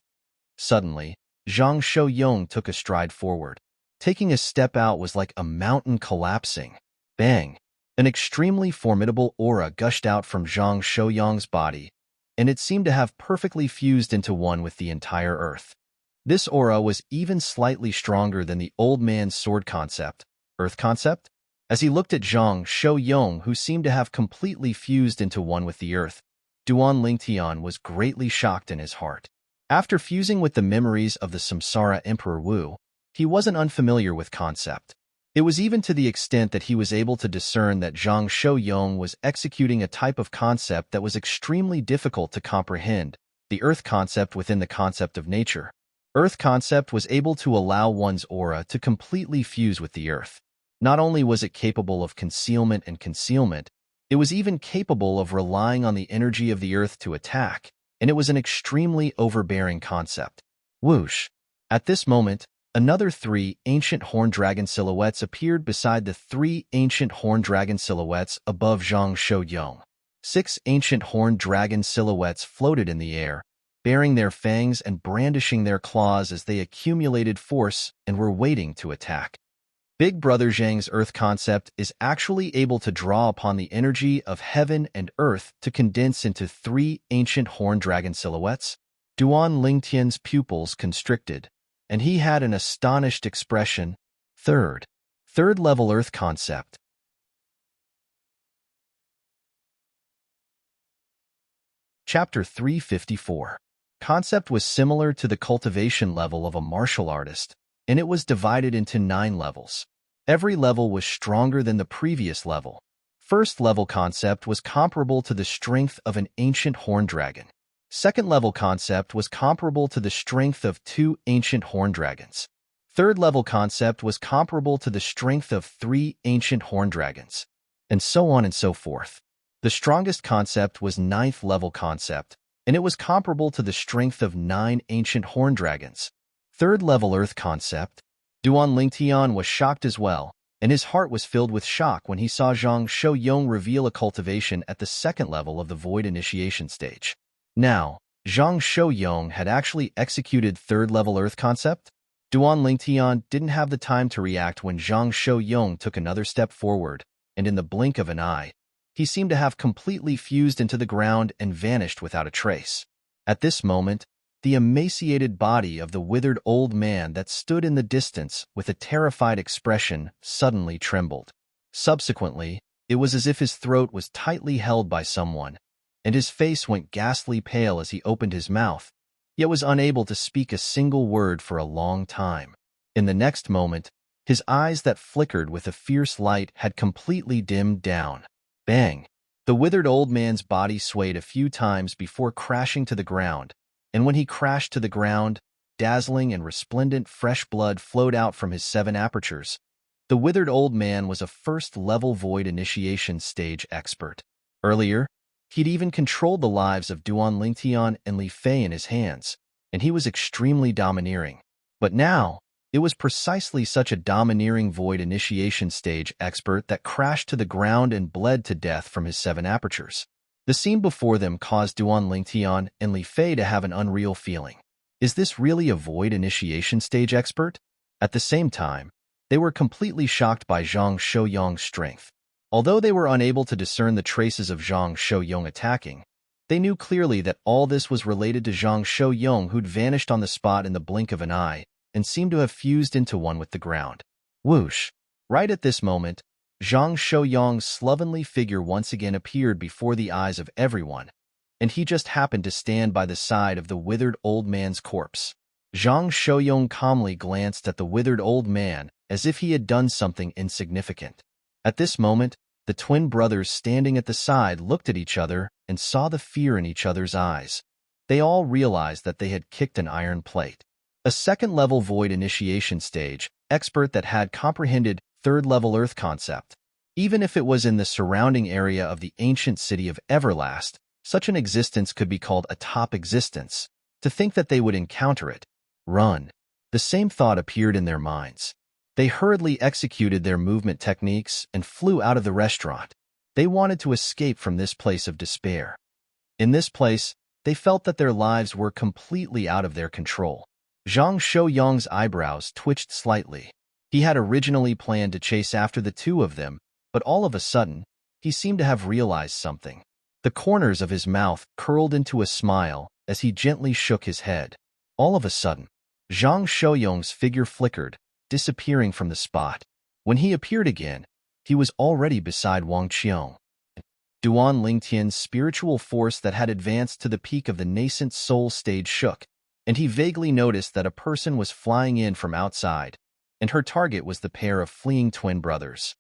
Suddenly, Zhang Shouyong took a stride forward. Taking a step out was like a mountain collapsing. Bang! An extremely formidable aura gushed out from Zhang Shouyong's body, and it seemed to have perfectly fused into one with the entire earth. This aura was even slightly stronger than the old man's sword concept, earth concept. As he looked at Zhang Shouyong, who seemed to have completely fused into one with the earth, Duan Lingtian was greatly shocked in his heart. After fusing with the memories of the Samsara Emperor Wu, he wasn't unfamiliar with concept. It was even to the extent that he was able to discern that Zhang Shouyong was executing a type of concept that was extremely difficult to comprehend, the earth concept within the concept of nature. Earth concept was able to allow one's aura to completely fuse with the earth. Not only was it capable of concealment and concealment, it was even capable of relying on the energy of the earth to attack, and it was an extremely overbearing concept. Whoosh! At this moment, another 3 ancient horned dragon silhouettes appeared beside the 3 ancient horned dragon silhouettes above Zhang Shouyong. 6 ancient horned dragon silhouettes floated in the air, baring their fangs and brandishing their claws as they accumulated force and were waiting to attack. Big Brother Zhang's earth concept is actually able to draw upon the energy of heaven and earth to condense into 3 ancient horned dragon silhouettes. Duan Lingtian's pupils constricted, and he had an astonished expression. Third level earth concept. Chapter 354. Concept was similar to the cultivation level of a martial artist, and it was divided into 9 levels. Every level was stronger than the previous level. First level concept was comparable to the strength of an ancient horned dragon. Second level concept was comparable to the strength of 2 ancient horned dragons. Third level concept was comparable to the strength of 3 ancient horned dragons, and so on and so forth. The strongest concept was 9th level concept, and it was comparable to the strength of 9 ancient horned dragons. Third level earth concept. Duan Lingtian was shocked as well, and his heart was filled with shock when he saw Zhang Shouyong reveal a cultivation at the 2nd level of the void initiation stage. Now, Zhang Shouyong had actually executed 3rd level earth concept. Duan Lingtian didn't have the time to react when Zhang Shouyong took another step forward, and in the blink of an eye, he seemed to have completely fused into the ground and vanished without a trace. At this moment, the emaciated body of the withered old man that stood in the distance with a terrified expression suddenly trembled. Subsequently, it was as if his throat was tightly held by someone, and his face went ghastly pale as he opened his mouth, yet was unable to speak a single word for a long time. In the next moment, his eyes that flickered with a fierce light had completely dimmed down. Bang! The withered old man's body swayed a few times before crashing to the ground, and when he crashed to the ground, dazzling and resplendent fresh blood flowed out from his 7 apertures. The withered old man was a first-level void initiation stage expert. Earlier, he'd even controlled the lives of Duan Lingtian and Li Fei in his hands, and he was extremely domineering. But now, it was precisely such a domineering void initiation stage expert that crashed to the ground and bled to death from his 7 apertures. The scene before them caused Duan Lingtian and Li Fei to have an unreal feeling. Is this really a void initiation stage expert? At the same time, They were completely shocked by Zhang Shouyong's strength. Although they were unable to discern the traces of Zhang Shouyong attacking, they knew clearly that all this was related to Zhang Shouyong, who'd vanished on the spot in the blink of an eye and seemed to have fused into one with the ground. Whoosh! Right at this moment, Zhang Shouyong's slovenly figure once again appeared before the eyes of everyone, and he just happened to stand by the side of the withered old man's corpse. Zhang Shouyong calmly glanced at the withered old man as if he had done something insignificant. At this moment, the twin brothers standing at the side looked at each other and saw the fear in each other's eyes. They all realized that they had kicked an iron plate. A second-level void initiation stage, expert that had comprehended third-level Earth concept. Even if it was in the surrounding area of the ancient city of Everlast, such an existence could be called a top existence. To think that they would encounter it. Run. The same thought appeared in their minds. They hurriedly executed their movement techniques and flew out of the restaurant. They wanted to escape from this place of despair. In this place, they felt that their lives were completely out of their control. Zhang Shouyong's eyebrows twitched slightly. He had originally planned to chase after the two of them, but all of a sudden, he seemed to have realized something. The corners of his mouth curled into a smile as he gently shook his head. All of a sudden, Zhang Shouyong's figure flickered, disappearing from the spot. When he appeared again, he was already beside Wang Qiong. Duan Lingtian's spiritual force that had advanced to the peak of the nascent soul stage shook, and he vaguely noticed that a person was flying in from outside, and her target was the pair of fleeing twin brothers.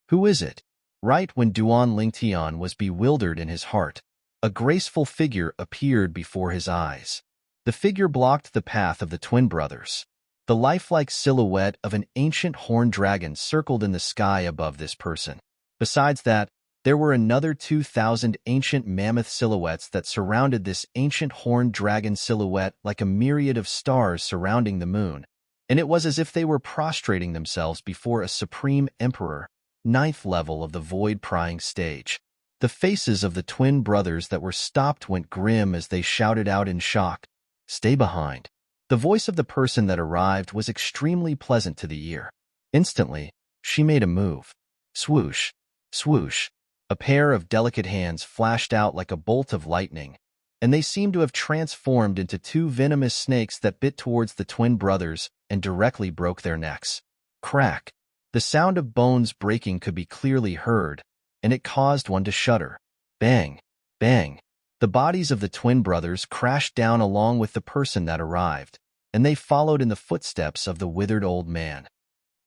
Who is it? Right when Duan Lingtian was bewildered in his heart, a graceful figure appeared before his eyes. The figure blocked the path of the twin brothers. The lifelike silhouette of an ancient horned dragon circled in the sky above this person. Besides that, there were another 2,000 ancient mammoth silhouettes that surrounded this ancient horned dragon silhouette like a myriad of stars surrounding the moon, and it was as if they were prostrating themselves before a supreme emperor, 9th level of the void prying stage. The faces of the twin brothers that were stopped went grim as they shouted out in shock, "Stay behind." The voice of the person that arrived was extremely pleasant to the ear. Instantly, she made a move. Swoosh, swoosh. A pair of delicate hands flashed out like a bolt of lightning, and they seemed to have transformed into two venomous snakes that bit towards the twin brothers and directly broke their necks. Crack. The sound of bones breaking could be clearly heard, and it caused one to shudder. Bang, bang. The bodies of the twin brothers crashed down along with the person that arrived, and they followed in the footsteps of the withered old man.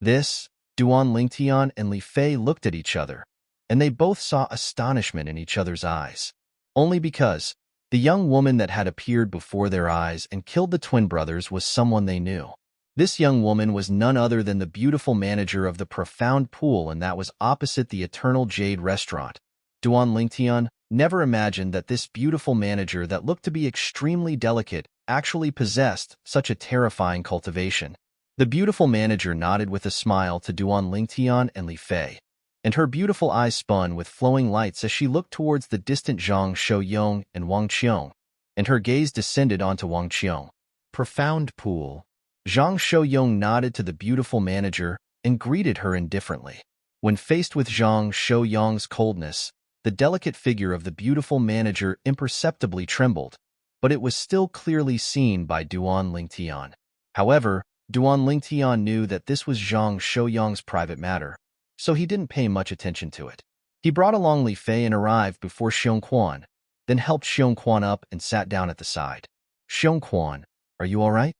This, Duan Lingtian and Li Fei looked at each other, and they both saw astonishment in each other's eyes. Only because the young woman that had appeared before their eyes and killed the twin brothers was someone they knew. This young woman was none other than the beautiful manager of the Profound Pool, and that was opposite the Eternal Jade restaurant. Duan Lingtian never imagined that this beautiful manager that looked to be extremely delicate actually possessed such a terrifying cultivation. The beautiful manager nodded with a smile to Duan Lingtian and Li Fei, and her beautiful eyes spun with flowing lights as she looked towards the distant Zhang Shouyong and Wang Qiong, and her gaze descended onto Wang Qiong. Profound Pool. Zhang Shouyong nodded to the beautiful manager and greeted her indifferently. When faced with Zhang Shouyong's coldness, the delicate figure of the beautiful manager imperceptibly trembled, but it was still clearly seen by Duan Lingtian. However, Duan Lingtian knew that this was Zhang Shouyong's private matter, so he didn't pay much attention to it. He brought along Li Fei and arrived before Xiongquan, then helped Xiongquan up and sat down at the side. "Xiongquan, are you all right?"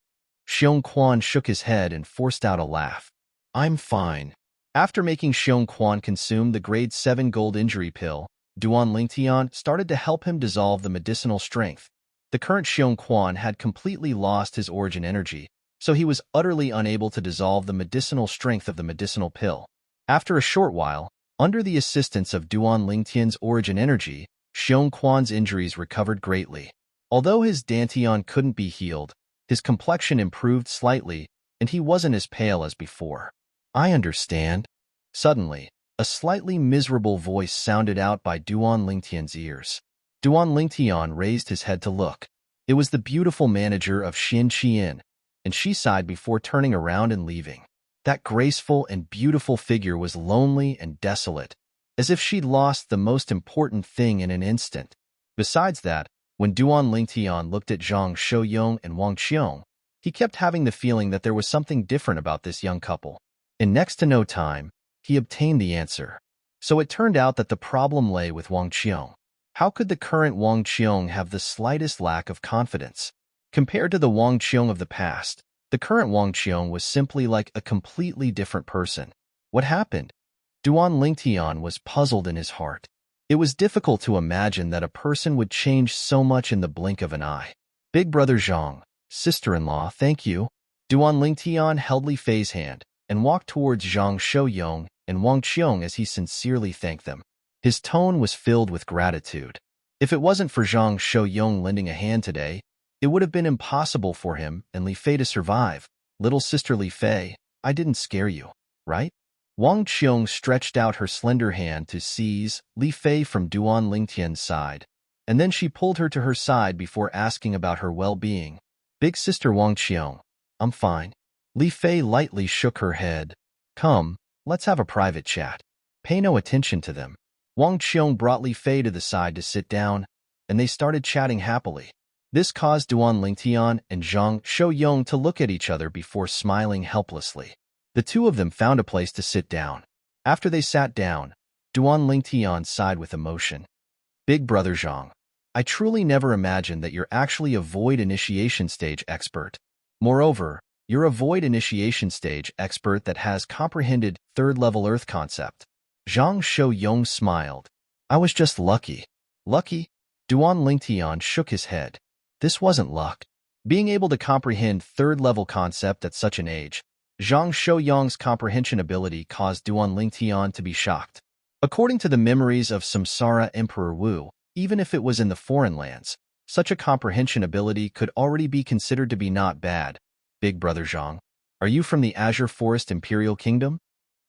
Xiongquan shook his head and forced out a laugh. "I'm fine." After making Xiongquan consume the grade 7 gold injury pill, Duan Lingtian started to help him dissolve the medicinal strength. The current Xiongquan had completely lost his origin energy, so he was utterly unable to dissolve the medicinal strength of the medicinal pill. After a short while, under the assistance of Duan Lingtian's origin energy, Xiongquan's injuries recovered greatly. Although his dantian couldn't be healed, his complexion improved slightly, and he wasn't as pale as before. "I understand." Suddenly, a slightly miserable voice sounded out by Duan Lingtian's ears. Duan Lingtian raised his head to look. It was the beautiful manager of Xin Qian, and she sighed before turning around and leaving. That graceful and beautiful figure was lonely and desolate, as if she'd lost the most important thing in an instant. Besides that, when Duan Lingtian looked at Zhang Shouyong and Wang Qiong, he kept having the feeling that there was something different about this young couple. In next to no time, he obtained the answer. So it turned out that the problem lay with Wang Qiong. How could the current Wang Qiong have the slightest lack of confidence? Compared to the Wang Qiong of the past, the current Wang Qiong was simply like a completely different person. What happened? Duan Lingtian was puzzled in his heart. It was difficult to imagine that a person would change so much in the blink of an eye. Big brother Zhang, sister-in-law, thank you. Duan Lingtian held Li Fei's hand and walked towards Zhang Shouyong and Wang Qiong as he sincerely thanked them. His tone was filled with gratitude. If it wasn't for Zhang Shouyong lending a hand today, it would have been impossible for him and Li Fei to survive. Little sister Li Fei, I didn't scare you, right? Wang Qiong stretched out her slender hand to seize Li Fei from Duan Lingtian's side, and then she pulled her to her side before asking about her well-being. Big sister Wang Qiong, I'm fine. Li Fei lightly shook her head. Come, let's have a private chat. Pay no attention to them. Wang Qiong brought Li Fei to the side to sit down, and they started chatting happily. This caused Duan Lingtian and Zhang Shouyong to look at each other before smiling helplessly. The two of them found a place to sit down. After they sat down, Duan Lingtian sighed with emotion. Big brother Zhang, I truly never imagined that you're actually a void initiation stage expert. Moreover, you're a void initiation stage expert that has comprehended third-level Earth concept. Zhang Shouyong smiled. I was just lucky. Lucky? Duan Lingtian shook his head. This wasn't luck. Being able to comprehend third-level concept at such an age, Zhang Shouyong's comprehension ability caused Duan Lingtian to be shocked. According to the memories of Samsara Emperor Wu, even if it was in the foreign lands, such a comprehension ability could already be considered to be not bad. Big brother Zhang, are you from the Azure Forest Imperial Kingdom?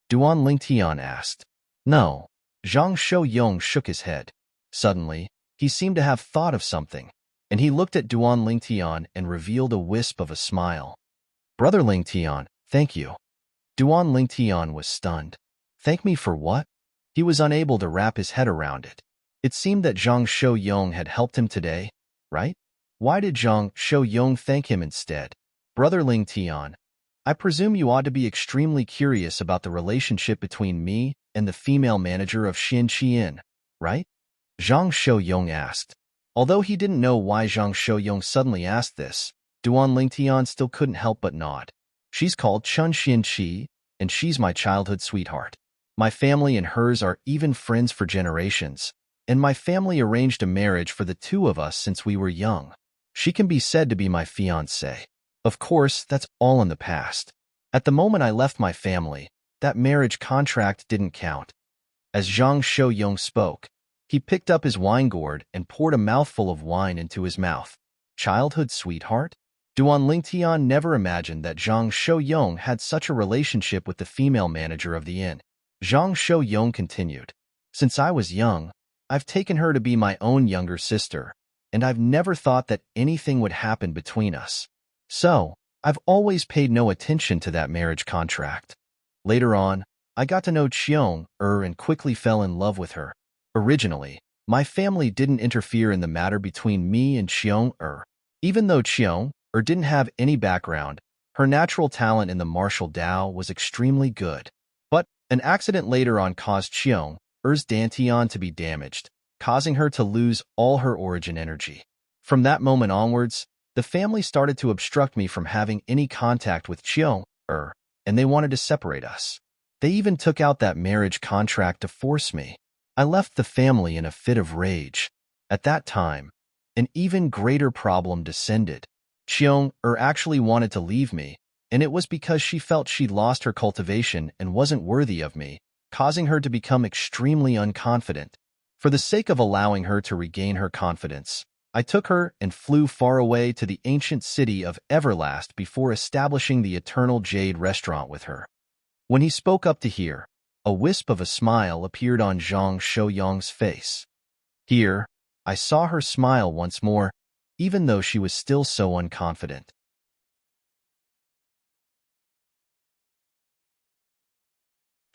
Duan Lingtian asked. No. Zhang Shouyong shook his head. Suddenly, he seemed to have thought of something, and he looked at Duan Lingtian and revealed a wisp of a smile. Brother Lingtian, thank you. Duan Lingtian was stunned. Thank me for what? He was unable to wrap his head around it. It seemed that Zhang Shouyong had helped him today, right? Why did Zhang Shouyong thank him instead? Brother Lingtian, I presume you ought to be extremely curious about the relationship between me and the female manager of Qian, right? Zhang Shouyong asked. Although he didn't know why Zhang Shouyong suddenly asked this, Duan Lingtian still couldn't help but nod. She's called Chun Xianqi, and she's my childhood sweetheart. My family and hers are even friends for generations, and my family arranged a marriage for the two of us since we were young. She can be said to be my fiancée. Of course, that's all in the past. At the moment I left my family, that marriage contract didn't count. As Zhang Shouyong spoke, he picked up his wine gourd and poured a mouthful of wine into his mouth. Childhood sweetheart? Duan Lingtian never imagined that Zhang Shouyong had such a relationship with the female manager of the inn. Zhang Shouyong continued. Since I was young, I've taken her to be my own younger sister, and I've never thought that anything would happen between us. So, I've always paid no attention to that marriage contract. Later on, I got to know Qiong and quickly fell in love with her. Originally, my family didn't interfere in the matter between me and Qiong. Even though Qiong didn't have any background, her natural talent in the martial Tao was extremely good. But an accident later on caused Qiong's dantian to be damaged, causing her to lose all her origin energy. From that moment onwards, the family started to obstruct me from having any contact with Qiong, and they wanted to separate us. They even took out that marriage contract to force me. I left the family in a fit of rage. At that time, an even greater problem descended. Qiong actually wanted to leave me, and it was because she felt she'd lost her cultivation and wasn't worthy of me, causing her to become extremely unconfident. For the sake of allowing her to regain her confidence, I took her and flew far away to the ancient city of Everlast before establishing the Eternal Jade restaurant with her. When he spoke up to hear, a wisp of a smile appeared on Zhang Shouyong's face. Here, I saw her smile once more, even though she was still so unconfident.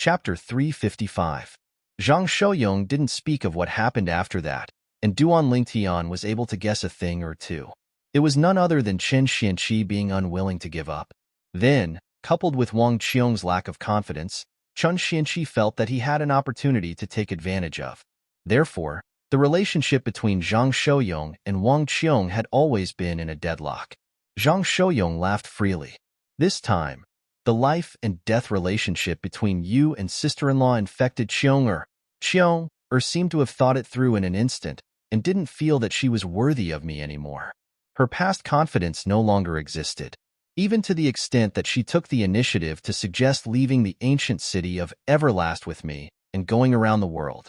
Chapter 355. Zhang Shouyong didn't speak of what happened after that, and Duan Lingtian was able to guess a thing or two. It was none other than Chen Xianqi being unwilling to give up. Then, coupled with Wang Qiong's lack of confidence, Chen Xianqi felt that he had an opportunity to take advantage of. Therefore, the relationship between Zhang Shouyong and Wang Qiong had always been in a deadlock. Zhang Shouyong laughed freely. This time, the life and death relationship between you and sister-in-law infected Qiong seemed to have thought it through in an instant and didn't feel that she was worthy of me anymore. Her past confidence no longer existed, even to the extent that she took the initiative to suggest leaving the ancient city of Everlast with me and going around the world.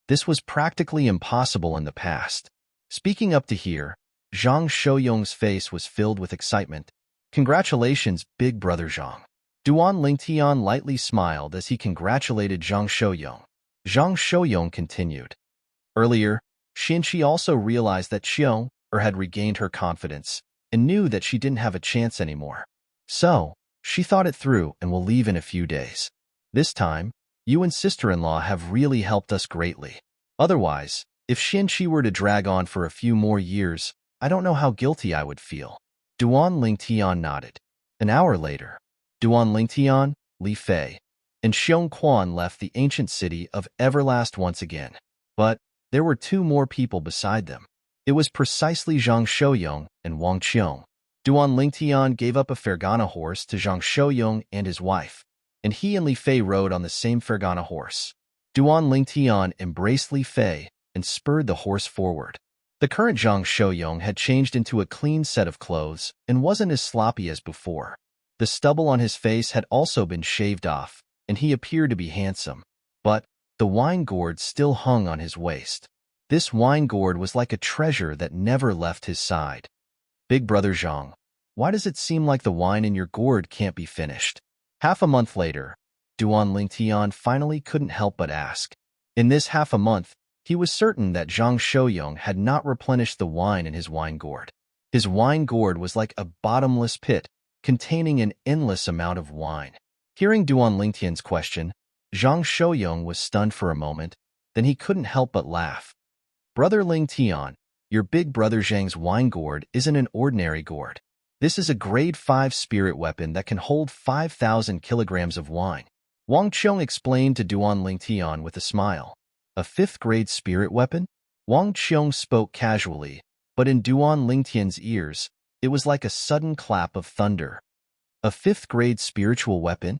This was practically impossible in the past. Speaking up to here, Zhang Shouyong's face was filled with excitement. Congratulations, big brother Zhang. Duan Lingtian lightly smiled as he congratulated Zhang Shouyong. Zhang Shouyong continued. Earlier, Xianqi also realized that Qiong had regained her confidence and knew that she didn't have a chance anymore. So, she thought it through and will leave in a few days. This time, you and sister-in-law have really helped us greatly. Otherwise, if Xianqi were to drag on for a few more years, I don't know how guilty I would feel. Duan Lingtian nodded. An hour later, Duan Lingtian, Li Fei, and Xiong Quan left the ancient city of Everlast once again. But there were two more people beside them. It was precisely Zhang Shouyong and Wang Qiong. Duan Lingtian gave up a Fergana horse to Zhang Shouyong and his wife, and he and Li Fei rode on the same Fergana horse. Duan Lingtian embraced Li Fei and spurred the horse forward. The current Zhang Shouyong had changed into a clean set of clothes and wasn't as sloppy as before. The stubble on his face had also been shaved off, and he appeared to be handsome. But the wine gourd still hung on his waist. This wine gourd was like a treasure that never left his side. Big brother Zhang, why does it seem like the wine in your gourd can't be finished? Half a month later, Duan Lingtian finally couldn't help but ask. In this half a month, he was certain that Zhang Shouyong had not replenished the wine in his wine gourd. His wine gourd was like a bottomless pit, containing an endless amount of wine. Hearing Duan Lingtian's question, Zhang Shouyong was stunned for a moment, then he couldn't help but laugh. Brother Lingtian, your big brother Zhang's wine gourd isn't an ordinary gourd. This is a grade 5 spirit weapon that can hold 5,000 kilograms of wine. Wang Qiong explained to Duan Lingtian with a smile. A 5th grade spirit weapon? Wang Qiong spoke casually, but in Duan Lingtian's ears, it was like a sudden clap of thunder. A 5th grade spiritual weapon?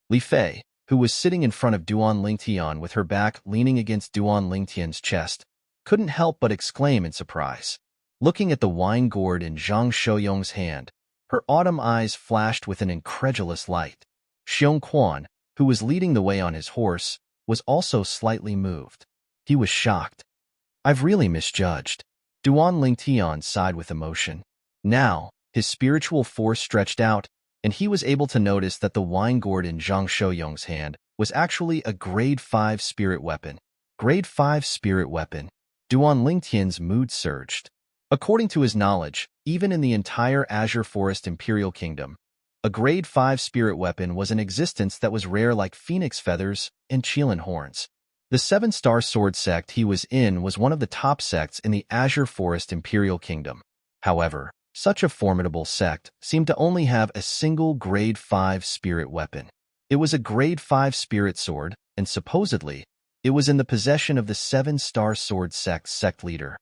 Li Fei, who was sitting in front of Duan Lingtian with her back leaning against Duan Lingtian's chest, couldn't help but exclaim in surprise. Looking at the wine gourd in Zhang Shouyong's hand, her autumn eyes flashed with an incredulous light. Xiong Quan, who was leading the way on his horse, was also slightly moved. He was shocked. I've really misjudged. Duan Lingtian sighed with emotion. Now, his spiritual force stretched out, and he was able to notice that the wine gourd in Zhang Shouyong's hand was actually a grade 5 spirit weapon. Grade 5 spirit weapon. Duan Lingtian's mood surged. According to his knowledge, even in the entire Azure Forest Imperial Kingdom, a grade 5 spirit weapon was in existence that was rare like phoenix feathers and qilin horns. The 7-star sword sect he was in was one of the top sects in the Azure Forest Imperial Kingdom. However, such a formidable sect seemed to only have a single grade 5 spirit weapon. It was a grade 5 spirit sword, and supposedly, it was in the possession of the 7-star sword sect's sect leader.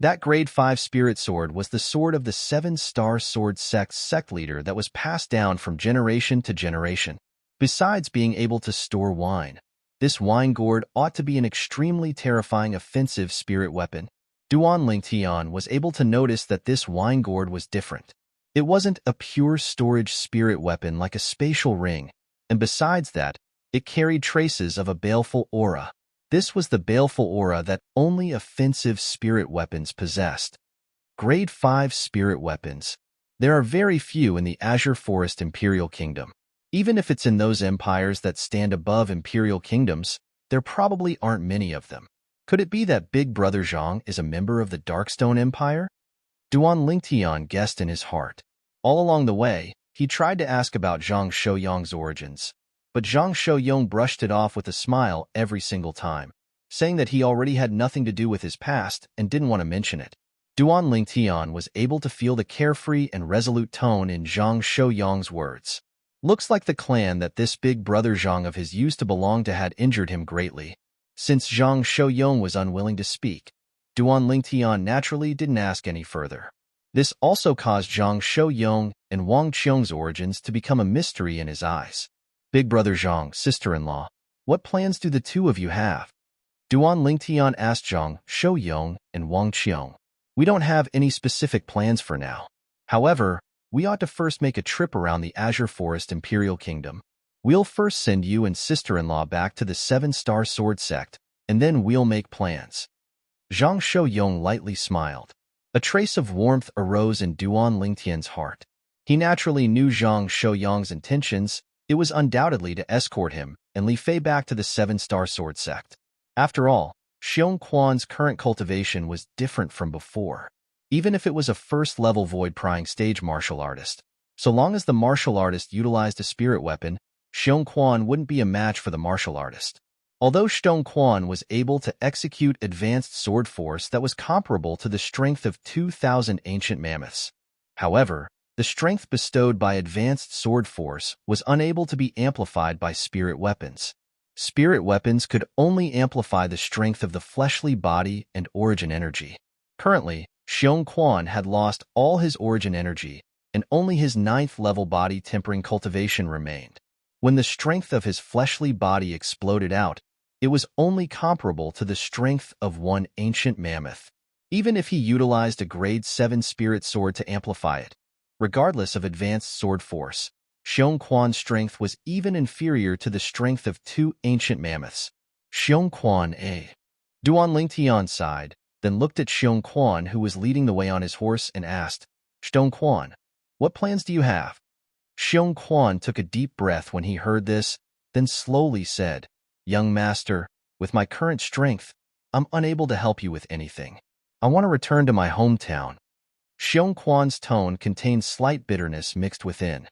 That grade 5 spirit sword was the sword of the 7-star sword sect's sect leader that was passed down from generation to generation. Besides being able to store wine, this wine gourd ought to be an extremely terrifying offensive spirit weapon. Duan Lingtian was able to notice that this wine gourd was different. It wasn't a pure storage spirit weapon like a spatial ring, and besides that, it carried traces of a baleful aura. This was the baleful aura that only offensive spirit weapons possessed. Grade 5 spirit weapons. There are very few in the Azure Forest Imperial Kingdom. Even if it's in those empires that stand above imperial kingdoms, there probably aren't many of them. Could it be that Big Brother Zhang is a member of the Darkstone Empire? Duan Lingtian guessed in his heart. All along the way, he tried to ask about Zhang Shouyong's origins, but Zhang Shouyong brushed it off with a smile every single time, saying that he already had nothing to do with his past and didn't want to mention it. Duan Lingtian was able to feel the carefree and resolute tone in Zhang Shouyong's words. Looks like the clan that this big brother Zhang of his used to belong to had injured him greatly. Since Zhang Shouyong was unwilling to speak, Duan Lingtian naturally didn't ask any further. This also caused Zhang Shouyong and Wang Qiong's origins to become a mystery in his eyes. Big brother Zhang, sister-in-law, what plans do the two of you have? Duan Lingtian asked Zhang Shouyong and Wang Qiong. We don't have any specific plans for now. However, we ought to first make a trip around the Azure Forest Imperial Kingdom. We'll first send you and sister-in-law back to the 7-Star Sword Sect, and then we'll make plans. Zhang Shouyong lightly smiled. A trace of warmth arose in Duan Lingtian's heart. He naturally knew Zhang Shouyong's intentions. It was undoubtedly to escort him and Li Fei back to the 7-Star Sword Sect. After all, Xiong Quan's current cultivation was different from before. Even if it was a first-level void-prying stage martial artist, so long as the martial artist utilized a spirit weapon, Xiong Quan wouldn't be a match for the martial artist. Although Xiong Quan was able to execute advanced sword force that was comparable to the strength of 2,000 ancient mammoths. However, the strength bestowed by advanced sword force was unable to be amplified by spirit weapons. Spirit weapons could only amplify the strength of the fleshly body and origin energy. Currently, Xiong Quan had lost all his origin energy, and only his 9th-level body tempering cultivation remained. When the strength of his fleshly body exploded out, it was only comparable to the strength of one ancient mammoth. Even if he utilized a grade 7 spirit sword to amplify it, regardless of advanced sword force, Xiong Quan's strength was even inferior to the strength of 2 ancient mammoths. Xiong Quan A. Duan Lingtian sighed, then looked at Xiong Quan, who was leading the way on his horse, and asked, Xiong Quan, what plans do you have? Xiong Quan took a deep breath when he heard this, then slowly said, Young master, with my current strength, I'm unable to help you with anything. I want to return to my hometown. Xiong Quan's tone contained slight bitterness mixed within.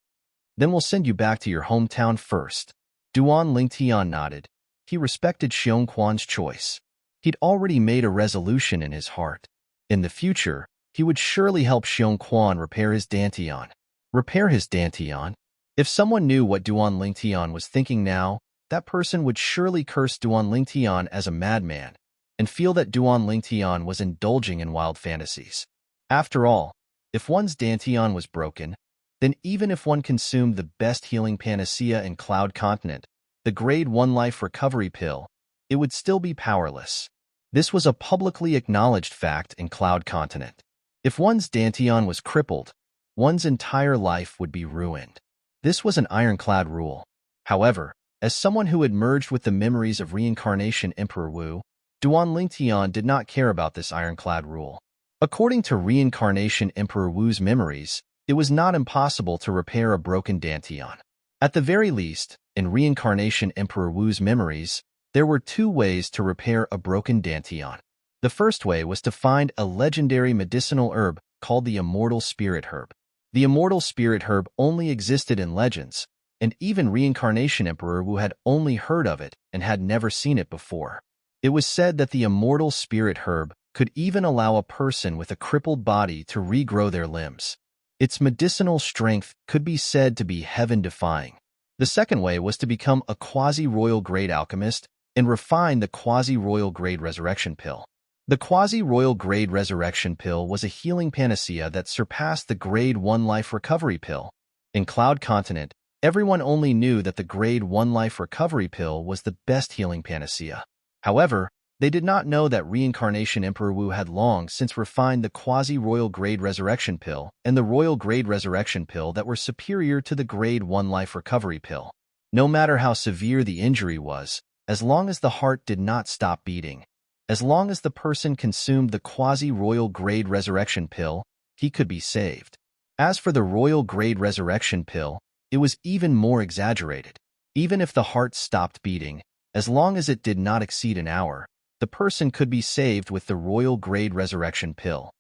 Then we'll send you back to your hometown first. Duan Lingtian nodded. He respected Xiong Quan's choice. He'd already made a resolution in his heart. In the future, he would surely help Xiong Quan repair his Dantian. Repair his Dantian? If someone knew what Duan Lingtian was thinking now, that person would surely curse Duan Lingtian as a madman and feel that Duan Lingtian was indulging in wild fantasies. After all, if one's Dantian was broken, then even if one consumed the best healing panacea in Cloud Continent, the Grade 1 Life Recovery Pill, it would still be powerless. This was a publicly acknowledged fact in Cloud Continent. If one's Dantian was crippled, one's entire life would be ruined. This was an ironclad rule. However, as someone who had merged with the memories of Reincarnation Emperor Wu, Duan Lingtian did not care about this ironclad rule. According to Reincarnation Emperor Wu's memories, it was not impossible to repair a broken Dantian. At the very least, in Reincarnation Emperor Wu's memories, there were 2 ways to repair a broken Dantian. The first way was to find a legendary medicinal herb called the Immortal Spirit Herb. The Immortal Spirit Herb only existed in legends, and even Reincarnation Emperor Wu had only heard of it and had never seen it before. It was said that the Immortal Spirit Herb could even allow a person with a crippled body to regrow their limbs. Its medicinal strength could be said to be heaven-defying. The second way was to become a quasi-royal grade alchemist and refine the quasi-royal grade resurrection pill. The quasi-royal grade resurrection pill was a healing panacea that surpassed the grade 1 life recovery pill. In Cloud Continent, everyone only knew that the grade 1 life recovery pill was the best healing panacea. However, they did not know that Reincarnation Emperor Wu had long since refined the quasi-royal grade resurrection pill and the royal grade resurrection pill that were superior to the grade 1 life recovery pill. No matter how severe the injury was, as long as the heart did not stop beating, as long as the person consumed the quasi-royal grade resurrection pill, he could be saved. As for the royal grade resurrection pill, it was even more exaggerated. Even if the heart stopped beating, as long as it did not exceed an hour, the person could be saved with the royal grade resurrection pill.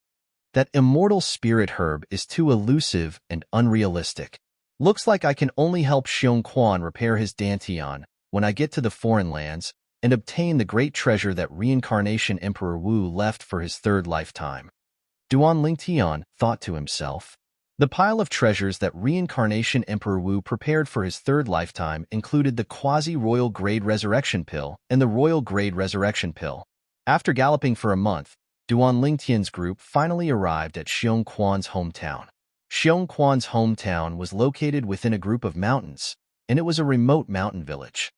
That Immortal Spirit Herb is too elusive and unrealistic. Looks like I can only help Xiong Quan repair his Dantian when I get to the foreign lands and obtain the great treasure that reincarnation Emperor Wu left for his third lifetime. Duan Lingtian thought to himself. The pile of treasures that reincarnation Emperor Wu prepared for his third lifetime included the quasi-royal grade resurrection pill and the royal grade resurrection pill. After galloping for a month, Duan Lingtian's group finally arrived at Xiong Quan's hometown. Xiong Quan's hometown was located within a group of mountains, and it was a remote mountain village.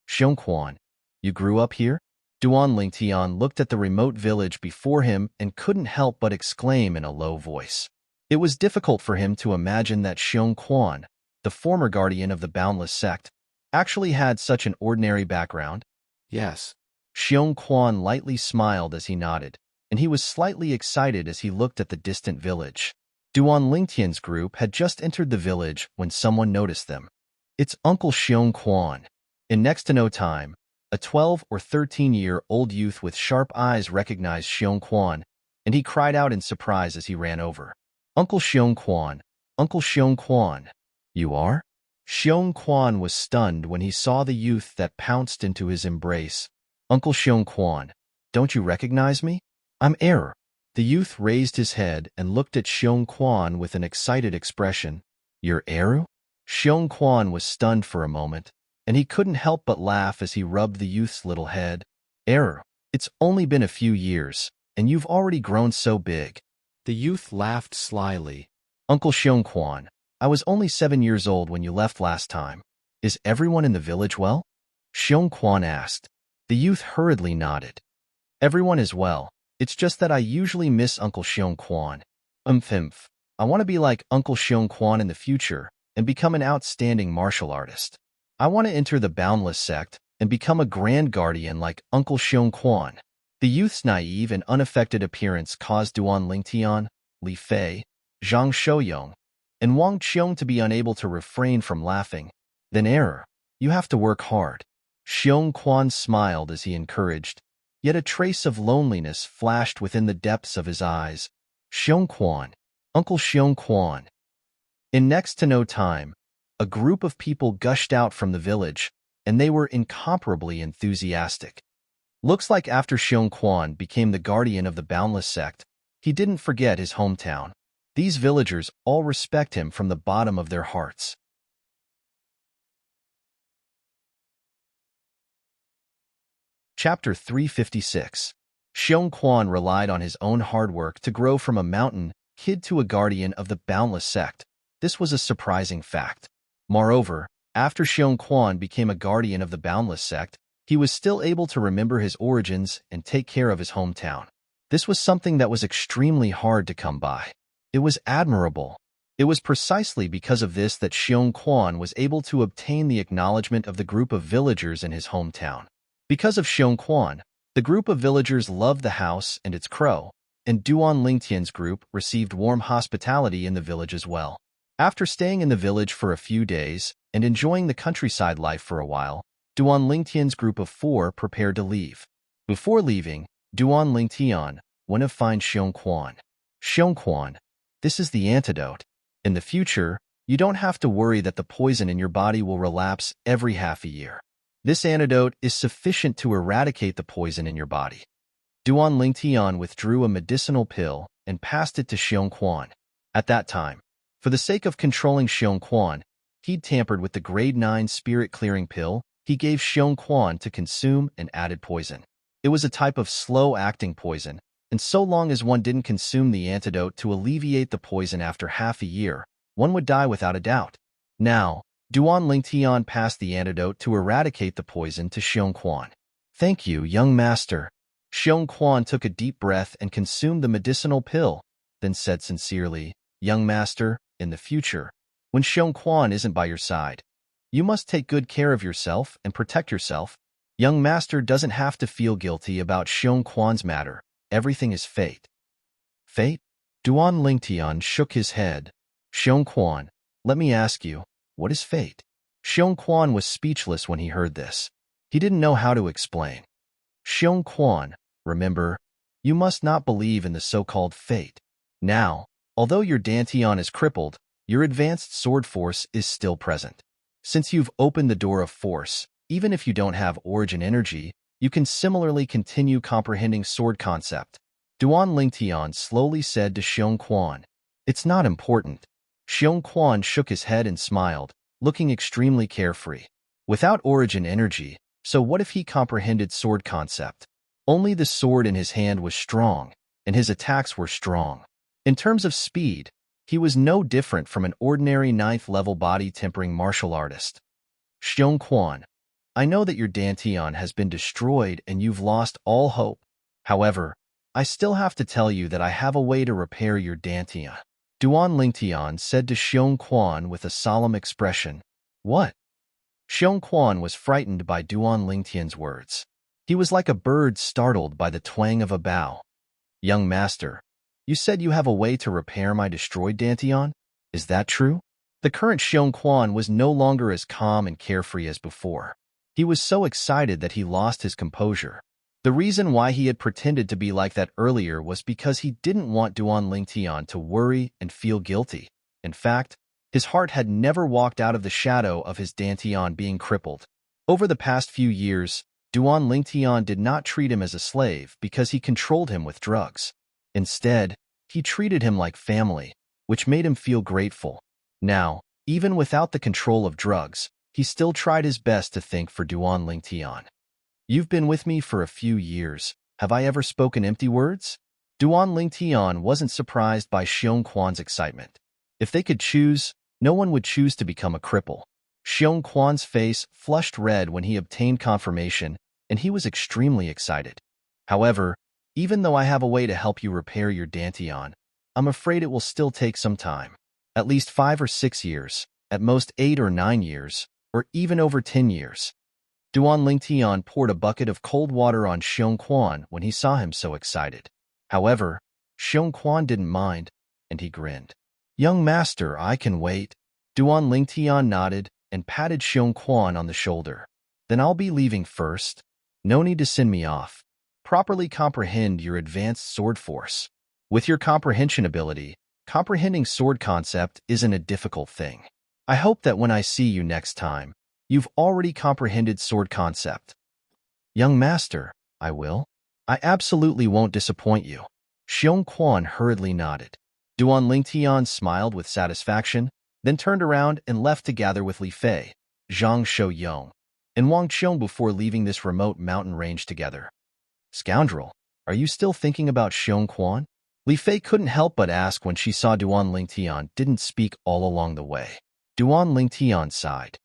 Xiong Quan, you grew up here? Duan Lingtian looked at the remote village before him and couldn't help but exclaim in a low voice. It was difficult for him to imagine that Xiong Quan, the former guardian of the Boundless sect, actually had such an ordinary background. Yes. Xiong Quan lightly smiled as he nodded, and he was slightly excited as he looked at the distant village. Duan Lingtian's group had just entered the village when someone noticed them. It's Uncle Xiong Quan. In next to no time, a 12 or 13-year-old youth with sharp eyes recognized Xiong Quan, and he cried out in surprise as he ran over. Uncle Xiong Quan, Uncle Xiong Quan, you are? Xiong Quan was stunned when he saw the youth that pounced into his embrace. Uncle Xiong Quan, don't you recognize me? I'm Error. The youth raised his head and looked at Xiong Quan with an excited expression. You're Eru? Xiong Quan was stunned for a moment, and he couldn't help but laugh as he rubbed the youth's little head. Eru, it's only been a few years, and you've already grown so big. The youth laughed slyly. Uncle Xiong Quan, I was only 7 years old when you left last time. Is everyone in the village well? Xiong Quan asked. The youth hurriedly nodded. Everyone is well. It's just that I usually miss Uncle Xiong Quan. Thimph. I want to be like Uncle Xiong Quan in the future and become an outstanding martial artist. I want to enter the Boundless sect and become a grand guardian like Uncle Xiong Quan. The youth's naive and unaffected appearance caused Duan Lingtian, Li Fei, Zhang Shouyong, and Wang Qiong to be unable to refrain from laughing. Then Error, you have to work hard. Xiong Quan smiled as he encouraged, yet a trace of loneliness flashed within the depths of his eyes. Xiong Quan, Uncle Xiong Quan. In next to no time, a group of people gushed out from the village, and they were incomparably enthusiastic. Looks like after Xiong Quan became the guardian of the Boundless sect, he didn't forget his hometown. These villagers all respect him from the bottom of their hearts. Chapter 356. Xiong Quan relied on his own hard work to grow from a mountain kid to a guardian of the Boundless sect. This was a surprising fact. Moreover, after Xiong Quan became a guardian of the Boundless sect, he was still able to remember his origins and take care of his hometown. This was something that was extremely hard to come by. It was admirable. It was precisely because of this that Xiong Quan was able to obtain the acknowledgement of the group of villagers in his hometown. Because of Xiong Quan, the group of villagers loved the house and its crow, and Duan Lingtian's group received warm hospitality in the village as well. After staying in the village for a few days and enjoying the countryside life for a while, Duan Lingtian's group of 4 prepared to leave. Before leaving, Duan Lingtian went to find Xiong Quan. Xiong Quan, this is the antidote. In the future, you don't have to worry that the poison in your body will relapse every half a year. This antidote is sufficient to eradicate the poison in your body. Duan Lingtian withdrew a medicinal pill and passed it to Xiong Quan. At that time, for the sake of controlling Xiong Quan, he'd tampered with the grade 9 spirit-clearing pill he gave Xiong Quan to consume and added poison. It was a type of slow-acting poison, and so long as one didn't consume the antidote to alleviate the poison after half a year, one would die without a doubt. Now, Duan Lingtian passed the antidote to eradicate the poison to Xiong Quan. Thank you, young master. Xiong Quan took a deep breath and consumed the medicinal pill, then said sincerely, Young master, in the future, when Xiong Quan isn't by your side, you must take good care of yourself and protect yourself. Young master doesn't have to feel guilty about Xiong Quan's matter. Everything is fate. Fate? Duan Lingtian shook his head. Xiong Quan, let me ask you, what is fate? Xiong Quan was speechless when he heard this. He didn't know how to explain. Xiong Quan, remember, you must not believe in the so-called fate. Now, although your Dantian is crippled, your advanced sword force is still present. Since you've opened the door of force, even if you don't have origin energy, you can similarly continue comprehending sword concept. Duan Lingtian slowly said to Xiong Quan. It's not important. Xiong Quan shook his head and smiled, looking extremely carefree. Without origin energy, so what if he comprehended sword concept? Only the sword in his hand was strong, and his attacks were strong. In terms of speed, he was no different from an ordinary 9th-level body-tempering martial artist. Xiong Quan, I know that your Dantian has been destroyed and you've lost all hope. However, I still have to tell you that I have a way to repair your Dantian. Duan Lingtian said to Xiong Quan with a solemn expression. What? Xiong Quan was frightened by Duan Lingtian's words. He was like a bird startled by the twang of a bow. Young master, you said you have a way to repair my destroyed Dantian? Is that true? The current Xiong Quan was no longer as calm and carefree as before. He was so excited that he lost his composure. The reason why he had pretended to be like that earlier was because he didn't want Duan Lingtian to worry and feel guilty. In fact, his heart had never walked out of the shadow of his Dantian being crippled. Over the past few years, Duan Lingtian did not treat him as a slave because he controlled him with drugs. Instead, he treated him like family, which made him feel grateful. Now, even without the control of drugs, he still tried his best to think for Duan Lingtian. You've been with me for a few years. Have I ever spoken empty words? Duan Lingtian wasn't surprised by Xiong Quan's excitement. If they could choose, no one would choose to become a cripple. Xiong Quan's face flushed red when he obtained confirmation, and he was extremely excited. However, even though I have a way to help you repair your Dantian, I'm afraid it will still take some time. At least 5 or 6 years, at most 8 or 9 years, or even over 10 years. Duan Lingtian poured a bucket of cold water on Xiong Quan when he saw him so excited. However, Xiong Quan didn't mind, and he grinned. Young master, I can wait. Duan Lingtian nodded and patted Xiong Quan on the shoulder. Then I'll be leaving first. No need to send me off. Properly comprehend your advanced sword force. With your comprehension ability, comprehending sword concept isn't a difficult thing. I hope that when I see you next time, you've already comprehended sword concept. Young master, I will. I absolutely won't disappoint you. Xiong Quan hurriedly nodded. Duan Lingtian smiled with satisfaction, then turned around and left to gather with Li Fei, Zhang Shouyong, and Wang Qiong before leaving this remote mountain range together. Scoundrel, are you still thinking about Xiong Quan? Li Fei couldn't help but ask when she saw Duan Lingtian didn't speak all along the way. Duan Lingtian sighed.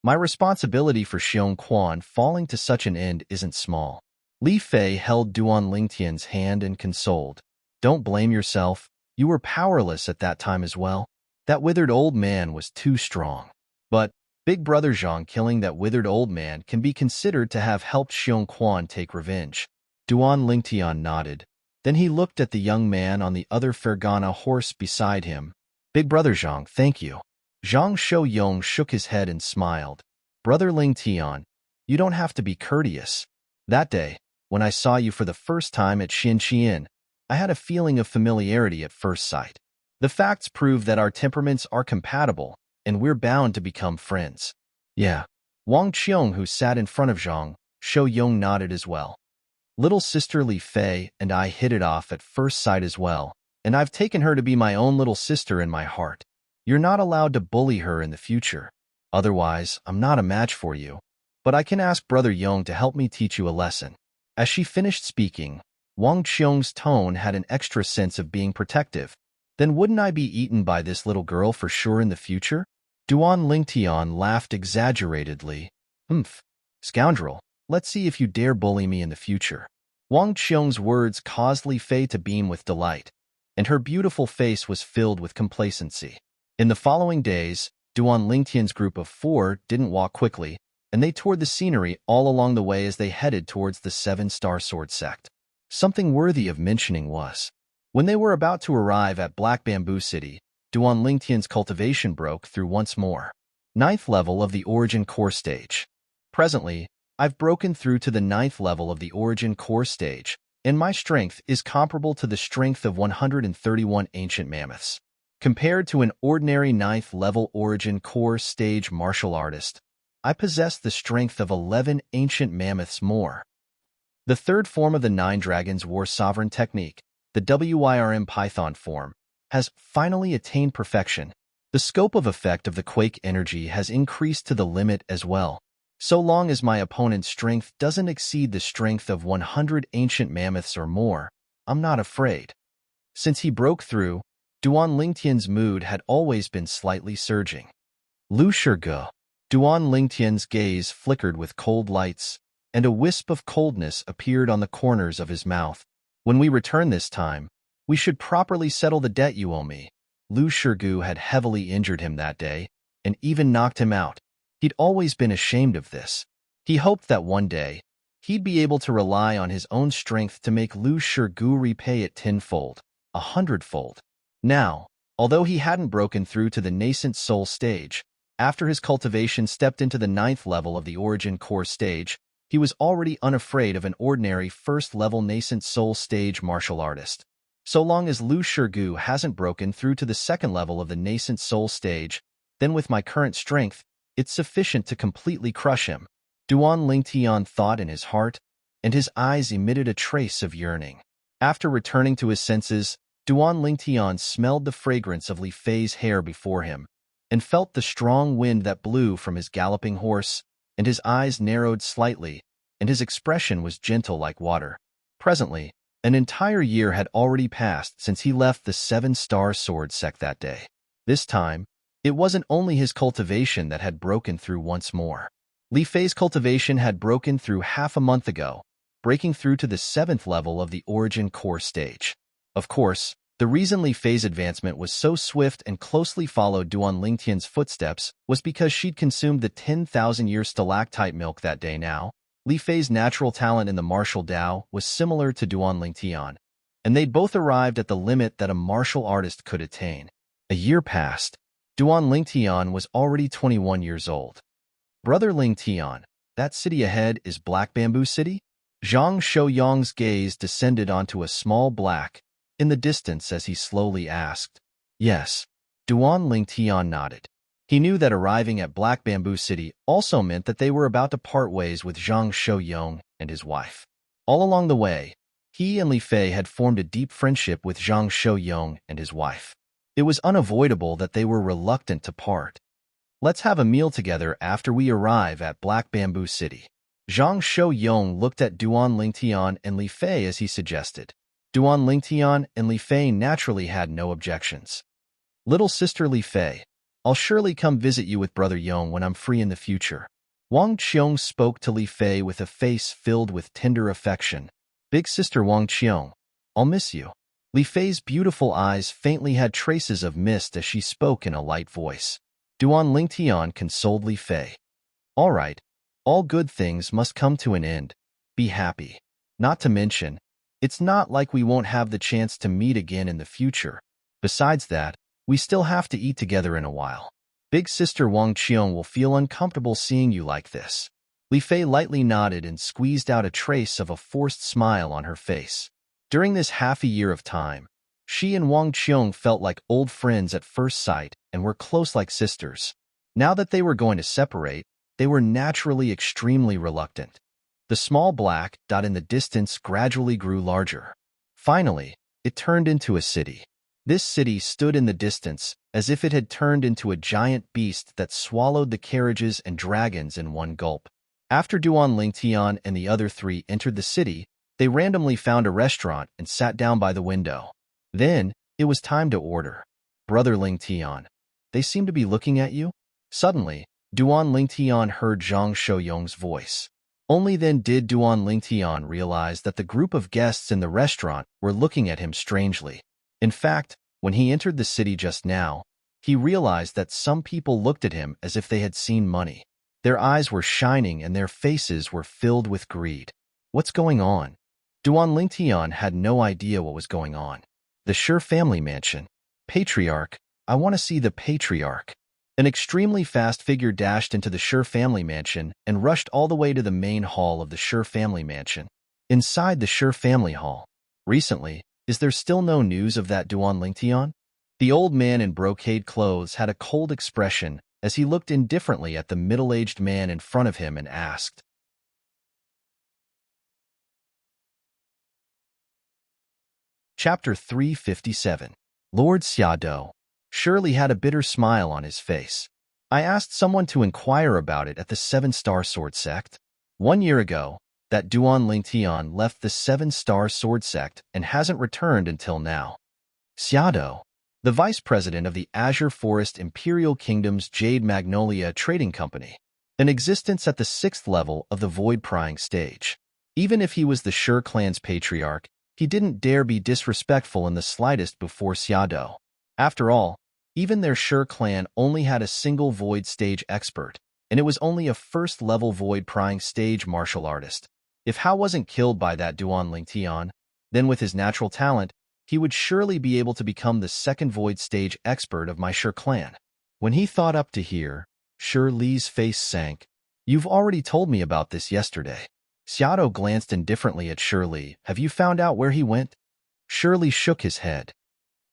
My responsibility for Xiong Quan falling to such an end isn't small. Li Fei held Duan Lingtian's hand and consoled. Don't blame yourself. You were powerless at that time as well. That withered old man was too strong. But Big Brother Zhang killing that withered old man can be considered to have helped Xiong Quan take revenge. Duan Lingtian nodded. Then he looked at the young man on the other Fergana horse beside him. Big Brother Zhang, thank you. Zhang Shouyong shook his head and smiled. Brother Lingtian, you don't have to be courteous. That day, when I saw you for the first time at Xinqian, I had a feeling of familiarity at first sight. The facts prove that our temperaments are compatible, and we're bound to become friends. Yeah. Wang Qiong, who sat in front of Zhang Shouyong, nodded as well. Little sister Li Fei and I hit it off at first sight as well, and I've taken her to be my own little sister in my heart. You're not allowed to bully her in the future. Otherwise, I'm not a match for you. But I can ask Brother Yong to help me teach you a lesson. As she finished speaking, Wang Qiong's tone had an extra sense of being protective. Then wouldn't I be eaten by this little girl for sure in the future? Duan Lingtian laughed exaggeratedly. Humph. Scoundrel, let's see if you dare bully me in the future. Wang Qiong's words caused Li Fei to beam with delight, and her beautiful face was filled with complacency. In the following days, Duan Lingtian's group of 4 didn't walk quickly, and they toured the scenery all along the way as they headed towards the 7-star sword sect. Something worthy of mentioning was, when they were about to arrive at Black Bamboo City, Duan Lingtian's cultivation broke through once more. 9th level of the Origin Core Stage. Presently, I've broken through to the 9th level of the Origin Core Stage, and my strength is comparable to the strength of 131 ancient mammoths. Compared to an ordinary ninth-level origin core stage martial artist, I possess the strength of 11 ancient mammoths more. The third form of the Nine Dragons War Sovereign technique, the WIRM Python form, has finally attained perfection. The scope of effect of the quake energy has increased to the limit as well. So long as my opponent's strength doesn't exceed the strength of 100 ancient mammoths or more, I'm not afraid. Since he broke through, Duan Lingtian's mood had always been slightly surging. Lu Shige. Duan Lingtian's gaze flickered with cold lights, and a wisp of coldness appeared on the corners of his mouth. When we return this time, we should properly settle the debt you owe me. Lu Shige had heavily injured him that day, and even knocked him out. He'd always been ashamed of this. He hoped that one day, he'd be able to rely on his own strength to make Lu Shige repay it tenfold, 100-fold. Now, although he hadn't broken through to the nascent soul stage, after his cultivation stepped into the 9th level of the origin core stage, he was already unafraid of an ordinary first-level nascent soul stage martial artist. So long as Lu Shige hasn't broken through to the 2nd level of the nascent soul stage, then with my current strength, it's sufficient to completely crush him. Duan Lingtian thought in his heart, and his eyes emitted a trace of yearning. After returning to his senses, Duan Lingtian smelled the fragrance of Li Fei's hair before him, and felt the strong wind that blew from his galloping horse, and his eyes narrowed slightly, and his expression was gentle like water. Presently, an entire year had already passed since he left the 7-star sword sect that day. This time, it wasn't only his cultivation that had broken through once more. Li Fei's cultivation had broken through half a month ago, breaking through to the 7th level of the origin core stage. Of course, the reason Li Fei's advancement was so swift and closely followed Duan Lingtian's footsteps was because she'd consumed the 10,000-year stalactite milk that day now. Li Fei's natural talent in the martial Dao was similar to Duan Lingtian, and they'd both arrived at the limit that a martial artist could attain. A year passed. Duan Lingtian was already 21 years old. Brother Lingtian, that city ahead is Black Bamboo City? Zhang Shouyang's gaze descended onto a small black in the distance as he slowly asked. Yes. Duan Lingtian nodded. He knew that arriving at Black Bamboo City also meant that they were about to part ways with Zhang Shouyang and his wife. All along the way, he and Li Fei had formed a deep friendship with Zhang Shouyang and his wife. It was unavoidable that they were reluctant to part. Let's have a meal together after we arrive at Black Bamboo City. Zhang Shouyang looked at Duan Lingtian and Li Fei as he suggested. Duan Lingtian and Li Fei naturally had no objections. Little sister Li Fei, I'll surely come visit you with Brother Yong when I'm free in the future. Wang Qiong spoke to Li Fei with a face filled with tender affection. Big sister Wang Qiong, I'll miss you. Li Fei's beautiful eyes faintly had traces of mist as she spoke in a light voice. Duan Lingtian consoled Li Fei. All right, all good things must come to an end. Be happy. Not to mention, it's not like we won't have the chance to meet again in the future. Besides that, we still have to eat together in a while. Big sister Wang Qiong will feel uncomfortable seeing you like this. Li Fei lightly nodded and squeezed out a trace of a forced smile on her face. During this half a year of time, she and Wang Qiong felt like old friends at first sight and were close like sisters. Now that they were going to separate, they were naturally extremely reluctant. The small black dot in the distance gradually grew larger. Finally, it turned into a city. This city stood in the distance as if it had turned into a giant beast that swallowed the carriages and dragons in one gulp. After Duan Lingtian and the other three entered the city, they randomly found a restaurant and sat down by the window. Then, it was time to order. Brother Lingtian, they seem to be looking at you? Suddenly, Duan Lingtian heard Zhang Shouyang's voice. Only then did Duan Lingtian realize that the group of guests in the restaurant were looking at him strangely. In fact, when he entered the city just now, he realized that some people looked at him as if they had seen money. Their eyes were shining and their faces were filled with greed. What's going on? Duan Lingtian had no idea what was going on. The Shi family mansion. Patriarch, I want to see the Patriarch. An extremely fast figure dashed into the Shi family mansion and rushed all the way to the main hall of the Shi family mansion. Inside the Shi family hall. Recently, is there still no news of that Duan Lingtian? The old man in brocade clothes had a cold expression as he looked indifferently at the middle-aged man in front of him and asked. Chapter 357. Lord Xiaodou. Shirley had a bitter smile on his face. I asked someone to inquire about it at the Seven-Star Sword Sect. 1 year ago, that Duan Lingtian left the Seven-Star Sword Sect and hasn't returned until now. Xiaodou, the vice president of the Azure Forest Imperial Kingdom's Jade Magnolia Trading Company, in existence at the 6th level of the Void Prying stage. Even if he was the Sher clan's patriarch, he didn't dare be disrespectful in the slightest before Xiaodou. After all, even their Sher clan only had a single Void stage expert, and it was only a first-level Void Prying stage martial artist. If Hao wasn't killed by that Duan Lingtian, then with his natural talent, he would surely be able to become the second Void stage expert of my Sher clan. When he thought up to here, Sher Li's face sank. You've already told me about this yesterday. Xiaodou glanced indifferently at Sher Li. Have you found out where he went? Sher Li shook his head.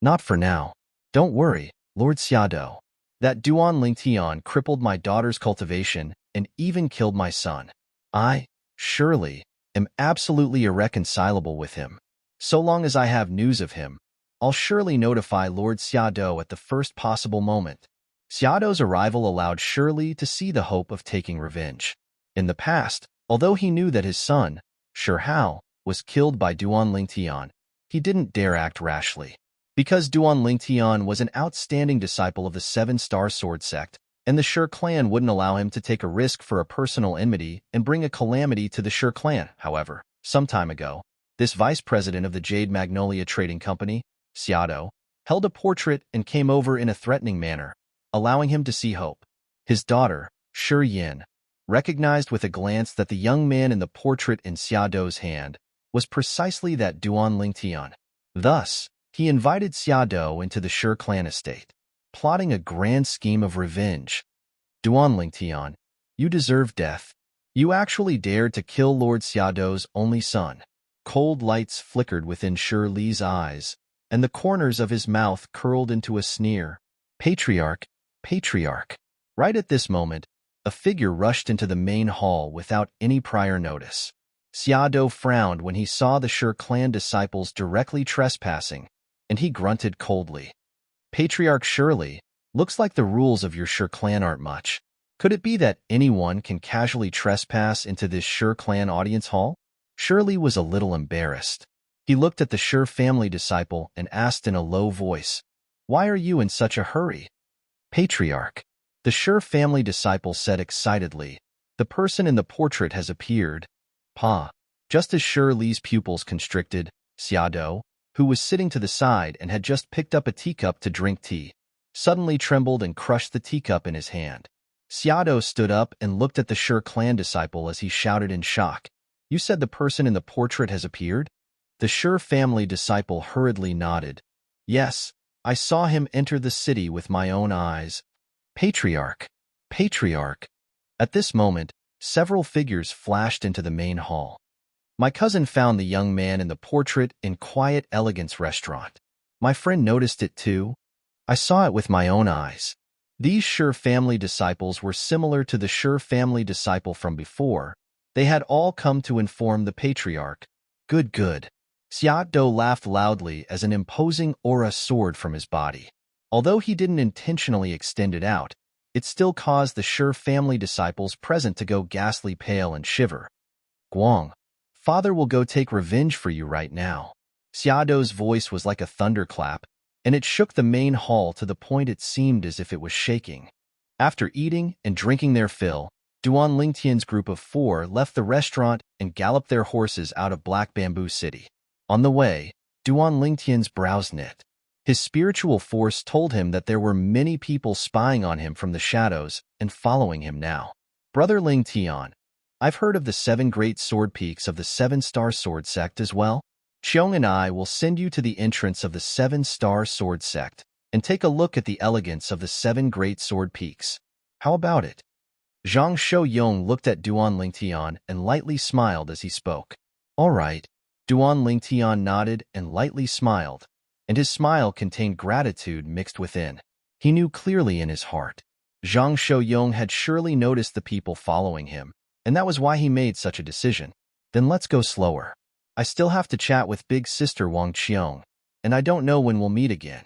Not for now. Don't worry, Lord Xiaodou. That Duan Lingtian crippled my daughter's cultivation and even killed my son. I, Sher Li, am absolutely irreconcilable with him. So long as I have news of him, I'll surely notify Lord Xiaodou at the first possible moment. Xiaodou's arrival allowed Sher Li to see the hope of taking revenge. In the past, although he knew that his son, Sher Hao, was killed by Duan Lingtian, he didn't dare act rashly. Because Duan Lingtian was an outstanding disciple of the Seven-Star Sword Sect, and the Sher clan wouldn't allow him to take a risk for a personal enmity and bring a calamity to the Sher clan. However, some time ago, this vice president of the Jade Magnolia Trading Company, Xiaodou, held a portrait and came over in a threatening manner, allowing him to see hope. His daughter, Sher Yin, recognized with a glance that the young man in the portrait in Xiaodou's hand was precisely that Duan Lingtian. Thus, he invited Xiaodou into the Sher clan estate, plotting a grand scheme of revenge. Duan Lingtian, you deserve death. You actually dared to kill Lord Xiaodou's only son. Cold lights flickered within Sher Li's eyes, and the corners of his mouth curled into a sneer. Patriarch, patriarch. Right at this moment, a figure rushed into the main hall without any prior notice. Xiaodou frowned when he saw the Sher clan disciples directly trespassing, and he grunted coldly. Patriarch Sher Li, looks like the rules of your Sher clan aren't much. Could it be that anyone can casually trespass into this Sher clan audience hall? Sher Li was a little embarrassed. He looked at the Sher family disciple and asked in a low voice, "Why are you in such a hurry?" Patriarch, the Sher family disciple said excitedly, "The person in the portrait has appeared." Pa. Just as Sher Li's pupils constricted, Xiaodou, who was sitting to the side and had just picked up a teacup to drink tea, suddenly trembled and crushed the teacup in his hand. Xiaodou stood up and looked at the Sher clan disciple as he shouted in shock, "You said the person in the portrait has appeared?" The Sher family disciple hurriedly nodded. "Yes, I saw him enter the city with my own eyes." Patriarch, patriarch. At this moment, several figures flashed into the main hall. My cousin found the young man in the portrait in Quiet Elegance restaurant. My friend noticed it too. I saw it with my own eyes. These Sher family disciples were similar to the Sher family disciple from before. They had all come to inform the patriarch. Good, good. Xiaodou laughed loudly as an imposing aura soared from his body. Although he didn't intentionally extend it out, it still caused the Sher family disciples present to go ghastly pale and shiver. Guang, Father will go take revenge for you right now. Xiaodou's voice was like a thunderclap, and it shook the main hall to the point it seemed as if it was shaking. After eating and drinking their fill, Duan Lingtian's group of 4 left the restaurant and galloped their horses out of Black Bamboo City. On the way, Duan Lingtian's brows knit. His spiritual force told him that there were many people spying on him from the shadows and following him now. Brother Lingtian, I've heard of the 7 great sword peaks of the 7-star sword sect as well. Qiong and I will send you to the entrance of the 7-star sword sect and take a look at the elegance of the 7 great sword peaks. How about it? Zhang Shouyong looked at Duan Lingtian and lightly smiled as he spoke. All right. Duan Lingtian nodded and lightly smiled. and his smile contained gratitude mixed within. He knew clearly in his heart. Zhang Shouyong had surely noticed the people following him, and that was why he made such a decision. Then let's go slower. I still have to chat with big sister Wang Qiong, and I don't know when we'll meet again.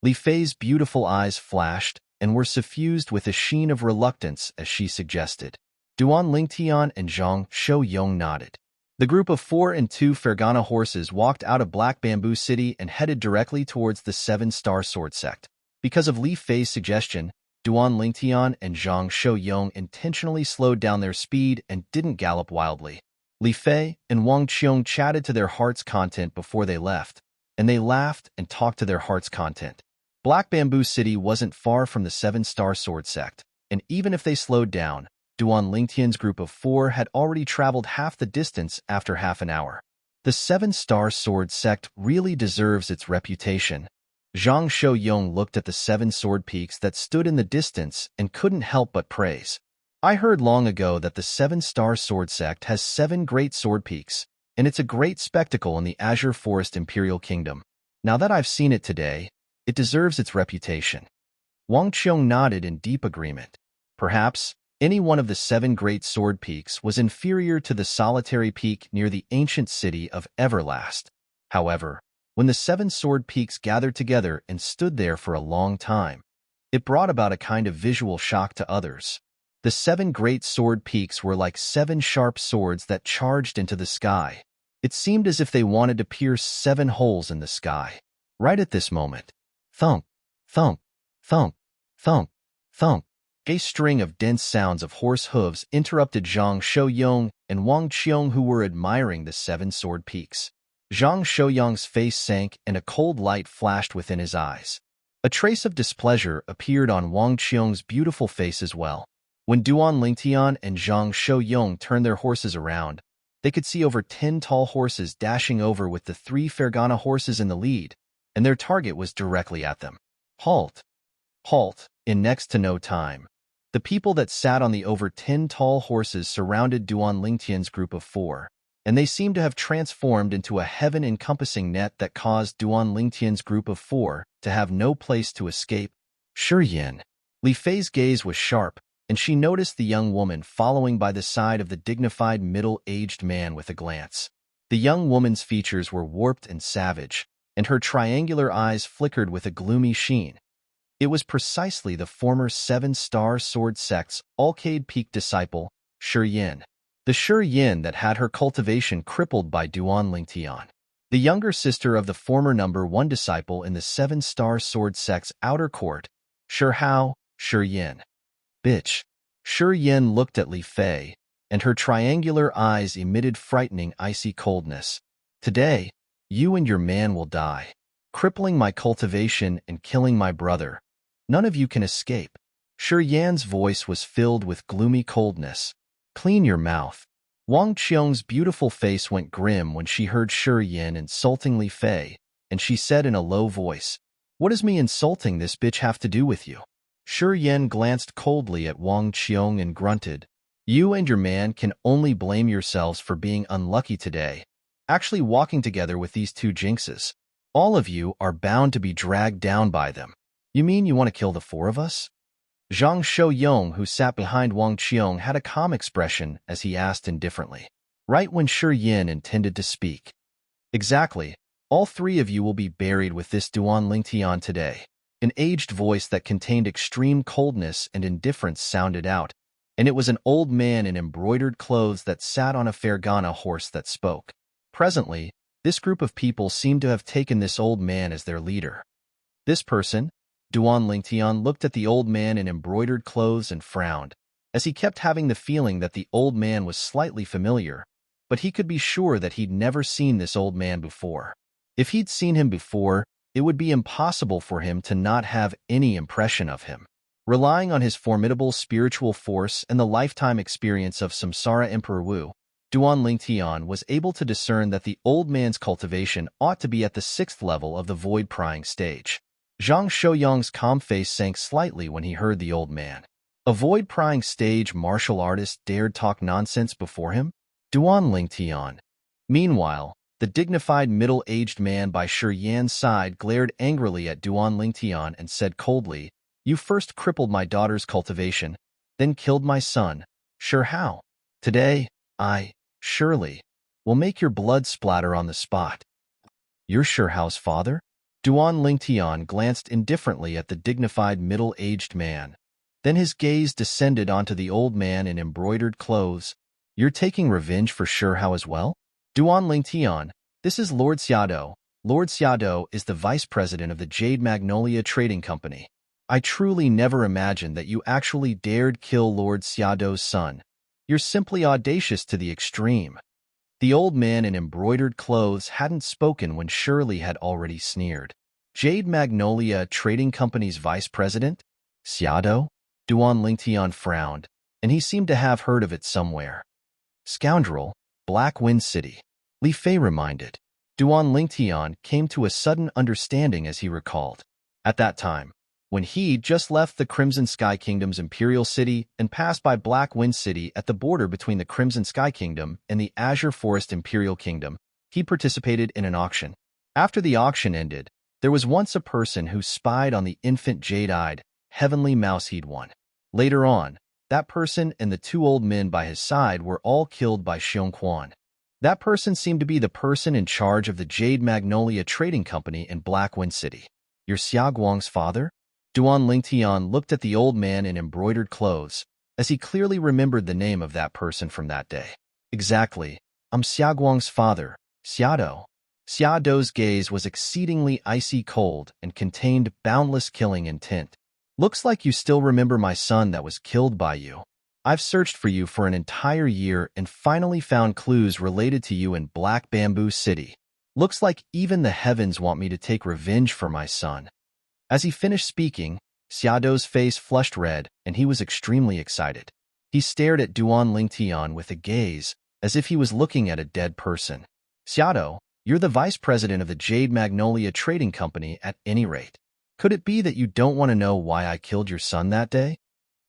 Li Fei's beautiful eyes flashed and were suffused with a sheen of reluctance as she suggested. Duan Lingtian and Zhang Shouyong nodded. The group of 4 and 2 Fergana horses walked out of Black Bamboo City and headed directly towards the 7-star sword sect. Because of Li Fei's suggestion, Duan Lingtian and Zhang Shouyong intentionally slowed down their speed and didn't gallop wildly. Li Fei and Wang Qiong chatted to their heart's content before they left, and they laughed and talked to their heart's content. Black Bamboo City wasn't far from the 7-star sword sect, and even if they slowed down, Duan Lingtian's group of 4 had already traveled half the distance after half an hour. The 7-star sword sect really deserves its reputation. Zhang Shouyong looked at the 7 sword peaks that stood in the distance and couldn't help but praise. I heard long ago that the 7-star sword sect has 7 great sword peaks, and it's a great spectacle in the Azure Forest Imperial Kingdom. Now that I've seen it today, it deserves its reputation. Wang Qiong nodded in deep agreement. Perhaps any one of the 7 great sword peaks was inferior to the solitary peak near the ancient city of Everlast. However, when the 7 sword peaks gathered together and stood there for a long time, it brought about a kind of visual shock to others. The 7 great sword peaks were like 7 sharp swords that charged into the sky. It seemed as if they wanted to pierce 7 holes in the sky. Right at this moment, thump, thump, thump, thump, thump. A string of dense sounds of horse hooves interrupted Zhang Shouyong and Wang Qiong, who were admiring the 7 sword peaks. Zhang Shouyong's face sank and a cold light flashed within his eyes. A trace of displeasure appeared on Wang Qiong's beautiful face as well. When Duan Lingtian and Zhang Shouyong turned their horses around, they could see over 10 tall horses dashing over with the 3 Fergana horses in the lead, and their target was directly at them. Halt! Halt! In next to no time, the people that sat on the over 10 tall horses surrounded Duan Lingtian's group of 4, and they seemed to have transformed into a heaven-encompassing net that caused Duan Lingtian's group of 4 to have no place to escape. Yin. Li Fei's gaze was sharp, and she noticed the young woman following by the side of the dignified middle-aged man with a glance. The young woman's features were warped and savage, and her triangular eyes flickered with a gloomy sheen. It was precisely the former 7-star sword sect's Alcade Peak disciple, Yin. The Yin that had her cultivation crippled by Duan Lingtian. The younger sister of the former number 1 disciple in the 7-star sword sect's outer court, Yin. Bitch. Yin looked at Li Fei, and her triangular eyes emitted frightening icy coldness. Today, you and your man will die, crippling my cultivation and killing my brother. None of you can escape. Yan's voice was filled with gloomy coldness. Clean your mouth. Wang Qiong's beautiful face went grim when she heard Yin insulting Li Fei, and she said in a low voice, "What does me insulting this bitch have to do with you?" Yin glanced coldly at Wang Qiong and grunted, "You and your man can only blame yourselves for being unlucky today, actually walking together with these 2 jinxes. All of you are bound to be dragged down by them. You mean you want to kill the 4 of us?" Zhang Shouyong, who sat behind Wang Qiong, had a calm expression as he asked indifferently, right when Yin intended to speak. "Exactly. All 3 of you will be buried with this Duan Lingtian today." An aged voice that contained extreme coldness and indifference sounded out, and it was an old man in embroidered clothes that sat on a Fergana horse that spoke. Presently, this group of people seemed to have taken this old man as their leader. This person, Duan Lingtian, looked at the old man in embroidered clothes and frowned, as he kept having the feeling that the old man was slightly familiar, but he could be sure that he'd never seen this old man before. If he'd seen him before, it would be impossible for him to not have any impression of him. Relying on his formidable spiritual force and the lifetime experience of Samsara Emperor Wu, Duan Lingtian was able to discern that the old man's cultivation ought to be at the 6th level of the void prying stage. Zhang Shouyong's calm face sank slightly when he heard the old man. A void prying stage martial artist dared talk nonsense before him? Duan Lingtian. Meanwhile, The dignified middle-aged man by Shi Yan's side glared angrily at Duan Lingtian and said coldly, "You first crippled my daughter's cultivation, then killed my son. Sure how? Today, surely, will make your blood splatter on the spot." "You're Sure Hao's father?" Duan Lingtian glanced indifferently at the dignified middle-aged man. Then his gaze descended onto the old man in embroidered clothes. "You're taking revenge for Sure Hao as well?" "Duan Lingtian, this is Lord Xiaodou. Lord Xiaodou is the vice president of the Jade Magnolia Trading Company. I truly never imagined that you actually dared kill Lord Xiaodou's son. You're simply audacious to the extreme." The old man in embroidered clothes hadn't spoken when Shirley had already sneered. "Jade Magnolia Trading Company's vice president? Xiaodou?" Duan Lingtian frowned, and he seemed to have heard of it somewhere. "Scoundrel, Black Wind City," Li Fei reminded. Duan Lingtian came to a sudden understanding as he recalled. At that time, when he just left the Crimson Sky Kingdom's Imperial City and passed by Black Wind City at the border between the Crimson Sky Kingdom and the Azure Forest Imperial Kingdom, he participated in an auction. After the auction ended, there was once a person who spied on the infant jade-eyed, heavenly mouse he'd won. Later on, that person and the two old men by his side were all killed by Xiong Quan. That person seemed to be the person in charge of the Jade Magnolia Trading Company in Black Wind City. "You're Xia Guang's father?" Duan Lingtian looked at the old man in embroidered clothes, as he clearly remembered the name of that person from that day. "Exactly. I'm Xia Guang's father, Xiaodou." Xiaodou's gaze was exceedingly icy cold and contained boundless killing intent. "Looks like you still remember my son that was killed by you. I've searched for you for an entire year and finally found clues related to you in Black Bamboo City. Looks like even the heavens want me to take revenge for my son." As he finished speaking, Xiaodou's face flushed red, and he was extremely excited. He stared at Duan Lingtian with a gaze, as if he was looking at a dead person. "Xiaodou, you're the vice president of the Jade Magnolia Trading Company at any rate. Could it be that you don't want to know why I killed your son that day?"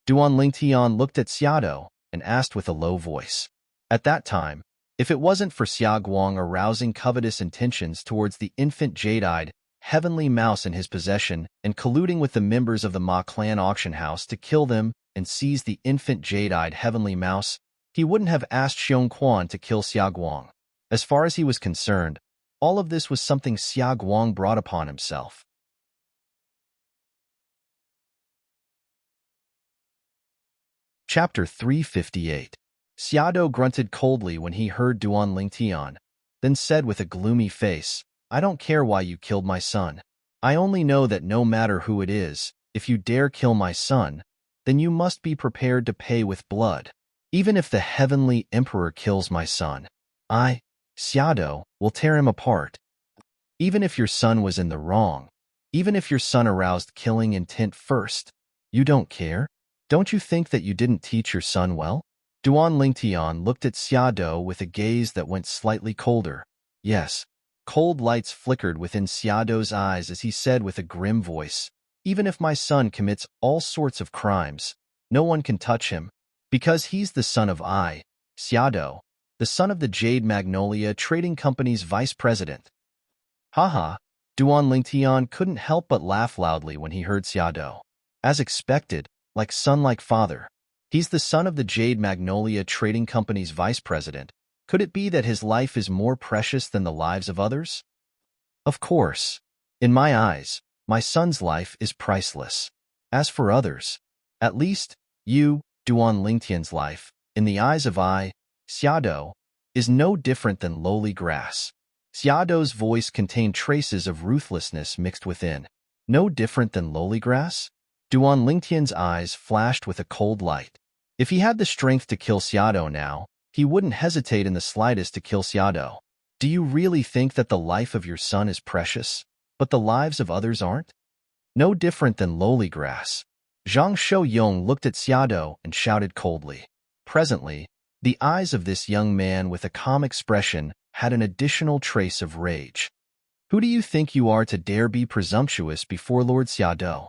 Duan Lingtian looked at Xiaodou and asked with a low voice. At that time, if it wasn't for Xia Guang arousing covetous intentions towards the infant jade-eyed, heavenly mouse in his possession and colluding with the members of the Ma clan auction house to kill them and seize the infant jade-eyed heavenly mouse, he wouldn't have asked Xiong Quan to kill Xia Guang. As far as he was concerned, all of this was something Xia Guang brought upon himself. Chapter 358. Xiaodou grunted coldly when he heard Duan Lingtian, then said with a gloomy face, "I don't care why you killed my son. I only know that no matter who it is, if you dare kill my son, then you must be prepared to pay with blood. Even if the heavenly emperor kills my son, I, Xiaodou, will tear him apart. Even if your son was in the wrong, even if your son aroused killing intent first, you don't care? Don't you think that you didn't teach your son well?" Duan Lingtian looked at Xiaodou with a gaze that went slightly colder. Yes. Cold lights flickered within Xiaodou's eyes as he said with a grim voice, "Even if my son commits all sorts of crimes, no one can touch him, because he's the son of Xiaodou, the son of the Jade Magnolia Trading Company's vice president." Haha, Duan Lingtian couldn't help but laugh loudly when he heard Xiaodou. As expected, like son like father. He's the son of the Jade Magnolia Trading Company's vice president. Could it be that his life is more precious than the lives of others? Of course. In my eyes, my son's life is priceless. As for others, at least, you, Duan Lingtian's life, in the eyes of Xiaodou, is no different than lowly grass. Xiaodou's voice contained traces of ruthlessness mixed within. No different than lowly grass? Duan Lingtian's eyes flashed with a cold light. If he had the strength to kill Xiaodou now, he wouldn't hesitate in the slightest to kill Xiaodou. Do you really think that the life of your son is precious, but the lives of others aren't? No different than lowly grass. Zhang Shouyong looked at Xiaodou and shouted coldly. Presently, the eyes of this young man with a calm expression had an additional trace of rage. "Who do you think you are to dare be presumptuous before Lord Xiaodou?"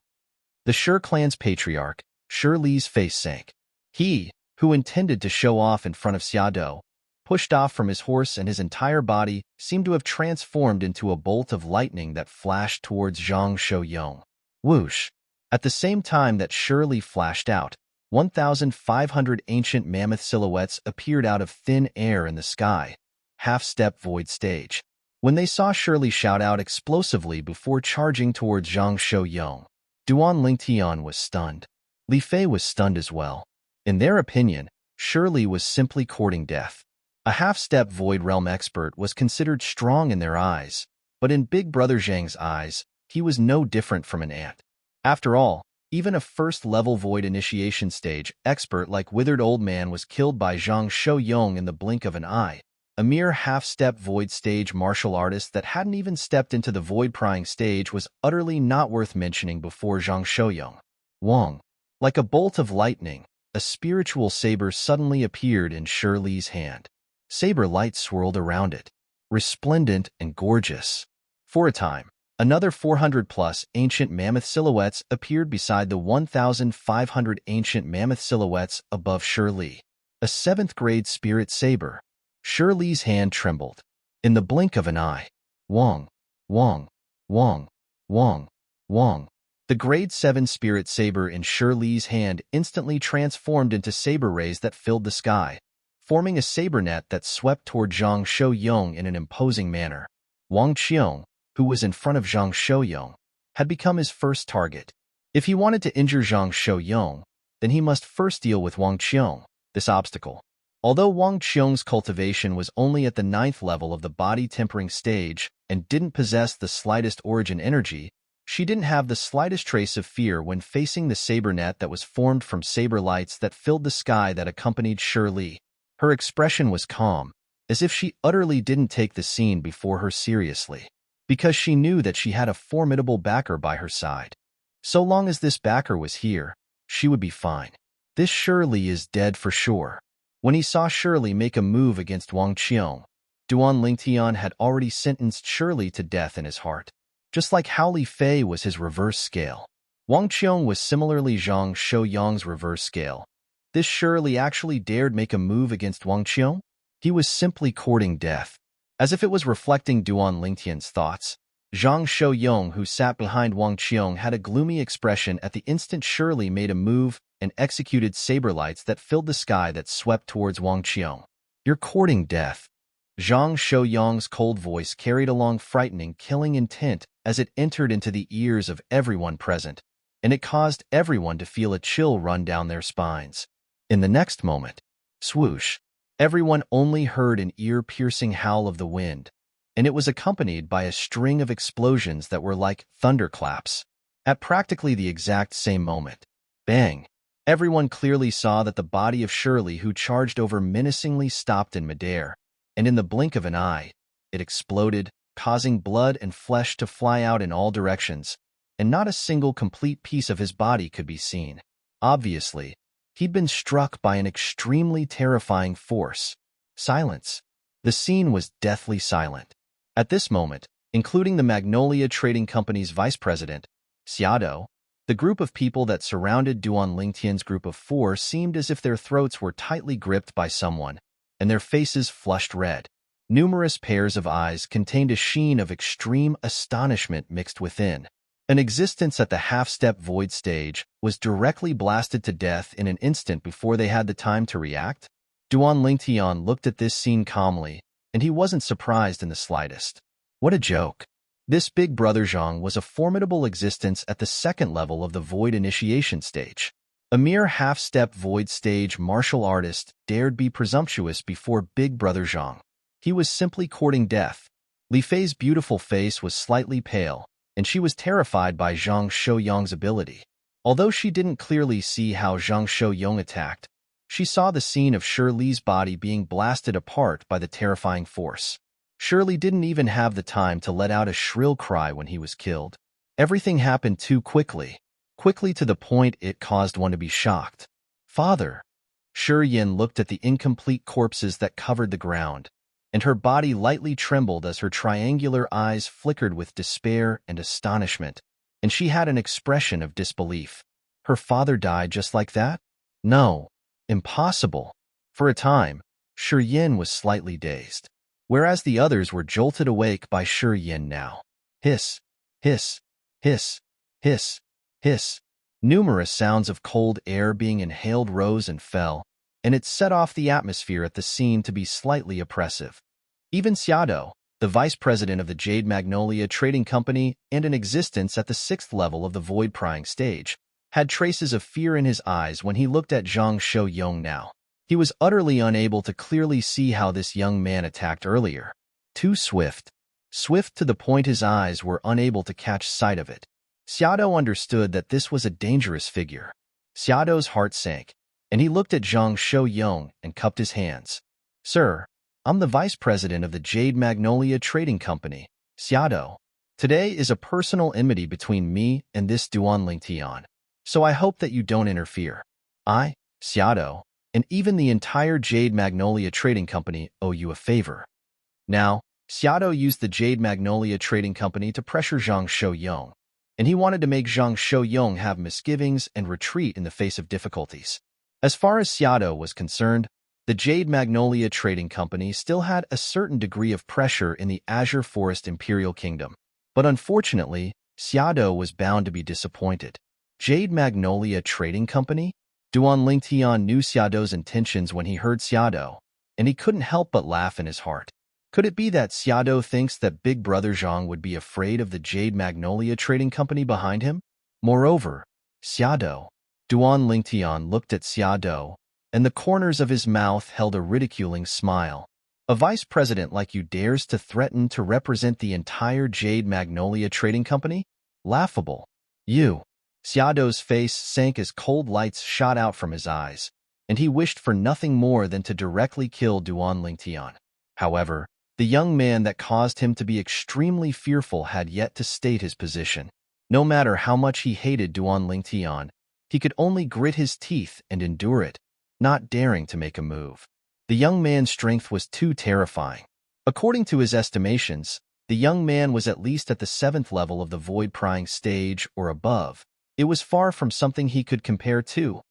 The Shi clan's patriarch, Shi Li's face sank. He, who intended to show off in front of Xiaodou, pushed off from his horse, and his entire body seemed to have transformed into a bolt of lightning that flashed towards Zhang Shouyong. Whoosh! At the same time that Shirley flashed out, 1,500 ancient mammoth silhouettes appeared out of thin air in the sky, half-step void stage. When they saw Shirley shout out explosively before charging towards Zhang Shouyong, Duan Lingtian was stunned. Li Fei was stunned as well. In their opinion, Shirley was simply courting death. A half-step void realm expert was considered strong in their eyes, but in Big Brother Zhang's eyes, he was no different from an ant. After all, even a first-level void initiation stage expert like Withered Old Man was killed by Zhang Shouyong in the blink of an eye, a mere half-step void stage martial artist that hadn't even stepped into the void prying stage was utterly not worth mentioning before Zhang Shouyong. Wong. Like a bolt of lightning, a spiritual saber suddenly appeared in Shirley's hand. Saber light swirled around it, resplendent and gorgeous. For a time, another 400-plus ancient mammoth silhouettes appeared beside the 1,500 ancient mammoth silhouettes above Shirley. A 7th-grade spirit saber. Shirley's hand trembled. In the blink of an eye. Wong, Wong, Wong, Wong, Wong. The grade 7 spirit saber in Shirley's hand instantly transformed into saber rays that filled the sky, forming a saber net that swept toward Zhang Shouyong in an imposing manner. Wang Qiong, who was in front of Zhang Shouyong, had become his first target. If he wanted to injure Zhang Shouyong, then he must first deal with Wang Qiong, this obstacle. Although Wang Qiong's cultivation was only at the 9th level of the body tempering stage and didn't possess the slightest origin energy, she didn't have the slightest trace of fear when facing the saber net that was formed from saber lights that filled the sky that accompanied Shirley. Her expression was calm, as if she utterly didn't take the scene before her seriously, because she knew that she had a formidable backer by her side. So long as this backer was here, she would be fine. This Shirley is dead for sure. When he saw Shirley make a move against Wang Qiong, Duan Lingtian had already sentenced Shirley to death in his heart. Just like how Li Fei was his reverse scale, Wang Qiong was similarly Zhang Shouyong's reverse scale. This Shirley actually dared make a move against Wang Qiong? He was simply courting death. As if it was reflecting Duan Lingtian's thoughts, Zhang Shouyong, who sat behind Wang Qiong, had a gloomy expression at the instant Shirley made a move and executed saber lights that filled the sky that swept towards Wang Qiong. You're courting death. Zhang Shouyong's cold voice carried along frightening, killing intent as it entered into the ears of everyone present, and it caused everyone to feel a chill run down their spines. In the next moment, swoosh, everyone only heard an ear-piercing howl of the wind, and it was accompanied by a string of explosions that were like thunderclaps. At practically the exact same moment, bang! Everyone clearly saw that the body of Shirley, who charged over menacingly, stopped in midair, and in the blink of an eye, it exploded, causing blood and flesh to fly out in all directions, and not a single complete piece of his body could be seen. Obviously, he'd been struck by an extremely terrifying force. Silence. The scene was deathly silent. At this moment, including the Magnolia Trading Company's vice president, Xiado, the group of people that surrounded Duan Lingtian's group of 4 seemed as if their throats were tightly gripped by someone, and their faces flushed red. Numerous pairs of eyes contained a sheen of extreme astonishment mixed within. An existence at the half-step void stage was directly blasted to death in an instant before they had the time to react. Duan Lingtian looked at this scene calmly, and he wasn't surprised in the slightest. What a joke. This Big Brother Zhang was a formidable existence at the 2nd level of the void initiation stage. A mere half-step void stage martial artist dared be presumptuous before Big Brother Zhang. He was simply courting death. Li Fei's beautiful face was slightly pale, and she was terrified by Zhang Shouyong's ability. Although she didn't clearly see how Zhang Shouyong attacked, she saw the scene of Shirley's body being blasted apart by the terrifying force. Shirley didn't even have the time to let out a shrill cry when he was killed. Everything happened too quickly to the point it caused one to be shocked. Father! Shi Yin looked at the incomplete corpses that covered the ground, and her body lightly trembled as her triangular eyes flickered with despair and astonishment, and she had an expression of disbelief. Her father died just like that? No. Impossible. For a time, Shi Yin was slightly dazed, whereas the others were jolted awake by Shi Yin now. Hiss, hiss, hiss, hiss, hiss. Numerous sounds of cold air being inhaled rose and fell, and it set off the atmosphere at the scene to be slightly oppressive. Even Xiaodou, the vice president of the Jade Magnolia Trading Company and in existence at the 6th level of the void prying stage, had traces of fear in his eyes when he looked at Zhang Shouyong now. He was utterly unable to clearly see how this young man attacked earlier. Too swift. Swift to the point his eyes were unable to catch sight of it. Xiaodou understood that this was a dangerous figure. Xiaodou's heart sank, and he looked at Zhang Shouyong and cupped his hands. Sir, I'm the vice president of the Jade Magnolia Trading Company, Xiaodou. Today is a personal enmity between me and this Duan Lingtian, so I hope that you don't interfere. I, Xiaodou, and even the entire Jade Magnolia Trading Company owe you a favor. Now, Xiaodou used the Jade Magnolia Trading Company to pressure Zhang Shouyong, and he wanted to make Zhang Shouyong have misgivings and retreat in the face of difficulties. As far as Xiaodou was concerned, the Jade Magnolia Trading Company still had a certain degree of pressure in the Azure Forest Imperial Kingdom. But unfortunately, Xiaodou was bound to be disappointed. Jade Magnolia Trading Company? Duan Lingtian knew Xiaodou's intentions when he heard Xiaodou, and he couldn't help but laugh in his heart. Could it be that Xiaodou thinks that Big Brother Zhang would be afraid of the Jade Magnolia Trading Company behind him? Moreover, Xiaodou. Duan Lingtian looked at Xiaodou, and the corners of his mouth held a ridiculing smile. A vice president like you dares to threaten to represent the entire Jade Magnolia Trading Company? Laughable. You. Xiaodou's face sank as cold lights shot out from his eyes, and he wished for nothing more than to directly kill Duan Lingtian. However, the young man that caused him to be extremely fearful had yet to state his position. No matter how much he hated Duan Lingtian, he could only grit his teeth and endure it, not daring to make a move. The young man's strength was too terrifying. According to his estimations, the young man was at least at the 7th level of the void prying stage or above. It was far from something he could compare to.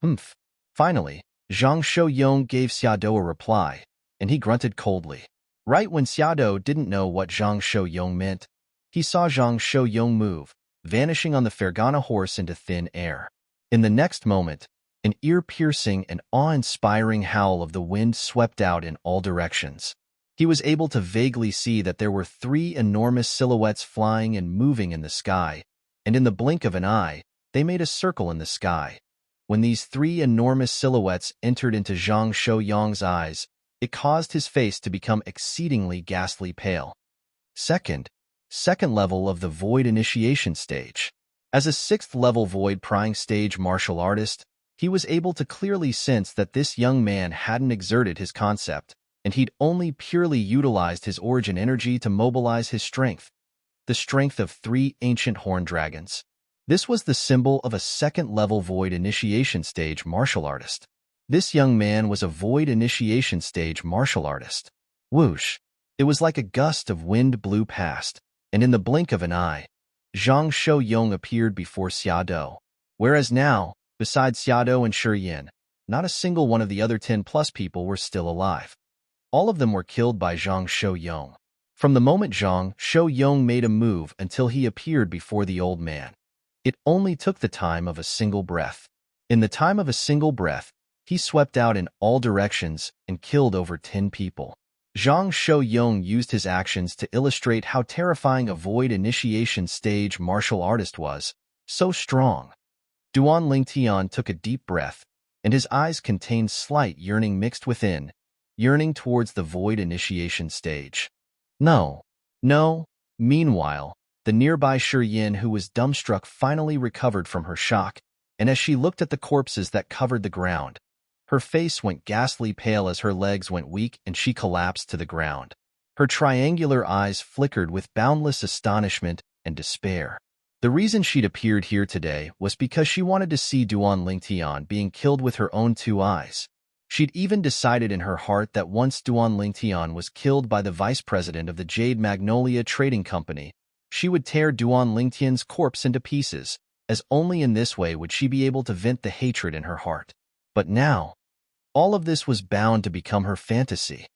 Humph. Finally, Zhang Shouyong gave Xiaodou a reply, and he grunted coldly. Right when Xiaodou didn't know what Zhang Shouyong meant, he saw Zhang Shouyong move, vanishing on the Fergana horse into thin air. In the next moment, an ear-piercing and awe-inspiring howl of the wind swept out in all directions. He was able to vaguely see that there were 3 enormous silhouettes flying and moving in the sky, and in the blink of an eye, they made a circle in the sky. When these 3 enormous silhouettes entered into Zhang Shouyong's eyes, it caused his face to become exceedingly ghastly pale. Second level of the Void Initiation Stage. As a 6th level Void Prying Stage martial artist, he was able to clearly sense that this young man hadn't exerted his concept, and he'd only purely utilized his origin energy to mobilize his strength, the strength of 3 ancient horn dragons. This was the symbol of a 2nd level Void Initiation Stage martial artist. This young man was a Void Initiation Stage martial artist. Whoosh! It was like a gust of wind blew past, and in the blink of an eye, Zhang Shouyong appeared before Xiaodou. Whereas now, besides Xiaodou and Shi Yin, not a single one of the other 10+ people were still alive. All of them were killed by Zhang Shouyong. From the moment Zhang Shouyong made a move until he appeared before the old man, it only took the time of a single breath. In the time of a single breath, he swept out in all directions and killed over 10 people. Zhang Shouyong used his actions to illustrate how terrifying a Void Initiation Stage martial artist was, so strong. Duan Lingtian took a deep breath, and his eyes contained slight yearning mixed within, yearning towards the Void Initiation Stage. No. Meanwhile, the nearby Shi Yin, who was dumbstruck, finally recovered from her shock, and as she looked at the corpses that covered the ground, her face went ghastly pale as her legs went weak and she collapsed to the ground. Her triangular eyes flickered with boundless astonishment and despair. The reason she'd appeared here today was because she wanted to see Duan Lingtian being killed with her own 2 eyes. She'd even decided in her heart that once Duan Lingtian was killed by the vice president of the Jade Magnolia Trading Company, she would tear Duan Lingtian's corpse into pieces, as only in this way would she be able to vent the hatred in her heart. But now, All of this was bound to become her fantasy.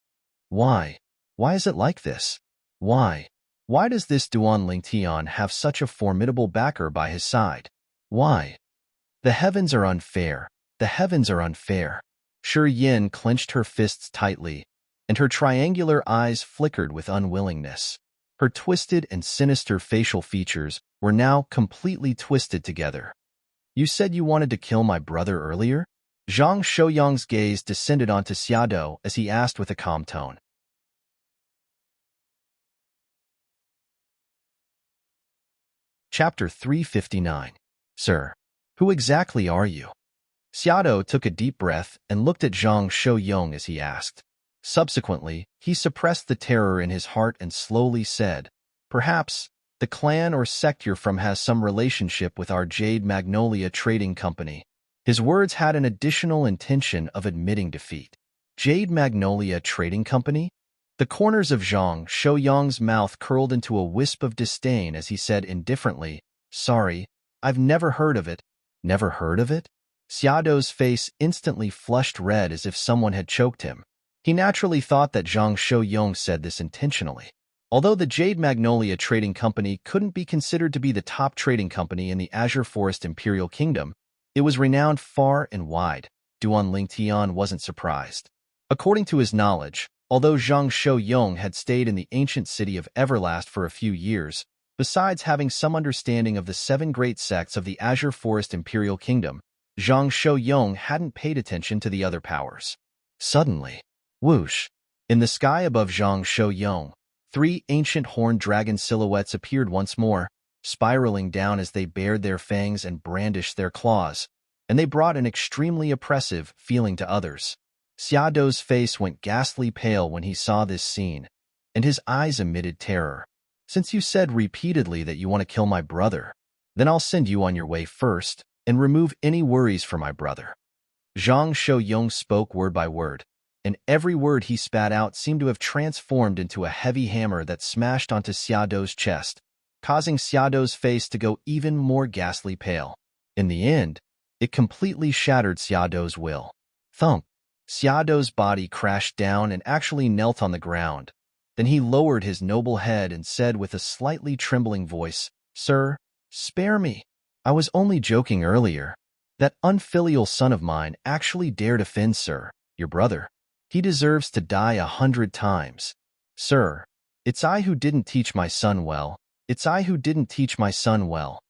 Why? Why is it like this? Why? Why does this Duan Lingtian have such a formidable backer by his side? Why? The heavens are unfair. The heavens are unfair. Shi Yin clenched her fists tightly, and her triangular eyes flickered with unwillingness. Her twisted and sinister facial features were now completely twisted together. You said you wanted to kill my brother earlier? Zhang Shouyang's gaze descended onto Xiaodou as he asked with a calm tone. Chapter 359. Sir, who exactly are you? Xiaodou took a deep breath and looked at Zhang Shouyang as he asked. Subsequently, he suppressed the terror in his heart and slowly said, Perhaps the clan or sect you're from has some relationship with our Jade Magnolia Trading Company. His words had an additional intention of admitting defeat. Jade Magnolia Trading Company? The corners of Zhang Shouyang's mouth curled into a wisp of disdain as he said indifferently, Sorry, I've never heard of it. Never heard of it? Xiaodou's face instantly flushed red as if someone had choked him. He naturally thought that Zhang Shouyang said this intentionally. Although the Jade Magnolia Trading Company couldn't be considered to be the top trading company in the Azure Forest Imperial Kingdom, it was renowned far and wide. Duan Lingtian wasn't surprised. According to his knowledge, although Zhang Shouyang had stayed in the ancient city of Everlast for a few years, besides having some understanding of the 7 great sects of the Azure Forest Imperial Kingdom, Zhang Shouyang hadn't paid attention to the other powers. Suddenly, whoosh! In the sky above Zhang Shouyang, 3 ancient horned dragon silhouettes appeared once more, spiraling down as they bared their fangs and brandished their claws, and they brought an extremely oppressive feeling to others. Xiaodou's face went ghastly pale when he saw this scene, and his eyes emitted terror. Since you said repeatedly that you want to kill my brother, then I'll send you on your way first and remove any worries for my brother. Zhang Shouyang spoke word by word, and every word he spat out seemed to have transformed into a heavy hammer that smashed onto Xiaodou's chest, causing Xiaodou's face to go even more ghastly pale. In the end, it completely shattered Xiaodou's will. Thump! Xiaodou's body crashed down and actually knelt on the ground. Then he lowered his noble head and said with a slightly trembling voice, Sir, spare me. I was only joking earlier. That unfilial son of mine actually dared offend Sir, your brother. He deserves to die 100 times. Sir, it's I who didn't teach my son well. It's I who didn't teach my son well.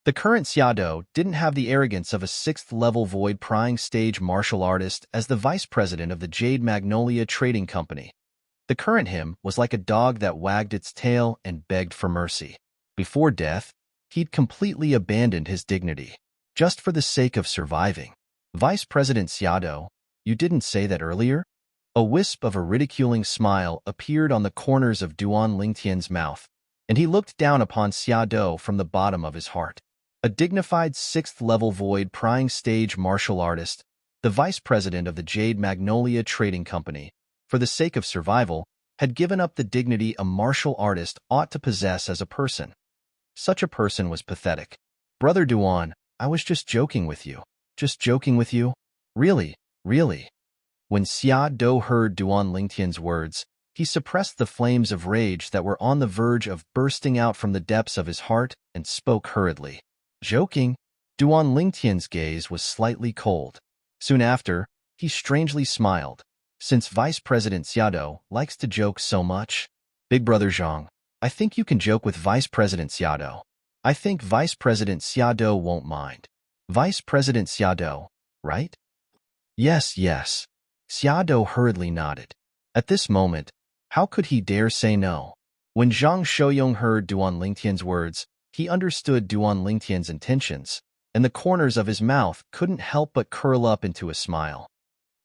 The current Xiaodou didn't have the arrogance of a 6th-level void prying stage martial artist as the vice president of the Jade Magnolia Trading Company. The current him was like a dog that wagged its tail and begged for mercy. Before death, he'd completely abandoned his dignity, just for the sake of surviving. Vice President Xiaodou, you didn't say that earlier? A wisp of a ridiculing smile appeared on the corners of Duan Lingtian's mouth, and he looked down upon Xiaodou from the bottom of his heart. A dignified 6th-level void prying stage martial artist, the vice president of the Jade Magnolia Trading Company, for the sake of survival, had given up the dignity a martial artist ought to possess as a person. Such a person was pathetic. Brother Duan, I was just joking with you. Just joking with you? Really, really. When Xiaodou heard Duan Lingtian's words, he suppressed the flames of rage that were on the verge of bursting out from the depths of his heart and spoke hurriedly. Joking? Duan Lingtian's gaze was slightly cold. Soon after, he strangely smiled. Since Vice President Xiaodou likes to joke so much, Big Brother Zhang, I think you can joke with Vice President Xiaodou. I think Vice President Xiaodou won't mind. Vice President Xiaodou, right? Yes, yes. Xiaodou hurriedly nodded. At this moment, how could he dare say no? When Zhang Shouyang heard Duan Lingtian's words, he understood Duan Lingtian's intentions, and the corners of his mouth couldn't help but curl up into a smile.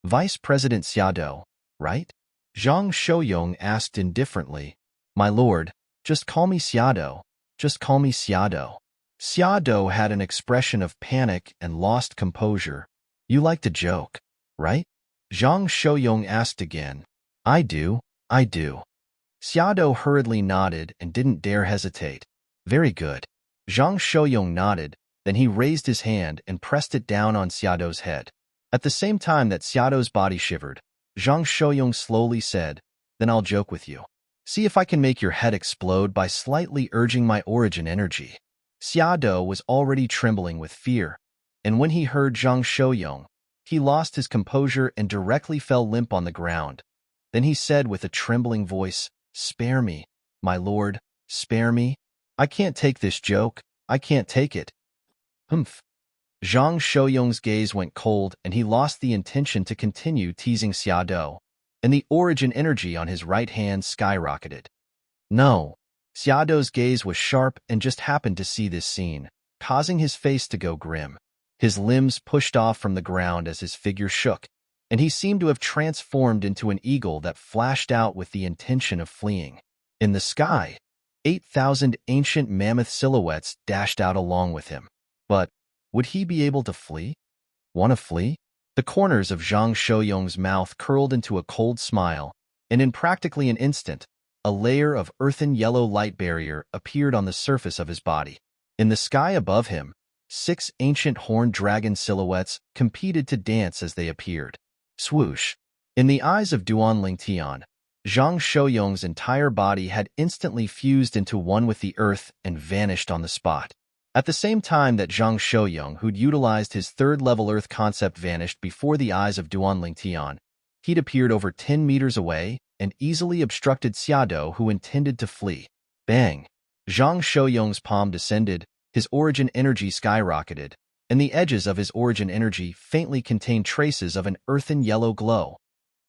Vice President Xiaodou, right? Zhang Shouyang asked indifferently. My lord, just call me Xiaodou. Just call me Xiaodou. Xiaodou had an expression of panic and lost composure. You like to joke, right? Zhang Shouyang asked again. I do. Xiaodou hurriedly nodded and didn't dare hesitate. Very good. Zhang Shouyang nodded, then he raised his hand and pressed it down on Xiaodou's head. At the same time that Xiaodo's body shivered, Zhang Shouyong slowly said, "Then I'll joke with you. See if I can make your head explode by slightly urging my origin energy." Xiaodo was already trembling with fear, and when he heard Zhang Shouyong, he lost his composure and directly fell limp on the ground. Then he said with a trembling voice, "Spare me, my lord, spare me. I can't take this joke, I can't take it." Humph. Zhang Shouyong's gaze went cold and he lost the intention to continue teasing Xiaodo, and the origin energy on his right hand skyrocketed. No. Xiaodo's gaze was sharp and just happened to see this scene, causing his face to go grim. His limbs pushed off from the ground as his figure shook, and he seemed to have transformed into an eagle that flashed out with the intention of fleeing. In the sky, 8,000 ancient mammoth silhouettes dashed out along with him. But would he be able to flee? Want to flee? The corners of Zhang Shouyong's mouth curled into a cold smile, and in practically an instant, a layer of earthen yellow light barrier appeared on the surface of his body. In the sky above him, 6 ancient horned dragon silhouettes competed to dance as they appeared. Swoosh! In the eyes of Duan Lingtian, Zhang Shouyong's entire body had instantly fused into one with the earth and vanished on the spot. At the same time that Zhang Shouyong, who'd utilized his third-level earth concept, vanished before the eyes of Duan Lingtian, he'd appeared over 10 meters away and easily obstructed Xiaodo, who intended to flee. Bang! Zhang Shouyong's palm descended, his origin energy skyrocketed, and the edges of his origin energy faintly contained traces of an earthen yellow glow.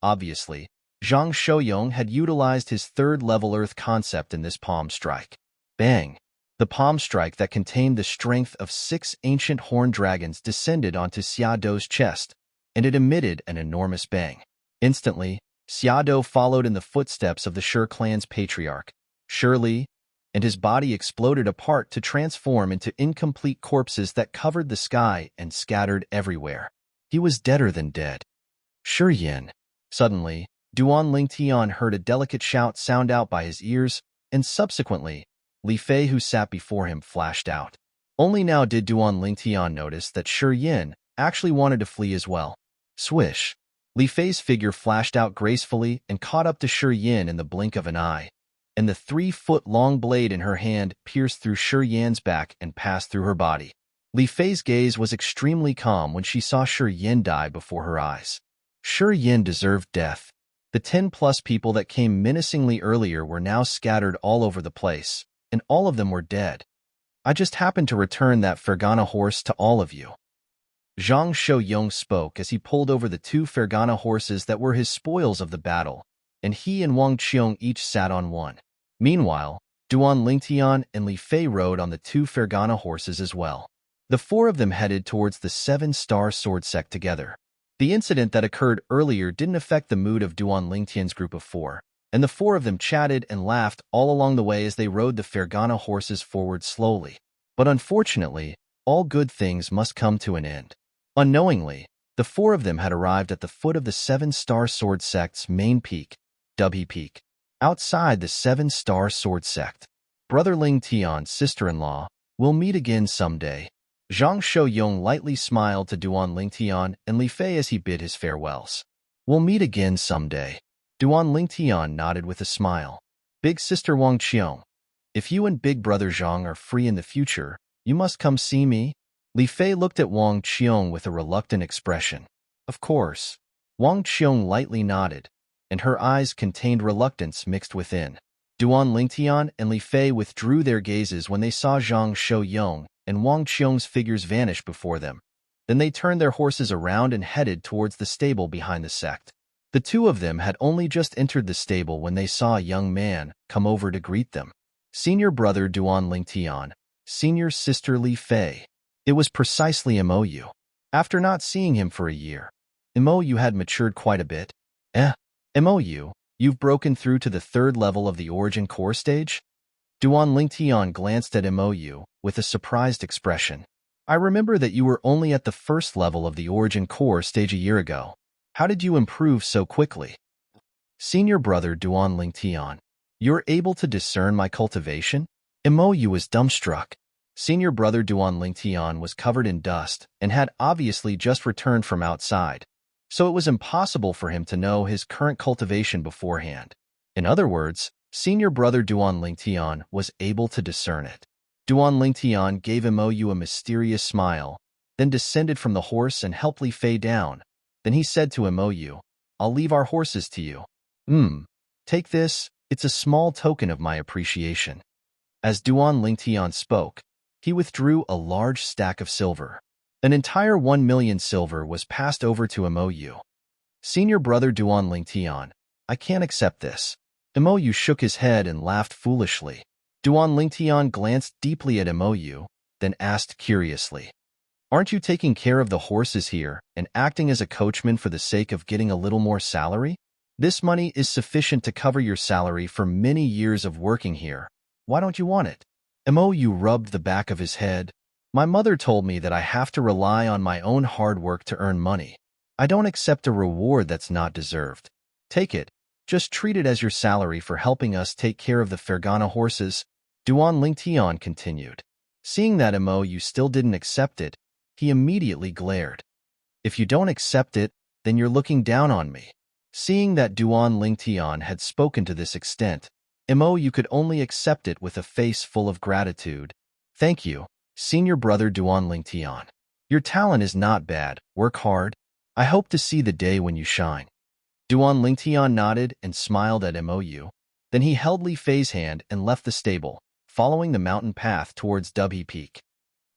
Obviously, Zhang Shouyong had utilized his third-level earth concept in this palm strike. Bang! The palm strike that contained the strength of 6 ancient horned dragons descended onto Xiaodo's chest, and it emitted an enormous bang. Instantly, Xiaodo followed in the footsteps of the Shi clan's patriarch, Shi Li, and his body exploded apart to transform into incomplete corpses that covered the sky and scattered everywhere. He was deader than dead. Shi Yin. Suddenly, Duan Lingtian heard a delicate shout sound out by his ears, and subsequently, Li Fei, who sat before him, flashed out. Only now did Duan Lingtian notice that Shi Yin actually wanted to flee as well. Swish! Li Fei's figure flashed out gracefully and caught up to Shi Yin in the blink of an eye, and the 3-foot-long blade in her hand pierced through Shi Yin's back and passed through her body. Li Fei's gaze was extremely calm when she saw Shi Yin die before her eyes. Shi Yin deserved death. The 10-plus people that came menacingly earlier were now scattered all over the place, and all of them were dead. I just happened to return that Fergana horse to all of you. Zhang Shouyong spoke as he pulled over the 2 Fergana horses that were his spoils of the battle, and he and Wang Qiong each sat on one. Meanwhile, Duan Lingtian and Li Fei rode on the 2 Fergana horses as well. The 4 of them headed towards the 7-star sword sect together. The incident that occurred earlier didn't affect the mood of Duan Lingtian's group of 4, and the 4 of them chatted and laughed all along the way as they rode the Fergana horses forward slowly. But unfortunately, all good things must come to an end. Unknowingly, the 4 of them had arrived at the foot of the 7-star sword sect's main peak, Dubhe Peak. Outside the 7-star sword sect, Brother Ling Tian's sister-in-law, will meet again someday. Zhang Shouyong lightly smiled to Duan Lingtian and Li Fei as he bid his farewells. We'll meet again someday. Duan Lingtian nodded with a smile. Big sister Wang Qiong, if you and big brother Zhang are free in the future, you must come see me. Li Fei looked at Wang Qiong with a reluctant expression. Of course. Wang Qiong lightly nodded, and her eyes contained reluctance mixed within. Duan Lingtian and Li Fei withdrew their gazes when they saw Zhang Shouyong and Wang Qiong's figures vanish before them. Then they turned their horses around and headed towards the stable behind the sect. The 2 of them had only just entered the stable when they saw a young man come over to greet them. Senior brother Duan Lingtian, senior sister Li Fei. It was precisely Mou. After not seeing him for a year, Mou had matured quite a bit. Mou, you've broken through to the 3rd level of the Origin Core stage? Duan Lingtian glanced at Mou with a surprised expression. I remember that you were only at the 1st level of the Origin Core stage a year ago. How did you improve so quickly? Senior brother Duan Lingtian, you're able to discern my cultivation? Mou was dumbstruck. Senior brother Duan Lingtian was covered in dust and had obviously just returned from outside, so it was impossible for him to know his current cultivation beforehand. In other words, senior brother Duan Lingtian was able to discern it. Duan Lingtian gave Mou a mysterious smile, then descended from the horse and helped Li Fei down. Then he said to Mou, "I'll leave our horses to you. Take this, it's a small token of my appreciation." As Duan Lingtian spoke, he withdrew a large stack of silver. An entire 1 million silver was passed over to Mou. Senior brother Duan Lingtian, "I can't accept this." Mou shook his head and laughed foolishly. Duan Lingtian glanced deeply at Mou, then asked curiously, "Aren't you taking care of the horses here and acting as a coachman for the sake of getting a little more salary? This money is sufficient to cover your salary for many years of working here. Why don't you want it?" Mou rubbed the back of his head. "My mother told me that I have to rely on my own hard work to earn money. I don't accept a reward that's not deserved. Take it. Just treat it as your salary for helping us take care of the Fergana horses," Duan Lingtian continued. Seeing that Mou still didn't accept it, he immediately glared. "If you don't accept it, then you're looking down on me." Seeing that Duan Lingtian had spoken to this extent, Mou could only accept it with a face full of gratitude. "Thank you, senior brother Duan Lingtian. Your talent is not bad. Work hard. I hope to see the day when you shine." Duan Lingtian nodded and smiled at Mou. Then he held Li Fei's hand and left the stable, following the mountain path towards Dubhe Peak.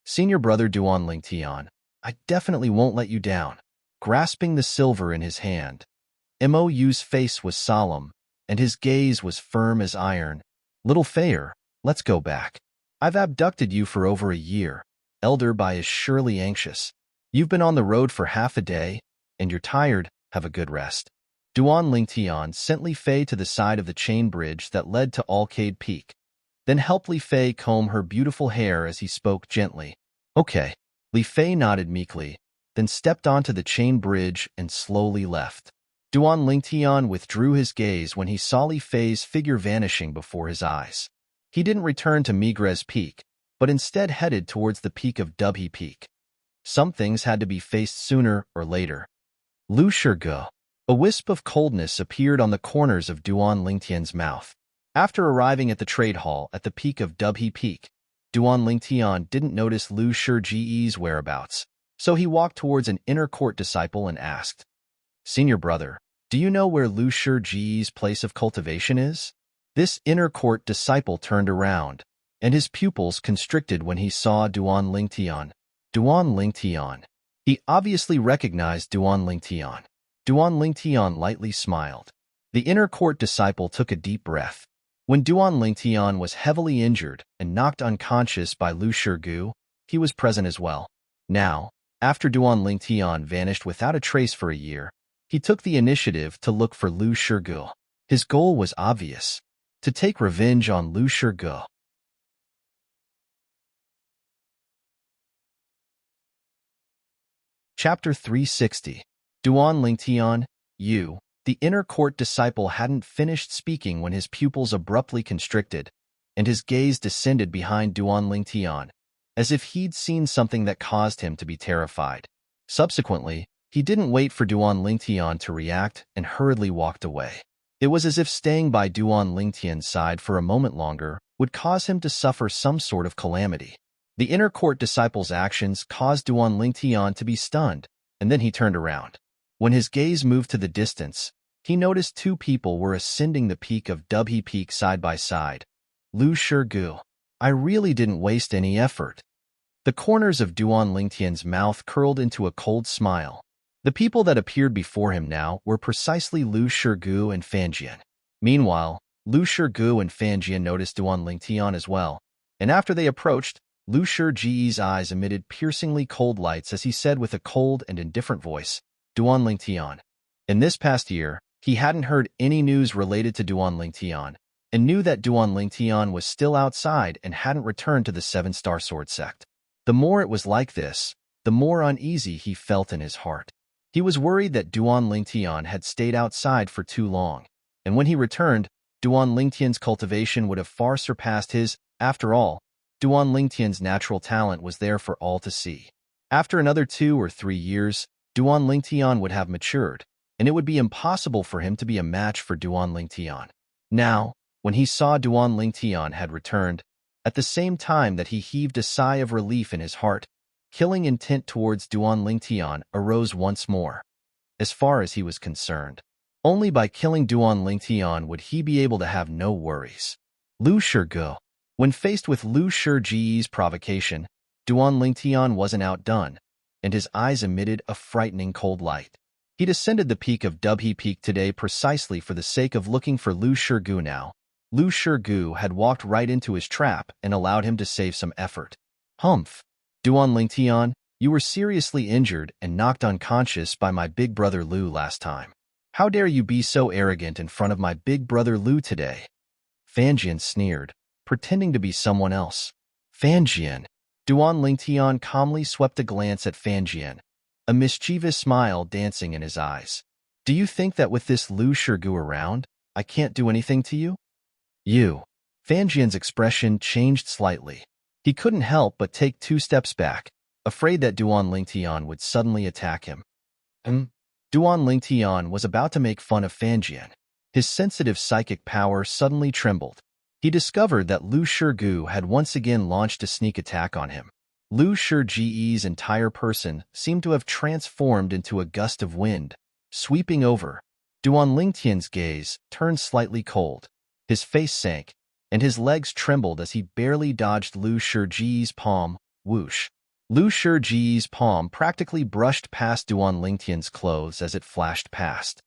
Senior brother Duan Lingtian, "I definitely won't let you down." Grasping the silver in his hand, Mou's face was solemn, and his gaze was firm as iron. "Little Feier, let's go back. I've abducted you for over a year. Elder Bai is surely anxious. You've been on the road for half a day, and you're tired. Have a good rest." Duan Lingtian sent Li Fei to the side of the chain bridge that led to Alcade Peak, then helped Li Fei comb her beautiful hair as he spoke gently. "Okay." Li Fei nodded meekly, then stepped onto the chain bridge and slowly left. Duan Lingtian withdrew his gaze when he saw Li Fei's figure vanishing before his eyes. He didn't return to Migres Peak, but instead headed towards the peak of Dubhe Peak. Some things had to be faced sooner or later. Lu Shirge. A wisp of coldness appeared on the corners of Duan Lingtian's mouth. After arriving at the trade hall at the peak of Dubhe Peak, Duan Lingtian didn't notice Lu Shirge's whereabouts, so he walked towards an inner court disciple and asked, "Senior brother, do you know where Lu Shirge's place of cultivation is?" This inner court disciple turned around, and his pupils constricted when he saw Duan Lingtian. Duan Lingtian. He obviously recognized Duan Lingtian. Duan Lingtian lightly smiled. The inner court disciple took a deep breath. When Duan Lingtian was heavily injured and knocked unconscious by Lu Shirge, he was present as well. Now, after Duan Lingtian vanished without a trace for a year, he took the initiative to look for Lu Shirge. His goal was obvious: to take revenge on Lu Shirge. Chapter 360. Duan Lingtian, you. The inner court disciple hadn't finished speaking when his pupils abruptly constricted, and his gaze descended behind Duan Lingtian, as if he'd seen something that caused him to be terrified. Subsequently, he didn't wait for Duan Lingtian to react and hurriedly walked away. It was as if staying by Duan Lingtian's side for a moment longer would cause him to suffer some sort of calamity. The inner court disciple's actions caused Duan Lingtian to be stunned, and then he turned around. When his gaze moved to the distance, he noticed two people were ascending the peak of Dubhe Peak side by side. Lu Shirge. I really didn't waste any effort. The corners of Duan Lingtian's mouth curled into a cold smile. The people that appeared before him now were precisely Lu Shirge and Fanjian. Meanwhile, Lu Shirge and Fanjian noticed Duan Lingtian as well, and after they approached, Lu Shirge's eyes emitted piercingly cold lights as he said with a cold and indifferent voice, "Duan Lingtian." In this past year, he hadn't heard any news related to Duan Lingtian, and knew that Duan Lingtian was still outside and hadn't returned to the Seven-Star Sword sect. The more it was like this, the more uneasy he felt in his heart. He was worried that Duan Lingtian had stayed outside for too long, and when he returned, Duan Lingtian's cultivation would have far surpassed his. After all, Duan Lingtian's natural talent was there for all to see. After another 2 or 3 years, Duan Lingtian would have matured, and it would be impossible for him to be a match for Duan Lingtian. Now, when he saw Duan Lingtian had returned, at the same time that he heaved a sigh of relief in his heart, killing intent towards Duan Lingtian arose once more. As far as he was concerned, only by killing Duan Lingtian would he be able to have no worries. Lu Shige. When faced with Lu Shige's provocation, Duan Lingtian wasn't outdone, and his eyes emitted a frightening cold light. He descended the peak of Dubhe Peak today precisely for the sake of looking for Lu Shige now. Lu Shige had walked right into his trap and allowed him to save some effort. Humph! Duan Lingtian, you were seriously injured and knocked unconscious by my big brother Lu last time. How dare you be so arrogant in front of my big brother Lu today? Fanjian sneered, pretending to be someone else. Fanjian. Duan Lingtian calmly swept a glance at Fanjian, a mischievous smile dancing in his eyes. Do you think that with this Lu Shige around, I can't do anything to you? You. Fanjian's expression changed slightly. He couldn't help but take 2 steps back, afraid that Duan Lingtian would suddenly attack him. Duan Lingtian was about to make fun of Fanjian. His sensitive psychic power suddenly trembled. He discovered that Lu Shige had once again launched a sneak attack on him. Lu Shige's entire person seemed to have transformed into a gust of wind, sweeping over. Duan Lingtian's gaze turned slightly cold. His face sank, and his legs trembled as he barely dodged Lu Shige's palm. Whoosh! Lu Shige's palm practically brushed past Duan Lingtian's clothes as it flashed past.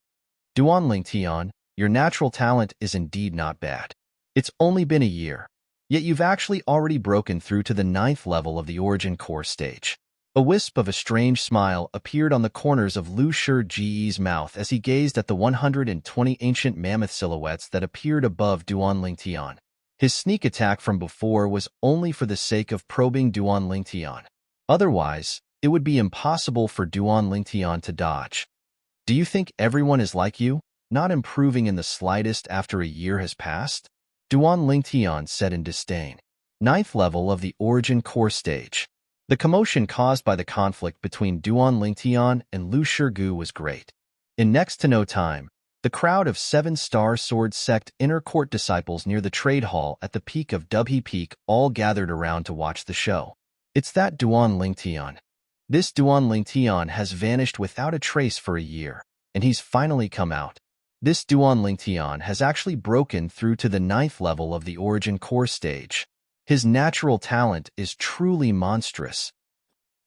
Duan Lingtian, your natural talent is indeed not bad. It's only been a year, yet you've actually already broken through to the 9th level of the origin core stage. A wisp of a strange smile appeared on the corners of Lu Shige's mouth as he gazed at the 120 ancient mammoth silhouettes that appeared above Duan Lingtian. His sneak attack from before was only for the sake of probing Duan Lingtian. Otherwise, it would be impossible for Duan Lingtian to dodge. Do you think everyone is like you, not improving in the slightest after a year has passed? Duan Lingtian said in disdain. 9th level of the origin core stage. The commotion caused by the conflict between Duan Lingtian and Lu Shige was great. In next to no time, the crowd of 7-star sword sect inner court disciples near the trade hall at the peak of Dubhe Peak all gathered around to watch the show. It's that Duan Lingtian. This Duan Lingtian has vanished without a trace for a year, and he's finally come out. This Duan Lingtian has actually broken through to the 9th level of the origin core stage. His natural talent is truly monstrous.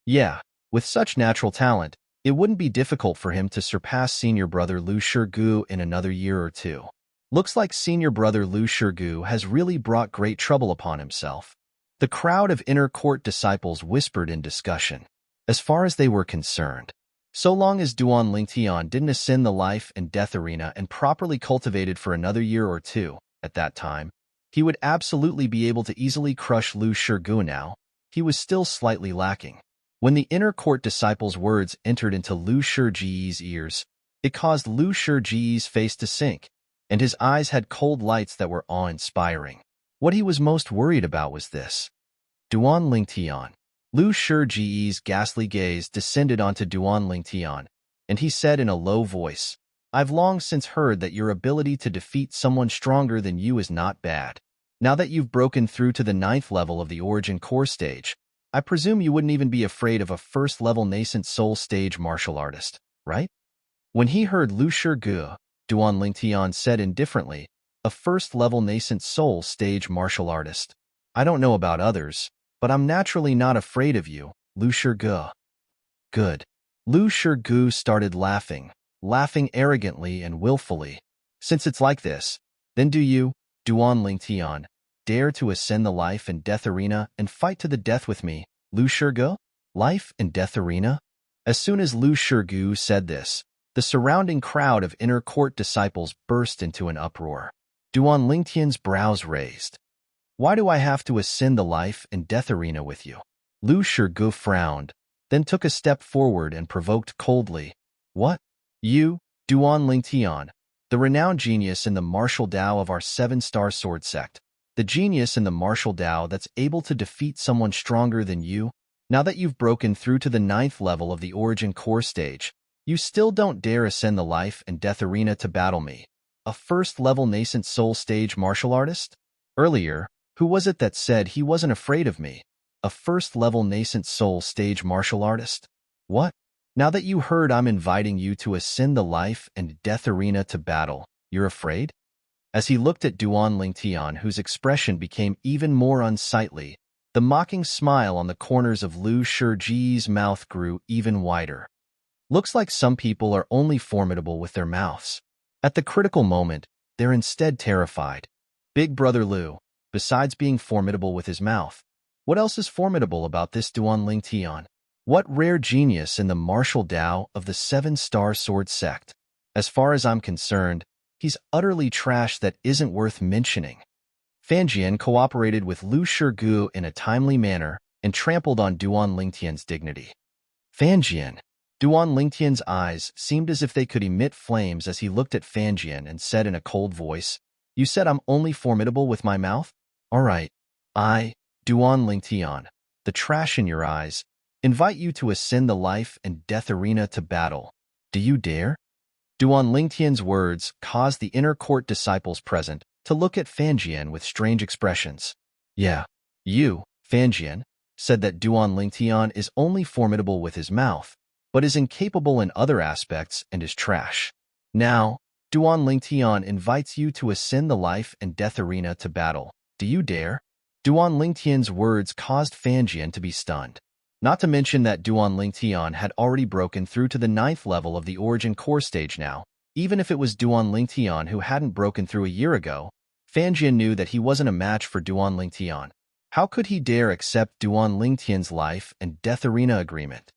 Yeah, with such natural talent, it wouldn't be difficult for him to surpass senior brother Lu Shige in another year or 2. Looks like senior brother Lu Shige has really brought great trouble upon himself. The crowd of inner court disciples whispered in discussion. As far as they were concerned, so long as Duan Lingtian didn't ascend the life and death arena and properly cultivated for another year or 2, at that time, he would absolutely be able to easily crush Lu Shige now. He was still slightly lacking. When the inner court disciples' words entered into Lu Shige's ears, it caused Lu Shige's face to sink, and his eyes had cold lights that were awe-inspiring. What he was most worried about was this. Duan Lingtian. Lu Shige's ghastly gaze descended onto Duan Lingtian, and he said in a low voice, I've long since heard that your ability to defeat someone stronger than you is not bad. Now that you've broken through to the 9th level of the origin core stage, I presume you wouldn't even be afraid of a 1st-level nascent soul stage martial artist, right? When he heard Lu Shige, Duan Lingtian said indifferently, a 1st-level nascent soul stage martial artist. I don't know about others, but I'm naturally not afraid of you, Lu Shige. Good. Lu Shige started laughing arrogantly and willfully. Since it's like this, then do you, Duan Lingtian, dare to ascend the life and death arena and fight to the death with me, Lu Shige? Life and death arena? As soon as Lu Shige said this, the surrounding crowd of inner court disciples burst into an uproar. Duan Lingtian's brows raised. Why do I have to ascend the life and death arena with you? Lu Shige frowned, then took a step forward and provoked coldly. What? You, Duan Lingtian, the renowned genius in the martial Tao of our 7-star sword sect, The genius in the martial Tao that's able to defeat someone stronger than you. Now that you've broken through to the 9th level of the origin core stage, you still don't dare ascend the life and death arena to battle me. A first-level nascent soul stage martial artist? Earlier, who was it that said he wasn't afraid of me? A first-level nascent soul stage martial artist? What? Now that you heard I'm inviting you to ascend the life and death arena to battle, you're afraid? As he looked at Duan Lingtian, whose expression became even more unsightly, the mocking smile on the corners of Lu Shiji's mouth grew even wider. Looks like some people are only formidable with their mouths. At the critical moment, they're instead terrified. Big Brother Lu, besides being formidable with his mouth, what else is formidable about this Duan Lingtian? What rare genius in the martial Tao of the 7-star sword sect? As far as I'm concerned, he's utterly trash that isn't worth mentioning. Fanjian cooperated with Lu Shirgu in a timely manner and trampled on Duan Lingtian's dignity. Fanjian. Duan Lingtian's eyes seemed as if they could emit flames as he looked at Fanjian and said in a cold voice, "You said I'm only formidable with my mouth? All right. I, Duan Lingtian, the trash in your eyes, invite you to ascend the life and death arena to battle. Do you dare?" Duan Lingtian's words caused the inner court disciples present to look at Fanjian with strange expressions. Yeah, you, Fanjian, said that Duan Lingtian is only formidable with his mouth, but is incapable in other aspects and is trash. Now, Duan Lingtian invites you to ascend the life and death arena to battle. Do you dare? Duan Lingtian's words caused Fanjian to be stunned. Not to mention that Duan Lingtian had already broken through to the 9th level of the origin core stage now. Even if it was Duan Lingtian who hadn't broken through a year ago, Fanjian knew that he wasn't a match for Duan Lingtian. How could he dare accept Duan Lingtian's life and death arena agreement?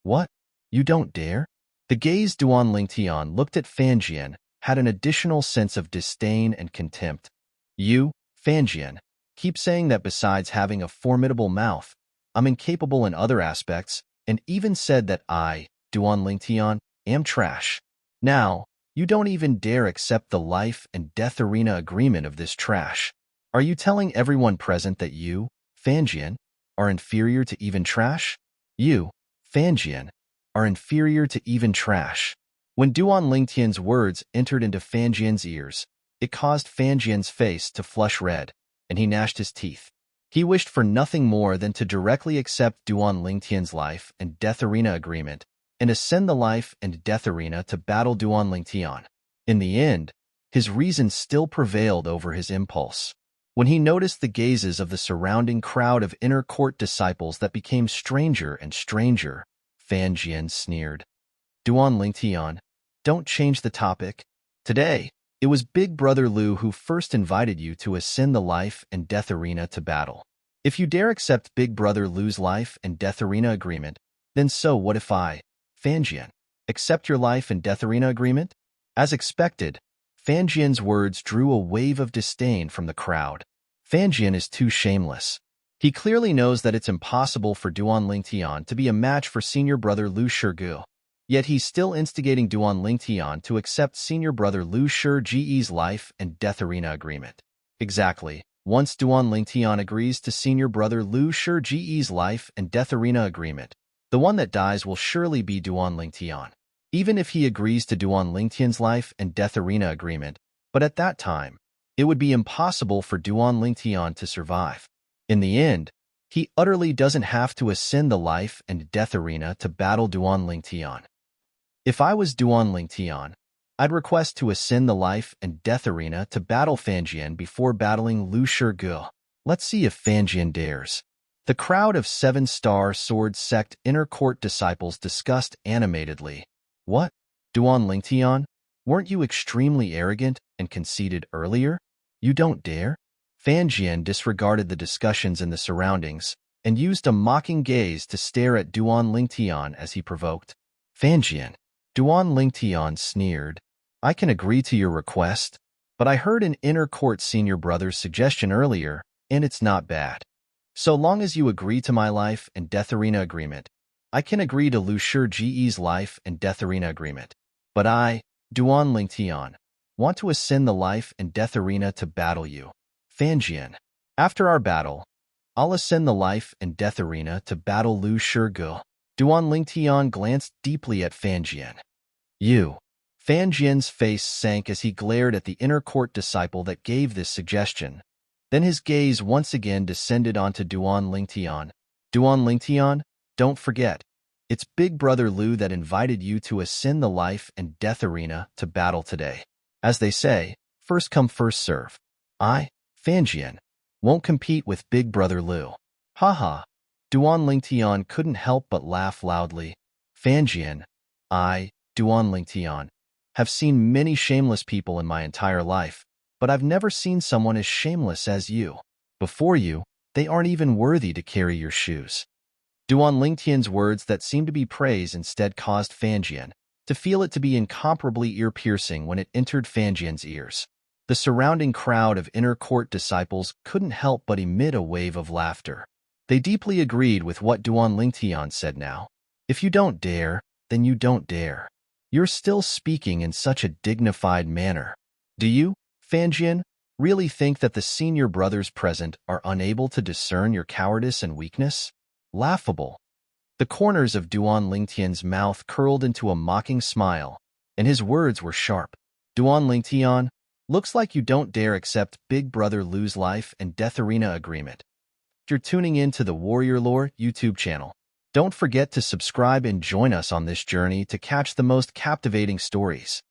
What? You don't dare? The gaze Duan Lingtian looked at Fanjian had an additional sense of disdain and contempt. You, Fanjian, keep saying that besides having a formidable mouth, I'm incapable in other aspects, and even said that I, Duan Lingtian, am trash. Now, you don't even dare accept the life and death arena agreement of this trash. Are you telling everyone present that you, Fanjian, are inferior to even trash? You, Fanjian, are inferior to even trash. When Duan Lingtian's words entered into Fanjian's ears, it caused Fanjian's face to flush red, and he gnashed his teeth. He wished for nothing more than to directly accept Duan Lingtian's life and death arena agreement and ascend the life and death arena to battle Duan Lingtian. In the end, his reason still prevailed over his impulse. When he noticed the gazes of the surrounding crowd of inner court disciples that became stranger and stranger, Fanjian sneered. Duan Lingtian, don't change the topic. Today, it was Big Brother Lu who first invited you to ascend the life and death arena to battle. If you dare accept Big Brother Lu's life and death arena agreement, then so what if I, Fanjian, accept your life and death arena agreement? As expected, Fanjian's words drew a wave of disdain from the crowd. Fanjian is too shameless. He clearly knows that it's impossible for Duan Lingtian to be a match for senior brother Lu Shirgu. Yet he's still instigating Duan Lingtian to accept senior brother Lu Shiji's life and death arena agreement. Exactly. Once Duan Lingtian agrees to senior brother Lu Shiji's life and death arena agreement, the one that dies will surely be Duan Lingtian. Even if he agrees to Duan Lingtian's life and death arena agreement, but at that time, it would be impossible for Duan Lingtian to survive. In the end, he utterly doesn't have to ascend the life and death arena to battle Duan Lingtian. If I was Duan Lingtian, I'd request to ascend the life and death arena to battle Fanjian before battling Lu Shirgu. Let's see if Fanjian dares. The crowd of 7-star sword sect inner court disciples discussed animatedly. What? Duan Lingtian? Weren't you extremely arrogant and conceited earlier? You don't dare? Fanjian disregarded the discussions in the surroundings and used a mocking gaze to stare at Duan Lingtian as he provoked. Fanjian. Duan Lingtian sneered. I can agree to your request, but I heard an inner court senior brother's suggestion earlier, and it's not bad. So long as you agree to my life and death arena agreement, I can agree to Lu Shiji's life and death arena agreement. But I, Duan Lingtian, want to ascend the life and death arena to battle you. Fanjian. After our battle, I'll ascend the life and death arena to battle Lu Shurgu. Duan Lingtian glanced deeply at Fanjian. You. Fanjian's face sank as he glared at the inner court disciple that gave this suggestion. Then his gaze once again descended onto Duan Lingtian. Duan Lingtian, don't forget, it's Big Brother Lu that invited you to ascend the life and death arena to battle today. As they say, first come first serve. I, Fanjian, won't compete with Big Brother Lu. Haha. Duan Lingtian couldn't help but laugh loudly. Fanjian, Duan Lingtian, have seen many shameless people in my entire life, but I've never seen someone as shameless as you. Before you, they aren't even worthy to carry your shoes. Duan Lingtian's words that seemed to be praise instead caused Fanjian to feel it to be incomparably ear-piercing when it entered Fanjian's ears. The surrounding crowd of inner court disciples couldn't help but emit a wave of laughter. They deeply agreed with what Duan Lingtian said now. If you don't dare, then you don't dare. You're still speaking in such a dignified manner. Do you, Fanjian, really think that the senior brothers present are unable to discern your cowardice and weakness? Laughable. The corners of Duan Lingtian's mouth curled into a mocking smile, and his words were sharp. Duan Lingtian, looks like you don't dare accept Big Brother Lu's life and death arena agreement. You're tuning in to the Warrior Lore YouTube channel. Don't forget to subscribe and join us on this journey to catch the most captivating stories.